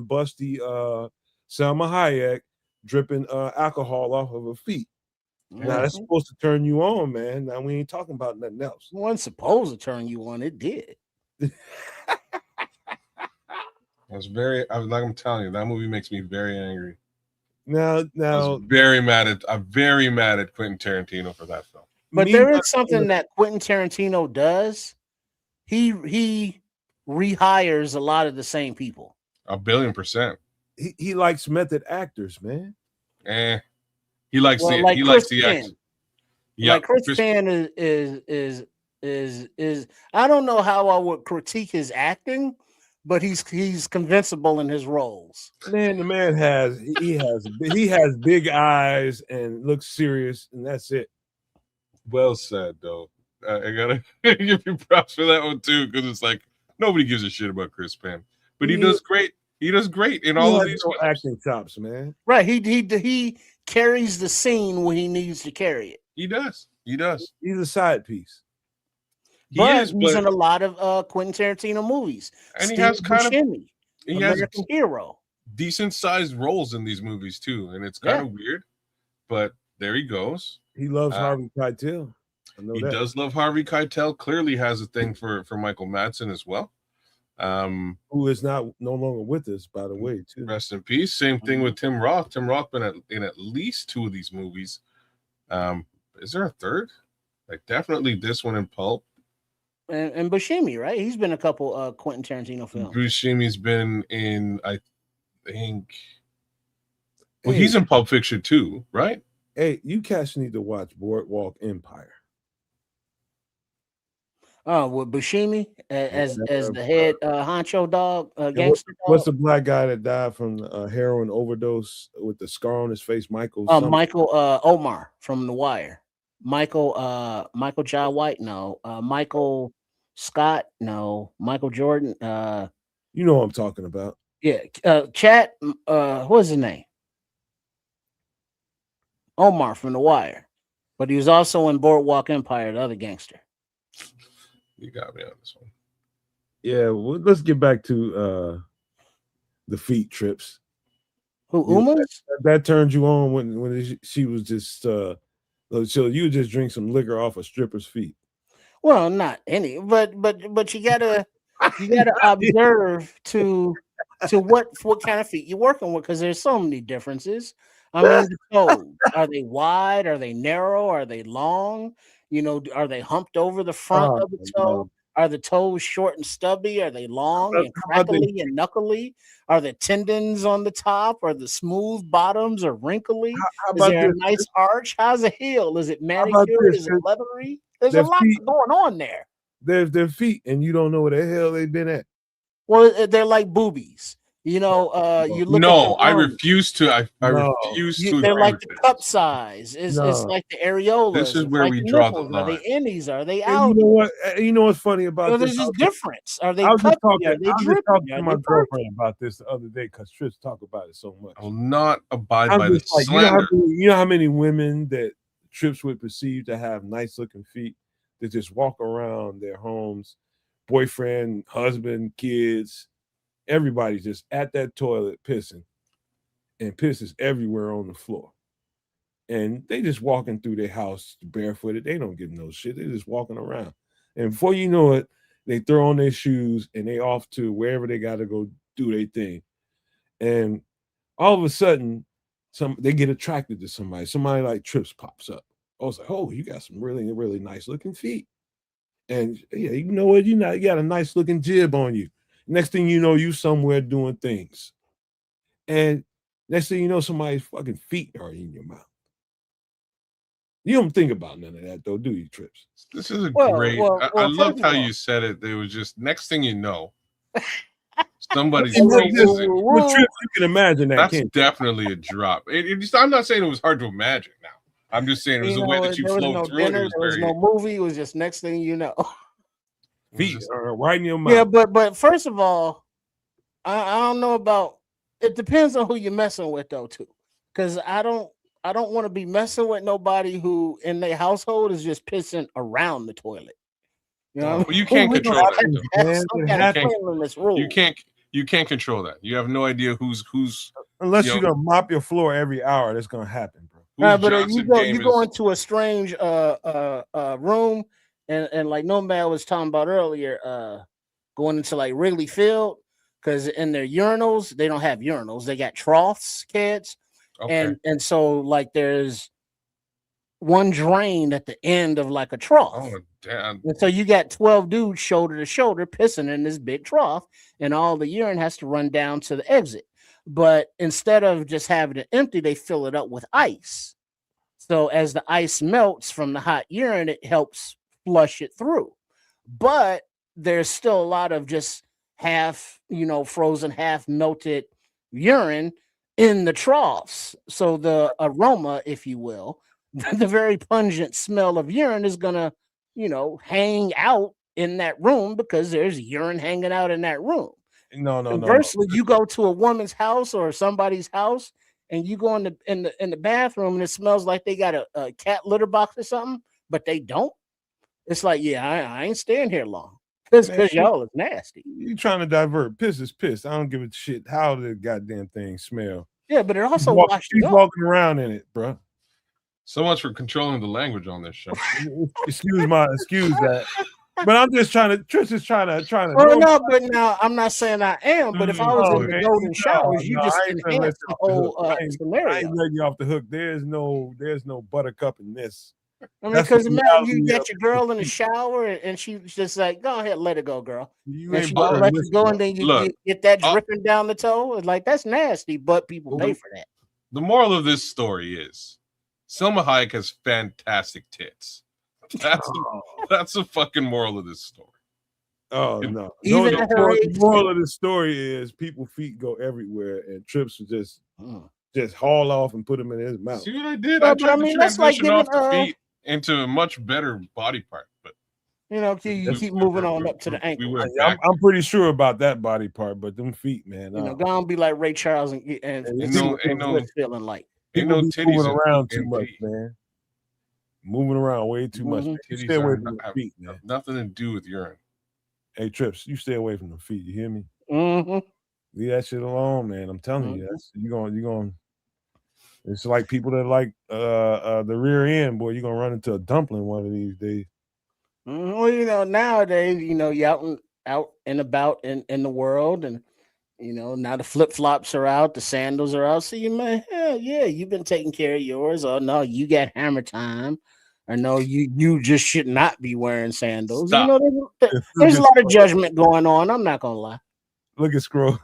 Bust the Selma Hayek dripping alcohol off of her feet. Now that's supposed to turn you on, man. Now we ain't talking about nothing else. It wasn't supposed to turn you on. It did. I'm telling you, that movie makes me very angry. Now I'm very mad at Quentin Tarantino for that film. But there is something that Quentin Tarantino does. He rehires a lot of the same people. 1,000,000,000%. He likes method actors, man. He likes the action. Yeah, like Chris Penn is I don't know how I would critique his acting, but he's convincible in his roles. Man, the man has big eyes and looks serious, and that's it. Well said, though. I gotta give you props for that one too, because it's like nobody gives a shit about Chris Penn, but he does great. He does great in all of these acting chops, man. Right? He carries the scene when he needs to carry it. He does. He's a side piece. He's in a lot of Quentin Tarantino movies, and he has American Hero, decent sized roles in these movies too, and it's kind of weird, but there he goes. He loves Harvey Keitel. He does love Harvey Keitel. Clearly has a thing for Michael Madsen as well. Who is no longer with us, by the way, too. Rest in peace. Same thing with Tim Roth. Tim Roth been in at least 2 of these movies. Is there a third? Like definitely this one in Pulp. And Buscemi, right? He's been a couple Quentin Tarantino films. Buscemi's been in, I think. Well, he's in Pulp Fiction too, right? Hey, you cats need to watch Boardwalk Empire. With Buscemi as the head honcho dog, gangster dog. What's the black guy that died from heroin overdose with the scar on his face? Michael Omar from The Wire. Michael Jai White, no. Michael Scott, no. Michael Jordan. You know what I'm talking about. Yeah. Chat. What's his name? Omar from The Wire, but he was also in Boardwalk Empire, the other gangster. You got me on this one. Yeah, well, let's get back to the feet Trips. Who Uma's? That turned you on when she was just so you just drink some liquor off a stripper's feet. Well, not any, but you gotta observe to to what kind of feet you're working with, because there's so many differences. I mean, the toes, are they wide? Are they narrow? Are they long? Are they humped over the front Oh, of the toe? no. Are the toes short and stubby? Are they long and How about crackly and knuckly? Are the tendons on the top? Are the smooth bottoms or wrinkly? how Is about there a this? nice arch? How's a heel? Is it How about manicured? this? Is it leathery? There's a Their lot feet, going on there. their feet, and you don't know where the hell they've been at. Well, they're like boobies. You look at the No, I one. refuse to. I No. refuse to They're agree like with the this. cup size. It's No. like the This areolas. is It's where like we the draw the nipples. Are they line. innies? Are they And you outies? know what? You know what's funny about this? There's just difference. Are they I was just cuppy? Are talking. they I was just drippy? talking to Are my they girlfriend perky? about this the other day because Trish talk about it so much. I will not abide I'm by the just like, you know slander. how many women that Trips would perceive to have nice looking feet that just walk around their homes, boyfriend, husband, kids, everybody's just at that toilet pissing, and pisses everywhere on the floor. And they just walking through their house barefooted. They don't give no shit. They just walking around. And before you know it, they throw on their shoes and they off to wherever they got to go do their thing. And all of a sudden, they get attracted to somebody. Somebody like Trips pops up. I was like, oh, you got some really, really nice looking feet. And yeah, you know what? You got a nice looking jib on you. Next thing you know, you somewhere doing things. And next thing you know, somebody's fucking feet are in your mouth. You don't think about none of that though, do you, Trips? This is a Well, great. well, I well. First loved of how all, you said it. It was just next thing you know, somebody's And that's face just is in you. with Trips, you can imagine that, That's can't you? definitely a drop. I'm not saying it was hard to imagine. Now, I'm just saying it was the way that you there was flowed no through it. It dinner. was There was very. no movie. It was just next thing you know. It was Feet just, are right in your mouth. Yeah, but first of all, I don't know about. It depends on who you're messing with though too, because I don't want to be messing with nobody who in their household is just pissing around the toilet. You know, what well, you I mean? can't We gonna control that happens, though. have man. some It kind of happens. cleanliness rule. You can't control that. You have no idea who's Unless you you're know, gonna mop your floor every hour, that's gonna happen, bro. whose But Johnson game you go is. into a strange room, and like Nomad was talking about earlier, going into like Wrigley Field, because in their urinals they don't have urinals, they got troughs, kids, Okay. and so like there's one drain at the end of like a trough. Oh damn. And so you got 12 dudes shoulder to shoulder pissing in this big trough, and all the urine has to run down to the exit. But instead of just having it empty, they fill it up with ice. So as the ice melts from the hot urine, it helps flush it through. But there's still a lot of just half, frozen, half melted urine in the troughs. So the aroma, if you will, the very pungent smell of urine is gonna, hang out in that room because there's urine hanging out in that room. No. Conversely, you go to a woman's house or somebody's house and you go in the bathroom and it smells like they got a cat litter box or something, but they don't. It's like, yeah, I ain't staying here long because Man, y'all is nasty. you trying to divert. Piss is piss. I don't give a shit how the goddamn thing smell. Yeah, but it also washes Keep up. walking around in it, bro. So much for controlling the language on this show. Excuse that. But I'm just trying to. Trish is trying to. Oh no, but now I'm not saying I am. But if I was in the man, golden showers, you just I ain't gonna let enhance you the off whole hook. I ain't scenario. letting you off the hook. There's no buttercup in this. I mean, That's because the imagine you reality got of your girl in the shower and she's just like, "Go ahead, let it go, girl." You And ain't she buying gonna let this, you go, bro. and then you Look, get that I'll- dripping down the toe. It's like that's nasty, but people pay for that. The moral of this story is Selma Hayek has fantastic tits. That's the fucking moral of this story. Oh no! Even No, at her age, the moral of the story is people's feet go everywhere, and Trips would just haul off and put them in his mouth. See what I did? Well, I but tried I to mean, that's like transition off the giving, feet into a much better body part, but you keep moving on up to the we ankle. went I'm back. pretty sure about that body part, but them feet, man. Go and be like Ray Charles and Ain't see no- what ain't those no- lips feeling like. Ain't people no be titties moving around in too much, feet. man. Moving around way too much. Mhm. Man. You Titties stay away from the have feet, man. nothing to do with urine. Hey, Trips, you stay away from the feet. You hear me? Mm-hmm. Leave that shit alone, man. I'm telling you, you're going. It's like people that like the rear end, boy. You're gonna run into a dumpling one of these days. Well, nowadays, you're out and about in the world, and You know, now the flip flops are out, the sandals are out. So you may, yeah, you've been taking care of yours. Or no, you got hammer time. Or no, you just should not be wearing sandals. You Stop. know, there's a lot of judgment going on. I'm not gonna lie. Look at Scroll.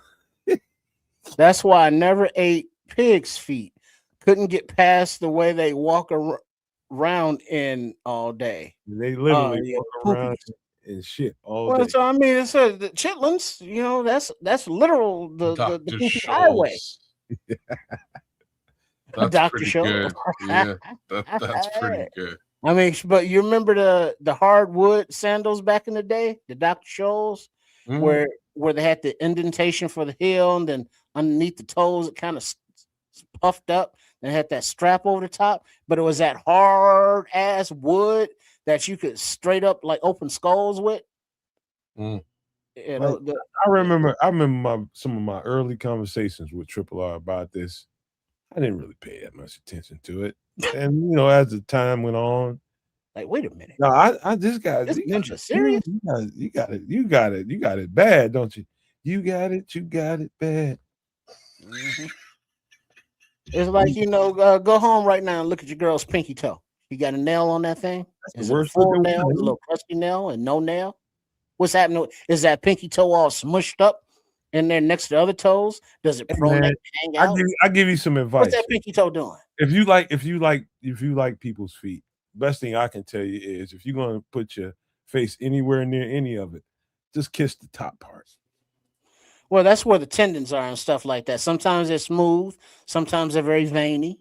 That's why I never ate pig's feet. Couldn't get past the way they walk around in all day. They literally yeah, walk around and shit all Well, day. so I mean, it's the chitlins. You know, that's literal the Dr. poopy highway. Scholl's. That's Dr. pretty Scholl. good. Yeah, that's pretty good. I mean, but you remember the hardwood sandals back in the day, the Dr. Scholl's, Mhm. where they had the indentation for the heel, and then underneath the toes, it kind of puffed up, and had that strap over the top. But it was that hard ass wood that you could straight up like open skulls with. Mm. You know, I remember some of my early conversations with Triple R about this. I didn't really pay that much attention to it, and you know, as the time went on, like, wait a minute, no, I this guy, this ninja serious? You got it bad, don't you? You got it bad. Mm-hmm. It's like, you know, go home right now and look at your girl's pinky toe. You got a nail on that thing? Is it a full nail, a little crusty nail, and no nail? What's happening? Is that pinky toe all smushed up in there next to other toes? Does it pronate, hang out? I give you some advice. What's that pinky toe doing? If you like people's feet, best thing I can tell you is if you're going to put your face anywhere near any of it, just kiss the top part. Well, that's where the tendons are and stuff like that. Sometimes they're smooth, sometimes they're very veiny.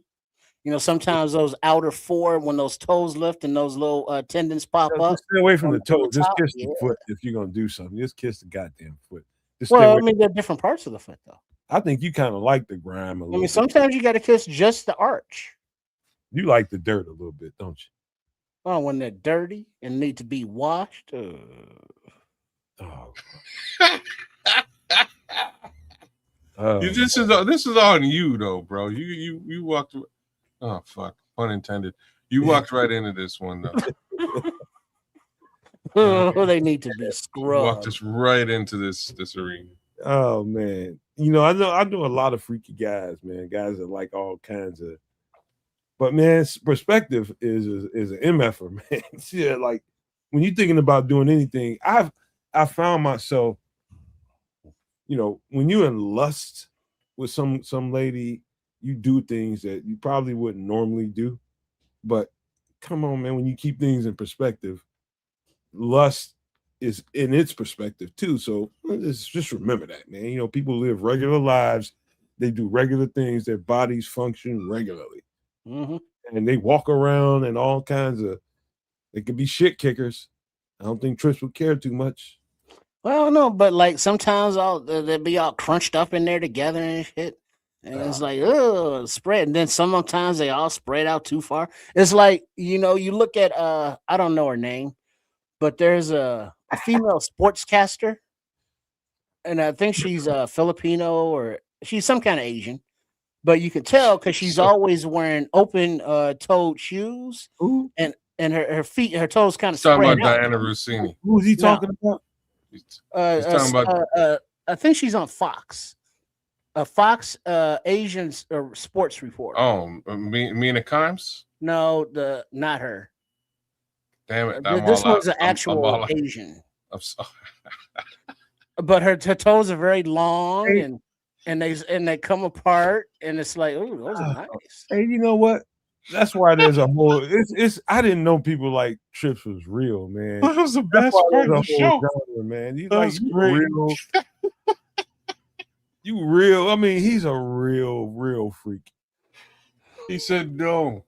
You know, sometimes those outer four, when those toes lift and those little tendons pop up. Just stay away from the toes. Just kiss the foot if you're gonna do something. Just kiss the goddamn foot. Well, I mean, they're different parts of the foot, though. I think you kind of like the grime a little. I mean, sometimes you got to kiss just the arch. You like the dirt a little bit, don't you? Oh, when they're dirty and need to be washed. This is on you though, bro. You walked. Oh fuck, pun intended. You walked right into this one though. Oh, they need to be scrubbed. Walked us right into this arena. Oh man, you know I know a lot of freaky guys, man. Guys that like all kinds of. But man, perspective is an MFer, man. Yeah, like when you're thinking about doing anything, I found myself, you know, when you're in lust with some lady, you do things that you probably wouldn't normally do. But come on, man, when you keep things in perspective, lust is in its perspective too. So just remember that, man. You know, people live regular lives, they do regular things, their bodies function regularly. Mm-hmm. And they walk around and all kinds of, they could be shit kickers. I don't think Trish would care too much. Well, no, but like sometimes they'll be all crunched up in there together and shit. And it's like, oh, spread. And then sometimes they all spread out too far. It's like, you know, you look at I don't know her name, but there's a female sportscaster. And I think she's Filipino or she's some kind of Asian. But you can tell because she's always wearing open toed shoes. Ooh. And her feet, her toes kind of spread out. Talking about Diana Rossini. Who's he talking about? He's talking about I think she's on Fox. Fox Asian sports report. Oh, Mina Kimes? No, not her. Damn it! This one's an actual Asian. But her toes are very long and they come apart and it's like, oh, those are nice. Hey, you know what? That's why there's a whole. It's. I didn't know people like Trips was real, man. That was the best part of the show, genre, man. You like real. You real. I mean, he's a real freak. He said no.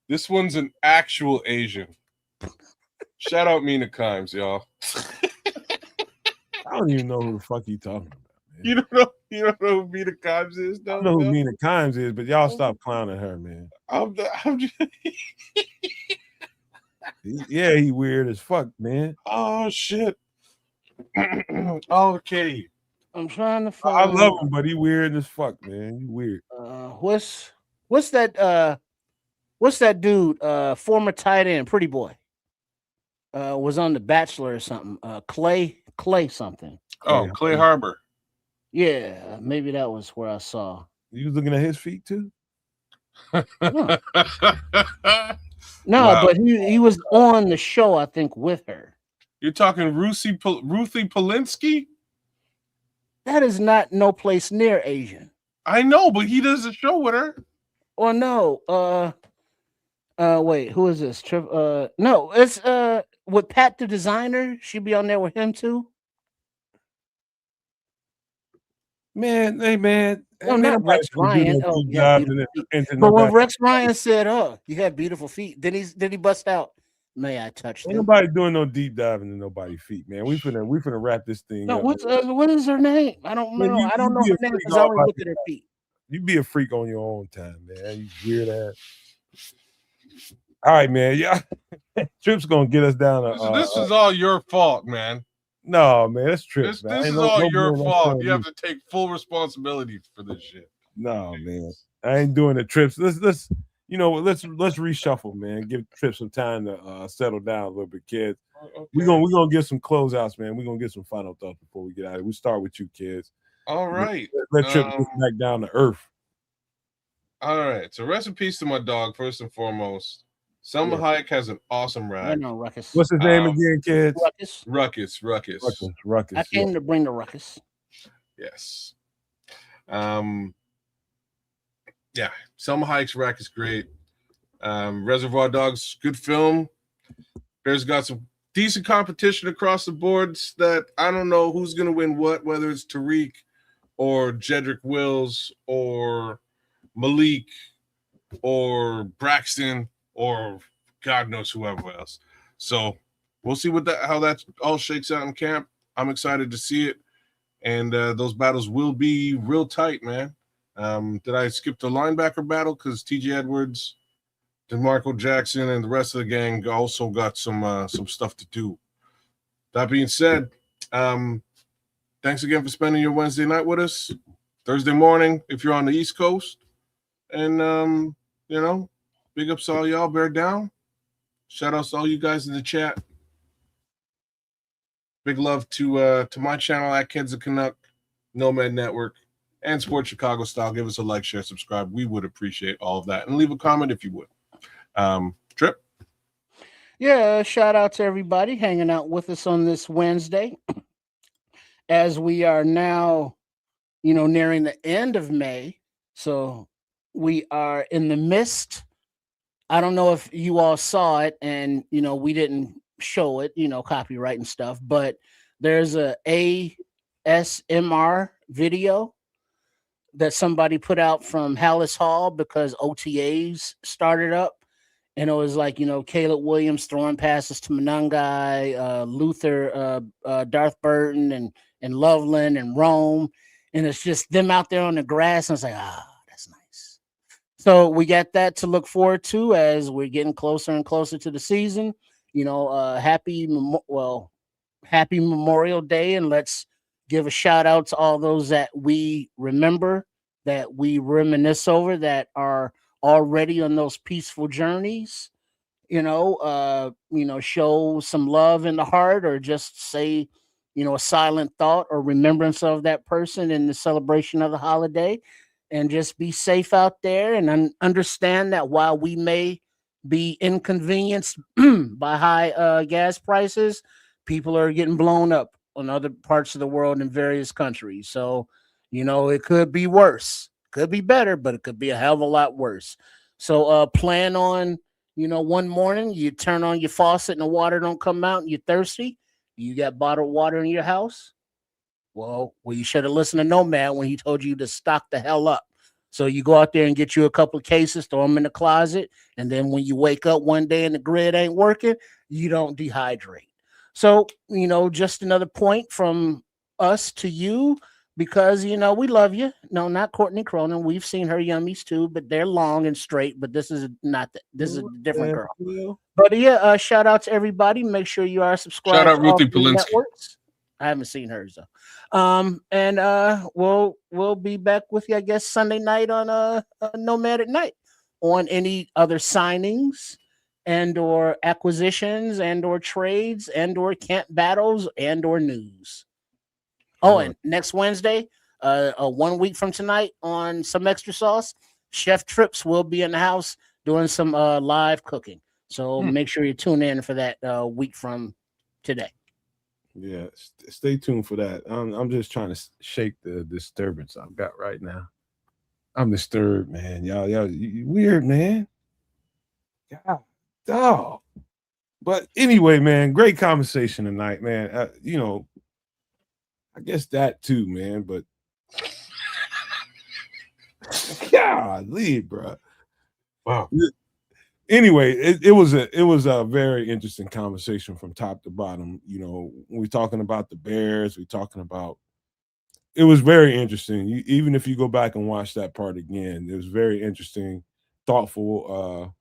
This one's an actual Asian. Shout out Mina Kimes, y'all. I don't even know who the fuck he talking about. Man. You don't know who Mina Kimes is? I know who Mina Kimes is, but y'all stop clowning her, man. I'm just... Yeah, he weird as fuck, man. Oh shit. Okay. I'm trying to find. I love him, but he weird as fuck, man. You weird. What's that dude? Former tight end, pretty boy. Was on The Bachelor or something. Clay something. Oh, Clay Harbor. Yeah, maybe that was where I saw. You was looking at his feet too? No, no, Wow. but he was on the show, I think, with her. You're talking Ruthie Polinsky? That is not no place near Asian. I know, but he does a show with her. Or no, wait, who is this? No, it's with Pat the designer. She be on there with him too. Man, hey man, No, man, not Rex Ryan. Oh, you have beautiful feet. But when Rex Ryan said, "Oh, you have beautiful feet," then he bust out, "May I touch ain't them?" nobody doing no deep diving in nobody's feet, man. We finna wrap this thing No, up. what is her name? I don't know. Man, I don't know be her a name freak because I all only by look at her feet. You be a freak on your own time, man. You weird ass. All right, man. Yeah, Trip's gonna get us down. This is all your fault, man. No, man, that's Trip. This is all your fault. You have to take full responsibility for this shit. No, man, I ain't doing the Trips. Let's let's reshuffle, man. Give Trip some time to settle down a little bit, kids. Okay. We're gonna get some closeouts, man. We're gonna get some final thoughts before we get out of here. We start with you, kids. All right. Let Trip get back down to earth. All right. So rest in peace to my dog, first and foremost. Selma Hayek has an awesome rag. I know Ruckus. What's his name again, kids? Ruckus. Ruckus. I came to bring the ruckus. Yes. Yeah, Selma Hayek's rack is great. Reservoir Dogs, good film. Bears got some decent competition across the boards that I don't know who's going to win what, whether it's Tariq or Jedrick Wills or Malik or Braxton or God knows whoever else. So we'll see how that all shakes out in camp. I'm excited to see it. And those battles will be real tight, man. Did I skip the linebacker battle? Because TJ Edwards, DeMarco Jackson, and the rest of the gang also got some stuff to do. That being said, thanks again for spending your Wednesday night with us. Thursday morning, if you're on the East Coast. And, big ups to all y'all. Bear down. Shout outs to all you guys in the chat. Big love to my channel at Kids of Canuck, Nomad Network, and Sports Chicago Style. Give us a like, share, subscribe. We would appreciate all of that. And leave a comment if you would. Trip? Yeah, shout out to everybody hanging out with us on this Wednesday. As we are now, nearing the end of May. So we are in the midst. I don't know if you all saw it and, we didn't show it, copyright and stuff, but there's a ASMR video that somebody put out from Hallis Hall because OTAs started up. And it was like, Caleb Williams throwing passes to Monangai, Luther, Darth Burton, and Loveland and Rome. And it's just them out there on the grass. And it's like, that's nice. So we got that to look forward to as we're getting closer and closer to the season. Happy Memorial Day. And let's give a shout out to all those that we remember, that we reminisce over, that are already on those peaceful journeys, show some love in the heart, or just say, a silent thought or remembrance of that person in the celebration of the holiday. And just be safe out there, and understand that while we may be inconvenienced by high gas prices, people are getting blown up on other parts of the world in various countries. So, it could be worse. Could be better, but it could be a hell of a lot worse. So plan on, one morning you turn on your faucet and the water don't come out and you're thirsty. You got bottled water in your house. Well, you should have listened to Nomad when he told you to stock the hell up. So you go out there and get you a couple of cases, throw them in the closet. And then when you wake up one day and the grid ain't working, you don't dehydrate. So, just another point from us to you, because we love you. No, not Courtney Cronin. We've seen her yummies too, but they're long and straight. But this is not that. This is a different girl. But yeah, shout out to everybody. Make sure you are subscribed. Shout out Ruthie Polinsky. I haven't seen hers though. And we'll be back with you, I guess, Sunday night on Nomad at Night on any other signings and or acquisitions and or trades and or camp battles and or news. Oh, and next Wednesday, a 1 week from tonight on Some Extra Sauce. Chef Trips will be in the house doing some live cooking. So make sure you tune in for that week from today. Yeah, stay tuned for that. I'm just trying to shake the disturbance I've got right now. I'm disturbed, man. Y'all, you weird, man. God, dog. But anyway, man, great conversation tonight, man. I guess that too, man. But golly, bro. Wow. Anyway, it was a very interesting conversation from top to bottom. We're talking about the Bears. We're talking about. It was very interesting. Even if you go back and watch that part again, it was very interesting, thoughtful.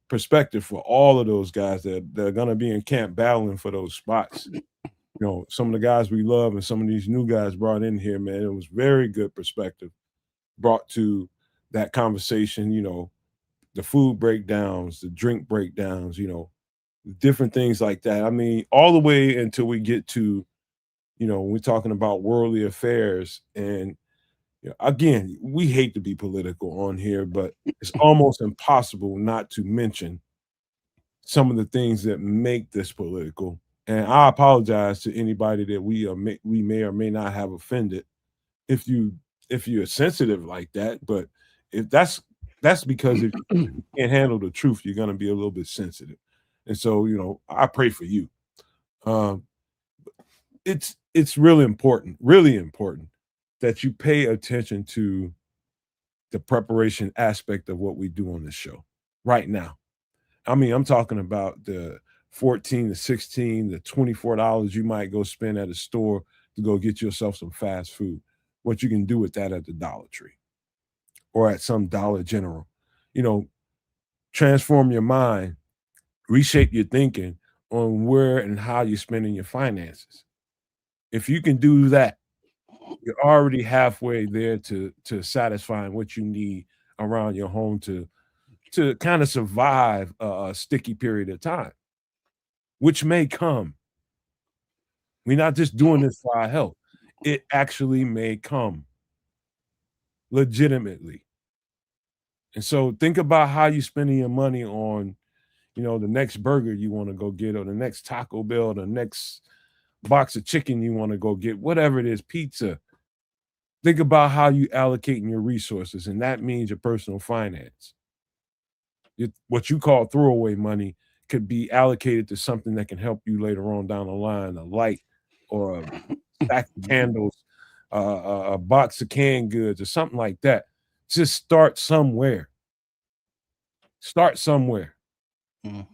Perspective for all of those guys that are going to be in camp battling for those spots. Some of the guys we love and some of these new guys brought in here, man. It was very good perspective brought to that conversation. The food breakdowns, the drink breakdowns, different things like that. I mean, all the way until we get to, when we're talking about worldly affairs. And again, we hate to be political on here, but it's almost impossible not to mention some of the things that make this political. And I apologize to anybody that we may or may not have offended if you're sensitive like that. But if that's because if you can't handle the truth, you're going to be a little bit sensitive. And so, I pray for you. It's really important that you pay attention to the preparation aspect of what we do on this show right now. I mean, I'm talking about the $14 to $16, the $24 you might go spend at a store to go get yourself some fast food. What you can do with that at the Dollar Tree or at some Dollar General. Transform your mind, reshape your thinking on where and how you're spending your finances. If you can do that, you're already halfway there to satisfying what you need around your home to kind of survive a sticky period of time, which may come. We're not just doing this for our health. It actually may come legitimately. And so think about how you're spending your money on, the next burger you want to go get, or the next Taco Bell, the next box of chicken you want to go get, whatever it is, pizza. Think about how you allocating your resources, and that means your personal finance. What you call throwaway money could be allocated to something that can help you later on down the line, a light or a stack of candles, a box of canned goods or something like that. Just start somewhere. Start somewhere. Mm.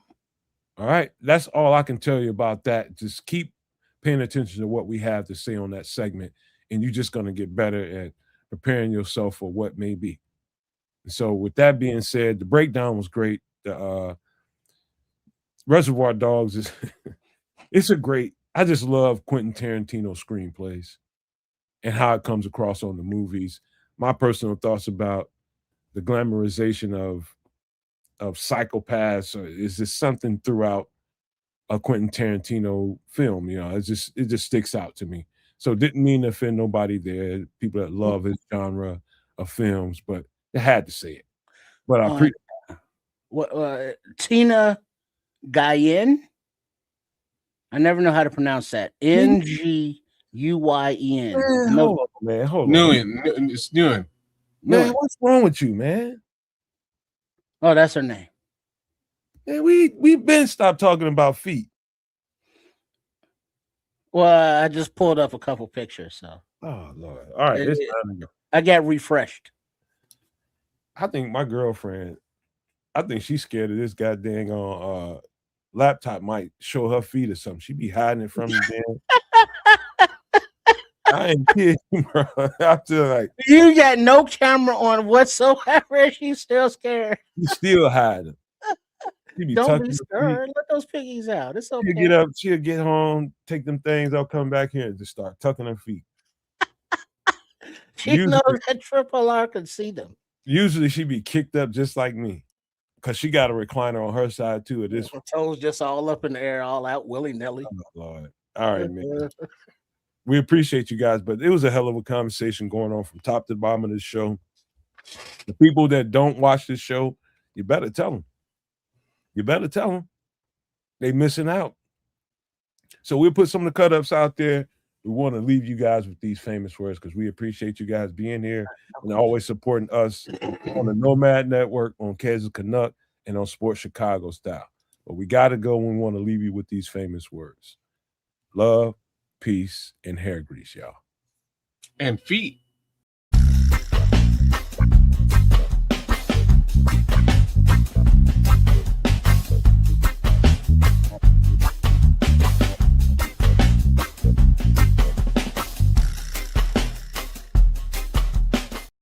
All right. That's all I can tell you about that. Just keep paying attention to what we have to say on that segment, and you're just going to get better at preparing yourself for what may be. So with that being said, the breakdown was great. The Reservoir Dogs is I just love Quentin Tarantino screenplays and how it comes across on the movies. My personal thoughts about the glamorization of psychopaths is just something throughout a Quentin Tarantino film. It just sticks out to me. So didn't mean to offend nobody there, people that love his genre of films, but I had to say it. But I Tina Guyen. I never know how to pronounce that. Nguyen. Hold on, man. Hold on. It's Nguyen. Man, what's wrong with you, man? Oh, that's her name. Man, we've been stopped talking about feet. Well, I just pulled up a couple pictures, so. Oh Lord! All right, it's time to go. I got refreshed. I think my girlfriend, she's scared of this goddamn laptop might show her feet or something. She be hiding it from me, damn. I ain't kidding, bro. I feel like you got no camera on whatsoever. She's still scared. You still hiding. Don't be scared. Let those piggies out. It's okay. She'll get home, take them things. I'll come back here and just start tucking her feet. She knows that Triple R can see them. Usually she be kicked up just like me, because she got a recliner on her side too. Of this, her toes just all up in the air, all out willy nilly. Oh, Lord. All right, man. We appreciate you guys, but it was a hell of a conversation going on from top to bottom of this show. The people that don't watch this show, you better tell them. You better tell them. They missing out. So we'll put some of the cut-ups out there. We want to leave you guys with these famous words because we appreciate you guys being here and always supporting us on the Nomad Network, on Kansas Canuck, and on Sports Chicago Style. But we got to go and we want to leave you with these famous words. Love, peace, and hair grease, y'all. And feet.